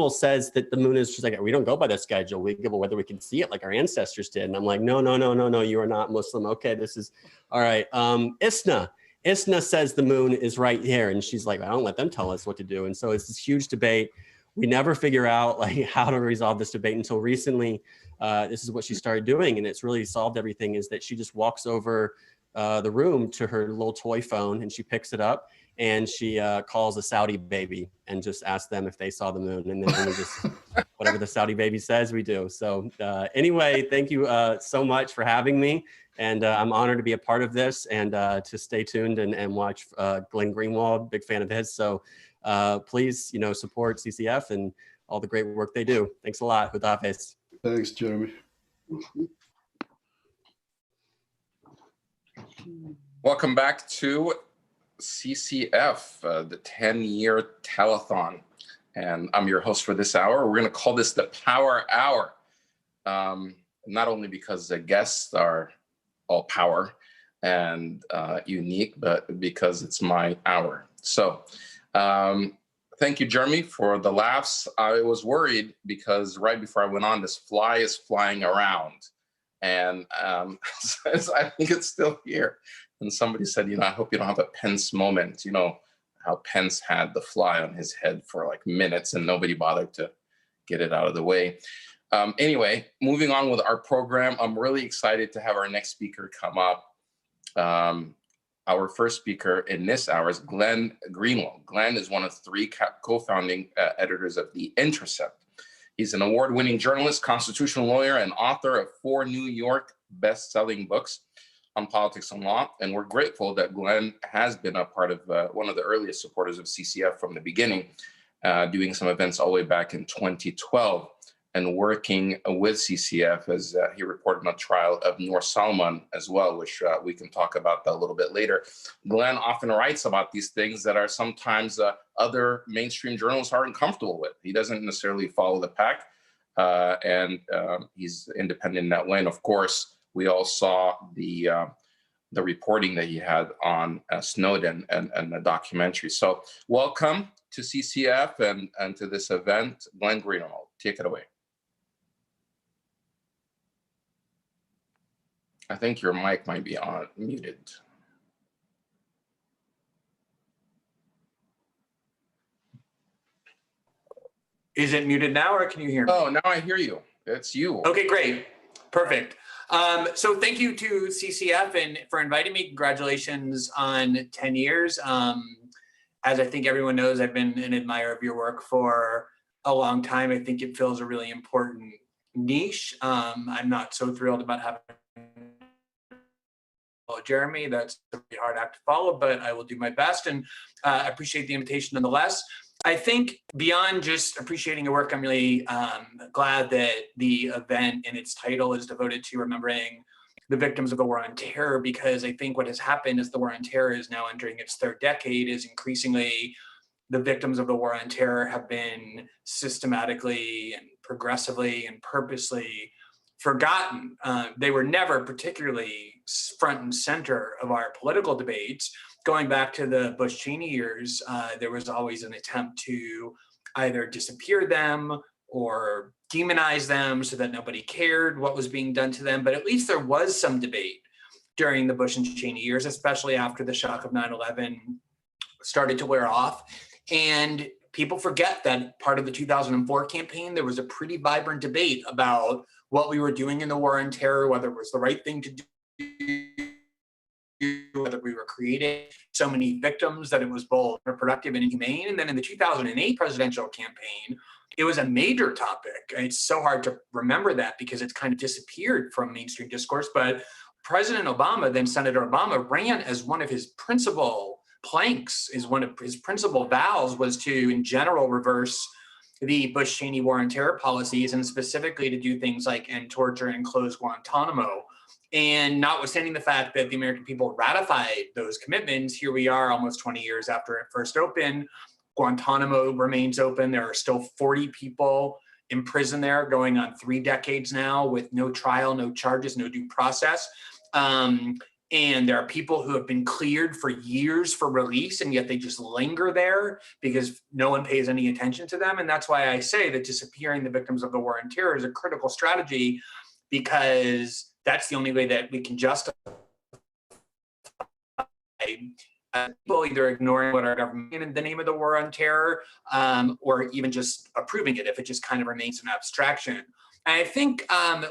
[SPEAKER 2] says that the moon is, she's like, we don't go by the schedule. We go by whether we can see it like our ancestors did. And I'm like, no, you are not Muslim. Okay, this is all right. Isna. ISNA says the moon is right here. And she's like, I don't let them tell us what to do. And so it's this huge debate. We never figure out like how to resolve this debate until recently. This is what she started doing, and it's really solved everything, is that she just walks over the room to her little toy phone and she picks it up and she calls a Saudi baby and just asks them if they saw the moon. And then we just, whatever the Saudi baby says, we do. So anyway, thank you so much for having me. And I'm honored to be a part of this and to stay tuned and watch Glenn Greenwald, big fan of his. So please, support CCF and all the great work they do. Thanks a lot. Hudafez.
[SPEAKER 13] Thanks, Jeremy.
[SPEAKER 4] Welcome back to CCF, the 10-year telethon. And I'm your host for this hour. We're going to call this the Power Hour. Not only because the guests are all power and unique, but because it's my hour. So thank you, Jeremy, for the laughs. I was worried because right before I went on, this fly is flying around. And I think it's still here. And somebody said, I hope you don't have a Pence moment. You know how Pence had the fly on his head for like minutes and nobody bothered to get it out of the way. Anyway, moving on with our program, I'm really excited to have our next speaker come up. Our first speaker in this hour is Glenn Greenwald. Glenn is one of 3 co-founding editors of The Intercept. He's an award-winning journalist, constitutional lawyer, and author of 4 New York best-selling books on politics and law. And we're grateful that Glenn has been a part of one of the earliest supporters of CCF from the beginning, doing some events all the way back in 2012 and working with CCF as he reported on the trial of Noor Salman as well, which we can talk about that a little bit later. Glenn often writes about these things that are sometimes other mainstream journalists aren't comfortable with. He doesn't necessarily follow the pack, and he's independent in that way. And of course, we all saw the reporting that he had on Snowden and the documentary. So welcome to CCF and to this event. Glenn Greenwald, take it away. I think your mic might be muted.
[SPEAKER 20] Is it muted now, or can you hear me?
[SPEAKER 4] Oh, now I hear you. It's you.
[SPEAKER 20] Okay, great. Perfect. So thank you to CCF and for inviting me. Congratulations on 10 years. As I think everyone knows, I've been an admirer of your work for a long time. I think it fills a really important niche. I'm not so thrilled about having Jeremy. That's a really hard act to follow, but I will do my best and appreciate the invitation nonetheless. I think beyond just appreciating your work, I'm really glad that the event and its title is devoted to remembering the victims of the war on terror, because I think what has happened as the war on terror is now entering its 3rd decade is increasingly the victims of the war on terror have been systematically and progressively and purposely forgotten. They were never particularly front and center of our political debates. Going back to the Bush-Cheney years, there was always an attempt to either disappear them or demonize them so that nobody cared what was being done to them. But at least there was some debate during the Bush and Cheney years, especially after the shock of 9/11 started to wear off. And people forget that part of the 2004 campaign, there was a pretty vibrant debate about what we were doing in the war on terror, whether it was the right thing to do, whether we were creating so many victims that it was both productive and inhumane. And then in the 2008 presidential campaign, it was a major topic. It's so hard to remember that because it's kind of disappeared from mainstream discourse. But President Obama, then Senator Obama, ran as one of his principal planks, is one of his principal vows was to, in general, reverse the Bush-Cheney war on terror policies, and specifically to do things like end torture and close Guantanamo. And notwithstanding the fact that the American people ratified those commitments, here we are almost 20 years after it first opened. Guantanamo remains open. There are still 40 people in prison there, going on 3 decades now with no trial, no charges, no due process. And there are people who have been cleared for years for release, and yet they just linger there because no one pays any attention to them. And that's why I say that disappearing the victims of the war on terror is a critical strategy, because that's the only way that we can justify people either ignoring what our government in the name of the war on terror, or even just approving it if it just kind of remains an abstraction. And I think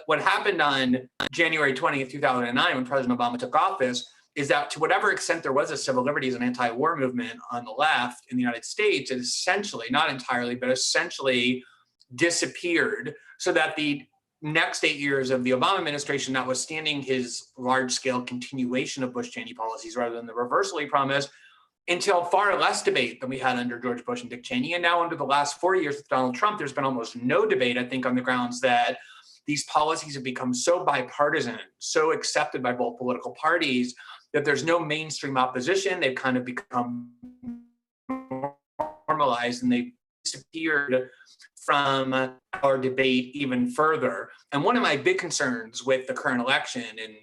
[SPEAKER 20] what happened on January 20th, 2009, when President Obama took office, is that to whatever extent there was a civil liberties and anti-war movement on the left in the United States, it essentially, not entirely, but essentially disappeared, so that the next 8 years of the Obama administration, notwithstanding his large-scale continuation of Bush-Cheney policies rather than the reversal he promised, until far less debate than we had under George Bush and Dick Cheney. And now under the last 4 years with Donald Trump, there's been almost no debate, I think, on the grounds that these policies have become so bipartisan, so accepted by both political parties, that there's no mainstream opposition. They've kind of become normalized, and they've disappeared from our debate even further. And one of my big concerns with the current election, and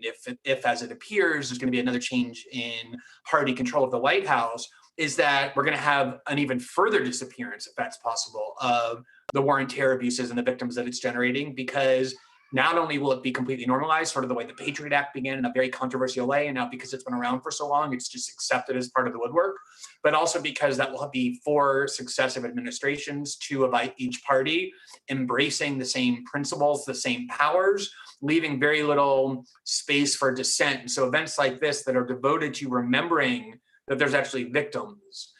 [SPEAKER 20] if as it appears, there's going to be another change in party control of the White House, is that we're going to have an even further disappearance, if that's possible, of the war and terror abuses and the victims that it's generating, because not only will it be completely normalized, sort of the way the Patriot Act began in a very controversial way, and now because it's been around for so long, it's just accepted as part of the woodwork, but also because that will be 4 successive administrations, 2 of each party, embracing the same principles, the same powers, leaving very little space for dissent. And so events like this that are devoted to remembering that there's actually victims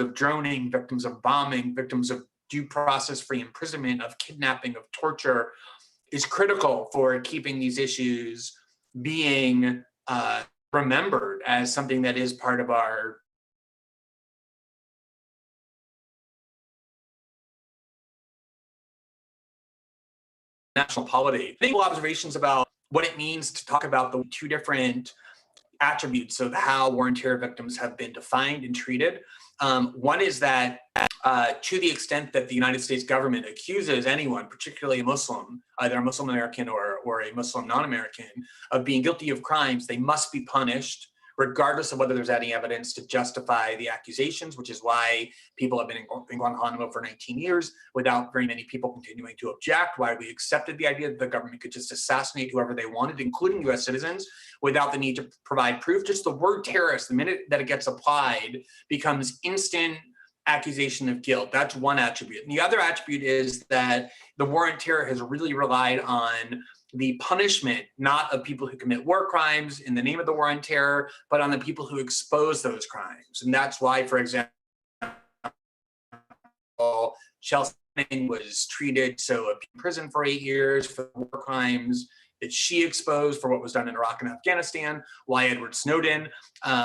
[SPEAKER 20] of droning, victims of bombing, victims of due process-free imprisonment, of kidnapping, of torture, is critical for keeping these issues being remembered as something that is part of our national polity. I think observations about what it means to talk about the 2 different attributes of how war and terror victims have been defined and treated. One is that to the extent that the United States government accuses anyone, particularly a Muslim, either a Muslim American or a Muslim non-American, of being guilty of crimes, they must be punished, regardless of whether there's any evidence to justify the accusations, which is why people have been in Guantanamo for 19 years without very many people continuing to object, why we accepted the idea that the government could just assassinate whoever they wanted, including US citizens, without the need to provide proof. Just the word terrorist, the minute that it gets applied, becomes instant accusation of guilt. That's one attribute. And the other attribute is that the war on terror has really relied on the punishment, not of people who commit war crimes in the name of the war on terror, but on the people who expose those crimes. And that's why, for example, Chelsea was treated so in prison for 8 years for war crimes that she exposed for what was done in Iraq and Afghanistan, why Edward Snowden,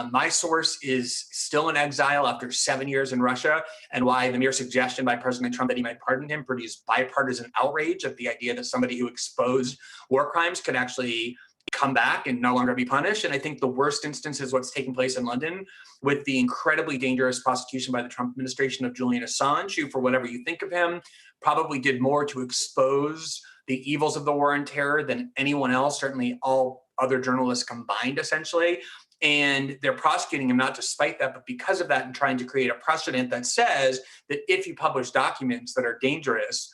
[SPEAKER 20] my source, is still in exile after 7 years in Russia, and why the mere suggestion by President Trump that he might pardon him produced bipartisan outrage at the idea that somebody who exposed war crimes could actually come back and no longer be punished. And I think the worst instance is what's taking place in London with the incredibly dangerous prosecution by the Trump administration of Julian Assange, who, for whatever you think of him, probably did more to expose the evils of the war on terror than anyone else, certainly all other journalists combined, essentially. And they're prosecuting him not to spite that, but because of that, and trying to create a precedent that says that if you publish documents that are dangerous,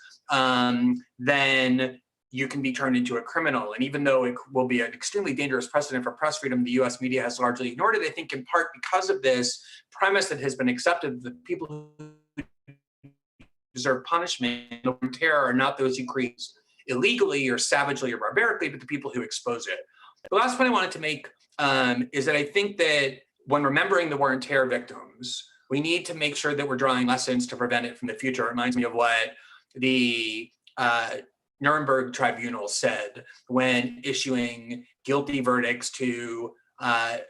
[SPEAKER 20] then you can be turned into a criminal. And even though it will be an extremely dangerous precedent for press freedom, the US media has largely ignored it, I think in part because of this premise that has been accepted, that people who deserve punishment and terror are not those who create illegally or savagely or barbarically, but the people who expose it. The last point I wanted to make is that I think that when remembering the war and terror victims, we need to make sure that we're drawing lessons to prevent it from the future. It reminds me of what the Nuremberg tribunal said when issuing guilty verdicts to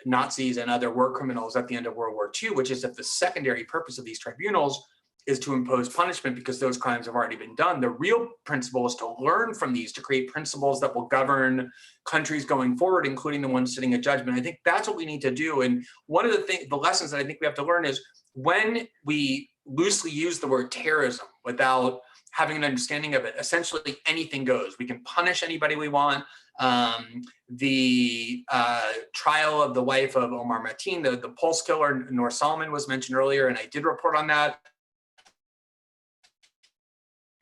[SPEAKER 20] Nazis and other war criminals at the end of World War II, which is that the secondary purpose of these tribunals is to impose punishment because those crimes have already been done. The real principle is to learn from these, to create principles that will govern countries going forward, including the ones sitting at judgment. I think that's what we need to do. And one of the lessons that I think we have to learn is when we loosely use the word terrorism without having an understanding of it, essentially anything goes. We can punish anybody we want. The trial of the wife of Omar Mateen, the Pulse killer, Noor Salman, was mentioned earlier, and I did report on that.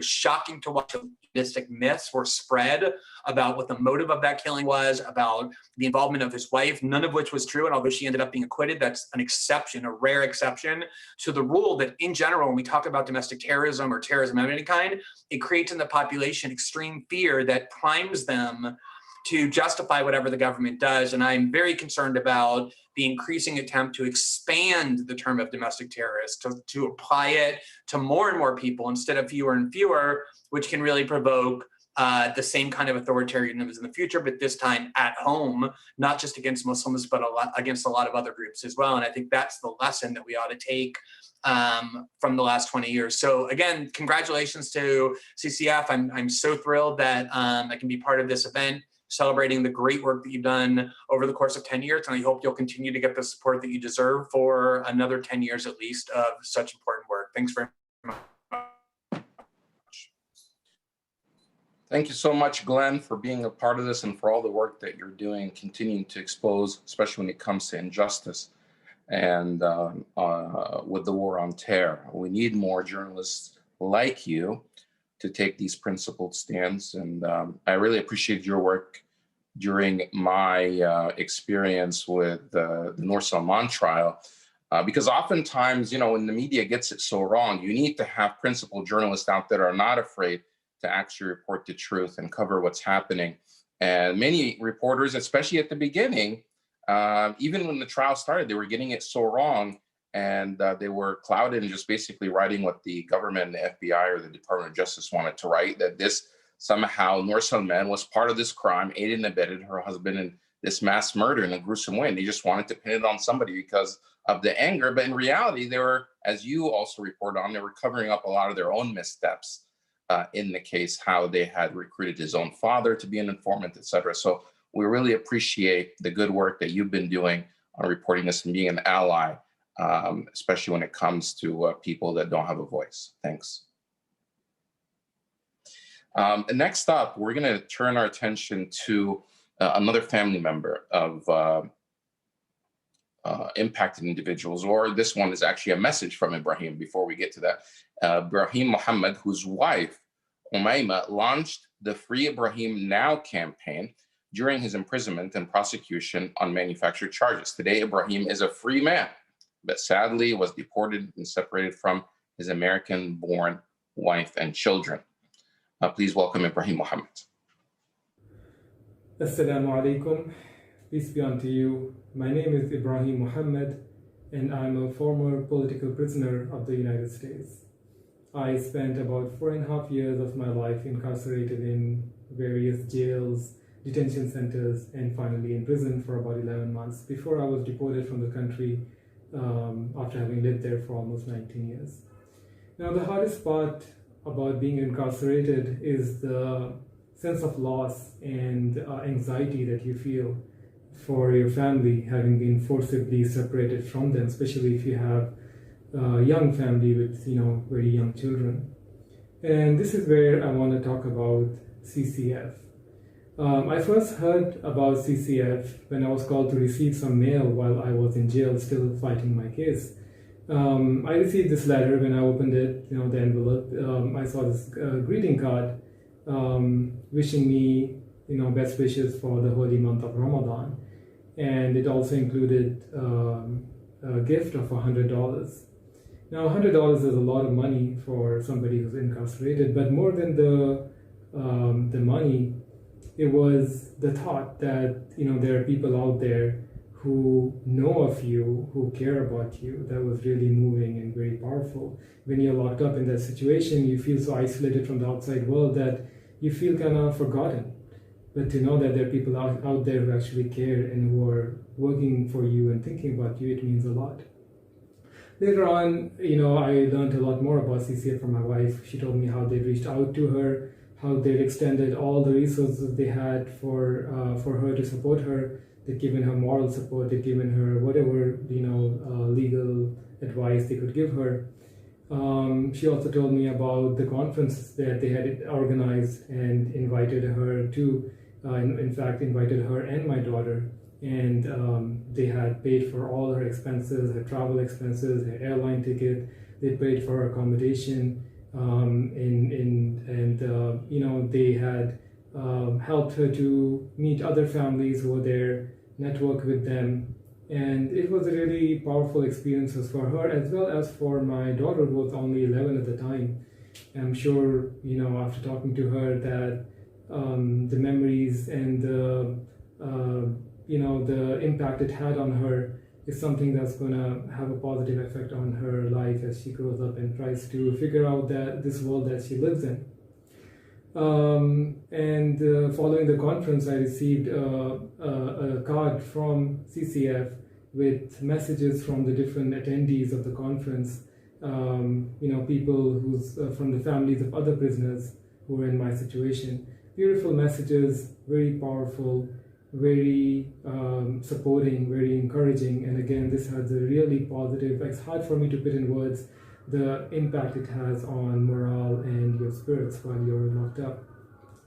[SPEAKER 20] shocking to watch sadistic myths were spread about what the motive of that killing was, about the involvement of his wife, none of which was true. And although she ended up being acquitted, that's an exception, a rare exception to the rule that in general, when we talk about domestic terrorism or terrorism of any kind, it creates in the population extreme fear that primes them to justify whatever the government does. And I'm very concerned about the increasing attempt to expand the term of domestic terrorist, to apply it to more and more people instead of fewer and fewer, which can really provoke the same kind of authoritarianism in the future, but this time at home, not just against Muslims, but against a lot of other groups as well. And I think that's the lesson that we ought to take from the last 20 years. So again, congratulations to CCF. I'm so thrilled that I can be part of this event, celebrating the great work that you've done over the course of 10 years. And I hope you'll continue to get the support that you deserve for another 10 years at least of such important work. Thanks very much.
[SPEAKER 4] Thank you so much, Glenn, for being a part of this and for all the work that you're doing, continuing to expose, especially when it comes to injustice and with the war on terror. We need more journalists like you to take these principled stands. And I really appreciate your work during my experience with the Noor Salman trial, because oftentimes, you know, when the media gets it so wrong, you need to have principled journalists out there that are not afraid to actually report the truth and cover what's happening. And many reporters, especially at the beginning, even when the trial started, they were getting it so wrong, and they were clouded and just basically writing what the government, the FBI, or the Department of Justice wanted to write, that this somehow Noor Salman was part of this crime, aided and abetted her husband in this mass murder in a gruesome way. And they just wanted to pin it on somebody because of the anger. But in reality, they were, as you also reported on, they were covering up a lot of their own missteps in the case, how they had recruited his own father to be an informant, etc. So we really appreciate the good work that you've been doing on reporting this and being an ally, especially when it comes to people that don't have a voice. Thanks. And next up, we're going to turn our attention to another family member of impacted individuals, or this one is actually a message from Ibrahim before we get to that. Ibrahim Muhammad, whose wife, Umayma, launched the Free Ibrahim Now campaign during his imprisonment and prosecution on manufactured charges. Today, Ibrahim is a free man, but sadly was deported and separated from his American-born wife and children. Please welcome Ibrahim Muhammad.
[SPEAKER 5] Assalamu alaikum. Peace be unto you. My name is Ibrahim Muhammad, and I'm a former political prisoner of the United States. I spent about 4.5 years of my life incarcerated in various jails, detention centers, and finally in prison for about 11 months before I was deported from the country after having lived there for almost 19 years. Now, the hardest part about being incarcerated is the sense of loss and anxiety that you feel for your family, having been forcibly separated from them, especially if you have a young family with, very young children. And this is where I want to talk about CCF. I first heard about CCF when I was called to receive some mail while I was in jail, still fighting my case. I received this letter. When I opened it, the envelope, I saw this greeting card wishing me, best wishes for the holy month of Ramadan. And it also included a gift of $100. Now, $100 is a lot of money for somebody who's incarcerated, but more than the money, it was the thought that, there are people out there who know of you, who care about you. That was really moving and very powerful. When you're locked up in that situation, you feel so isolated from the outside world that you feel kind of forgotten. But to know that there are people out there who actually care and who are working for you and thinking about you, it means a lot. Later on, I learned a lot more about CCF from my wife. She told me how they reached out to her, how they'd extended all the resources they had for her to support her. They'd given her moral support. They'd given her whatever legal advice they could give her. She also told me about the conference that they had organized and invited her to. In fact, invited her and my daughter, and they had paid for all her expenses, her travel expenses, her airline ticket. They paid for her accommodation, They had helped her to meet other families who were there, network with them, and it was a really powerful experience for her as well as for my daughter, who was only 11 at the time. I'm sure, after talking to her, that the memories and the impact it had on her is something that's going to have a positive effect on her life as she grows up and tries to figure out this world that she lives in. Following the conference, I received a card from CCF with messages from the different attendees of the conference, people who's from the families of other prisoners who were in my situation. Beautiful messages, very powerful, very supporting, very encouraging. And again, this has a really positive, it's hard for me to put in words the impact it has on morale and your spirits while you're locked up.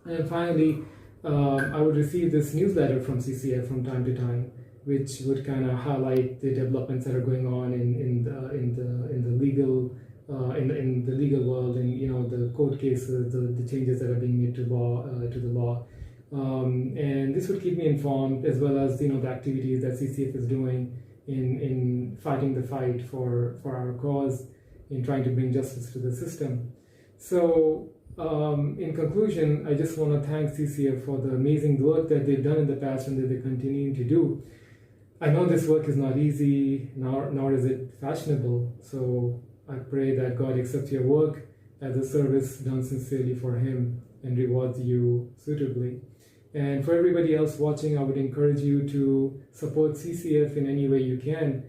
[SPEAKER 5] And finally, I would receive this newsletter from CCF from time to time, which would kind of highlight the developments that are going on in the legal world, and the court cases, the changes that are being made to the law. And this would keep me informed, as well as the activities that CCF is doing in fighting the fight for our cause, in trying to bring justice to the system. So in conclusion, I just want to thank CCF for the amazing work that they've done in the past and that they're continuing to do. I know this work is not easy, nor is it fashionable, so I pray that God accepts your work as a service done sincerely for Him and rewards you suitably. And for everybody else watching, I would encourage you to support CCF in any way you can.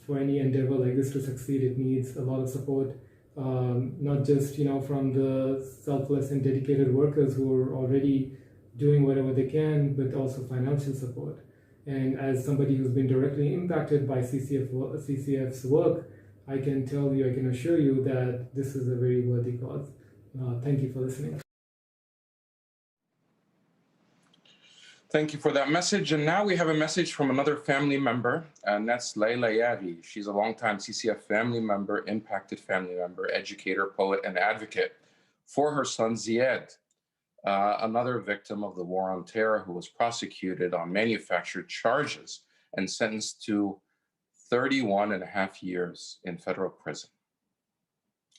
[SPEAKER 5] For any endeavor like this to succeed, it needs a lot of support, not just from the selfless and dedicated workers who are already doing whatever they can, but also financial support. And as somebody who's been directly impacted by CCF's work, I can assure you that this is a very worthy cause. Thank you for listening.
[SPEAKER 4] Thank you for that message. And now we have a message from another family member, and that's Leila Yaghi. She's a longtime CCF family member, impacted family member, educator, poet, and advocate for her son Ziad, another victim of the war on terror who was prosecuted on manufactured charges and sentenced to 31.5 years in federal prison.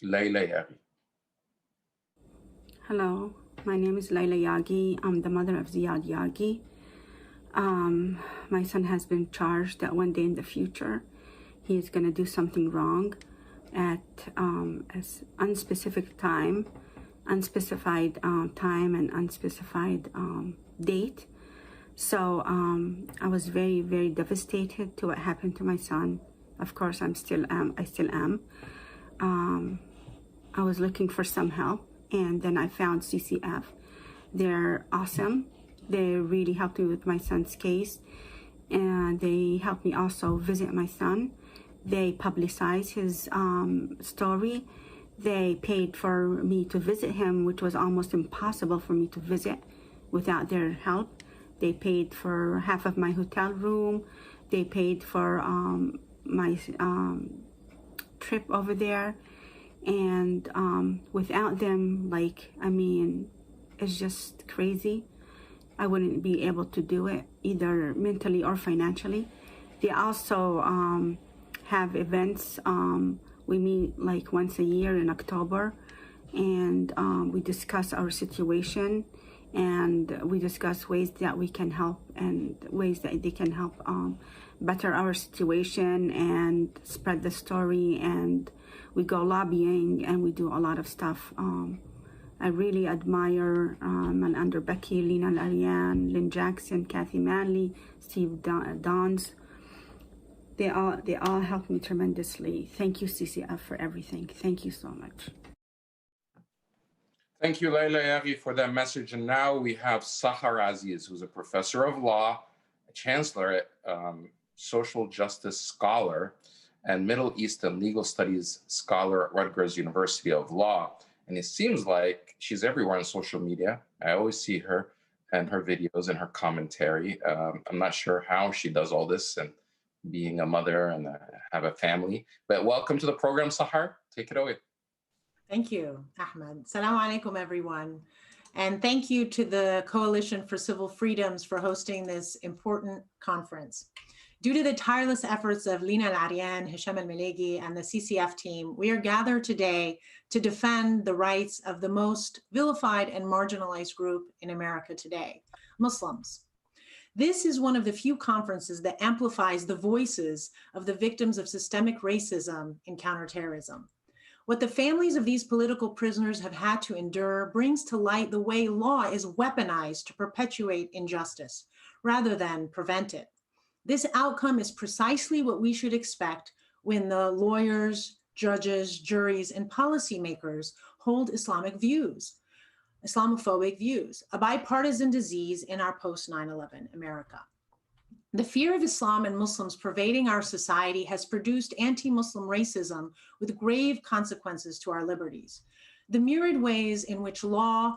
[SPEAKER 4] Leila Yaghi.
[SPEAKER 6] Hello, my name is Leila Yaghi. I'm the mother of Ziad Yaghi. My son has been charged that one day in the future he is going to do something wrong at unspecified time and unspecified date. So I was very, very devastated to what happened to my son. Of course, I still am. I was looking for some help, and then I found CCF. They're awesome. They really helped me with my son's case, and they helped me also visit my son. They publicized his story. They paid for me to visit him, which was almost impossible for me to visit without their help. They paid for half of my hotel room. They paid for my trip over there. And without them, it's just crazy. I wouldn't be able to do it, either mentally or financially. They also have events. We meet once a year in October, and we discuss our situation, and we discuss ways that we can help and ways that they can help better our situation and spread the story. And we go lobbying, and we do a lot of stuff. I really admire Malander Becky, Leena Al-Arian, Lynn Jackson, Kathy Manley, Steve Dons. They all helped me tremendously. Thank you, CCF, for everything. Thank you so much.
[SPEAKER 4] Thank you, Leila Yaghi, for that message. And now we have Sahar Aziz, who's a professor of law, a chancellor at social justice scholar, and Middle East and legal studies scholar at Rutgers University of Law. And it seems like she's everywhere on social media. I always see her and her videos and her commentary. I'm not sure how she does all this, and being a mother and have a family. But welcome to the program, Sahar. Take it away.
[SPEAKER 8] Thank you, Ahmed. Assalamu alaikum, everyone. And thank you to the Coalition for Civil Freedoms for hosting this important conference. Due to the tireless efforts of Leena Al-Arian, El-Meligy, and the CCF team, we are gathered today to defend the rights of the most vilified and marginalized group in America today, Muslims. This is one of the few conferences that amplifies the voices of the victims of systemic racism and counterterrorism. What the families of these political prisoners have had to endure brings to light the way law is weaponized to perpetuate injustice rather than prevent it. This outcome is precisely what we should expect when the lawyers, judges, juries, and policymakers hold Islamic views, Islamophobic views, a bipartisan disease in our post-9/11 America. The fear of Islam and Muslims pervading our society has produced anti-Muslim racism with grave consequences to our liberties. The myriad ways in which law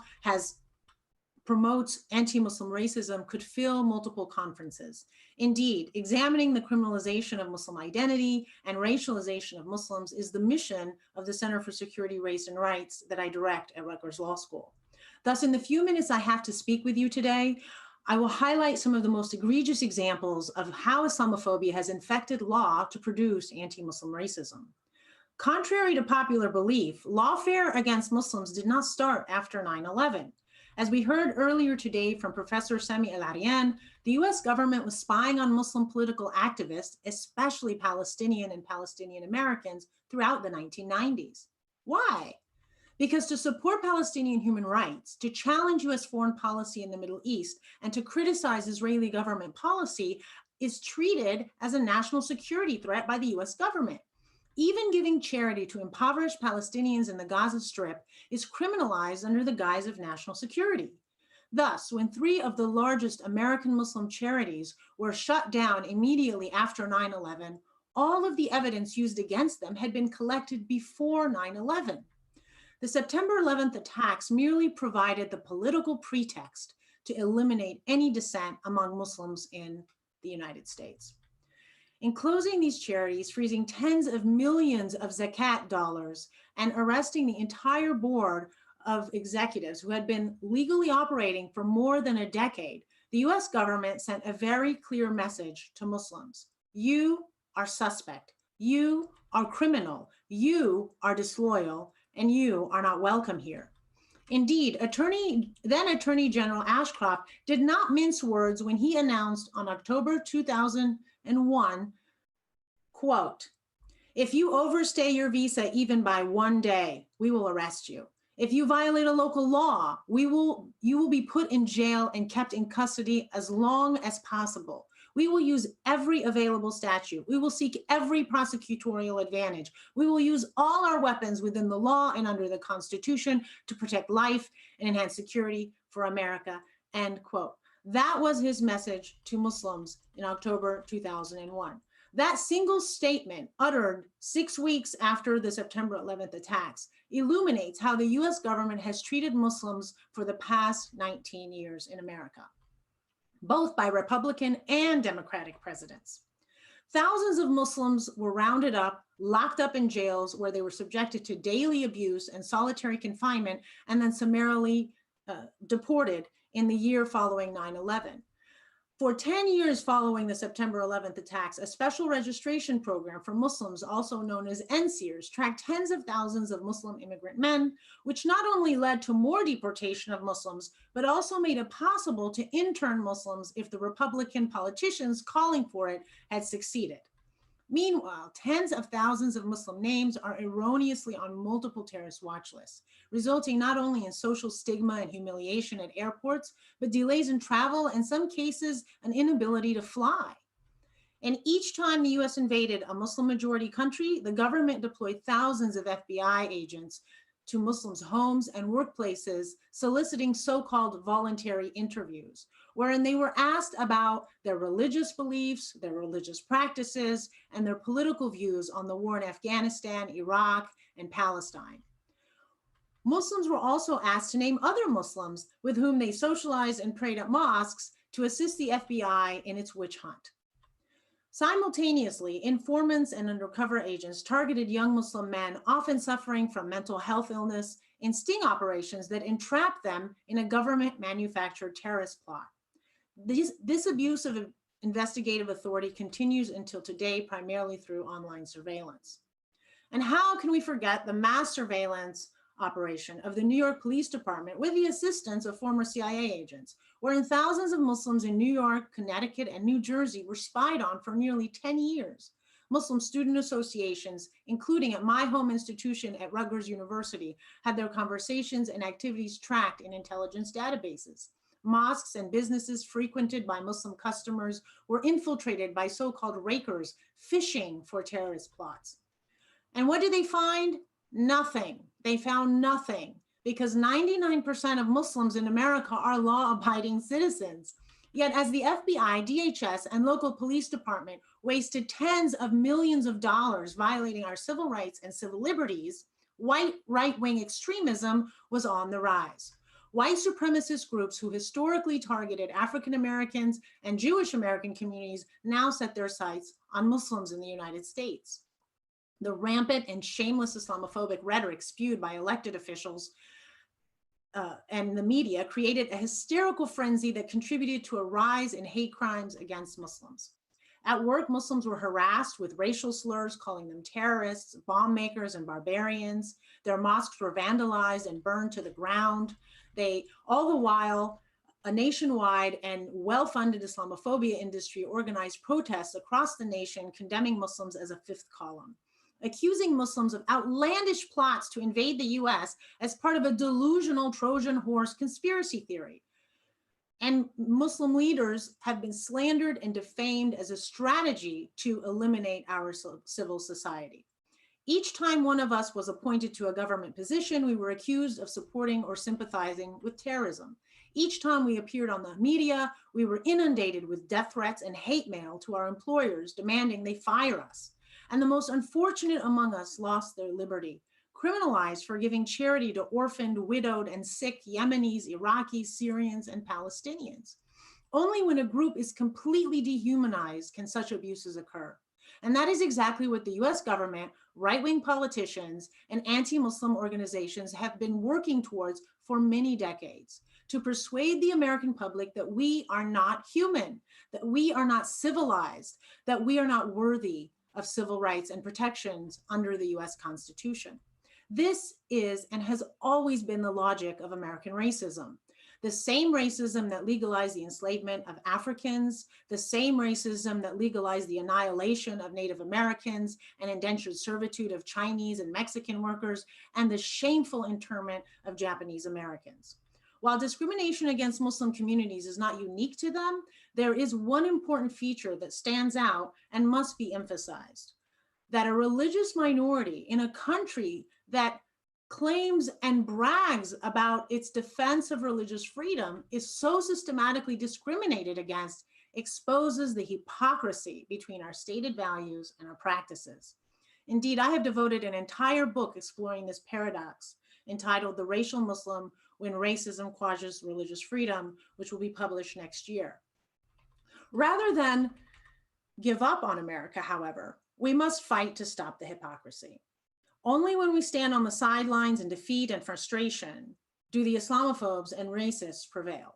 [SPEAKER 8] promotes anti-Muslim racism could fill multiple conferences. Indeed, examining the criminalization of Muslim identity and racialization of Muslims is the mission of the Center for Security, Race, and Rights that I direct at Rutgers Law School. Thus, in the few minutes I have to speak with you today, I will highlight some of the most egregious examples of how Islamophobia has infected law to produce anti-Muslim racism. Contrary to popular belief, lawfare against Muslims did not start after 9/11. As we heard earlier today from Professor Sami Al-Arian, the US government was spying on Muslim political activists, especially Palestinian and Palestinian Americans, throughout the 1990s. Why? Because to support Palestinian human rights, to challenge US foreign policy in the Middle East, and to criticize Israeli government policy is treated as a national security threat by the US government. Even giving charity to impoverished Palestinians in the Gaza Strip is criminalized under the guise of national security. Thus, when 3 of the largest American Muslim charities were shut down immediately after 9/11, all of the evidence used against them had been collected before 9/11. The September 11th attacks merely provided the political pretext to eliminate any dissent among Muslims in the United States. In closing these charities, freezing tens of millions of zakat dollars, and arresting the entire board of executives who had been legally operating for more than a decade, the US government sent a very clear message to Muslims. You are suspect, you are criminal, you are disloyal, and you are not welcome here. Indeed, then Attorney General Ashcroft did not mince words when he announced on October 2001, quote, "If you overstay your visa even by 1 day, we will arrest you. If you violate a local law, you will be put in jail and kept in custody as long as possible. We will use every available statute. We will seek every prosecutorial advantage. We will use all our weapons within the law and under the Constitution to protect life and enhance security for America," end quote. That was his message to Muslims in October 2001. That single statement, uttered 6 weeks after the September 11th attacks, illuminates how the US government has treated Muslims for the past 19 years in America, both by Republican and Democratic presidents. Thousands of Muslims were rounded up, locked up in jails where they were subjected to daily abuse and solitary confinement, and then summarily deported in the year following 9/11. For 10 years following the September 11th attacks, a special registration program for Muslims, also known as NSEERS, tracked tens of thousands of Muslim immigrant men, which not only led to more deportation of Muslims, but also made it possible to intern Muslims if the Republican politicians calling for it had succeeded. Meanwhile, tens of thousands of Muslim names are erroneously on multiple terrorist watch lists, resulting not only in social stigma and humiliation at airports, but delays in travel, and in some cases, an inability to fly. And each time the US invaded a Muslim majority country, the government deployed thousands of FBI agents to Muslims' homes and workplaces, soliciting so-called voluntary interviews, wherein they were asked about their religious beliefs, their religious practices, and their political views on the war in Afghanistan, Iraq, and Palestine. Muslims were also asked to name other Muslims with whom they socialized and prayed at mosques to assist the FBI in its witch hunt. Simultaneously, informants and undercover agents targeted young Muslim men, often suffering from mental health illness, in sting operations that entrapped them in a government-manufactured terrorist plot. This abuse of investigative authority continues until today, primarily through online surveillance. And how can we forget the mass surveillance operation of the New York Police Department with the assistance of former CIA agents, wherein thousands of Muslims in New York, Connecticut, and New Jersey were spied on for nearly 10 years. Muslim student associations, including at my home institution at Rutgers University, had their conversations and activities tracked in intelligence databases. Mosques and businesses frequented by Muslim customers were infiltrated by so-called rakers fishing for terrorist plots. And what did they find? Nothing. They found nothing, because 99% of Muslims in America are law-abiding citizens. Yet as the FBI, DHS, and local police department wasted tens of millions of dollars violating our civil rights and civil liberties, white right-wing extremism was on the rise. White supremacist groups who historically targeted African Americans and Jewish American communities now set their sights on Muslims in the United States. The rampant and shameless Islamophobic rhetoric spewed by elected officials and the media created a hysterical frenzy that contributed to a rise in hate crimes against Muslims. At work, Muslims were harassed with racial slurs, calling them terrorists, bomb makers, and barbarians. Their mosques were vandalized and burned to the ground. All the while, a nationwide and well-funded Islamophobia industry organized protests across the nation condemning Muslims as a fifth column, accusing Muslims of outlandish plots to invade the US as part of a delusional Trojan horse conspiracy theory. And Muslim leaders have been slandered and defamed as a strategy to eliminate our civil society. Each time one of us was appointed to a government position, we were accused of supporting or sympathizing with terrorism. Each time we appeared on the media, we were inundated with death threats and hate mail to our employers demanding they fire us. And the most unfortunate among us lost their liberty, criminalized for giving charity to orphaned, widowed, and sick Yemenis, Iraqis, Syrians, and Palestinians. Only when a group is completely dehumanized can such abuses occur. And that is exactly what the US government, right-wing politicians, and anti-Muslim organizations have been working towards for many decades, to persuade the American public that we are not human, that we are not civilized, that we are not worthy of civil rights and protections under the US Constitution. This is and has always been the logic of American racism. The same racism that legalized the enslavement of Africans, the same racism that legalized the annihilation of Native Americans and indentured servitude of Chinese and Mexican workers, and the shameful internment of Japanese Americans. While discrimination against Muslim communities is not unique to them, there is one important feature that stands out and must be emphasized: that a religious minority in a country that claims and brags about its defense of religious freedom is so systematically discriminated against exposes the hypocrisy between our stated values and our practices. Indeed, I have devoted an entire book exploring this paradox, entitled The Racial Muslim When Racism Quashes Religious Freedom, which will be published next year. Rather than give up on America, however, we must fight to stop the hypocrisy. Only when we stand on the sidelines in defeat and frustration do the Islamophobes and racists prevail.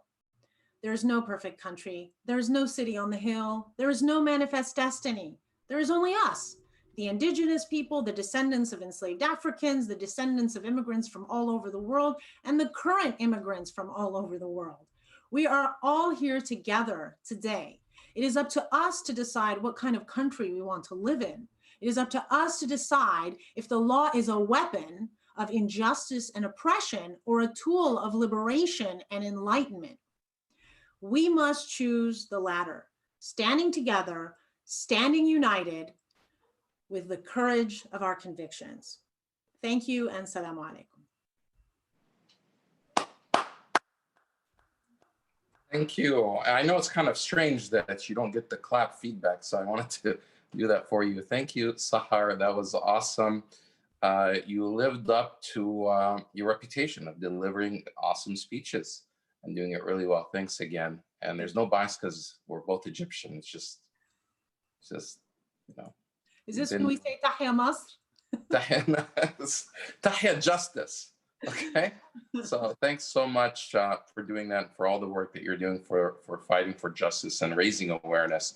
[SPEAKER 8] There is no perfect country. There is no city on the hill. There is no manifest destiny. There is only us, the indigenous people, the descendants of enslaved Africans, the descendants of immigrants from all over the world, and the current immigrants from all over the world. We are all here together today. It is up to us to decide what kind of country we want to live in. It is up to us to decide if the law is a weapon of injustice and oppression or a tool of liberation and enlightenment. We must choose the latter, standing together, standing united with the courage of our convictions. Thank you and Assalamu alaikum.
[SPEAKER 4] Thank you. I know it's kind of strange that you don't get the clap feedback, so I wanted to do that for you. Thank you, Sahar. That was awesome. You lived up to your reputation of delivering awesome speeches and doing it really well. Thanks again. And there's no bias because we're both Egyptian. It's just just, you know.
[SPEAKER 8] Is this when we say Tahya Masr?
[SPEAKER 4] Tahya Justice. Okay. So thanks so much for doing that, for all the work that you're doing for fighting for justice and raising awareness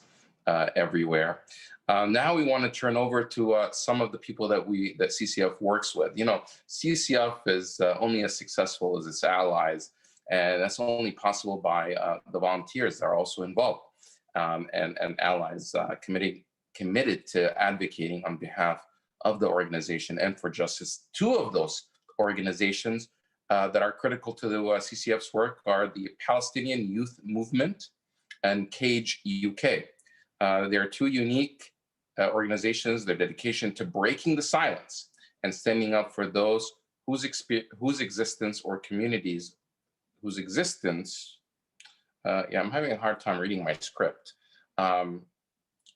[SPEAKER 4] everywhere. Now we want to turn over to some of the people that CCF works with. You know, CCF is only as successful as its allies, and that's only possible by the volunteers that are also involved and allies committed to advocating on behalf of the organization and for justice. Two of those organizations that are critical to the CCF's work are the Palestinian Youth Movement and CAGE UK. They are two unique organizations, their dedication to breaking the silence and standing up for those whose existence or communities whose existence, I'm having a hard time reading my script.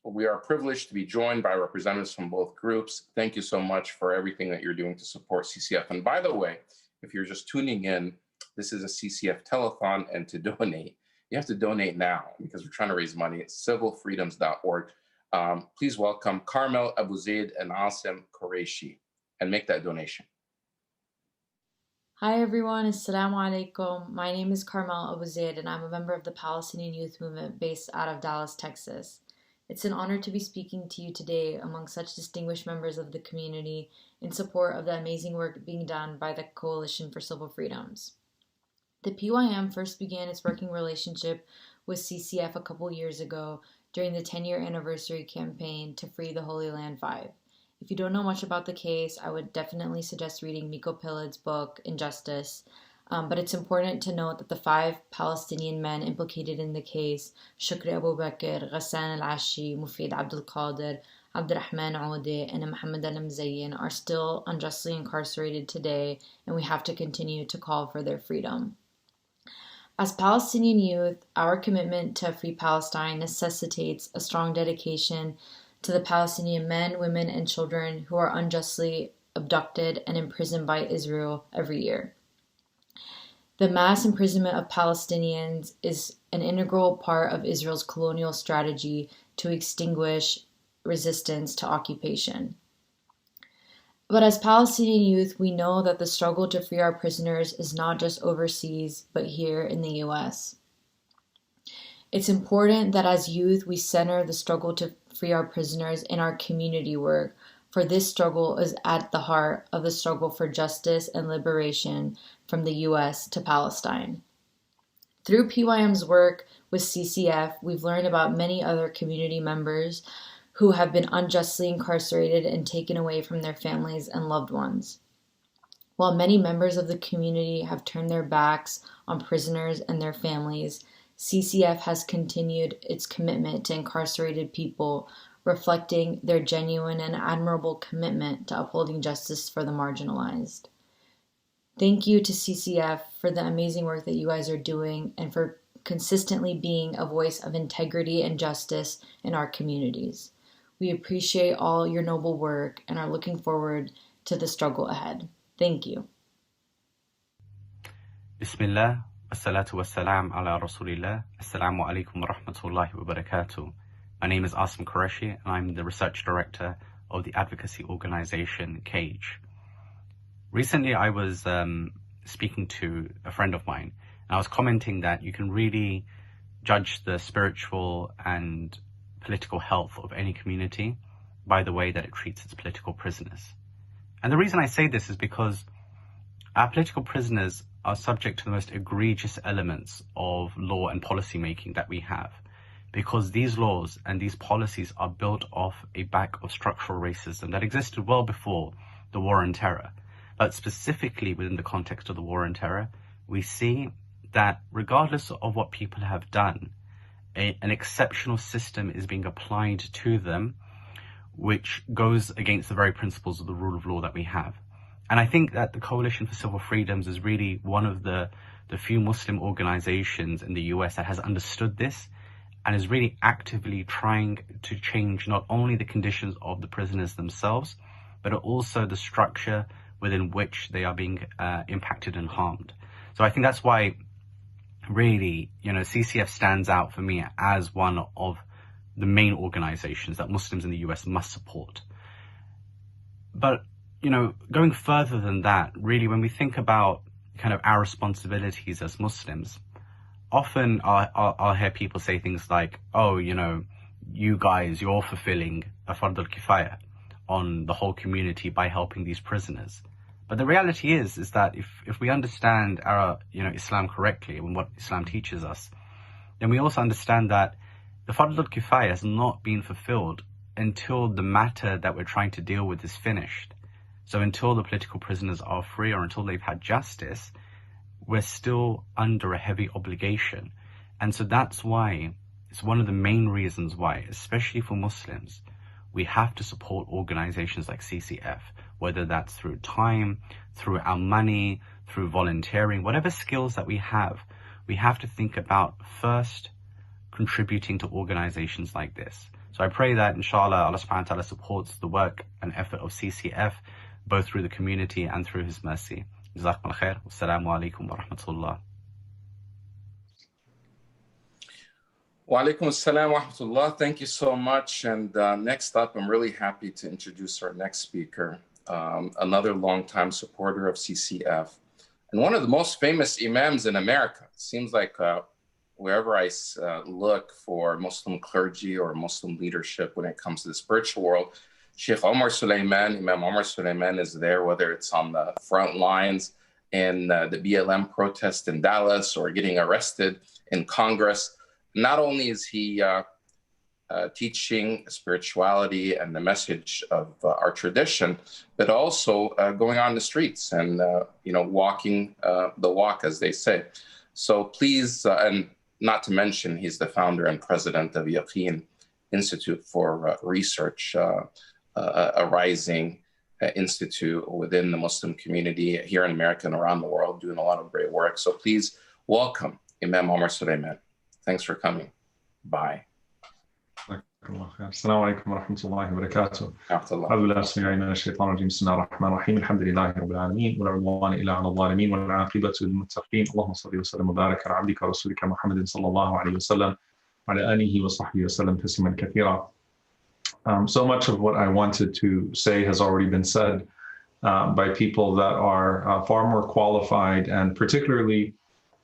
[SPEAKER 4] We are privileged to be joined by representatives from both groups. Thank you so much for everything that you're doing to support CCF. And by the way, if you're just tuning in, this is a CCF telethon, and to donate, you have to donate now because we're trying to raise money at civilfreedoms.org. Please welcome Carmel Abu Zaid and Asim Qureshi and make that donation.
[SPEAKER 9] Hi everyone, Assalamu alaikum. My name is Carmel Abu Zaid and I'm a member of the Palestinian Youth Movement based out of Dallas, Texas. It's an honor to be speaking to you today among such distinguished members of the community in support of the amazing work being done by the Coalition for Civil Freedoms. The PYM first began its working relationship with CCF a couple years ago during the 10-year anniversary campaign to free the Holy Land 5. If you don't know much about the case, I would definitely suggest reading Miko Pilad's book, Injustice. But it's important to note that the 5 Palestinian men implicated in the case, Shukri Abu Bakr, Ghassan al-Ashi, Mufid Abdul Qadir, Abdurahman Aoudeh, and Mohammed al-Mzayyin, are still unjustly incarcerated today, and we have to continue to call for their freedom. As Palestinian youth, our commitment to free Palestine necessitates a strong dedication to the Palestinian men, women, and children who are unjustly abducted and imprisoned by Israel every year. The mass imprisonment of Palestinians is an integral part of Israel's colonial strategy to extinguish resistance to occupation. But as Palestinian youth, we know that the struggle to free our prisoners is not just overseas, but here in the US. It's important that as youth, we center the struggle to free our prisoners in our community work, for this struggle is at the heart of the struggle for justice and liberation from the US to Palestine. Through PYM's work with CCF, we've learned about many other community members who have been unjustly incarcerated and taken away from their families and loved ones. While many members of the community have turned their backs on prisoners and their families, CCF has continued its commitment to incarcerated people, reflecting their genuine and admirable commitment to upholding justice for the marginalized. Thank you to CCF for the amazing work that you guys are doing and for consistently being a voice of integrity and justice in our communities. We appreciate all your noble work and are looking forward to the struggle ahead. Thank you.
[SPEAKER 11] Bismillah, wassalatu wassalam ala rasulillah. Assalamu alaikum wa rahmatullahi wa barakatuh. My name is Asim Qureshi and I'm the research director of the advocacy organization CAGE. Recently I was speaking to a friend of mine and I was commenting that you can really judge the spiritual and political health of any community by the way that it treats its political prisoners. And the reason I say this is because our political prisoners are subject to the most egregious elements of law and policy making that we have, because these laws and these policies are built off a back of structural racism that existed well before the war on terror. But specifically within the context of the war on terror, we see that regardless of what people have done, an exceptional system is being applied to them, which goes against the very principles of the rule of law that we have. And I think that the Coalition for Civil Freedoms is really one of the few Muslim organizations in the US that has understood this and is really actively trying to change not only the conditions of the prisoners themselves, but also the structure within which they are being impacted and harmed. So I think that's why really, CCF stands out for me as one of the main organizations that Muslims in the US must support. But, you know, going further than that, really, when we think about kind of our responsibilities as Muslims, often I'll hear people say things like, oh, you know, you guys, you're fulfilling a fard al-kifaya on the whole community by helping these prisoners. But the reality is that if we understand our, you know, Islam correctly and what Islam teaches us, then we also understand that the fard al-kifaya has not been fulfilled until the matter that we're trying to deal with is finished. So until the political prisoners are free or until they've had justice, we're still under a heavy obligation. And so that's why, it's one of the main reasons why, especially for Muslims, we have to support organizations like CCF, whether that's through time, through our money, through volunteering, whatever skills that we have to think about first contributing to organizations like this. So I pray that, inshallah, Allah subhanahu wa ta'ala supports the work and effort of CCF, both through the community and through His mercy. Jazakumullah khair. Wassalamu alaikum wa rahmatullah.
[SPEAKER 4] Wa alaikum assalam wa rahmatullah. Thank you so much. And next up, I'm really happy to introduce our next speaker, another longtime supporter of CCF, and one of the most famous imams in America. It seems like wherever I look for Muslim clergy or Muslim leadership when it comes to the spiritual world, Sheikh Omar Suleiman, Imam Omar Suleiman is there, whether it's on the front lines in the BLM protest in Dallas or getting arrested in Congress. Not only is he teaching spirituality and the message of our tradition, but also going on the streets and you know, walking the walk, as they say. So please, and not to mention, he's the founder and president of Yaqeen Institute for Research, a rising institute within the Muslim community here in America and around the world, doing a lot of great work. So please welcome Imam Omar Suleiman. Thanks for coming. Bye.
[SPEAKER 21] السلام عليكم ورحمة الله وبركاته. أعوذ بالله السميع العليم من الشيطان الرجيم. بسم الله الرحمن الرحيم. الحمد لله رب العالمين ولا عدوان إلا على الظالمين والعاقبة للمتقين. اللهم صل وسلم وبارك على عبدك ورسولك محمد صلى الله عليه وسلم وعلى آله وصحبه وسلم تسليما كثيرا. So much of what I wanted to say has already been said by people that are far more qualified and particularly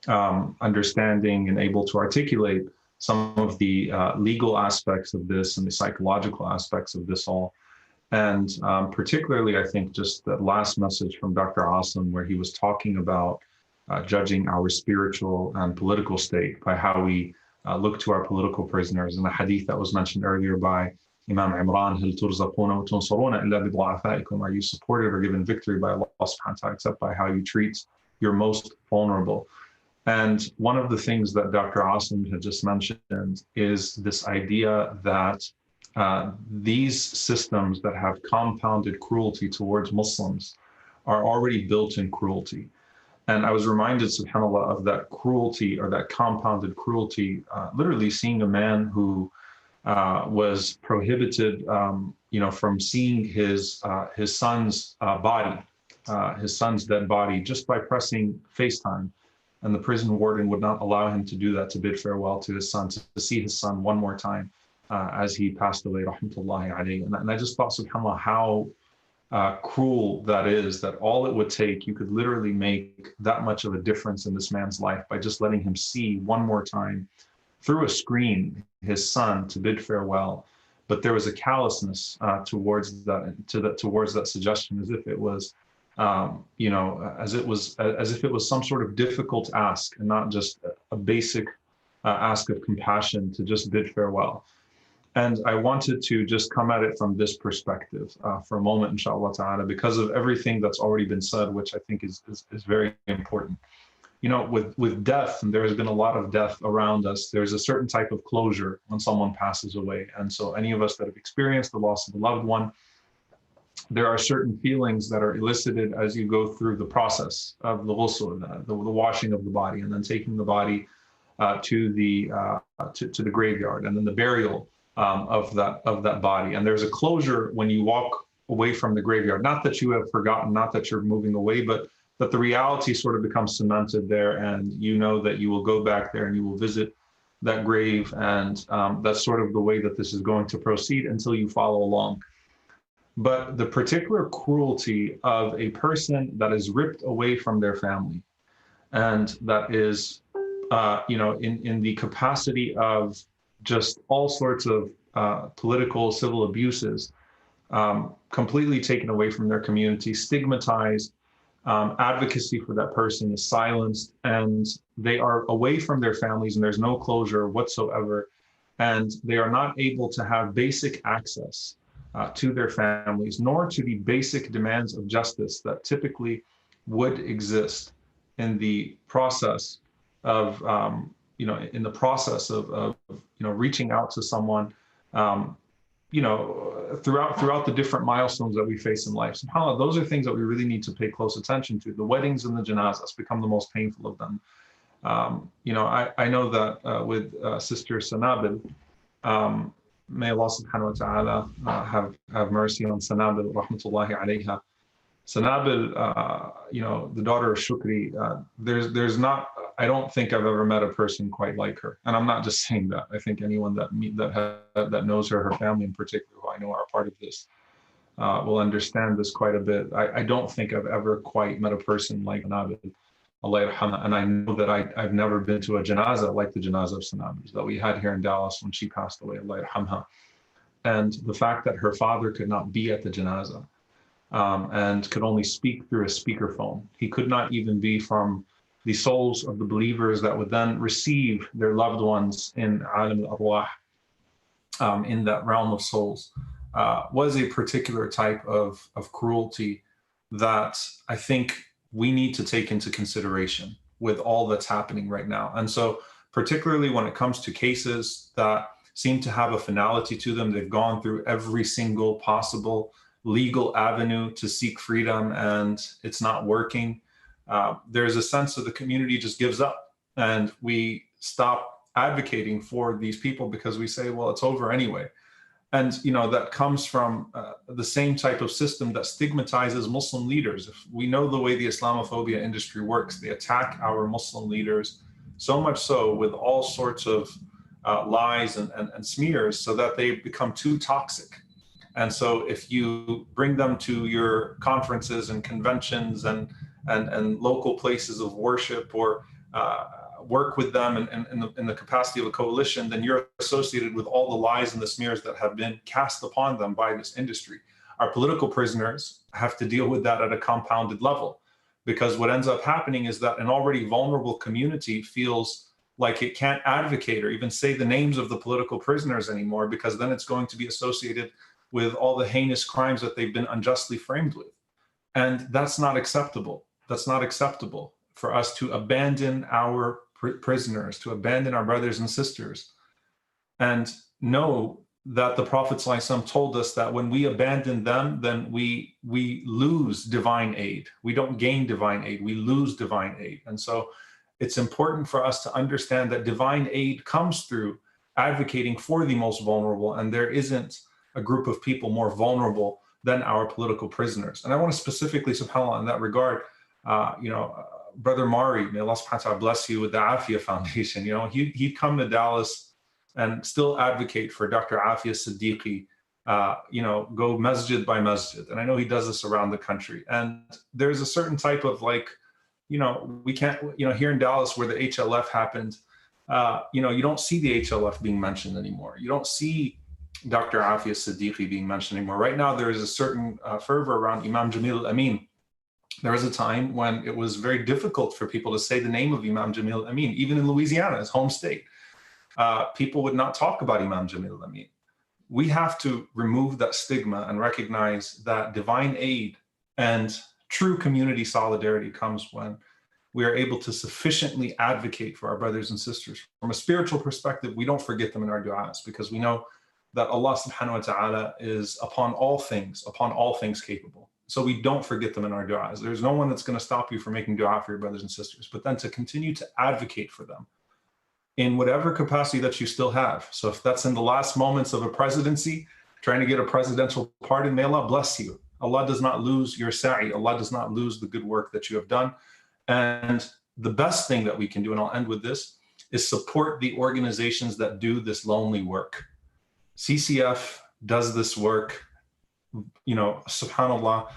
[SPEAKER 21] understanding and able to articulate some of the legal aspects of this and the psychological aspects of this all. And particularly, I think just that last message from Dr. Asim, where he was talking about judging our spiritual and political state by how we look to our political prisoners. And the hadith that was mentioned earlier by Imam Imran, هل ترزقون وتنصرون إلا بضعفائكم? Are you supported or given victory by Allah subhanahu wa ta'ala except by how you treat your most vulnerable? And one of the things that Dr. Asim had just mentioned is this idea that these systems that have compounded cruelty towards Muslims are already built in cruelty. And I was reminded, subhanAllah, of that cruelty or that compounded cruelty, literally seeing a man who was prohibited, you know, from seeing his son's body, his son's dead body, just by pressing FaceTime. And the prison warden would not allow him to do that, to bid farewell to his son, to see his son one more time as he passed away, rahmatullahi alayhi. And I just thought, subhanAllah, how cruel that is, that all it would take, you could literally make that much of a difference in this man's life by just letting him see one more time through a screen his son to bid farewell. But there was a callousness towards that suggestion, as if it was you know, as if it was some sort of difficult ask and not just a basic ask of compassion to just bid farewell. And I wanted to just come at it from this perspective for a moment, inshallah ta'ala, because of everything that's already been said, which I think is very important. You know, with death, and there has been a lot of death around us, there's a certain type of closure when someone passes away. And so any of us that have experienced the loss of a loved one, there are certain feelings that are elicited as you go through the process of the ghusl, the washing of the body, and then taking the body to the graveyard, and then the burial of that body. And there's a closure when you walk away from the graveyard. Not that you have forgotten, not that you're moving away, but that the reality sort of becomes cemented there, and you know that you will go back there and you will visit that grave, and that's sort of the way that this is going to proceed until you follow along. But the particular cruelty of a person that is ripped away from their family, and that is, in the capacity of just all sorts of political, civil abuses, completely taken away from their community, stigmatized, advocacy for that person is silenced, and they are away from their families, and there's no closure whatsoever, and they are not able to have basic access to their families, nor to the basic demands of justice that typically would exist in the process of, reaching out to someone, throughout the different milestones that we face in life. SubhanAllah, those are things that we really need to pay close attention to. The weddings and the janazas become the most painful of them. I know that with Sister Sanabil, may Allah subhanahu wa ta'ala have mercy on Sanabil, rahmatullahi alayha. Sanabil, the daughter of Shukri, there's not, I don't think I've ever met a person quite like her. And I'm not just saying that. I think anyone that knows her family in particular, who I know are a part of this, will understand this quite a bit. I don't think I've ever quite met a person like Sanabil, Allah yarhamha. And I know that I've never been to a janazah like the janazah of Sanabil that we had here in Dallas when she passed away, Allah yarhamha. And the fact that her father could not be at the janazah, and could only speak through a speakerphone. He could not even be from the souls of the believers that would then receive their loved ones in alam al-arwah, in that realm of souls, was a particular type of cruelty that I think we need to take into consideration with all that's happening right now. And so particularly when it comes to cases that seem to have a finality to them, they've gone through every single possible legal avenue to seek freedom and it's not working. There's a sense that the community just gives up and we stop advocating for these people because we say, well, it's over anyway. And that comes from the same type of system that stigmatizes Muslim leaders. If we know the way the Islamophobia industry works, they attack our Muslim leaders, so much so with all sorts of lies and smears so that they become too toxic. And so if you bring them to your conferences and conventions and local places of worship, or work with them in the capacity of a coalition, then you're associated with all the lies and the smears that have been cast upon them by this industry. Our political prisoners have to deal with that at a compounded level, because what ends up happening is that an already vulnerable community feels like it can't advocate or even say the names of the political prisoners anymore, because then it's going to be associated with all the heinous crimes that they've been unjustly framed with. And that's not acceptable. That's not acceptable for us to abandon our prisoners, to abandon our brothers and sisters. And know that the Prophet ﷺ told us that when we abandon them, then we lose divine aid. We don't gain divine aid, we lose divine aid. And so it's important for us to understand that divine aid comes through advocating for the most vulnerable, and there isn't a group of people more vulnerable than our political prisoners. And I want to specifically, subhanAllah, in that regard, Brother Mari, may Allah subhanahu wa ta'ala bless you with the Aafia Foundation. He'd come to Dallas and still advocate for Dr. Aafia Siddiqui, go masjid by masjid. And I know he does this around the country. And there's a certain type of we can't, here in Dallas where the HLF happened, you don't see the HLF being mentioned anymore. You don't see Dr. Aafia Siddiqui being mentioned anymore. Right now, there is a certain fervor around Imam Jamil Amin. There was a time when it was very difficult for people to say the name of Imam Jamil Amin, even in Louisiana, his home state. People would not talk about Imam Jamil Amin. We have to remove that stigma and recognize that divine aid and true community solidarity comes when we are able to sufficiently advocate for our brothers and sisters. From a spiritual perspective, we don't forget them in our du'as, because we know that Allah subhanahu wa ta'ala is upon all things capable. So we don't forget them in our du'as. There's no one that's going to stop you from making du'a for your brothers and sisters, but then to continue to advocate for them in whatever capacity that you still have. So if that's in the last moments of a presidency, trying to get a presidential pardon, may Allah bless you. Allah does not lose your sa'i. Allah does not lose the good work that you have done. And the best thing that we can do, and I'll end with this, is support the organizations that do this lonely work. CCF does this work, subhanAllah,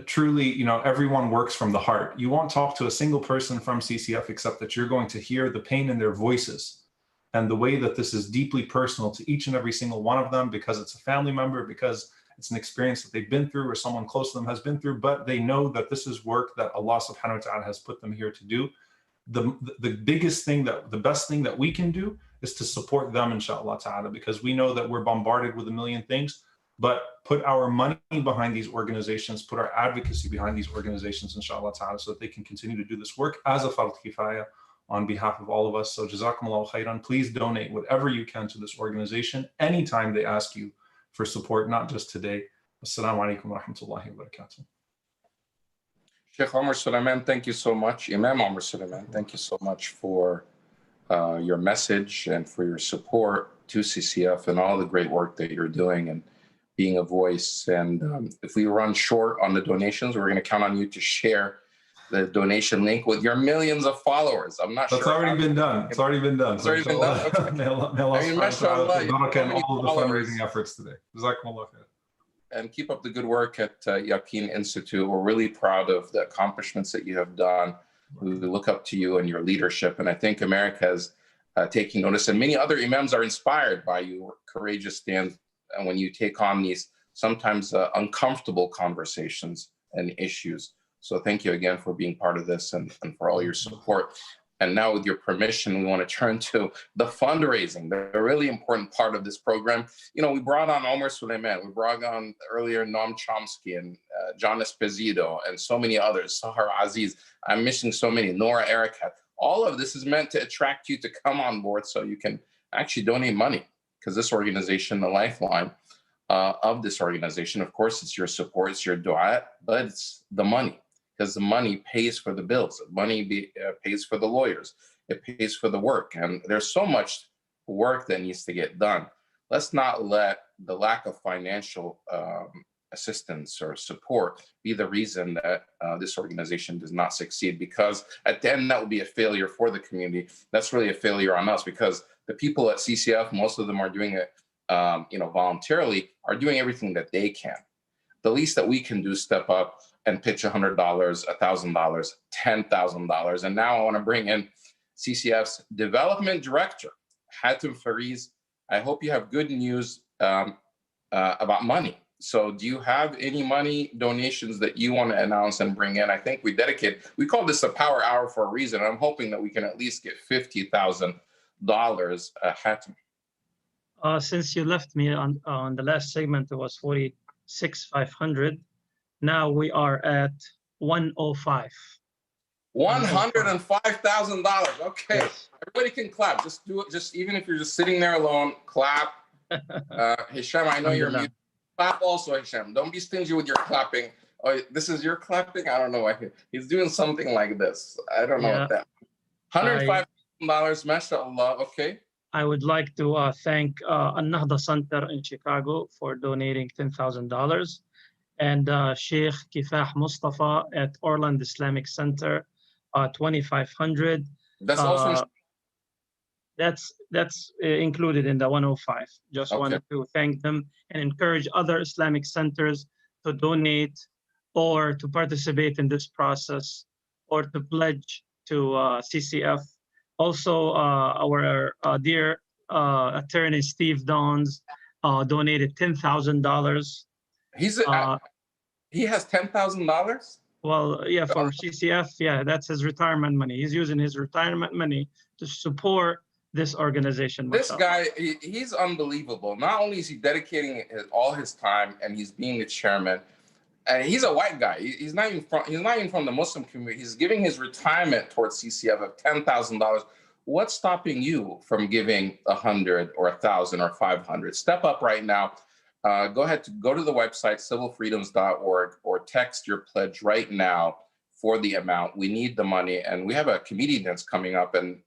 [SPEAKER 21] truly, everyone works from the heart. You won't talk to a single person from CCF except that you're going to hear the pain in their voices and the way that this is deeply personal to each and every single one of them, because it's a family member, because it's an experience that they've been through or someone close to them has been through, but they know that this is work that Allah subhanahu wa ta'ala has put them here to do. The biggest thing, the best thing that we can do is to support them, inshallah ta'ala, because we know that we're bombarded with a million things, but put our money behind these organizations, put our advocacy behind these organizations, inshallah ta'ala, so that they can continue to do this work as a fard kifaya on behalf of all of us. So jazakumullahu khairan. Please donate whatever you can to this organization anytime they ask you for support, not just today. Assalamu alaikum wa rahmatullahi wa barakatuh.
[SPEAKER 4] Sheikh Omar Sulaiman, thank you so much. Imam Omar Sulaiman, thank you so much for your message and for your support to CCF and all the great work that you're doing and being a voice. And if we run short on the donations, we're going to count on you to share the donation link with your millions of followers. I'm not sure.
[SPEAKER 21] That's already been done. It's already been done.
[SPEAKER 4] It's already been done. Okay.
[SPEAKER 21] Mashallah, all of the fundraising efforts today. Jazakumullah khair.
[SPEAKER 4] And keep up the good work at Yaqeen Institute. We're really proud of the accomplishments that you have done. We look up to you and your leadership. And I think America is taking notice. And many other imams are inspired by your courageous stand. And when you take on these sometimes uncomfortable conversations and issues. So thank you again for being part of this and for all your support. And now with your permission, we want to turn to the fundraising, the really important part of this program. We brought on Omar Sulaiman, we brought on earlier Noam Chomsky and John Esposito and so many others, Sahar Aziz. I'm missing so many, Noura, Erakat. All of this is meant to attract you to come on board so you can actually donate money, because this organization, the lifeline of this organization, of course, it's your support, it's your dua, but it's the money. Because the money pays for the bills, the money pays for the lawyers, it pays for the work. And there's so much work that needs to get done. Let's not let the lack of financial assistance or support be the reason that this organization does not succeed, because at the end, that will be a failure for the community. That's really a failure on us, because the people at CCF, most of them are doing it voluntarily, are doing everything that they can. The least that we can do is step up and pitch $100, $1,000, $10,000. And now I want to bring in CCF's development director, Hatem Fariz. I hope you have good news about money. So do you have any money donations that you want to announce and bring in? I think we call this a power hour for a reason. I'm hoping that we can at least get $50,000, Hatem.
[SPEAKER 10] Since you left me on the last segment, it was 46,500. Now we are at 105.
[SPEAKER 4] $105,000. Okay, yes. Everybody can clap. Just do it. Just even if you're just sitting there alone, clap. Hisham, I know you're mute. Clap also, Hisham. Don't be stingy with your clapping. Oh, this is your clapping? I don't know. He's doing something like this. I don't know what that. $105,000. Mashallah. Okay.
[SPEAKER 10] I would like to thank Al-Nahda Center in Chicago for donating $10,000. And Sheikh Kifah Mustafa at Orland Islamic Center, 2,500.
[SPEAKER 4] That's also
[SPEAKER 10] that's included in the 105. Just wanted to thank them and encourage other Islamic centers to donate or to participate in this process or to pledge to CCF. Also, our dear attorney Steve Dons donated $10,000.
[SPEAKER 4] He has $10,000?
[SPEAKER 10] Well, yeah, for CCF, yeah, that's his retirement money. He's using his retirement money to support this organization.
[SPEAKER 4] This guy, he's unbelievable. Not only is he dedicating all his time and he's being the chairman, and he's a white guy. He's not even from the Muslim community. He's giving his retirement towards CCF of $10,000. What's stopping you from giving 100 or 1,000 or 500? Step up right now. Go ahead to go to the website, civilfreedoms.org, or text your pledge right now for the amount. We need the money. And we have a comedian that's coming up, and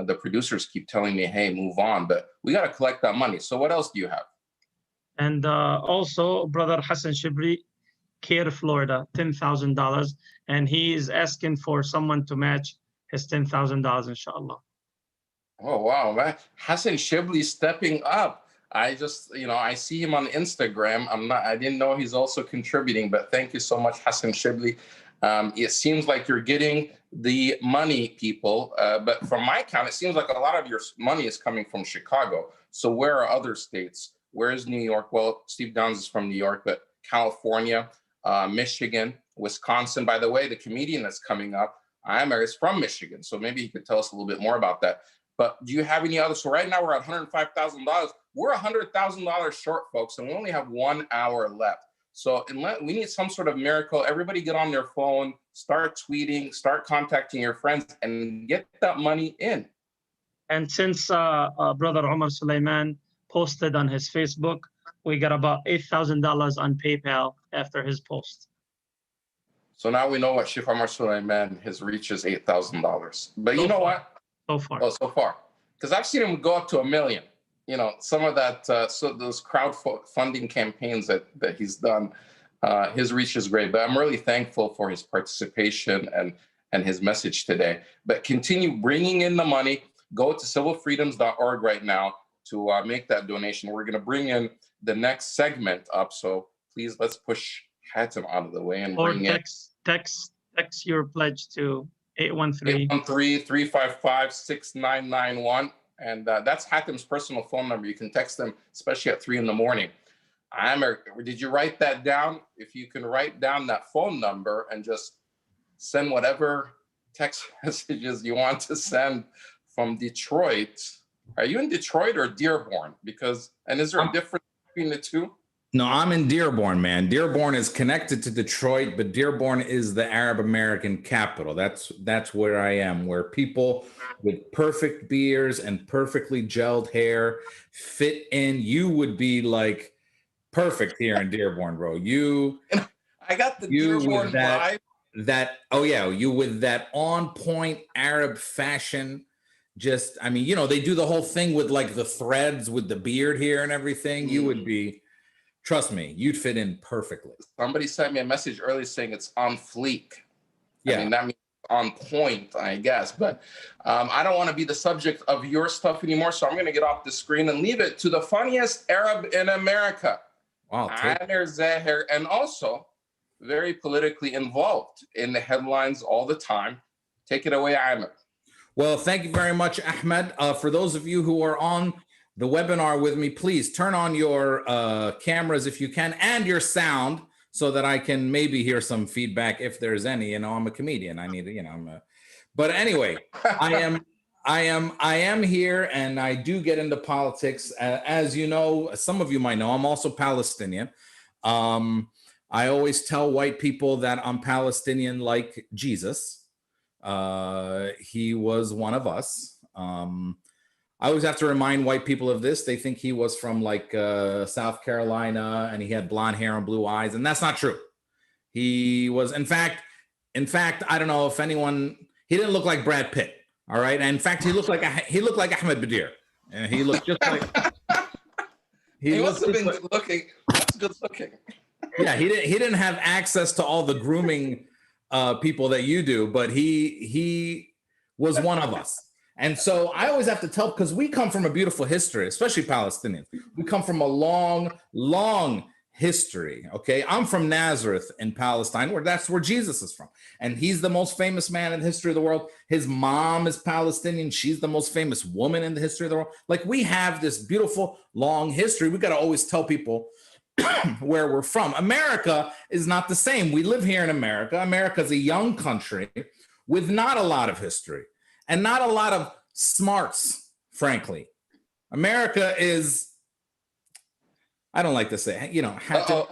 [SPEAKER 4] the producers keep telling me, hey, move on. But we got to collect that money. So what else do you have?
[SPEAKER 10] And also, Brother Hassan Shibri, Care, Florida, $10,000. And he is asking for someone to match his $10,000, inshallah.
[SPEAKER 4] Oh, wow, man. Hassan Shibli stepping up. I just, I see him on Instagram. I didn't know he's also contributing, but thank you so much, Hassan Shibli. It seems like you're getting the money, people. But from my count, it seems like a lot of your money is coming from Chicago. So where are other states? Where is New York? Well, Steve Downs is from New York, but California, Michigan, Wisconsin. By the way, the comedian that's coming up, Ahmed, is from Michigan. So maybe he could tell us a little bit more about that. But do you have any other? So right now we're at $105,000. We're $100,000 short, folks, and we only have 1 hour left. So we need some sort of miracle. Everybody get on their phone, start tweeting, start contacting your friends, and get that money in.
[SPEAKER 10] And since Brother Omar Suleiman posted on his Facebook, we got about $8,000 on PayPal after his post.
[SPEAKER 4] So now we know what Sheikh Omar Suleiman, his reach is $8,000. But you know what?
[SPEAKER 10] So far.
[SPEAKER 4] Oh, so far. Because I've seen him go up to $1 million. Some of that, so those crowdfunding campaigns that he's done, his reach is great. But I'm really thankful for his participation and his message today. But continue bringing in the money. Go to civilfreedoms.org right now to make that donation. We're going to bring in the next segment up. So please, let's push Hatem out of the way and bring in.
[SPEAKER 10] Text your pledge to
[SPEAKER 4] 813-355-6991. And that's Hatem's personal phone number. You can text them, especially at 3 in the morning. Did you write that down? If you can write down that phone number and just send whatever text messages you want to send from Detroit. Are you in Detroit or Dearborn? And is there a difference between the two?
[SPEAKER 7] No, I'm in Dearborn, man. Dearborn is connected to Detroit, but Dearborn is the Arab American capital. That's where I am, where people with perfect beards and perfectly gelled hair fit in. You would be like perfect here in Dearborn, bro.
[SPEAKER 4] I got the Dearborn vibe.
[SPEAKER 7] You with that on point Arab fashion. Just, they do the whole thing with like the threads with the beard here and everything. You would be. Trust me, you'd fit in perfectly.
[SPEAKER 4] Somebody sent me a message earlier saying it's on fleek.
[SPEAKER 7] Yeah.
[SPEAKER 4] That means on point, I guess. But I don't want to be the subject of your stuff anymore, so I'm going to get off the screen and leave it to the funniest Arab in America.
[SPEAKER 7] Wow.
[SPEAKER 4] Amir Zahir, and also very politically involved in the headlines all the time. Take it away, Amir.
[SPEAKER 7] Well, thank you very much, Ahmed. For those of you who are on the webinar with me, please turn on your cameras if you can, and your sound, so that I can maybe hear some feedback if there's any. I'm a comedian. I need to, But anyway, I am here, and I do get into politics. As you know, some of you might know, I'm also Palestinian. I always tell white people that I'm Palestinian like Jesus. He was one of us. I always have to remind white people of this. They think he was from like South Carolina and he had blonde hair and blue eyes, and that's not true. He was, in fact, I don't know if anyone, he didn't look like Brad Pitt. All right. And in fact, he looked like Ahmed Bedier. And he looked just like,
[SPEAKER 4] he must have been good looking. That's good looking.
[SPEAKER 7] Yeah. He didn't have access to all the grooming people that you do, but he was one of us. And so I always have to tell, because we come from a beautiful history, especially Palestinians. We come from a long, long history, okay? I'm from Nazareth in Palestine, that's where Jesus is from. And he's the most famous man in the history of the world. His mom is Palestinian. She's the most famous woman in the history of the world. Like, we have this beautiful, long history. We got to always tell people where we're from. America is not the same. We live here in America. America is a young country with not a lot of history. And not a lot of smarts, frankly. America is, I don't like to say it. I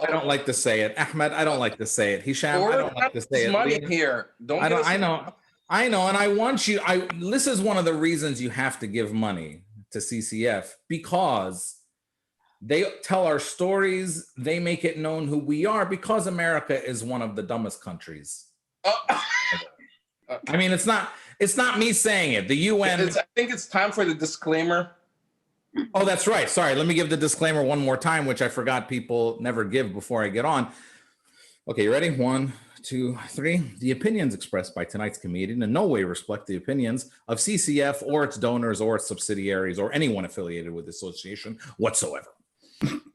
[SPEAKER 7] don't like to say it. Ahmed, I don't like to say it. Hisham, I don't like to say it.
[SPEAKER 4] Money here. I
[SPEAKER 7] know. And I want you, this is one of the reasons you have to give money to CCF, because they tell our stories. They make it known who we are, because America is one of the dumbest countries. I mean, it's not me saying it. The UN.
[SPEAKER 4] I think it's time for the disclaimer.
[SPEAKER 7] Oh, that's right. Sorry. Let me give the disclaimer one more time, which I forgot people never give before I get on. Okay, you ready? 1, 2, 3. The opinions expressed by tonight's comedian in no way reflect the opinions of CCF or its donors or its subsidiaries or anyone affiliated with the association whatsoever.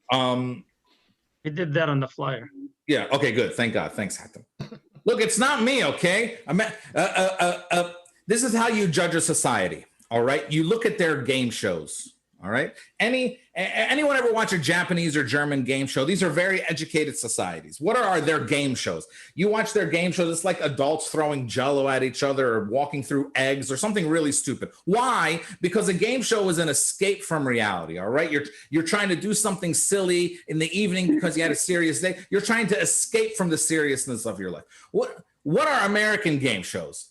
[SPEAKER 10] He did that on the flyer.
[SPEAKER 7] Yeah, okay, good. Thank God. Thanks, Hatem. Look, it's not me, okay? This is how you judge a society, all right? You look at their game shows, all right? Anyone ever watch a Japanese or German game show? These are very educated societies. What are their game shows? You watch their game shows, it's like adults throwing jello at each other or walking through eggs or something really stupid. Why? Because a game show is an escape from reality, all right? You're trying to do something silly in the evening because you had a serious day. You're trying to escape from the seriousness of your life. What are American game shows?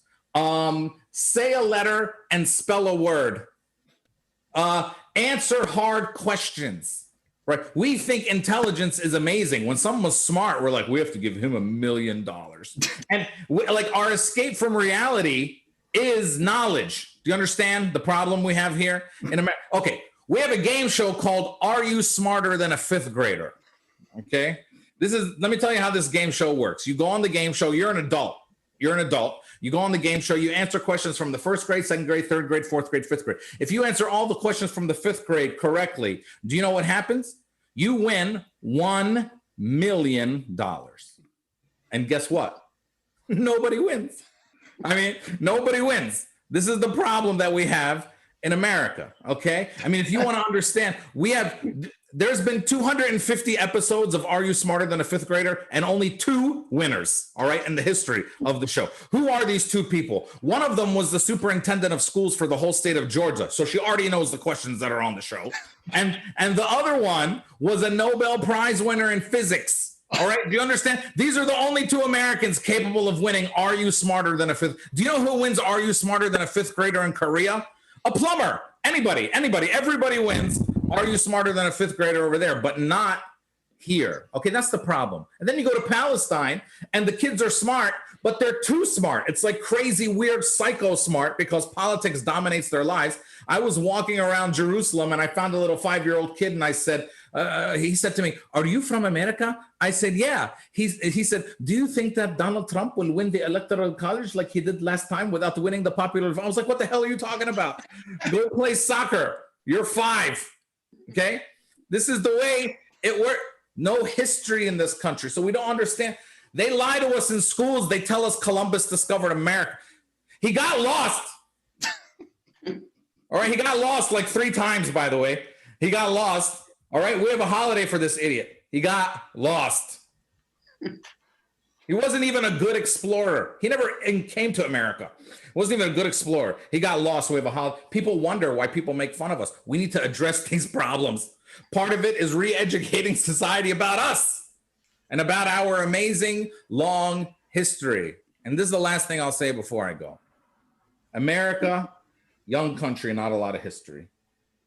[SPEAKER 7] Say a letter and spell a word. Answer hard questions, right? We think intelligence is amazing. When someone's smart, we're like, we have to give him $1 million. And our escape from reality is knowledge. Do you understand the problem we have here in America? Okay, we have a game show called Are You Smarter Than a Fifth Grader? Okay, let me tell you how this game show works. You go on the game show, you're an adult. You go on the game show, you answer questions from the first grade, second grade, third grade, fourth grade, fifth grade. If you answer all the questions from the fifth grade correctly, do you know what happens? You win $1 million. And guess what? Nobody wins. I mean, nobody wins. This is the problem that we have in America, okay? I mean, if you want to understand, there's been 250 episodes of Are You Smarter Than a Fifth Grader and only 2 winners, all right, in the history of the show. Who are these 2 people? One of them was the superintendent of schools for the whole state of Georgia, so she already knows the questions that are on the show. And the other one was a Nobel Prize winner in physics, all right? Do you understand? These are the only 2 Americans capable of winning Are You Smarter Than a Fifth? Do you know who wins Are You Smarter Than a Fifth Grader in Korea? A plumber. Anybody, everybody wins. Are You Smarter Than a Fifth Grader over there, but not here. Okay, that's the problem. And then you go to Palestine and the kids are smart, but they're too smart. It's like crazy, weird, psycho smart because politics dominates their lives. I was walking around Jerusalem and I found a little 5-year-old kid and I said, he said to me, are you from America? I said, yeah. He said, do you think that Donald Trump will win the electoral college like he did last time without winning the popular vote? I was like, what the hell are you talking about? Go play soccer. You're 5. Okay, this is the way it works. No history in this country, so we don't understand. They lie to us in schools. They tell us Columbus discovered America. He got lost. All right, he got lost like 3 times, by the way. He got lost. All right, we have a holiday for this idiot. He got lost. He wasn't even a good explorer. He never came to America. Wasn't even a good explorer. He got lost. We have a holiday. People wonder why people make fun of us. We need to address these problems. Part of it is re-educating society about us and about our amazing long history. And this is the last thing I'll say before I go. America, young country, not a lot of history.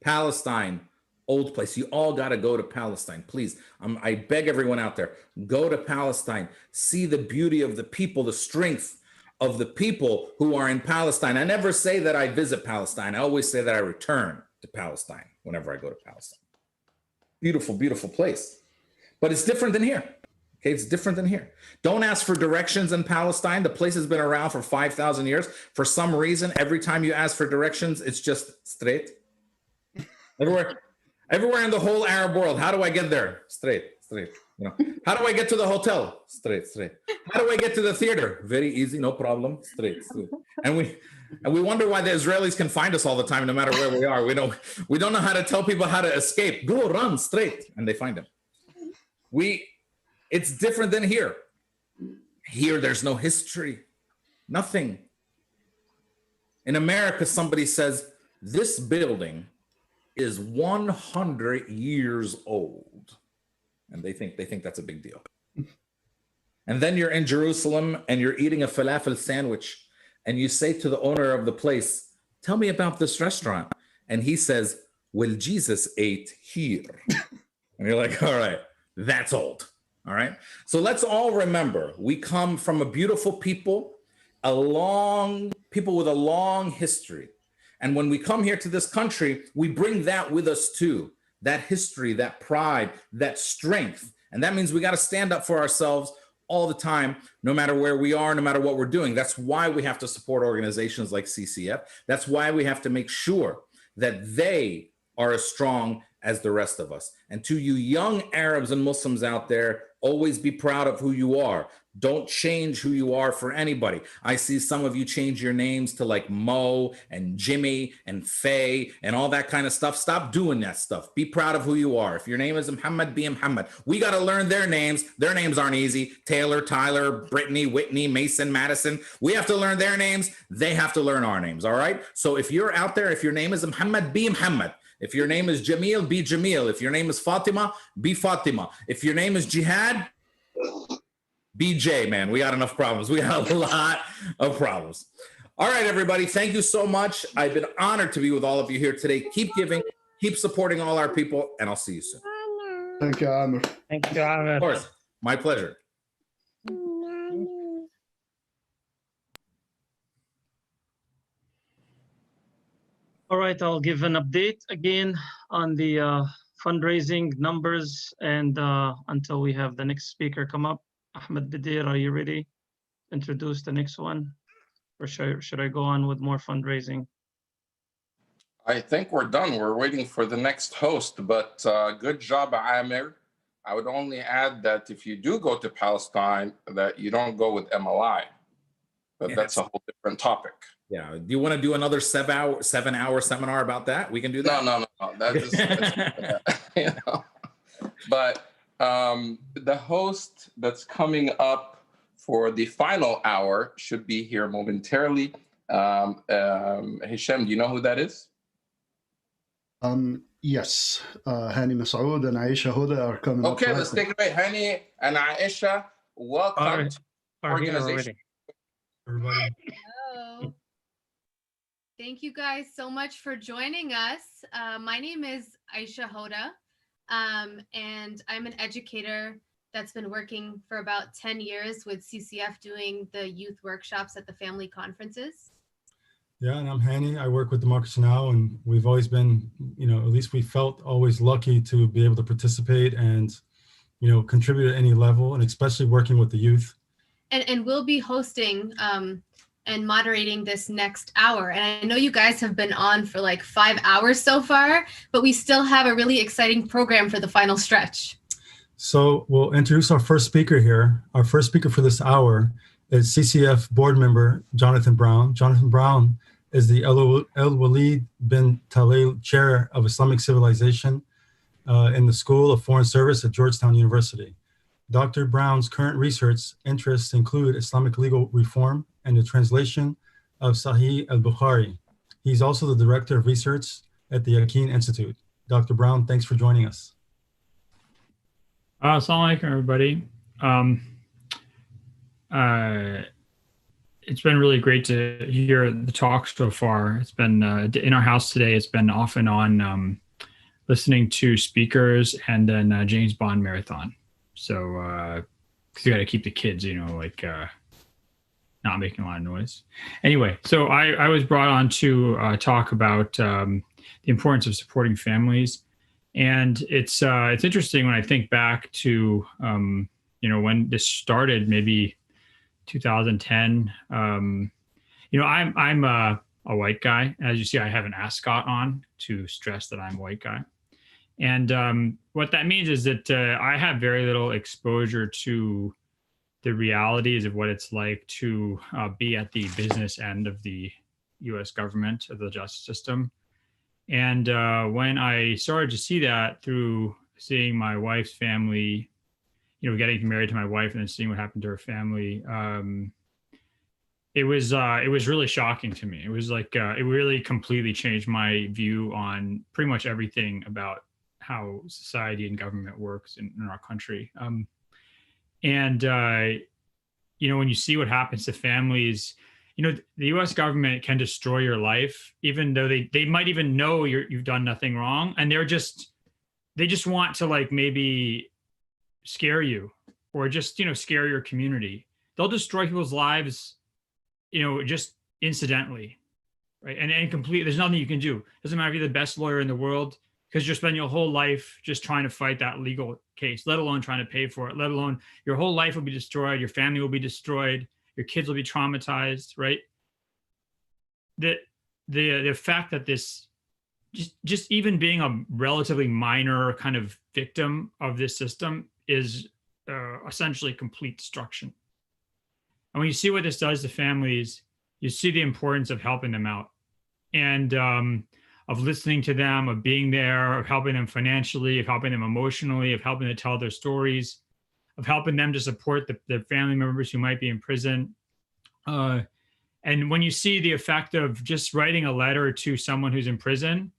[SPEAKER 7] Palestine, old place. You all got to go to Palestine, please. I beg everyone out there, go to Palestine. See the beauty of the people, the strength of the people who are in Palestine. I never say that I visit Palestine. I always say that I return to Palestine whenever I go to Palestine. Beautiful, beautiful place. But it's different than here. Okay, it's different than here. Don't ask for directions in Palestine. The place has been around for 5,000 years. For some reason, every time you ask for directions, it's just straight. Everywhere in the whole Arab world, how do I get there? Straight. You know, how do I get to the hotel? Straight. How do I get to the theater? Very easy, no problem. Straight. And we wonder why the Israelis can find us all the time, no matter where we are. We don't know how to tell people how to escape. Go, run straight, and they find them. It's different than here. Here, there's no history, nothing. In America, somebody says this building is 100 years old. And they think that's a big deal. And then you're in Jerusalem and you're eating a falafel sandwich and you say to the owner of the place, tell me about this restaurant. And he says, well, Jesus ate here. And you're like, all right, that's old. All right. So let's all remember, we come from a beautiful people, people with a long history. And when we come here to this country, we bring that with us too. That history, that pride, that strength. And that means we got to stand up for ourselves all the time, no matter where we are, no matter what we're doing. That's why we have to support organizations like CCF. That's why we have to make sure that they are as strong as the rest of us. And to you young Arabs and Muslims out there, always be proud of who you are. Don't change who you are for anybody. I see some of you change your names to like Mo and Jimmy and Faye and all that kind of stuff. Stop doing that stuff. Be proud of who you are. If your name is Muhammad, be Muhammad. We got to learn their names. Their names aren't easy. Taylor, Tyler, Brittany, Whitney, Mason, Madison. We have to learn their names. They have to learn our names. All right. So if you're out there, if your name is Muhammad, be Muhammad. If your name is Jamil, be Jamil. If your name is Fatima, be Fatima. If your name is Jihad, BJ, man, we got enough problems. We got a lot of problems. All right, everybody. Thank you so much. I've been honored to be with all of you here today. Keep giving, keep supporting all our people, and I'll see you soon.
[SPEAKER 13] Thank you, Amir.
[SPEAKER 10] Thank you, Ahmed.
[SPEAKER 7] Of course. My pleasure.
[SPEAKER 10] All right, I'll give an update again on the fundraising numbers and until we have the next speaker come up. Ahmed, Bedier, are you ready? Introduce the next one, or should I go on with more fundraising?
[SPEAKER 4] I think we're done. We're waiting for the next host, but good job, Amir. I would only add that if you do go to Palestine, that you don't go with MLI, but that's a whole different topic.
[SPEAKER 7] Yeah. Do you want to do another 7-hour seminar about that? We can do that.
[SPEAKER 4] No. That's you know. But the host that's coming up for the final hour should be here momentarily. Hisham, do you know who that is?
[SPEAKER 13] Yes. Hani Masoud and Aisha Huda are coming up.
[SPEAKER 4] Okay, let's take it away. Hani and Aisha, welcome to the organization.
[SPEAKER 15] Everybody. Hello. Thank you guys so much for joining us. My name is Aisha Hoda, and I'm an educator that's been working for about 10 years with CCF doing the youth workshops at the family conferences.
[SPEAKER 22] Yeah, and I'm Hani. I work with Democracy Now! And we've always been, at least we felt always lucky to be able to participate and, contribute at any level, and especially working with the youth.
[SPEAKER 15] And we'll be hosting and moderating this next hour. And I know you guys have been on for like 5 hours so far, but we still have a really exciting program for the final stretch.
[SPEAKER 22] So we'll introduce our first speaker here. Our first speaker for this hour is CCF board member Jonathan Brown. Jonathan Brown is the El-Walid bin Talal Chair of Islamic Civilization in the School of Foreign Service at Georgetown University. Dr. Brown's current research interests include Islamic legal reform and the translation of Sahih al-Bukhari. He's also the Director of Research at the Akin Institute. Dr. Brown, thanks for joining us.
[SPEAKER 23] Assalamu alaikum, everybody. It's been really great to hear the talk so far. It's been in our house today. It's been off and on listening to speakers and then James Bond marathon. So, because you got to keep the kids, not making a lot of noise. Anyway, so I was brought on to talk about the importance of supporting families. And it's interesting when I think back to, when this started, maybe 2010. I'm a white guy. As you see, I have an ascot on to stress that I'm a white guy. And what that means is that I have very little exposure to the realities of what it's like to be at the business end of the U.S. government, of the justice system. And when I started to see that through seeing my wife's family, getting married to my wife and then seeing what happened to her family, it was really shocking to me. It was like it really completely changed my view on pretty much everything about how society and government works in our country. When you see what happens to families, the U.S. government can destroy your life, even though they might even know you've done nothing wrong, and they just want to maybe scare you or just scare your community. They'll destroy people's lives, just incidentally, right? And completely, there's nothing you can do. Doesn't matter if you're the best lawyer in the world, because you're spending your whole life just trying to fight that legal case, let alone trying to pay for it, let alone your whole life will be destroyed, your family will be destroyed, your kids will be traumatized, right? The fact that this, just even being a relatively minor kind of victim of this system is essentially complete destruction. And when you see what this does to families, you see the importance of helping them out and of listening to them, of being there, of helping them financially, of helping them emotionally, of helping to tell their stories, of helping them to support the family members who might be in prison. And when you see the effect of just writing a letter to someone who's in prison,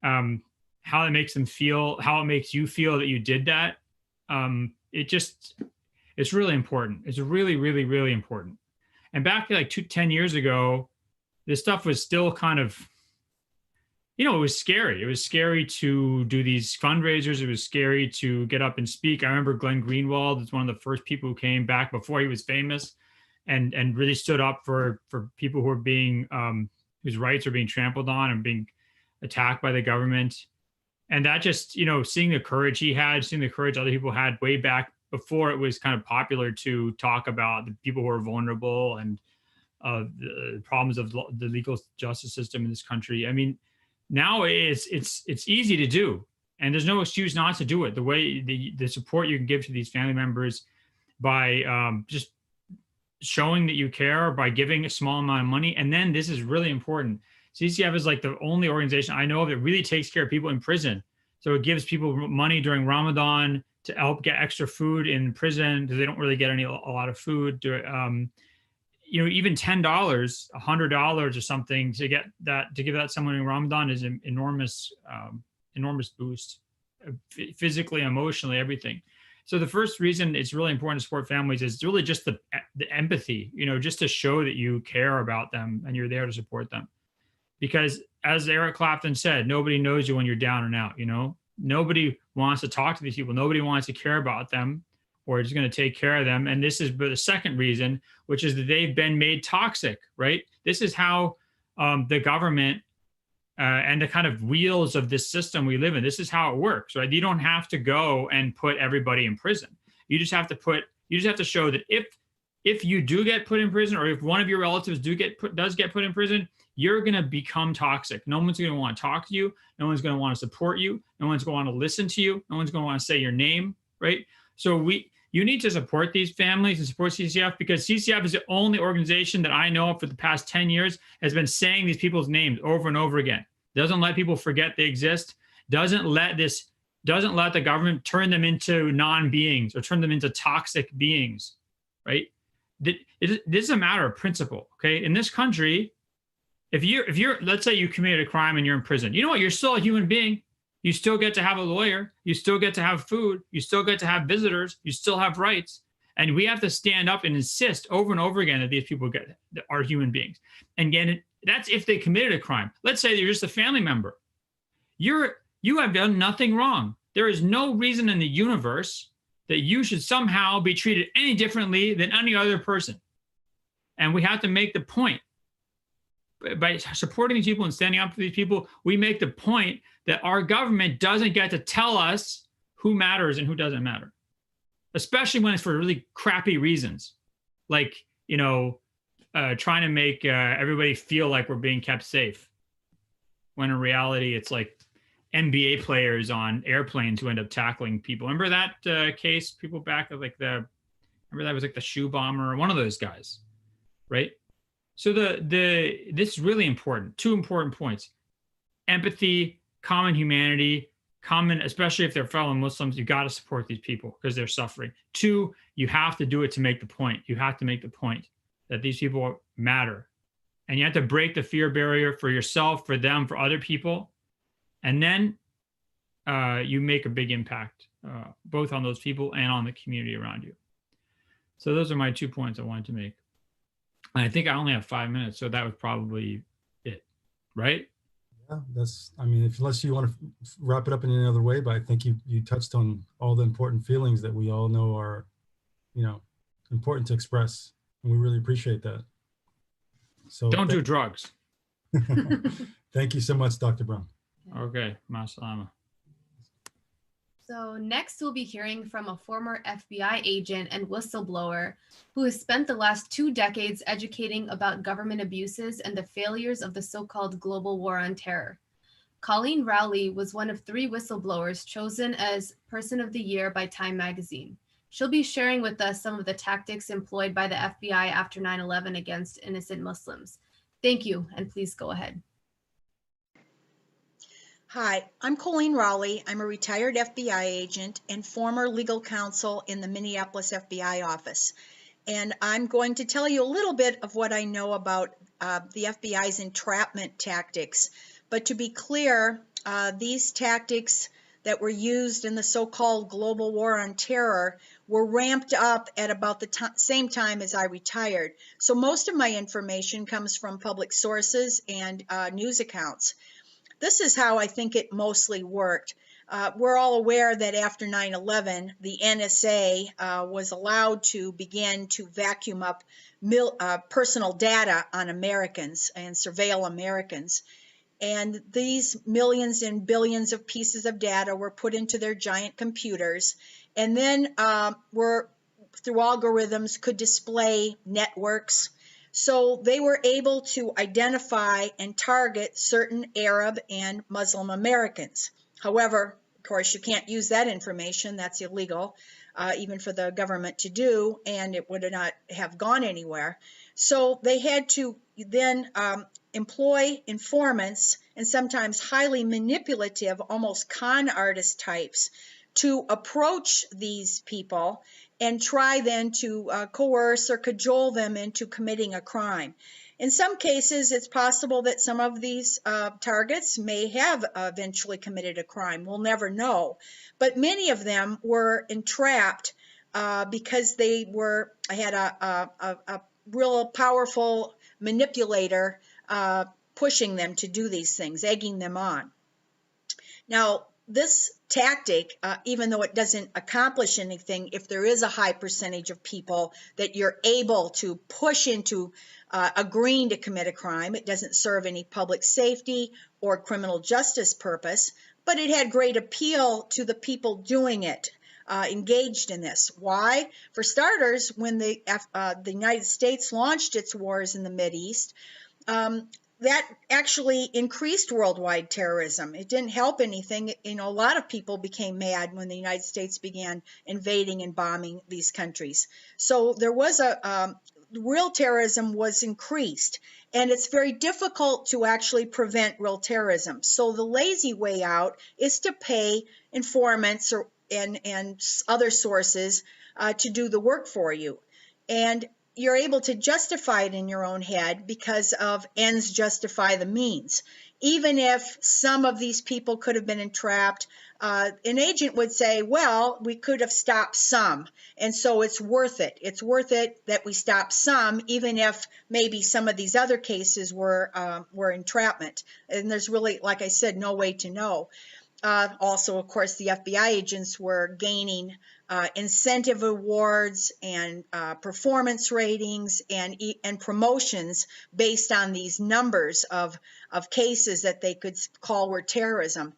[SPEAKER 23] how it makes them feel, how it makes you feel that you did that, it's really important. It's really, really, really important. And back like 10 years ago, this stuff was still kind of, it was scary. It was scary to do these fundraisers. It was scary to get up and speak. I remember Glenn Greenwald was one of the first people who came back before he was famous and really stood up for people who are being, whose rights are being trampled on and being attacked by the government. And that just, seeing the courage he had, seeing the courage other people had way back before it was kind of popular to talk about the people who are vulnerable and the problems of the legal justice system in this country. I mean, now it's easy to do, and there's no excuse not to do it. The way the support you can give to these family members by just showing that you care, by giving a small amount of money. And then this is really important. CCF is like the only organization I know of that really takes care of people in prison. So it gives people money during Ramadan to help get extra food in prison because they don't really get a lot of food. Even $10, $100 or something to give that someone in Ramadan is an enormous boost, physically, emotionally, everything. So the first reason it's really important to support families is really just the empathy, just to show that you care about them and you're there to support them. Because as Eric Clapton said, nobody knows you when you're down and out, Nobody wants to talk to these people. Nobody wants to care about them or is going to take care of them. And this is the second reason, which is that they've been made toxic, right? This is how the government and the kind of wheels of this system we live in, this is how it works, right? You don't have to go and put everybody in prison. You just have to show that if you do get put in prison, or if one of your relatives does get put in prison, you're going to become toxic. No one's going to want to talk to you. No one's going to want to support you. No one's going to want to listen to you. No one's going to want to say your name, right? So you need to support these families and support CCF, because CCF is the only organization that I know of for the past 10 years has been saying these people's names over and over again. Doesn't let people forget they exist. Doesn't let the government turn them into non-beings or turn them into toxic beings, right? This is a matter of principle, okay? In this country, if you're, let's say you committed a crime and you're in prison, you know what? You're still a human being. You still get to have a lawyer. You still get to have food. You still get to have visitors. You still have rights. And we have to stand up and insist over and over again that these people are human beings. And again, that's if they committed a crime. Let's say you're just a family member. You have done nothing wrong. There is no reason in the universe that you should somehow be treated any differently than any other person. And we have to make the point. By supporting these people and standing up for these people, we make the point that our government doesn't get to tell us who matters and who doesn't matter, especially when it's for really crappy reasons, like, trying to make everybody feel like we're being kept safe, when in reality, it's like NBA players on airplanes who end up tackling people. Remember that case, people back at remember that was like the shoe bomber, one of those guys, right? So this is really important. Two important points: empathy, common humanity, especially if they're fellow Muslims, you got to support these people because they're suffering. Two, you have to do it to make the point. You have to make the point that these people matter. And you have to break the fear barrier for yourself, for them, for other people. And then you make a big impact, both on those people and on the community around you. So those are my 2 points I wanted to make. And I think I only have 5 minutes, so that was probably it, right?
[SPEAKER 22] Yeah, unless you want to wrap it up in any other way, but I think you touched on all the important feelings that we all know are, important to express, and we really appreciate that. So
[SPEAKER 23] don't do drugs.
[SPEAKER 22] Thank you so much, Dr. Brown.
[SPEAKER 23] Okay, ma salama.
[SPEAKER 15] So next we'll be hearing from a former FBI agent and whistleblower who has spent the last 2 decades educating about government abuses and the failures of the so-called global war on terror. Colleen Rowley was one of 3 whistleblowers chosen as Person of the Year by Time magazine. She'll be sharing with us some of the tactics employed by the FBI after 9/11 against innocent Muslims. Thank you, and please go ahead.
[SPEAKER 12] Hi, I'm Colleen Rowley. I'm a retired FBI agent and former legal counsel in the Minneapolis FBI office. And I'm going to tell you a little bit of what I know about the FBI's entrapment tactics. But to be clear, these tactics that were used in the so-called global war on terror were ramped up at about the same time as I retired. So most of my information comes from public sources and news accounts. This is how I think it mostly worked. We're all aware that after 9/11, the NSA was allowed to begin to vacuum up personal data on Americans and surveil Americans. And these millions and billions of pieces of data were put into their giant computers, and then were, through algorithms, could display networks. So they were able to identify and target certain Arab and Muslim Americans. However, of course, you can't use that information. That's illegal, even for the government to do, and it would not have gone anywhere. So they had to then employ informants and sometimes highly manipulative, almost con artist types to approach these people and try then to coerce or cajole them into committing a crime. In some cases, it's possible that some of these targets may have eventually committed a crime. We'll never know. But many of them were entrapped because they had a real powerful manipulator pushing them to do these things, egging them on. Now, this tactic, even though it doesn't accomplish anything, if there is a high percentage of people that you're able to push into agreeing to commit a crime, it doesn't serve any public safety or criminal justice purpose, but it had great appeal to the people doing it, engaged in this. Why? For starters, when the United States launched its wars in the Mideast, that actually increased worldwide terrorism. It didn't help anything. You know, a lot of people became mad when the United States began invading and bombing these countries. So there was real terrorism was increased, and it's very difficult to actually prevent real terrorism. So the lazy way out is to pay informants and other sources to do the work for you. And you're able to justify it in your own head because of ends justify the means. Even if some of these people could have been entrapped, an agent would say, well, we could have stopped some, and so it's worth it. It's worth it that we stop some, even if maybe some of these other cases were entrapment. And there's really, like I said, no way to know. Also, of course, the FBI agents were gaining incentive awards and performance ratings and promotions based on these numbers of cases that they could call were terrorism.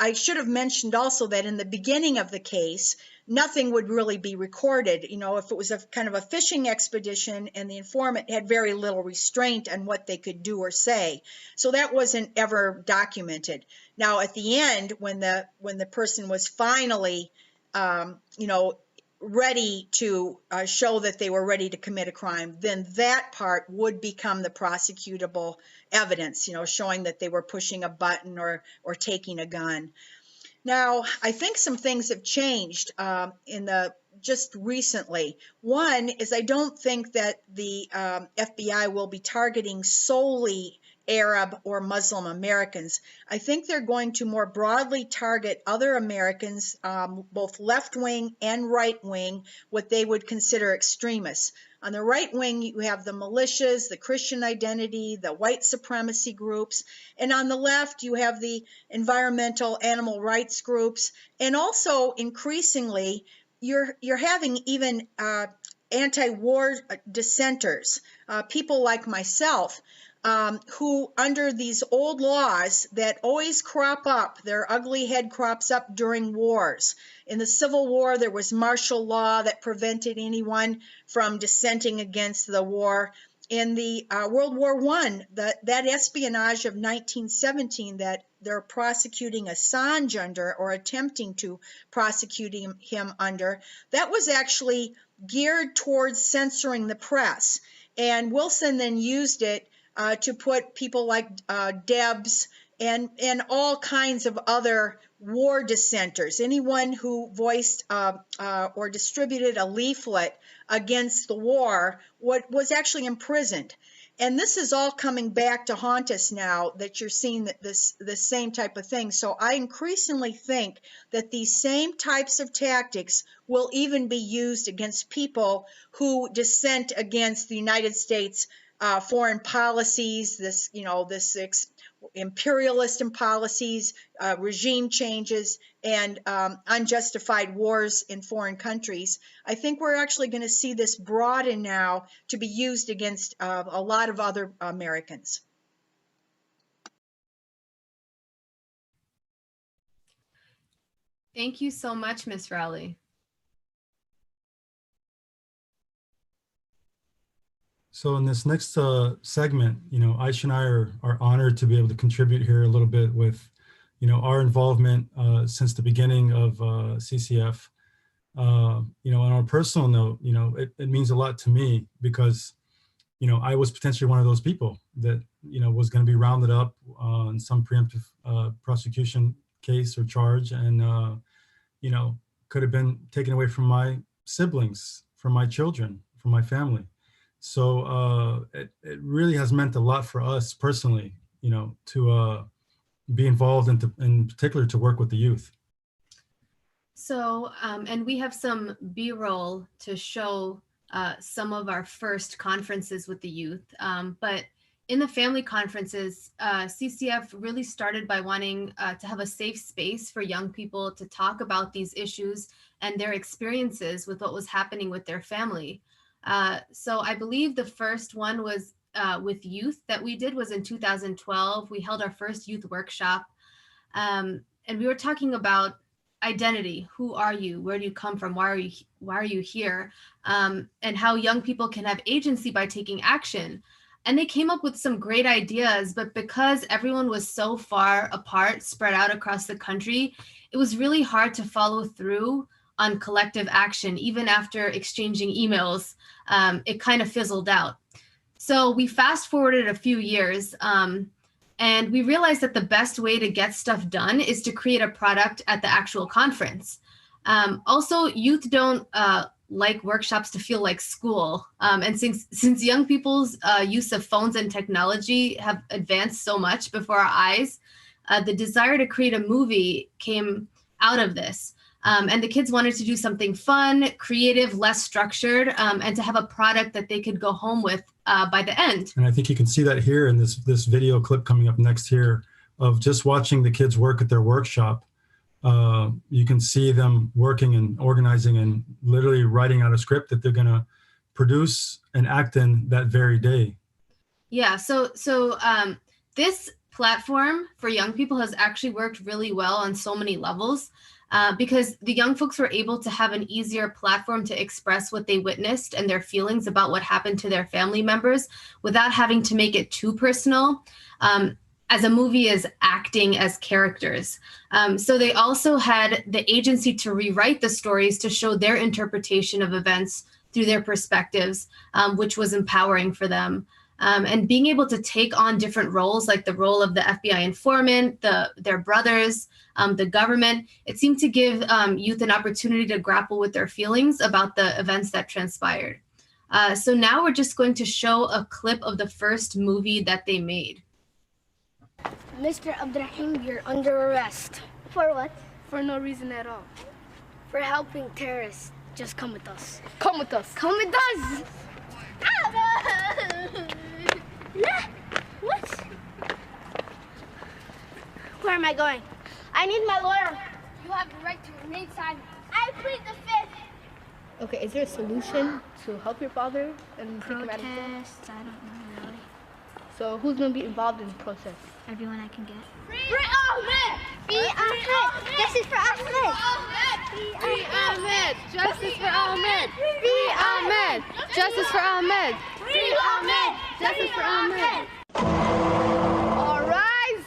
[SPEAKER 12] I should have mentioned also that in the beginning of the case, nothing would really be recorded. You know, if it was a kind of a fishing expedition and the informant had very little restraint on what they could do or say. So that wasn't ever documented. Now, at the end, when the person was finally, you know, ready to show that they were ready to commit a crime, then that part would become the prosecutable evidence, you know, showing that they were pushing a button or taking a gun. Now, I think some things have changed just recently. One is I don't think that the FBI will be targeting solely Arab or Muslim Americans. I think they're going to more broadly target other Americans, both left-wing and right-wing, what they would consider extremists. On the right wing, you have the militias, the Christian identity, the white supremacy groups. And on the left, you have the environmental animal rights groups. And also, increasingly, you're having even anti-war dissenters, people like myself. who, under these old laws that always crop up, their ugly head crops up during wars. In the Civil War, there was martial law that prevented anyone from dissenting against the war. In the World War I, that espionage of 1917 that they're prosecuting Assange under, or attempting to prosecute him under, that was actually geared towards censoring the press. And Wilson then used it to put people like Debs and all kinds of other war dissenters, anyone who voiced or distributed a leaflet against the war, was actually imprisoned. And this is all coming back to haunt us now that you're seeing this same type of thing. So I increasingly think that these same types of tactics will even be used against people who dissent against the United States foreign policies, this imperialist policies, regime changes, and unjustified wars in foreign countries. I think we're actually going to see this broaden now to be used against a lot of other Americans.
[SPEAKER 15] Thank you so much, Ms. Rowley.
[SPEAKER 22] So in this next segment, Aisha and I are honored to be able to contribute here a little bit with, our involvement since the beginning of CCF. On a personal note, it means a lot to me because, I was potentially one of those people that, was going to be rounded up on some preemptive prosecution case or charge and, could have been taken away from my siblings, from my children, from my family. So it really has meant a lot for us personally, to be involved and in particular to work with the youth.
[SPEAKER 15] So, and we have some B-roll to show some of our first conferences with the youth. But in the family conferences, CCF really started by wanting to have a safe space for young people to talk about these issues and their experiences with what was happening with their family. So I believe the first one was with youth that we did was in 2012. We held our first youth workshop, and we were talking about identity. Who are you? Where do you come from? Why are you here? And how young people can have agency by taking action. And they came up with some great ideas, but because everyone was so far apart, spread out across the country, it was really hard to follow through on collective action. Even after exchanging emails, it kind of fizzled out. So we fast forwarded a few years, and we realized that the best way to get stuff done is to create a product at the actual conference. Also, youth don't like workshops to feel like school. And since young people's use of phones and technology have advanced so much before our eyes, the desire to create a movie came out of this. And the kids wanted to do something fun, creative, less structured, and to have a product that they could go home with by the end.
[SPEAKER 22] And I think you can see that here in this video clip coming up next here of just watching the kids work at their workshop. You can see them working and organizing and literally writing out a script that they're going to produce and act in that very day.
[SPEAKER 15] Yeah, so this platform for young people has actually worked really well on so many levels. Because the young folks were able to have an easier platform to express what they witnessed and their feelings about what happened to their family members without having to make it too personal, as a movie is acting as characters. So they also had the agency to rewrite the stories to show their interpretation of events through their perspectives, which was empowering for them. And being able to take on different roles, like the role of the FBI informant, their brothers, the government, it seemed to give youth an opportunity to grapple with their feelings about the events that transpired. So now we're just going to show a clip of the first movie that they made.
[SPEAKER 14] Mr. Abdurahman, you're under arrest. For what? For no reason at all. For helping terrorists. Just come with us. Come with us. Come with us! What? Where am I going? I need my lawyer. You have the right to remain silent. I plead the fifth.
[SPEAKER 16] Okay, is there a solution to help your father and take him out of jail?
[SPEAKER 14] I don't know really. So who's going to be involved in the process?
[SPEAKER 3] Everyone I can get.
[SPEAKER 14] Free Ahmed! Free Ahmed! Justice for Ahmed! Free Ahmed! Justice for Ahmed! Free Ahmed! Justice for Ahmed! Free Ahmed! Justice for Ahmed! All rise!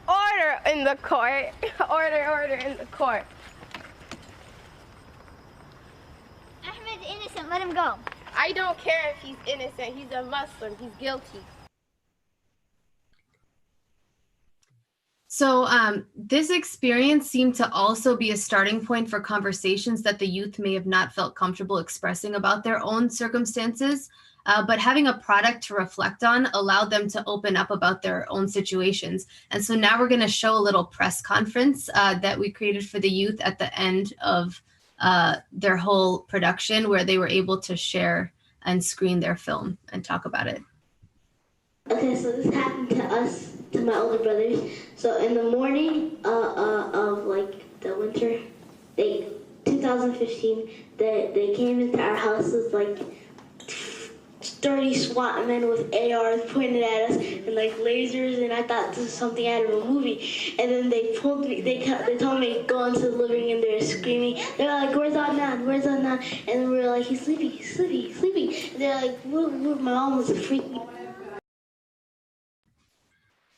[SPEAKER 14] Order in the court. Order in the court.
[SPEAKER 3] Ahmed's innocent. Let him go.
[SPEAKER 14] I don't care if he's innocent. He's a Muslim. He's guilty.
[SPEAKER 15] So this experience seemed to also be a starting point for conversations that the youth may have not felt comfortable expressing about their own circumstances, but having a product to reflect on allowed them to open up about their own situations. And so now we're going to show a little press conference that we created for the youth at the end of their whole production, where they were able to share and screen their film and talk about it.
[SPEAKER 16] Okay, so this happened to us, to my older brothers. So in the morning of like the winter, 2015, they came into our houses like 30 SWAT men with ARs pointed at us and like lasers, and I thought this was something out of a movie. And then they pulled me, they told me to go into the living room, and they were screaming. They were like, "Where's Adnan? Where's Adnan?" And we were like, "He's sleeping, he's sleeping, he's sleeping." And they're like, my mom was freaking.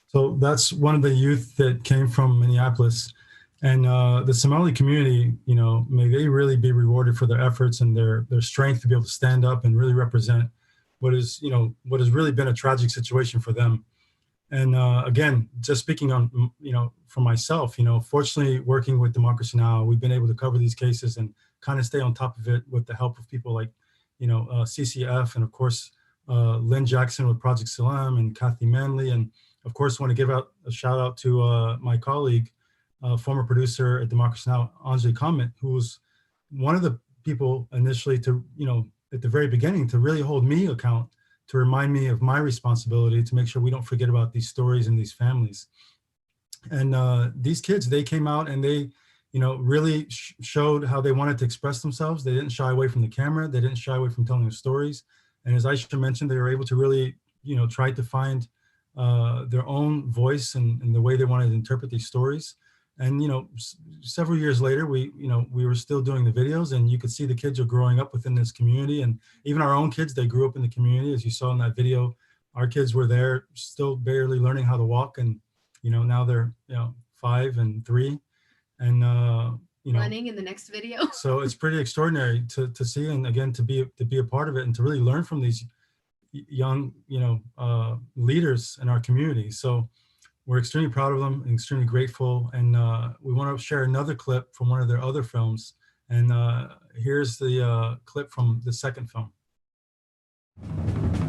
[SPEAKER 22] So that's one of the youth that came from Minneapolis. And the Somali community, you know, may they really be rewarded for their efforts and their strength to be able to stand up and really represent what is, you know, what has really been a tragic situation for them. And again, just speaking on, you know, for myself, you know, fortunately working with Democracy Now!, we've been able to cover these cases and kind of stay on top of it with the help of people like, you know, CCF, and of course, Lynn Jackson with Project Salam, and Kathy Manley. And of course, want to give out a shout out to my colleague, former producer at Democracy Now!, Anjali Khamet, who was one of the people initially to, you know, at the very beginning, to really hold me account, to remind me of my responsibility to make sure we don't forget about these stories and these families. And these kids, they came out and they, you know, really showed how they wanted to express themselves. They didn't shy away from the camera. They didn't shy away from telling their stories. And as Aisha mentioned, they were able to really, you know, try to find their own voice and the way they wanted to interpret these stories. And, you know, several years later, we were still doing the videos, and you could see the kids are growing up within this community. And even our own kids, they grew up in the community. As you saw in that video, our kids were there still barely learning how to walk. And, you know, now they're, you know, 5 and 3 and, you know,
[SPEAKER 15] running in the next video.
[SPEAKER 22] So it's pretty extraordinary to see, and again, to be a part of it and to really learn from these young, you know, leaders in our community. So we're extremely proud of them and extremely grateful. And we want to share another clip from one of their other films. And here's the clip from the second film.
[SPEAKER 14] Anytime,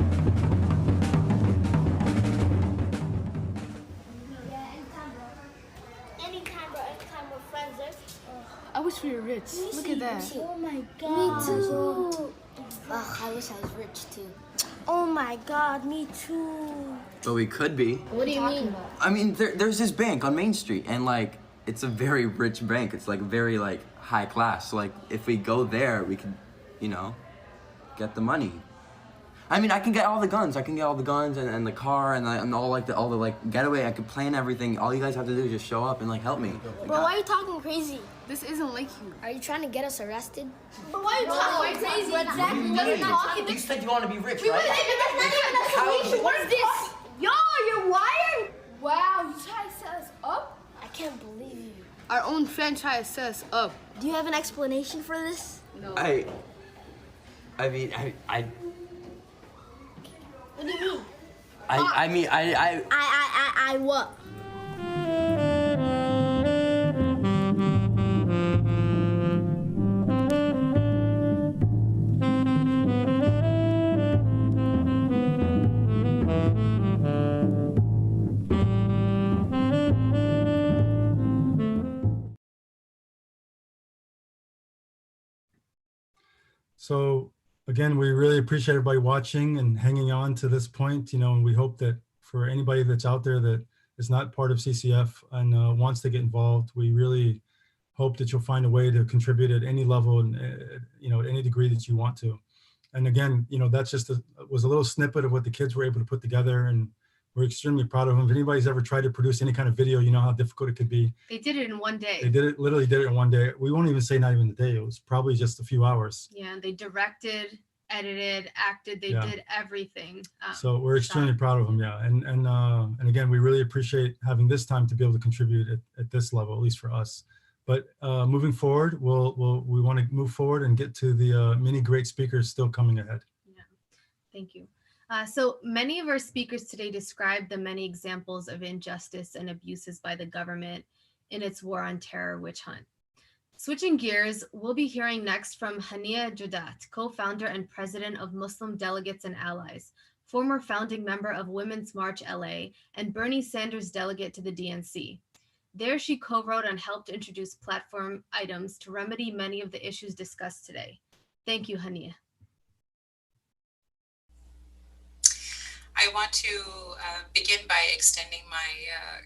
[SPEAKER 14] bro. Anytime we're friends.
[SPEAKER 17] I wish we were rich. Look at that.
[SPEAKER 14] Oh my God.
[SPEAKER 17] Me too.
[SPEAKER 14] Ugh, I wish I was rich too. Oh my God, me too.
[SPEAKER 24] But we could be.
[SPEAKER 14] What do you mean?
[SPEAKER 24] I mean, there's this bank on Main Street, and like, it's a very rich bank. It's like very like high class. So like, if we go there, we could, you know, get the money. I mean, I can get all the guns. I can get all the guns and the car and all the getaway. I could plan everything. All you guys have to do is just show up and like help me.
[SPEAKER 14] Bro, why are you talking crazy?
[SPEAKER 17] This isn't like you.
[SPEAKER 14] Are you trying to get us arrested?
[SPEAKER 17] But why are you talking crazy? Exactly.
[SPEAKER 24] You said you want to be rich,
[SPEAKER 17] We
[SPEAKER 24] right?
[SPEAKER 17] that's not even a solution. What is this?
[SPEAKER 14] Yo, you're wired?
[SPEAKER 17] Wow, you try to set us up?
[SPEAKER 14] I can't believe you.
[SPEAKER 17] Our own friend tried to set us up.
[SPEAKER 14] Do you have an explanation for this?
[SPEAKER 17] No.
[SPEAKER 24] I mean,
[SPEAKER 14] What do you mean?
[SPEAKER 24] I
[SPEAKER 14] what?
[SPEAKER 22] So again, we really appreciate everybody watching and hanging on to this point, you know, and we hope that for anybody that's out there that is not part of CCF and wants to get involved, we really hope that you'll find a way to contribute at any level and, you know, at any degree that you want to. And again, that's just was a little snippet of what the kids were able to put together, and we're extremely proud of them. If anybody's ever tried to produce any kind of video, you know how difficult it could be.
[SPEAKER 15] They did it in one day.
[SPEAKER 22] They literally did it in one day. We won't even say not even a day. It was probably just a few hours.
[SPEAKER 15] Yeah, and they directed, edited, acted. They did everything.
[SPEAKER 22] So we're extremely proud of them. Yeah, and again, we really appreciate having this time to be able to contribute at this level, at least for us. But moving forward, we want to move forward and get to the many great speakers still coming ahead.
[SPEAKER 15] Yeah, thank you. So many of our speakers today described the many examples of injustice and abuses by the government in its war on terror witch hunt. Switching gears, we'll be hearing next from Hania Judat, co-founder and president of Muslim Delegates and Allies, former founding member of Women's March LA, and Bernie Sanders delegate to the DNC. There, she co-wrote and helped introduce platform items to remedy many of the issues discussed today. Thank you, Hania.
[SPEAKER 1] I want to begin by extending my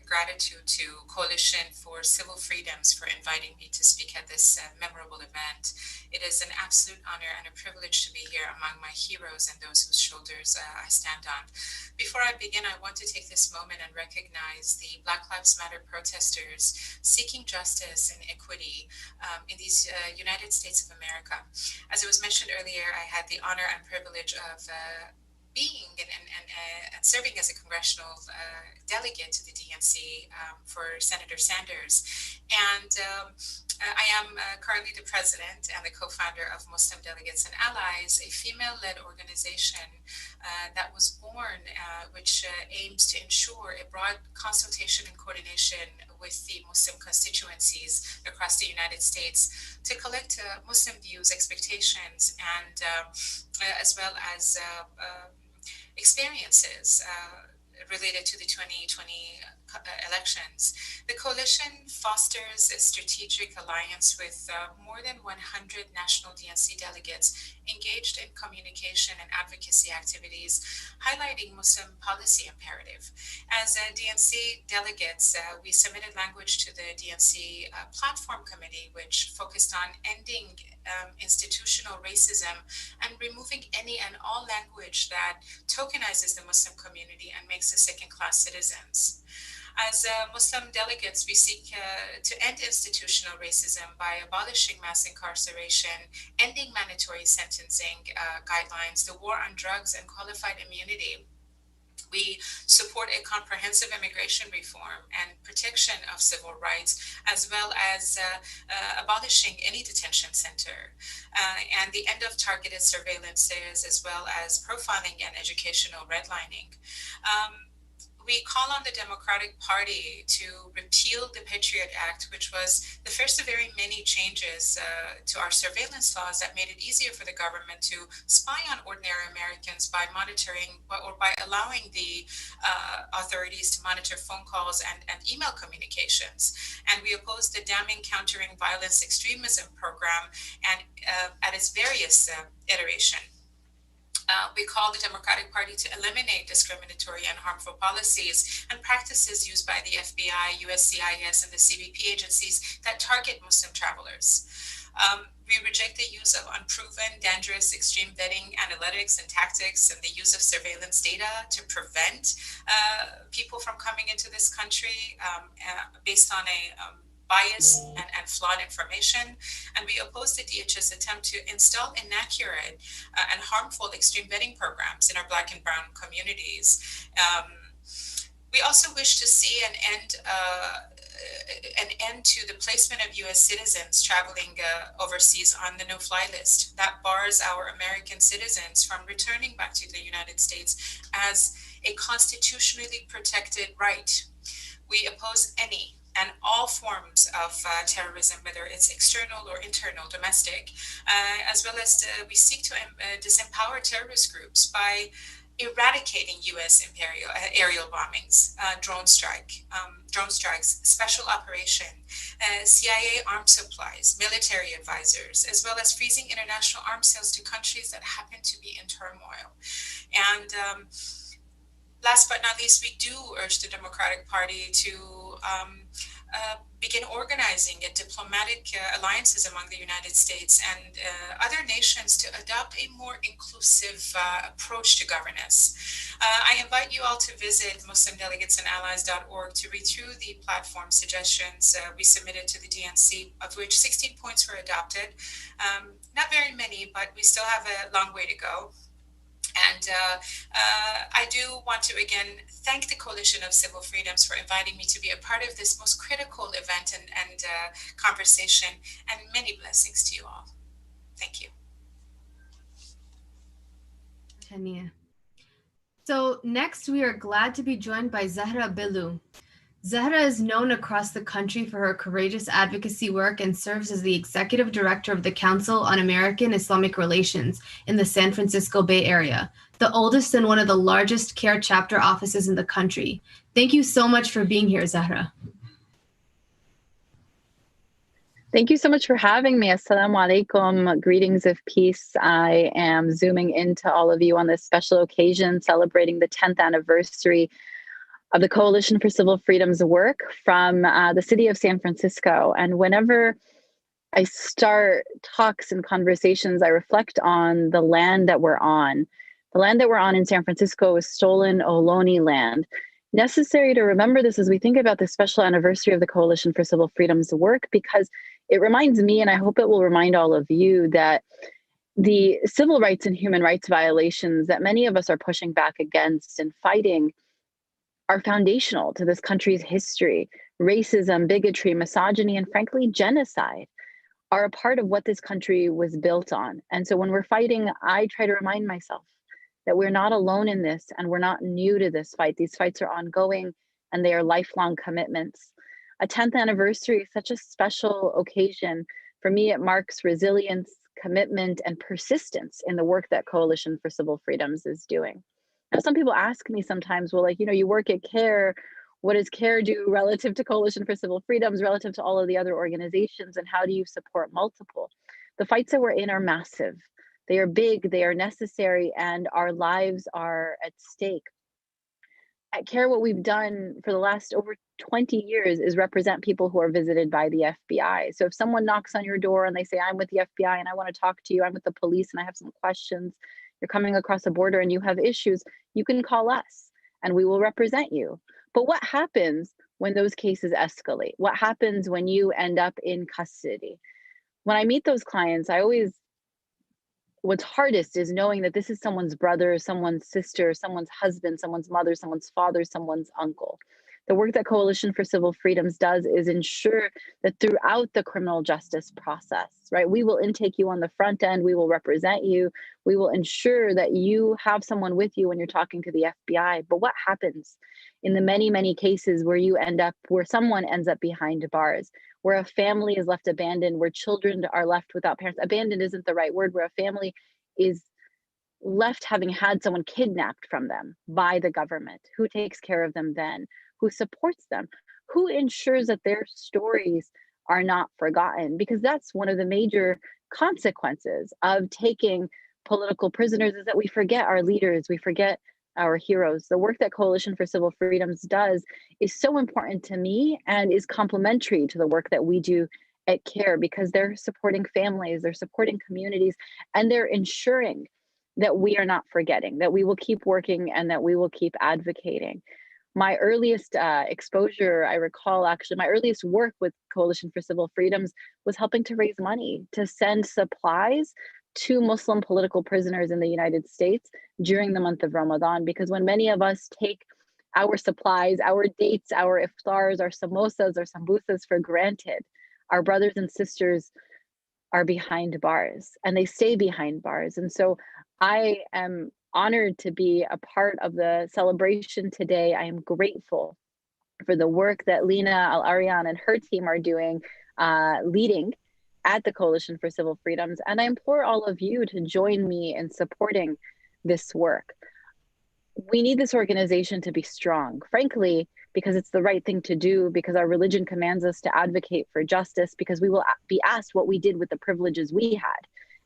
[SPEAKER 1] gratitude to Coalition for Civil Freedoms for inviting me to speak at this memorable event. It is an absolute honor and a privilege to be here among my heroes and those whose shoulders I stand on. Before I begin, I want to take this moment and recognize the Black Lives Matter protesters seeking justice and equity in these United States of America. As it was mentioned earlier, I had the honor and privilege of being and serving as a congressional delegate to the DNC for Senator Sanders. And I am currently the president and the co-founder of Muslim Delegates and Allies, a female-led organization that was born, which aims to ensure a broad consultation and coordination with the Muslim constituencies across the United States to collect Muslim views, expectations, and as well as experiences related to the 2020 elections. The coalition fosters a strategic alliance with more than 100 national DNC delegates engaged in communication and advocacy activities, highlighting Muslim policy imperative. As DNC delegates, we submitted language to the DNC platform committee, which focused on ending institutional racism and removing any and all language that tokenizes the Muslim community and makes us second-class citizens. As Muslim delegates, we seek to end institutional racism by abolishing mass incarceration, ending mandatory sentencing guidelines, the war on drugs, and qualified immunity. We support a comprehensive immigration reform and protection of civil rights, as well as abolishing any detention center, and the end of targeted surveillances, as well as profiling and educational redlining. We call on the Democratic Party to repeal the Patriot Act, which was the first of very many changes to our surveillance laws that made it easier for the government to spy on ordinary Americans by monitoring or by allowing the authorities to monitor phone calls and email communications. And we oppose the Damning Countering Violence Extremism program and at its various iteration. We call the Democratic Party to eliminate discriminatory and harmful policies and practices used by the FBI, USCIS, and the CBP agencies that target Muslim travelers. We reject the use of unproven, dangerous, extreme vetting analytics and tactics and the use of surveillance data to prevent people from coming into this country based on a bias and flawed information, and we oppose the DHS attempt to install inaccurate and harmful extreme vetting programs in our Black and Brown communities. We also wish to see an end to the placement of U.S. citizens traveling overseas on the no-fly list that bars our American citizens from returning back to the United States as a constitutionally protected right. We oppose any and all forms of terrorism, whether it's external or internal, domestic, as well as we seek to disempower terrorist groups by eradicating U.S. aerial bombings, drone strikes, special operation, CIA arms supplies, military advisors, as well as freezing international arms sales to countries that happen to be in turmoil. And last but not least, we do urge the Democratic Party to begin organizing diplomatic alliances among the United States and other nations to adopt a more inclusive approach to governance. I invite you all to visit MuslimDelegatesAndAllies.org to read through the platform suggestions we submitted to the DNC, of which 16 points were adopted. Not very many, but we still have a long way to go. And I do want to again thank the Coalition of Civil Freedoms for inviting me to be a part of this most critical event and conversation, and many blessings to you all. Thank you.
[SPEAKER 15] Tania. So next we are glad to be joined by Zahra Bilu. Zahra is known across the country for her courageous advocacy work and serves as the executive director of the Council on American Islamic Relations in the San Francisco Bay Area, the oldest and one of the largest CARE chapter offices in the country. Thank you so much for being here, Zahra.
[SPEAKER 2] Thank you so much for having me. Assalamu alaikum. Greetings of peace. I am zooming into all of you on this special occasion celebrating the 10th anniversary of the Coalition for Civil Freedom's work from the city of San Francisco. And whenever I start talks and conversations, I reflect on the land that we're on. The land that we're on in San Francisco is stolen Ohlone land. Necessary to remember this as we think about the special anniversary of the Coalition for Civil Freedom's work, because it reminds me, and I hope it will remind all of you, that the civil rights and human rights violations that many of us are pushing back against and fighting are foundational to this country's history. Racism, bigotry, misogyny, and frankly, genocide are a part of what this country was built on. And so when we're fighting, I try to remind myself that we're not alone in this and we're not new to this fight. These fights are ongoing and they are lifelong commitments. A 10th anniversary is such a special occasion. For me, it marks resilience, commitment, and persistence in the work that Coalition for Civil Freedoms is doing. Now, some people ask me sometimes, well, like, you work at CARE, what does CARE do relative to Coalition for Civil Freedoms, relative to all of the other organizations, and how do you support multiple? The fights that we're in are massive. They are big, they are necessary, and our lives are at stake. At CARE, what we've done for the last over 20 years is represent people who are visited by the FBI. So if someone knocks on your door and they say, I'm with the FBI and I want to talk to you, I'm with the police and I have some questions, you're coming across the border and you have issues, you can call us and we will represent you. But what happens when those cases escalate? What happens when you end up in custody? When I meet those clients, what's hardest is knowing that this is someone's brother, someone's sister, someone's husband, someone's mother, someone's father, someone's uncle. The work that Coalition for Civil Freedoms does is ensure that throughout the criminal justice process, right, we will intake you on the front end, we will represent you, we will ensure that you have someone with you when you're talking to the FBI. But what happens in the many, many cases where someone ends up behind bars, where a family is left abandoned, where children are left without parents? Abandoned isn't the right word, where a family is left having had someone kidnapped from them by the government. Who takes care of them then? Who supports them? Who ensures that their stories are not forgotten? Because that's one of the major consequences of taking political prisoners, is that we forget our leaders, we forget our heroes. The work that Coalition for Civil Freedoms does is so important to me and is complementary to the work that we do at CARE, because they're supporting families, they're supporting communities, and they're ensuring that we are not forgetting, that we will keep working and that we will keep advocating. My earliest exposure, I recall actually, my earliest work with Coalition for Civil Freedoms was helping to raise money to send supplies to Muslim political prisoners in the United States during the month of Ramadan. Because when many of us take our supplies, our dates, our iftars, our samosas, our sambusas for granted, our brothers and sisters are behind bars and they stay behind bars. And so I am honored to be a part of the celebration today. I am grateful for the work that Leena, Al-Arian, and her team are doing, leading at the Coalition for Civil Freedoms. And I implore all of you to join me in supporting this work. We need this organization to be strong, frankly, because it's the right thing to do, because our religion commands us to advocate for justice, because we will be asked what we did with the privileges we had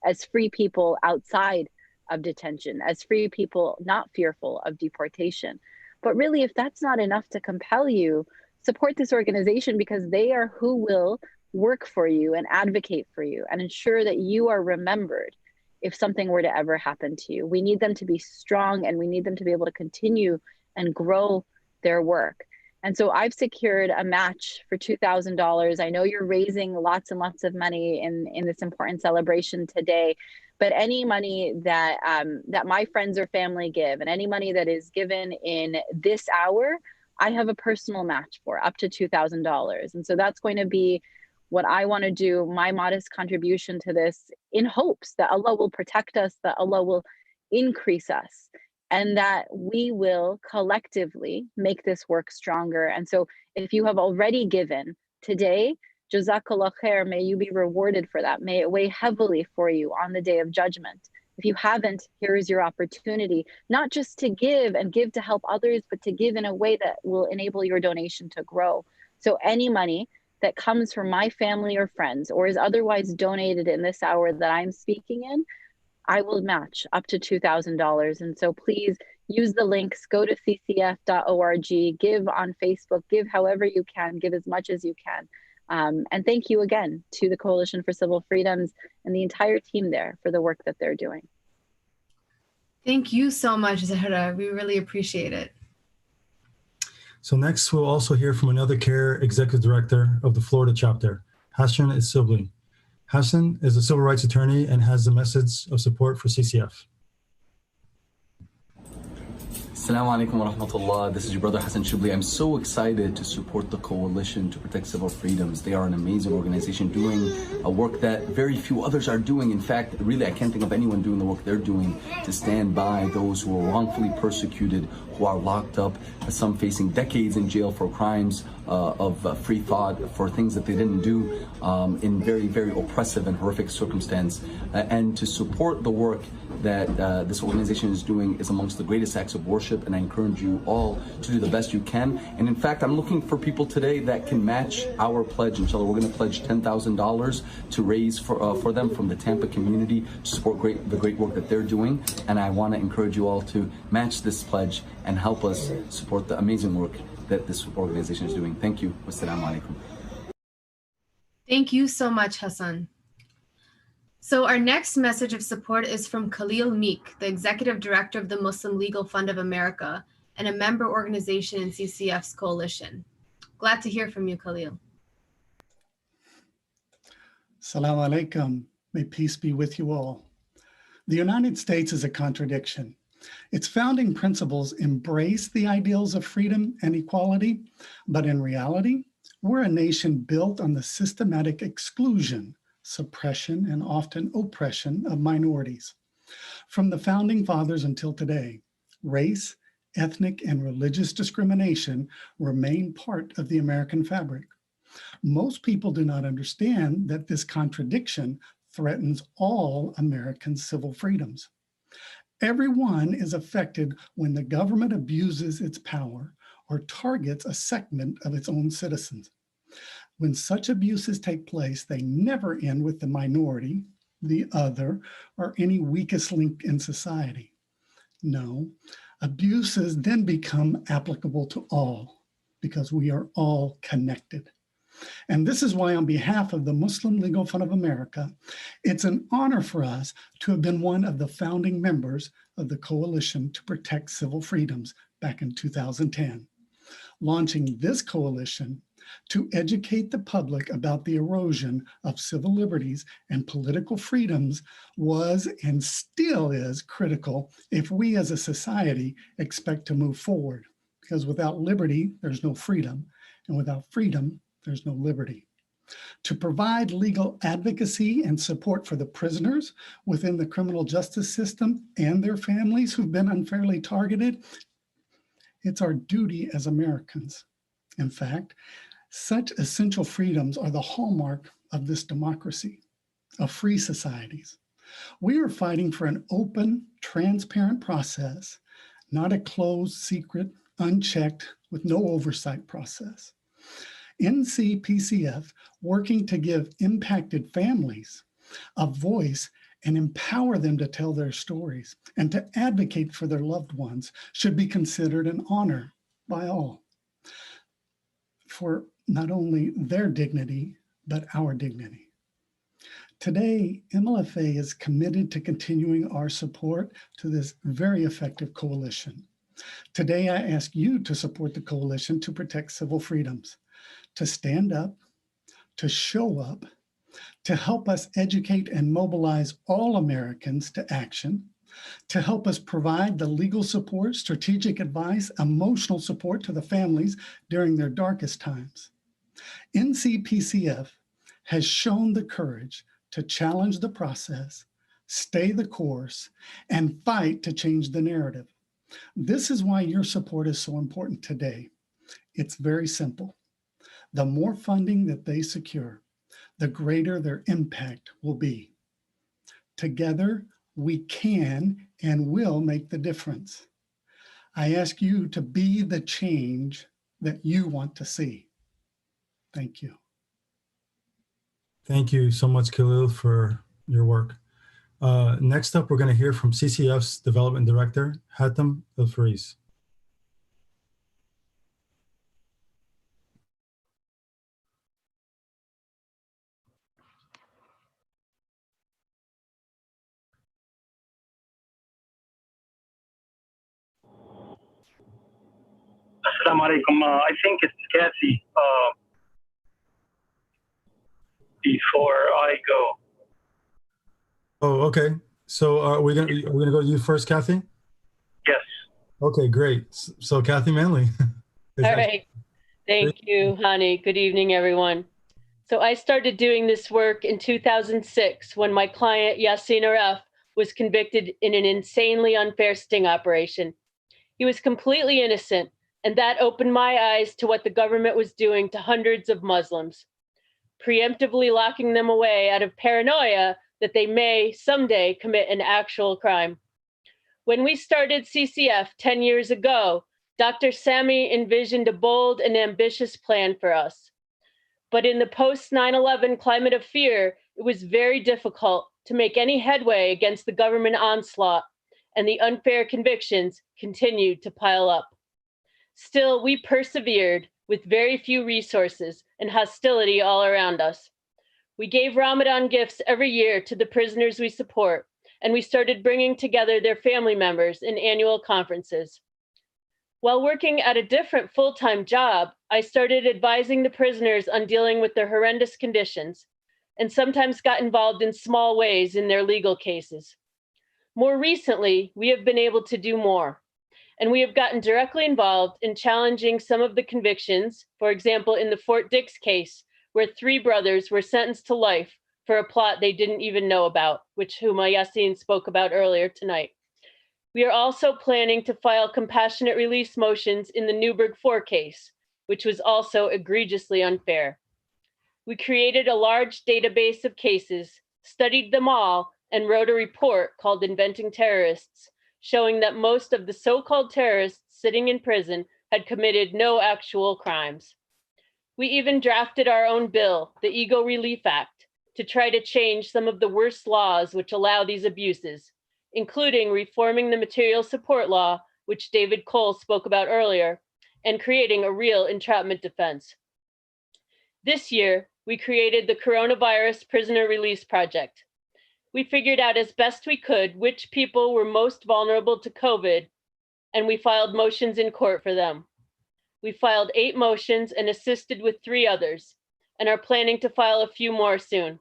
[SPEAKER 2] as free people outside of detention, as free people not fearful of deportation. But really, if that's not enough to compel you, support this organization, because they are who will work for you and advocate for you and ensure that you are remembered if something were to ever happen to you. We need them to be strong, and we need them to be able to continue and grow their work. And so I've secured a match for $2,000. I know you're raising lots and lots of money in this important celebration today, but any money that that my friends or family give, and any money that is given in this hour, I have a personal match for up to $2,000. And so that's going to be what I want to do, my modest contribution to this, in hopes that Allah will protect us, that Allah will increase us, and that we will collectively make this work stronger. And so if you have already given today, Jazakallah khair, may you be rewarded for that. May it weigh heavily for you on the day of judgment. If you haven't, here is your opportunity, not just to give and give to help others, but to give in a way that will enable your donation to grow. So any money that comes from my family or friends, or is otherwise donated in this hour that I'm speaking in, I will match up to $2,000. And so please use the links, go to ccf.org, give on Facebook, give however you can, give as much as you can. And thank you again to the Coalition for Civil Freedoms and the entire team there for the work that they're doing.
[SPEAKER 15] Thank you so much, Zahra. We really appreciate it.
[SPEAKER 22] So next, we'll also hear from another CARE Executive Director of the Florida chapter, Hassan Isibli. Hassan is a civil rights attorney and has a message of support for CCF.
[SPEAKER 5] Assalamu alaikum wa rahmatullah. This is your brother Hassan Shibli. I'm so excited to support the Coalition to Protect Civil Freedoms. They are an amazing organization doing a work that very few others are doing. In fact, really, I can't think of anyone doing the work they're doing to stand by those who are wrongfully persecuted, who are locked up, some facing decades in jail for crimes of free thought, for things that they didn't do in very, very oppressive and horrific circumstance. And to support the work that this organization is doing is amongst the greatest acts of worship, and I encourage you all to do the best you can. And in fact, I'm looking for people today that can match our pledge. Inshallah, we're going to pledge $10,000 to raise for them from the Tampa community to support the great work that they're doing. And I want to encourage you all to match this pledge and help us support the amazing work that this organization is doing. Thank you. Wassalamu alaikum.
[SPEAKER 15] Thank you so much, Hassan. So our next message of support is from Khalil Meek, the Executive Director of the Muslim Legal Fund of America and a member organization in CCF's coalition. Glad to hear from you, Khalil.
[SPEAKER 18] Assalamu alaikum. May peace be with you all. The United States is a contradiction. Its founding principles embrace the ideals of freedom and equality, but in reality, we're a nation built on the systematic exclusion, suppression, and often oppression of minorities. From the founding fathers until today, race, ethnic, and religious discrimination remain part of the American fabric. Most people do not understand that this contradiction threatens all American civil freedoms. Everyone is affected when the government abuses its power or targets a segment of its own citizens. When such abuses take place, they never end with the minority, the other, or any weakest link in society. No, abuses then become applicable to all because we are all connected. And this is why, on behalf of the Muslim Legal Fund of America, it's an honor for us to have been one of the founding members of the Coalition to Protect Civil Freedoms back in 2010. Launching this coalition to educate the public about the erosion of civil liberties and political freedoms was and still is critical if we as a society expect to move forward. Because without liberty, there's no freedom, and without freedom, there's no liberty. To provide legal advocacy and support for the prisoners within the criminal justice system and their families who've been unfairly targeted, it's our duty as Americans. In fact, such essential freedoms are the hallmark of this democracy, of free societies. We are fighting for an open, transparent process, not a closed, secret, unchecked, with no oversight process. NCPCF, working to give impacted families a voice and empower them to tell their stories and to advocate for their loved ones, should be considered an honor by all. for not only their dignity, but our dignity. Today, MLFA is committed to continuing our support to this very effective coalition. Today, I ask you to support the coalition to protect civil freedoms, to stand up, to show up, to help us educate and mobilize all Americans to action, to help us provide the legal support, strategic advice, emotional support to the families during their darkest times. NCPCF has shown the courage to challenge the process, stay the course, and fight to change the narrative. This is why your support is so important today. It's very simple. The more funding that they secure, the greater their impact will be. Together, we can and will make the difference. I ask you to be the change that you want to see. Thank you.
[SPEAKER 22] Thank you so much, Khalil, for your work. Next up, we're going to hear from CCF's Development Director, Hatem El-Faris.
[SPEAKER 6] Assalamu alaikum. I think it's Kathy. Before I go.
[SPEAKER 22] Oh, okay. So are we gonna go to you first, Kathy?
[SPEAKER 6] Yes.
[SPEAKER 22] Okay, great. So Kathy Manley.
[SPEAKER 8] All right. Thank you, honey. Good evening, everyone. So I started doing this work in 2006 when my client Yassin Aref was convicted in an insanely unfair sting operation. He was completely innocent, and that opened my eyes to what the government was doing to hundreds of Muslims, preemptively locking them away out of paranoia that they may someday commit an actual crime. When we started CCF 10 years ago, Dr. Sami envisioned a bold and ambitious plan for us. But in the post-9/11 climate of fear, it was very difficult to make any headway against the government onslaught, and the unfair convictions continued to pile up. Still, we persevered with very few resources and hostility all around us. We gave Ramadan gifts every year to the prisoners we support, and we started bringing together their family members in annual conferences. While working at a different full-time job, I started advising the prisoners on dealing with their horrendous conditions, and sometimes got involved in small ways in their legal cases. More recently, we have been able to do more, and we have gotten directly involved in challenging some of the convictions, for example, in the Fort Dix case, where 3 brothers were sentenced to life for a plot they didn't even know about, which Huma Yassin spoke about earlier tonight. We are also planning to file compassionate release motions in the Newburgh 4 case, which was also egregiously unfair. We created a large database of cases, studied them all, and wrote a report called Inventing Terrorists, showing that most of the so-called terrorists sitting in prison had committed no actual crimes. We even drafted our own bill, the Ego Relief Act, to try to change some of the worst laws which allow these abuses, including reforming the material support law, which David Cole spoke about earlier, and creating a real entrapment defense. This year, we created the Coronavirus Prisoner Release Project. We figured out as best we could which people were most vulnerable to COVID, and we filed motions in court for them. We filed 8 motions and assisted with 3 others, and are planning to file a few more soon.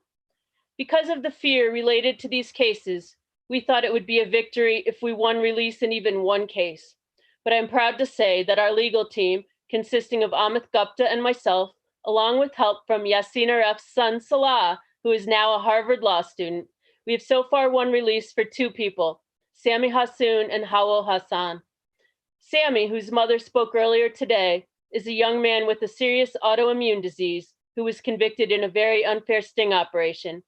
[SPEAKER 8] Because of the fear related to these cases, we thought it would be a victory if we won release in even one case. But I'm proud to say that our legal team, consisting of Amith, Gupta, and myself, along with help from Yassin Aref's son, Salah, who is now a Harvard law student, we have so far won release for 2 people, Sami Hassoun and Hawal Hassan. Sami, whose mother spoke earlier today, is a young man with a serious autoimmune disease who was convicted in a very unfair sting operation.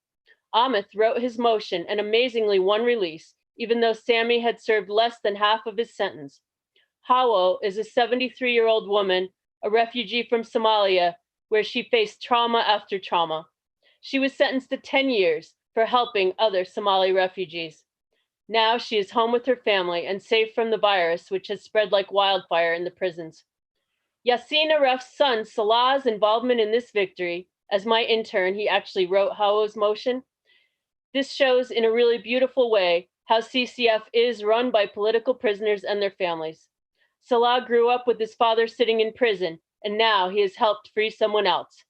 [SPEAKER 8] Amith wrote his motion and amazingly won release, even though Sami had served less than half of his sentence. Hawal is a 73-year-old woman, a refugee from Somalia, where she faced trauma after trauma. She was sentenced to 10 years for helping other Somali refugees. Now she is home with her family and safe from the virus, which has spread like wildfire in the prisons. Yassin Aref's son, Salah's involvement in this victory, as my intern, he actually wrote Hawa's motion. This shows in a really beautiful way how CCF is run by political prisoners and their families. Salah grew up with his father sitting in prison, and now he has helped free someone else.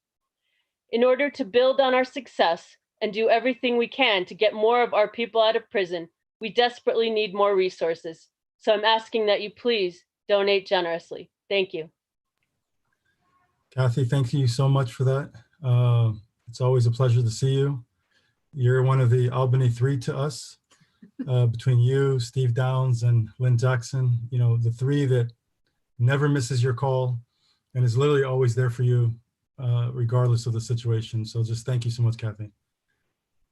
[SPEAKER 8] In order to build on our success and do everything we can to get more of our people out of prison, we desperately need more resources. So I'm asking that you please donate generously. Thank you.
[SPEAKER 22] Kathy, thank you so much for that. It's always a pleasure to see you. You're one of the Albany three to us, between you, Steve Downs, and Lynn Jackson, you know, the three that never misses your call and is literally always there for you, regardless of the situation. So just thank you so much, Kathy.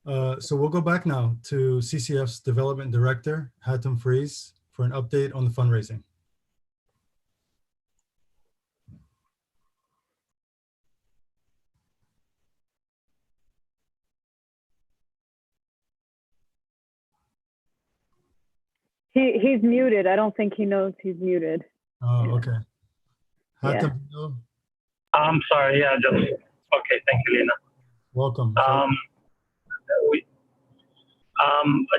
[SPEAKER 22] So we'll go back now to CCF's Development Director, Hatem Freeze, for an update on the fundraising.
[SPEAKER 2] He's muted. I don't think he knows he's muted.
[SPEAKER 22] Oh, okay. Hatem,
[SPEAKER 6] I'm sorry. Yeah, just okay. Thank you, Leena.
[SPEAKER 22] Welcome.
[SPEAKER 6] I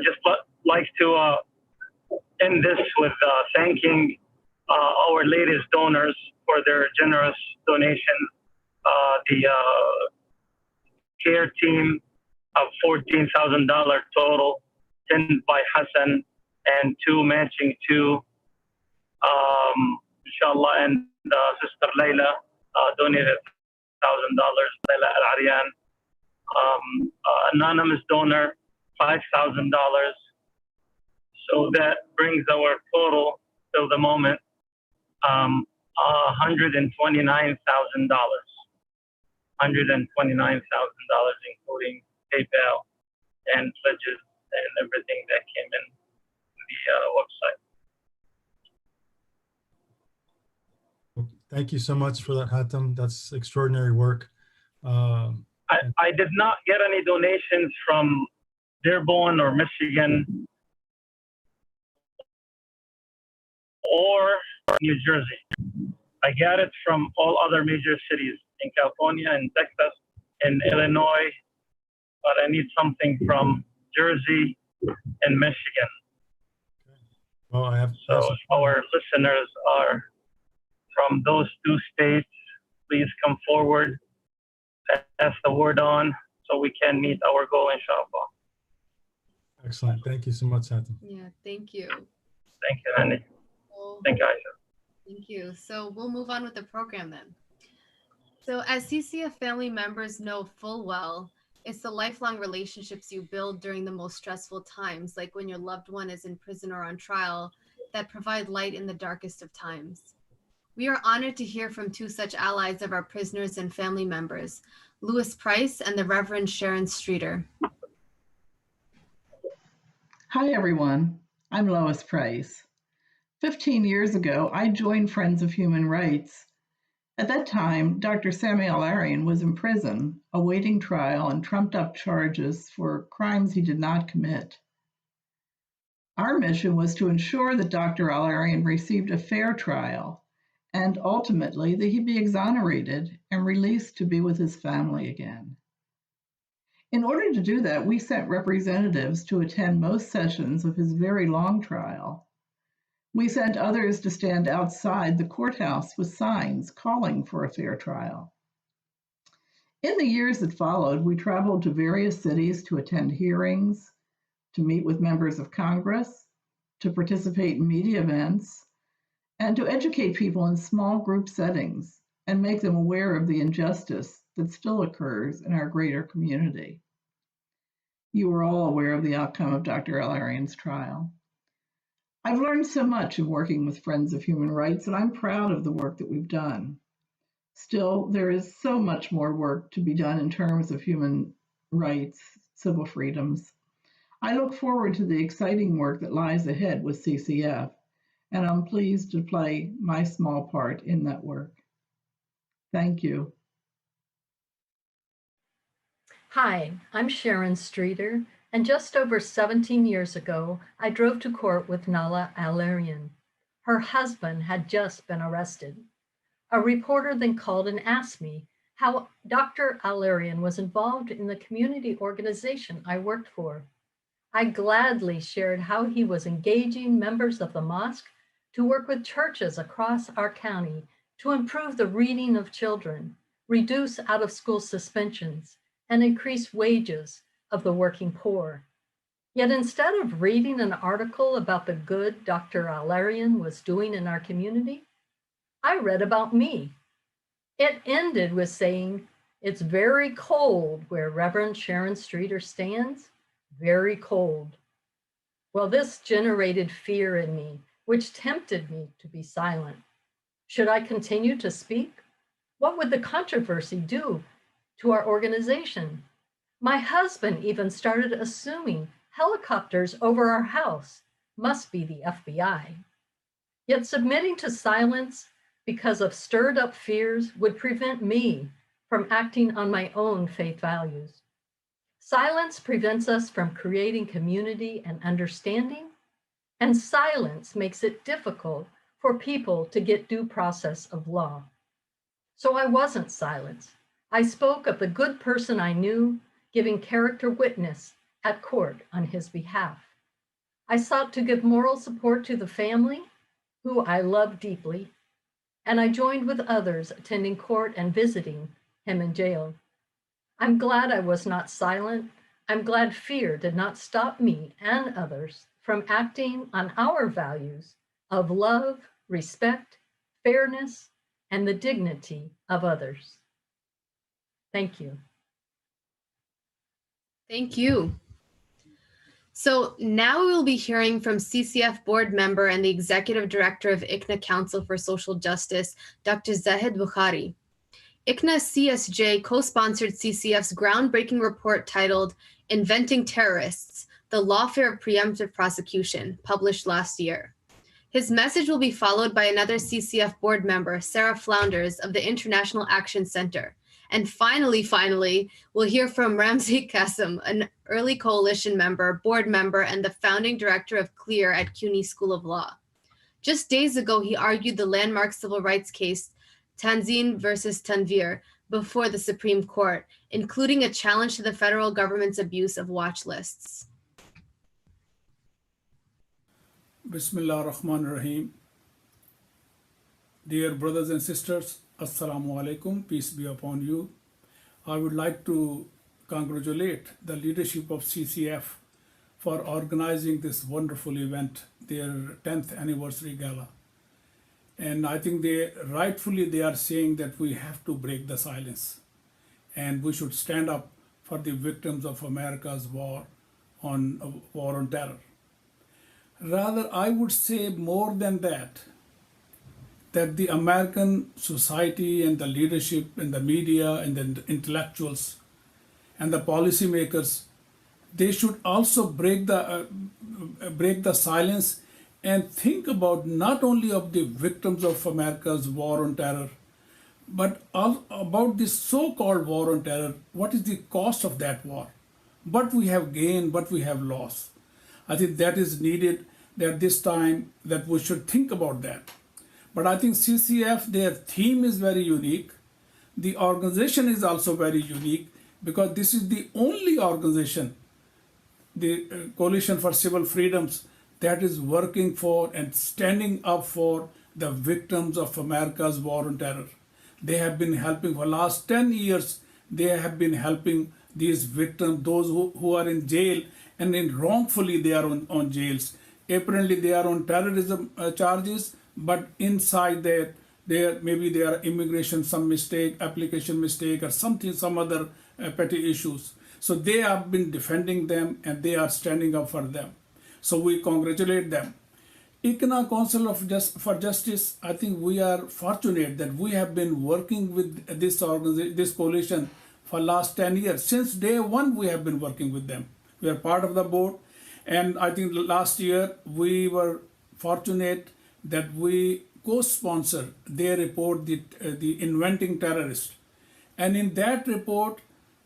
[SPEAKER 6] just like to end this with thanking our latest donors for their generous donation. The care team of $14,000 total, 10 by Hassan, and 2 matching 2, inshallah, and Sister Leila donated $1,000, Leila Al-Arian. Anonymous donor, $5,000. So that brings our total till the moment $129,000. $129,000, including PayPal and pledges and everything that came in the website.
[SPEAKER 22] Thank you so much for that, Hatem. That's extraordinary work.
[SPEAKER 6] I did not get any donations from Dearborn or Michigan or New Jersey. I got it from all other major cities in California and Texas and Illinois, but I need something from Jersey and Michigan.
[SPEAKER 22] Well, I have.
[SPEAKER 6] So if our listeners are from those 2 states, please come forward, pass the word on, so we can meet our goal, inshallah.
[SPEAKER 22] Excellent. Thank you so much, Hatem.
[SPEAKER 15] Yeah, thank you.
[SPEAKER 6] Thank you, Annie. Thank you, Aisha.
[SPEAKER 15] Thank you. So we'll move on with the program then. So as CCF family members know full well, it's the lifelong relationships you build during the most stressful times, like when your loved one is in prison or on trial, that provide light in the darkest of times. We are honored to hear from 2 such allies of our prisoners and family members, Louis Price and the Reverend Sharon Streeter.
[SPEAKER 9] Hi, everyone. I'm Lois Price. 15 years ago, I joined Friends of Human Rights. At that time, Dr. Sami Al-Arian was in prison, awaiting trial on trumped-up charges for crimes he did not commit. Our mission was to ensure that Dr. Al-Arian received a fair trial and ultimately that he be exonerated and released to be with his family again. In order to do that, we sent representatives to attend most sessions of his very long trial. We sent others to stand outside the courthouse with signs calling for a fair trial. In the years that followed, we traveled to various cities to attend hearings, to meet with members of Congress, to participate in media events, and to educate people in small group settings and make them aware of the injustice that still occurs in our greater community. You are all aware of the outcome of Dr. Al-Arian's trial. I've learned so much in working with Friends of Human Rights, and I'm proud of the work that we've done. Still, there is so much more work to be done in terms of human rights, civil freedoms. I look forward to the exciting work that lies ahead with CCF, and I'm pleased to play my small part in that work. Thank you.
[SPEAKER 11] Hi, I'm Sharon Streeter, and just over 17 years ago, I drove to court with Nala Al-Arian. Her husband had just been arrested. A reporter then called and asked me how Dr. Al-Arian was involved in the community organization I worked for. I gladly shared how he was engaging members of the mosque to work with churches across our county to improve the reading of children, reduce out-of-school suspensions, and increase wages of the working poor. Yet instead of reading an article about the good Dr. Al-Arian was doing in our community, I read about me. It ended with saying, "It's very cold where Reverend Sharon Streeter stands, very cold." Well, this generated fear in me, which tempted me to be silent. Should I continue to speak? What would the controversy do to our organization? My husband even started assuming helicopters over our house must be the FBI. Yet submitting to silence because of stirred up fears would prevent me from acting on my own faith values. Silence prevents us from creating community and understanding, and silence makes it difficult for people to get due process of law. So I wasn't silenced. I spoke of the good person I knew, giving character witness at court on his behalf. I sought to give moral support to the family, who I love deeply, and I joined with others attending court and visiting him in jail. I'm glad I was not silent. I'm glad fear did not stop me and others from acting on our values of love, respect, fairness, and the dignity of others. Thank you.
[SPEAKER 15] Thank you. So now we will be hearing from CCF board member and the executive director of ICNA Council for Social Justice, Dr. Zahid Bukhari. ICNA CSJ co-sponsored CCF's groundbreaking report titled Inventing Terrorists, the Lawfare of Preemptive Prosecution, published last year. His message will be followed by another CCF board member, Sarah Flounders of the International Action Center. And finally, we'll hear from Ramzi Qasim, an early coalition member, board member, and the founding director of CLEAR at CUNY School of Law. Just days ago, he argued the landmark civil rights case, Tanzeen versus Tanvir, before the Supreme Court, including a challenge to the federal government's abuse of watch lists.
[SPEAKER 10] Bismillah ar-Rahman ar-Rahim. Dear brothers and sisters, Assalamu alaikum, peace be upon you. I would like to congratulate the leadership of CCF for organizing this wonderful event, their 10th anniversary gala. And I think they are saying that we have to break the silence and we should stand up for the victims of America's war on terror. Rather, I would say more than that the American society and the leadership and the media and the intellectuals and the policymakers, they should also break the silence and think about not only of the victims of America's war on terror, but about this so-called war on terror. What is the cost of that war? What we have gained, what we have lost. I think that is needed at this time, that we should think about that. But I think CCF, their theme is very unique. The organization is also very unique because this is the only organization, the Coalition for Civil Freedoms, that is working for and standing up for the victims of America's war on terror. They have been helping for the last 10 years. They have been helping these victims, those who are in jail, and wrongfully they are on jails. Apparently they are on terrorism charges, but inside there maybe there are immigration, some mistake, application mistake, or some other petty issues. So they have been defending them and they are standing up for them. So we congratulate them. ICNA Council for Justice, I think we are fortunate that we have been working with this coalition for last 10 years. Since day one, we have been working with them. We are part of the board. And I think last year we were fortunate that we co-sponsored their report, the Inventing Terrorists. And in that report,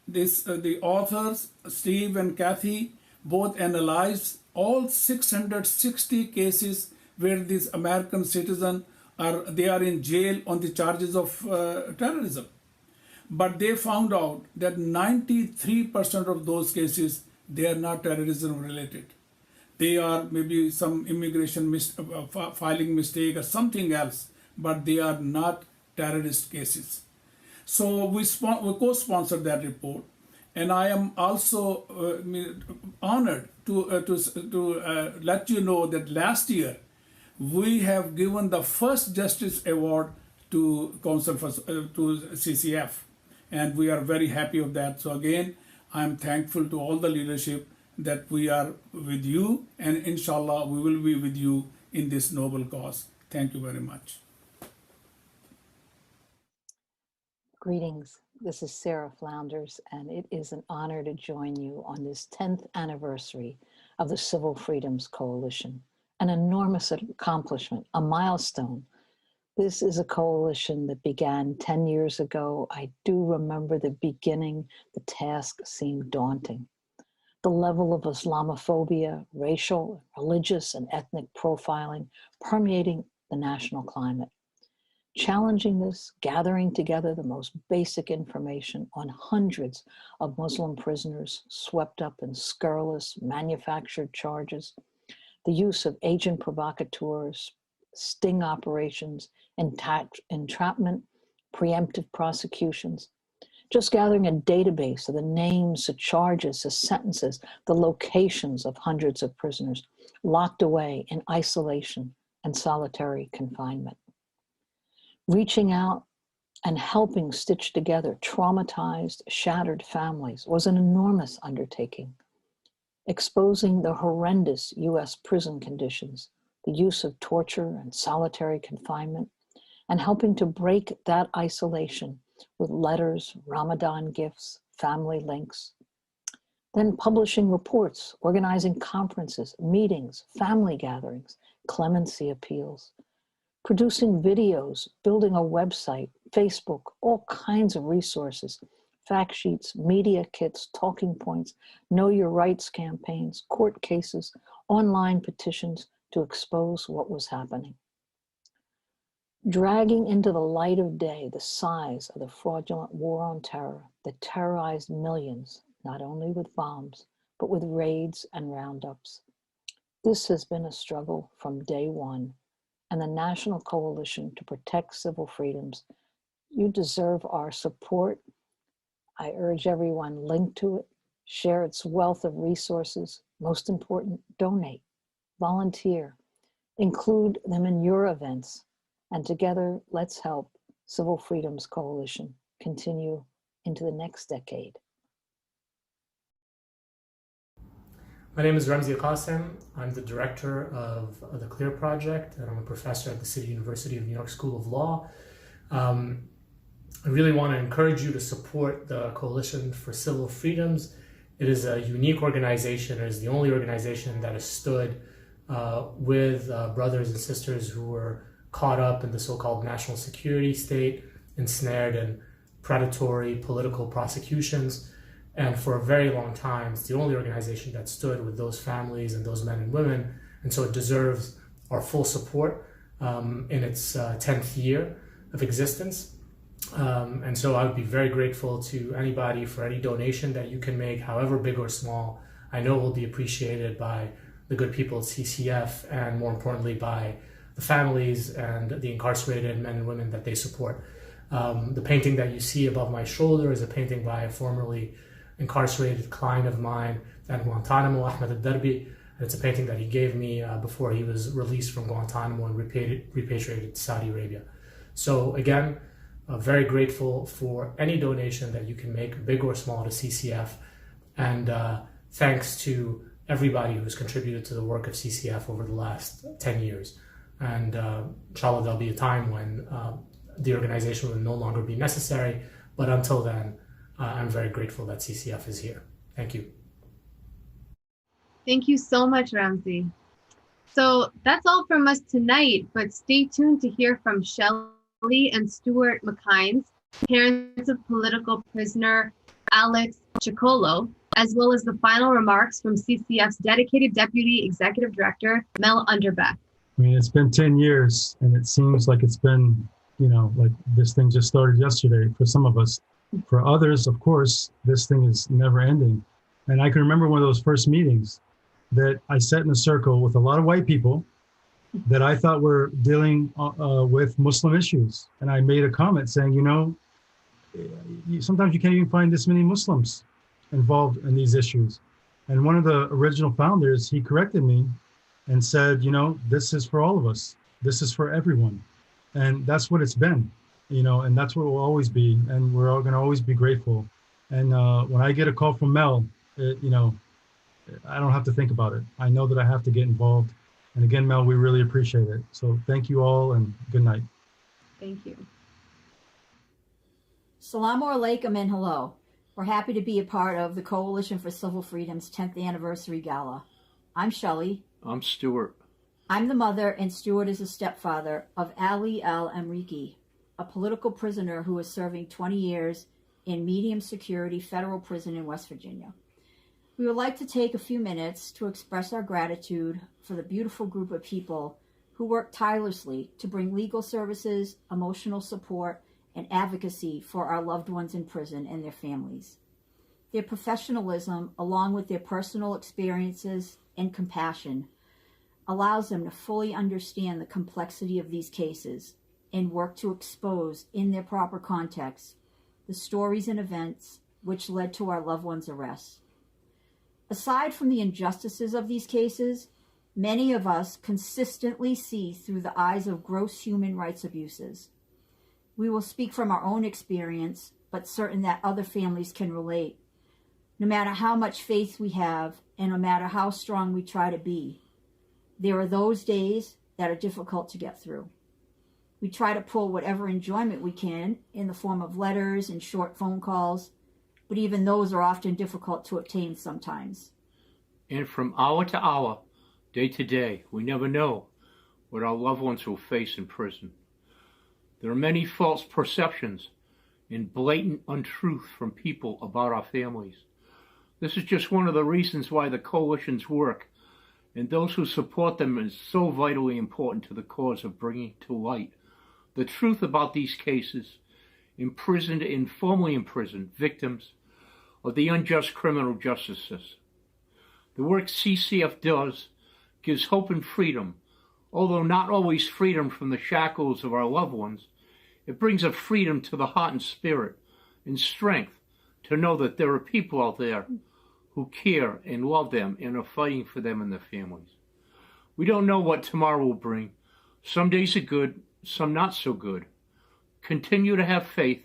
[SPEAKER 10] the authors, Steve and Kathy, both analyzed all 660 cases where these American citizens they are in jail on the charges of terrorism. But they found out that 93% of those cases, they are not terrorism related. They are maybe some immigration filing mistake or something else, but they are not terrorist cases. So we co-sponsored that report, and I am also honored to let you know that last year we have given the first Justice Award to Council for to CCF, and we are very happy of that. So again, I am thankful to all the leadership that we are with you, and inshallah we will be with you in this noble cause. Thank you very much.
[SPEAKER 7] Greetings. This is Sarah Flounders, and it is an honor to join you on this 10th anniversary of the Civil Freedoms Coalition, an enormous accomplishment, a milestone. This is a coalition that began 10 years ago. I do remember the beginning. The task seemed daunting. The level of Islamophobia, racial, religious, and ethnic profiling permeating the national climate. Challenging this, gathering together the most basic information on hundreds of Muslim prisoners swept up in scurrilous, manufactured charges, the use of agent provocateurs, sting operations, entrapment, preemptive prosecutions, just gathering a database of the names, the charges, the sentences, the locations of hundreds of prisoners locked away in isolation and solitary confinement. Reaching out and helping stitch together traumatized, shattered families was an enormous undertaking. Exposing the horrendous US prison conditions, the use of torture and solitary confinement, and helping to break that isolation with letters, Ramadan gifts, family links. Then publishing reports, organizing conferences, meetings, family gatherings, clemency appeals, producing videos, building a website, Facebook, all kinds of resources, fact sheets, media kits, talking points, know your rights campaigns, court cases, online petitions to expose what was happening. Dragging into the light of day the size of the fraudulent war on terror that terrorized millions, not only with bombs, but with raids and roundups. This has been a struggle from day one, and the National Coalition to Protect Civil Freedoms, you deserve our support. I urge everyone, link to it, share its wealth of resources. Most important, donate, volunteer, include them in your events, and together let's help Civil Freedoms Coalition continue into the next decade.
[SPEAKER 19] My name is Ramzi Qasim. I'm the director of the CLEAR Project, and I'm a professor at the City University of New York School of Law. I really want to encourage you to support the Coalition for Civil Freedoms. It is a unique organization. It is the only organization that has stood with brothers and sisters who were caught up in the so-called national security state, ensnared in predatory political prosecutions. And for a very long time, it's the only organization that stood with those families and those men and women. And so it deserves our full support in its 10th year of existence. And so I would be very grateful to anybody for any donation that you can make, however big or small. I know it will be appreciated by the good people at CCF, and more importantly by the families and the incarcerated men and women that they support. The painting that you see above my shoulder is a painting by a formerly incarcerated client of mine at Guantanamo, Ahmed al-Darbi. It's a painting that he gave me before he was released from Guantanamo and repatriated to Saudi Arabia. So again, very grateful for any donation that you can make, big or small, to CCF. And thanks to everybody who's contributed to the work of CCF over the last 10 years. And inshallah, there'll be a time when the organization will no longer be necessary. But until then, I'm very grateful that CCF is here. Thank you.
[SPEAKER 15] Thank you so much, Ramzi. So that's all from us tonight, but stay tuned to hear from Shelley and Stuart McKines, parents of political prisoner Alex Chicolo, as well as the final remarks from CCF's dedicated Deputy Executive Director, Mel Underbeck.
[SPEAKER 22] I mean, it's been 10 years and it seems like it's been, you know, like this thing just started yesterday for some of us. For others, of course, this thing is never ending. And I can remember one of those first meetings that I sat in a circle with a lot of white people that I thought were dealing with Muslim issues. And I made a comment saying, you know, sometimes you can't even find this many Muslims involved in these issues. And one of the original founders, he corrected me and said, you know, this is for all of us. This is for everyone. And that's what it's been, you know, and that's what it will always be. And we're all going to always be grateful. And when I get a call from Mel, you know, I don't have to think about it. I know that I have to get involved. And again, Mel, we really appreciate it. So thank you all and good night.
[SPEAKER 4] Thank you.
[SPEAKER 13] Salamu alaikum and hello. We're happy to be a part of the Coalition for Civil Freedom's 10th Anniversary Gala. I'm Shelley.
[SPEAKER 20] I'm Stuart.
[SPEAKER 13] I'm the mother, and Stuart is the stepfather of Ali El-Meligy, a political prisoner who is serving 20 years in medium security federal prison in West Virginia. We would like to take a few minutes to express our gratitude for the beautiful group of people who work tirelessly to bring legal services, emotional support, and advocacy for our loved ones in prison and their families. Their professionalism, along with their personal experiences and compassion, allows them to fully understand the complexity of these cases and work to expose, in their proper context, the stories and events which led to our loved ones' arrests. Aside from the injustices of these cases, many of us consistently see through the eyes of gross human rights abuses. We will speak from our own experience, but certain that other families can relate. No matter how much faith we have, and no matter how strong we try to be, there are those days that are difficult to get through. We try to pull whatever enjoyment we can in the form of letters and short phone calls, but even those are often difficult to obtain sometimes.
[SPEAKER 20] And from hour to hour, day to day, we never know what our loved ones will face in prison. There are many false perceptions and blatant untruth from people about our families. This is just one of the reasons why the coalition's work and those who support them is so vitally important to the cause of bringing to light the truth about these cases, imprisoned and formerly imprisoned victims of the unjust criminal justice system. The work CCF does gives hope and freedom, although not always freedom from the shackles of our loved ones. It brings a freedom to the heart and spirit and strength to know that there are people out there who care and love them and are fighting for them and their families. We don't know what tomorrow will bring. Some days are good, some not so good. Continue to have faith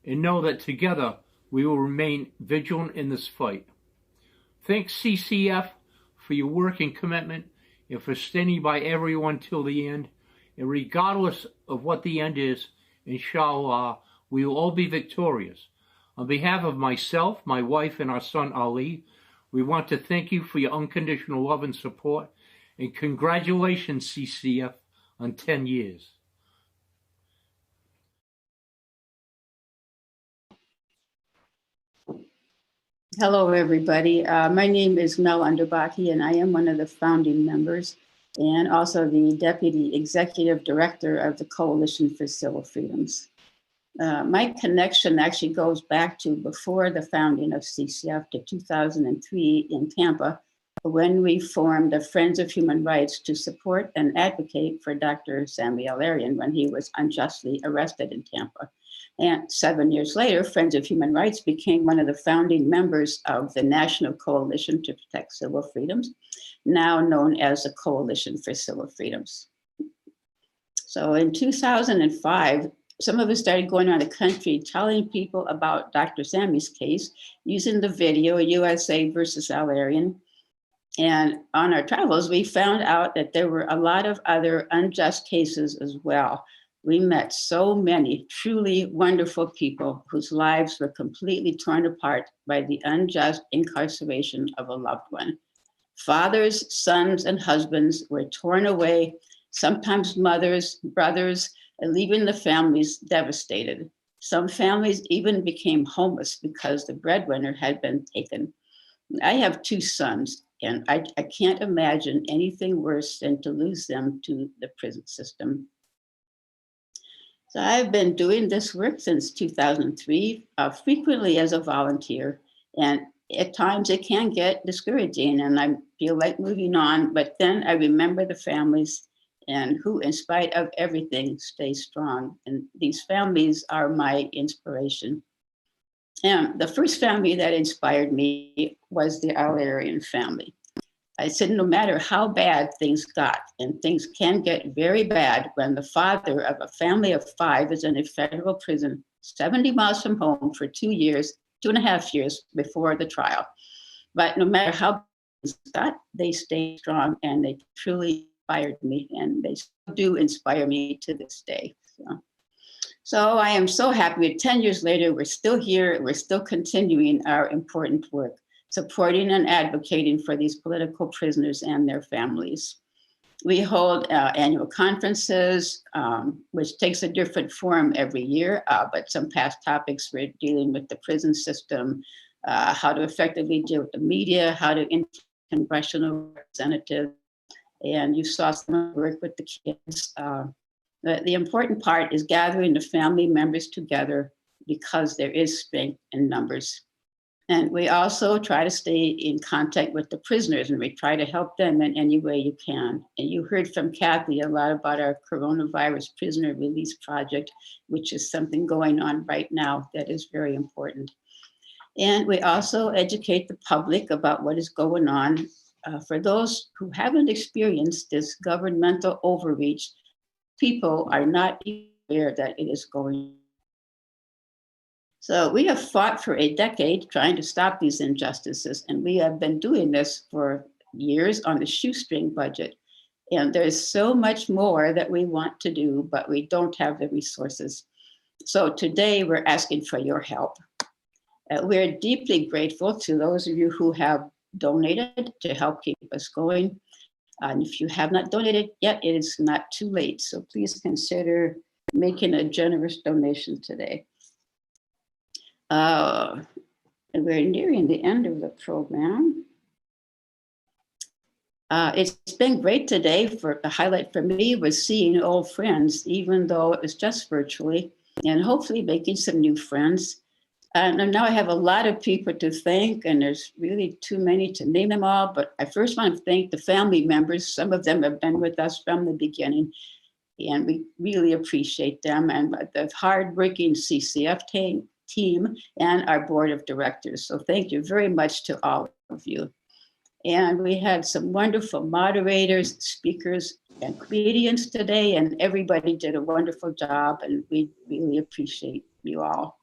[SPEAKER 20] and know that together we will remain vigilant in this fight. Thanks CCF for your work and commitment and for standing by everyone till the end. And regardless of what the end is, inshallah, we will all be victorious. On behalf of myself, my wife, and our son Ali, we want to thank you for your unconditional love and support, and congratulations, CCF, on 10 years.
[SPEAKER 21] Hello, everybody. My name is Mel Underbaki, and I am one of the founding members and also the Deputy Executive Director of the Coalition for Civil Freedoms. My connection actually goes back to before the founding of CCF to 2003 in Tampa, when we formed the Friends of Human Rights to support and advocate for Dr. Sami Al-Arian when he was unjustly arrested in Tampa. And 7 years later, Friends of Human Rights became one of the founding members of the National Coalition to Protect Civil Freedoms, now known as the Coalition for Civil Freedoms. So in 2005, some of us started going around the country telling people about Dr. Sami's case using the video USA versus Al-Arian. And on our travels, we found out that there were a lot of other unjust cases as well. We met so many truly wonderful people whose lives were completely torn apart by the unjust incarceration of a loved one. Fathers, sons, and husbands were torn away, sometimes mothers, brothers, leaving the families devastated. Some families even became homeless because the breadwinner had been taken. I have two sons, And I can't imagine anything worse than to lose them to the prison system. So I've been doing this work since 2003, frequently as a volunteer. And at times it can get discouraging and I feel like moving on, but then I remember the families and who, in spite of everything, stay strong. And these families are my inspiration. And the first family that inspired me was the Al-Arian family. I said, no matter how bad things got, and things can get very bad when the father of a family of 5 is in a federal prison 70 miles from home for 2.5 years before the trial. But no matter how bad things got, they stayed strong and they truly inspired me, and they still do inspire me to this day. So I am so happy 10 years later, we're still here, we're still continuing our important work, supporting and advocating for these political prisoners and their families. We hold annual conferences, which takes a different form every year, but some past topics we're dealing with the prison system, how to effectively deal with the media, how to influence congressional representatives, and you saw some work with the kids. The important part is gathering the family members together because there is strength in numbers. And we also try to stay in contact with the prisoners, and we try to help them in any way you can. And you heard from Kathy a lot about our coronavirus prisoner release project, which is something going on right now that is very important. And we also educate the public about what is going on. For those who haven't experienced this governmental overreach, people are not aware that it is going on. So we have fought for a decade trying to stop these injustices, and we have been doing this for years on the shoestring budget. And there's so much more that we want to do, but we don't have the resources. So today we're asking for your help. We're deeply grateful to those of you who have donated to help keep us going. And if you have not donated yet, it is not too late. So please consider making a generous donation today. And we're nearing the end of the program. It's been great today. The highlight for me was seeing old friends, even though it was just virtually, and hopefully making some new friends. And now I have a lot of people to thank, and there's really too many to name them all, but I first want to thank the family members. Some of them have been with us from the beginning, and we really appreciate them, and the hardworking CCF team and our board of directors. So thank you very much to all of you. And we had some wonderful moderators, speakers, and comedians today, and everybody did a wonderful job, and we really appreciate you all.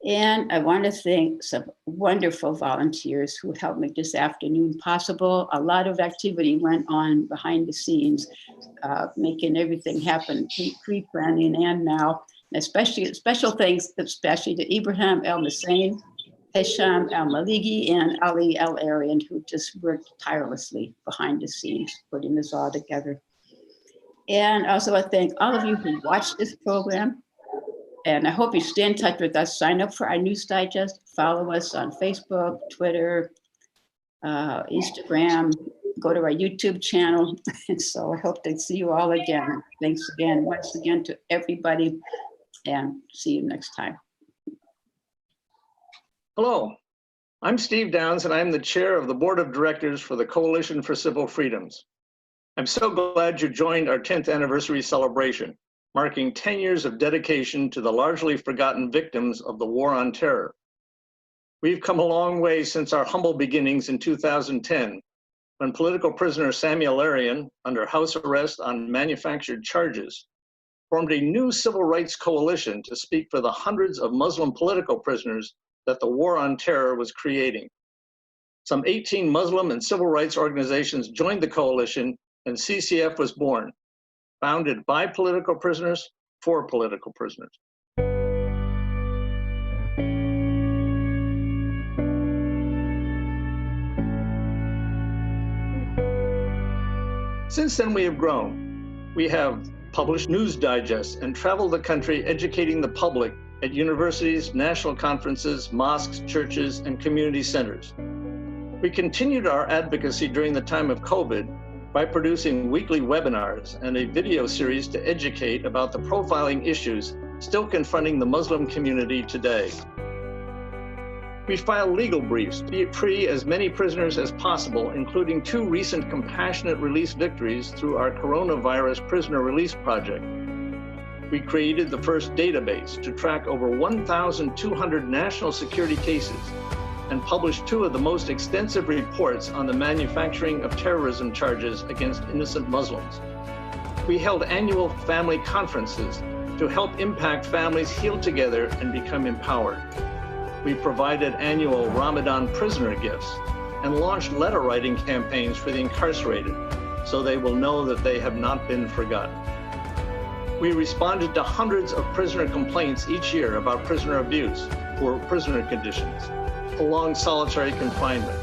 [SPEAKER 21] And I want to thank some wonderful volunteers who helped make this afternoon possible. A lot of activity went on behind the scenes, making everything happen, pre-planning and now. Especially special thanks, especially to Ibrahim El-Meligy, Hisham El-Meligy, and Ali Al-Arian, who just worked tirelessly behind the scenes, putting this all together. And also I thank all of you who watched this program. And I hope you stay in touch with us. Sign up for our news digest, follow us on Facebook, Twitter, Instagram, go to our YouTube channel. And so I hope to see you all again. Thanks again, once again to everybody, and see you next time.
[SPEAKER 3] Hello, I'm Steve Downs, and I'm the chair of the board of directors for the Coalition for Civil Freedoms. I'm so glad you joined our 10th anniversary celebration, marking 10 years of dedication to the largely forgotten victims of the War on Terror. We've come a long way since our humble beginnings in 2010, when political prisoner Sami Al-Arian, under house arrest on manufactured charges, formed a new civil rights coalition to speak for the hundreds of Muslim political prisoners that the War on Terror was creating. Some 18 Muslim and civil rights organizations joined the coalition, and CCF was born, founded by political prisoners for political prisoners. Since then, we have grown. We have published news digests and traveled the country educating the public at universities, national conferences, mosques, churches, and community centers. We continued our advocacy during the time of COVID by producing weekly webinars and a video series to educate about the profiling issues still confronting the Muslim community today. We filed legal briefs to free as many prisoners as possible, including 2 recent compassionate release victories through our coronavirus prisoner release project. We created the first database to track over 1,200 national security cases and published 2 of the most extensive reports on the manufacturing of terrorism charges against innocent Muslims. We held annual family conferences to help impact families heal together and become empowered. We provided annual Ramadan prisoner gifts and launched letter writing campaigns for the incarcerated so they will know that they have not been forgotten. We responded to hundreds of prisoner complaints each year about prisoner abuse or prisoner conditions, prolonged solitary confinement,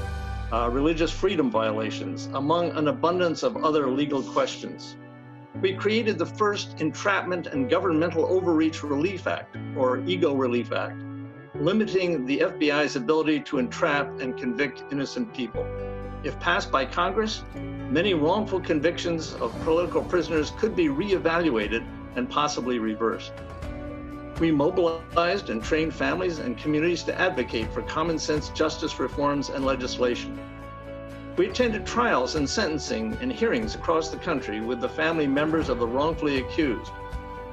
[SPEAKER 3] religious freedom violations, among an abundance of other legal questions. We created the first Entrapment and Governmental Overreach Relief Act, or EGO Relief Act, limiting the FBI's ability to entrap and convict innocent people. If passed by Congress, many wrongful convictions of political prisoners could be reevaluated and possibly reversed. We mobilized and trained families and communities to advocate for common sense justice reforms and legislation. We attended trials and sentencing and hearings across the country with the family members of the wrongfully accused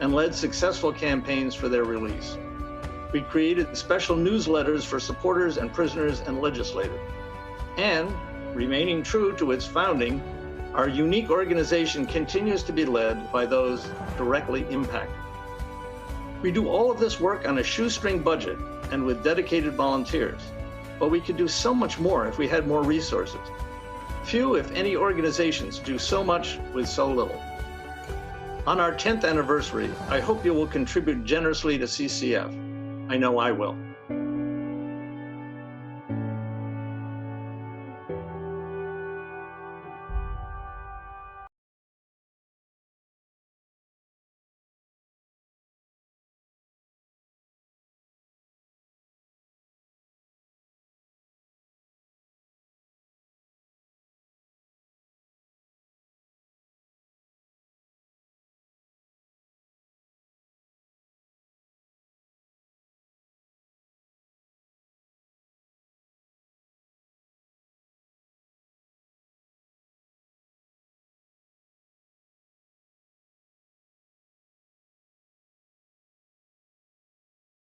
[SPEAKER 3] and led successful campaigns for their release. We created special newsletters for supporters and prisoners and legislators. And, remaining true to its founding, our unique organization continues to be led by those directly impacted. We do all of this work on a shoestring budget and with dedicated volunteers, but we could do so much more if we had more resources. Few, if any, organizations do so much with so little. On our 10th anniversary, I hope you will contribute generously to CCF. I know I will.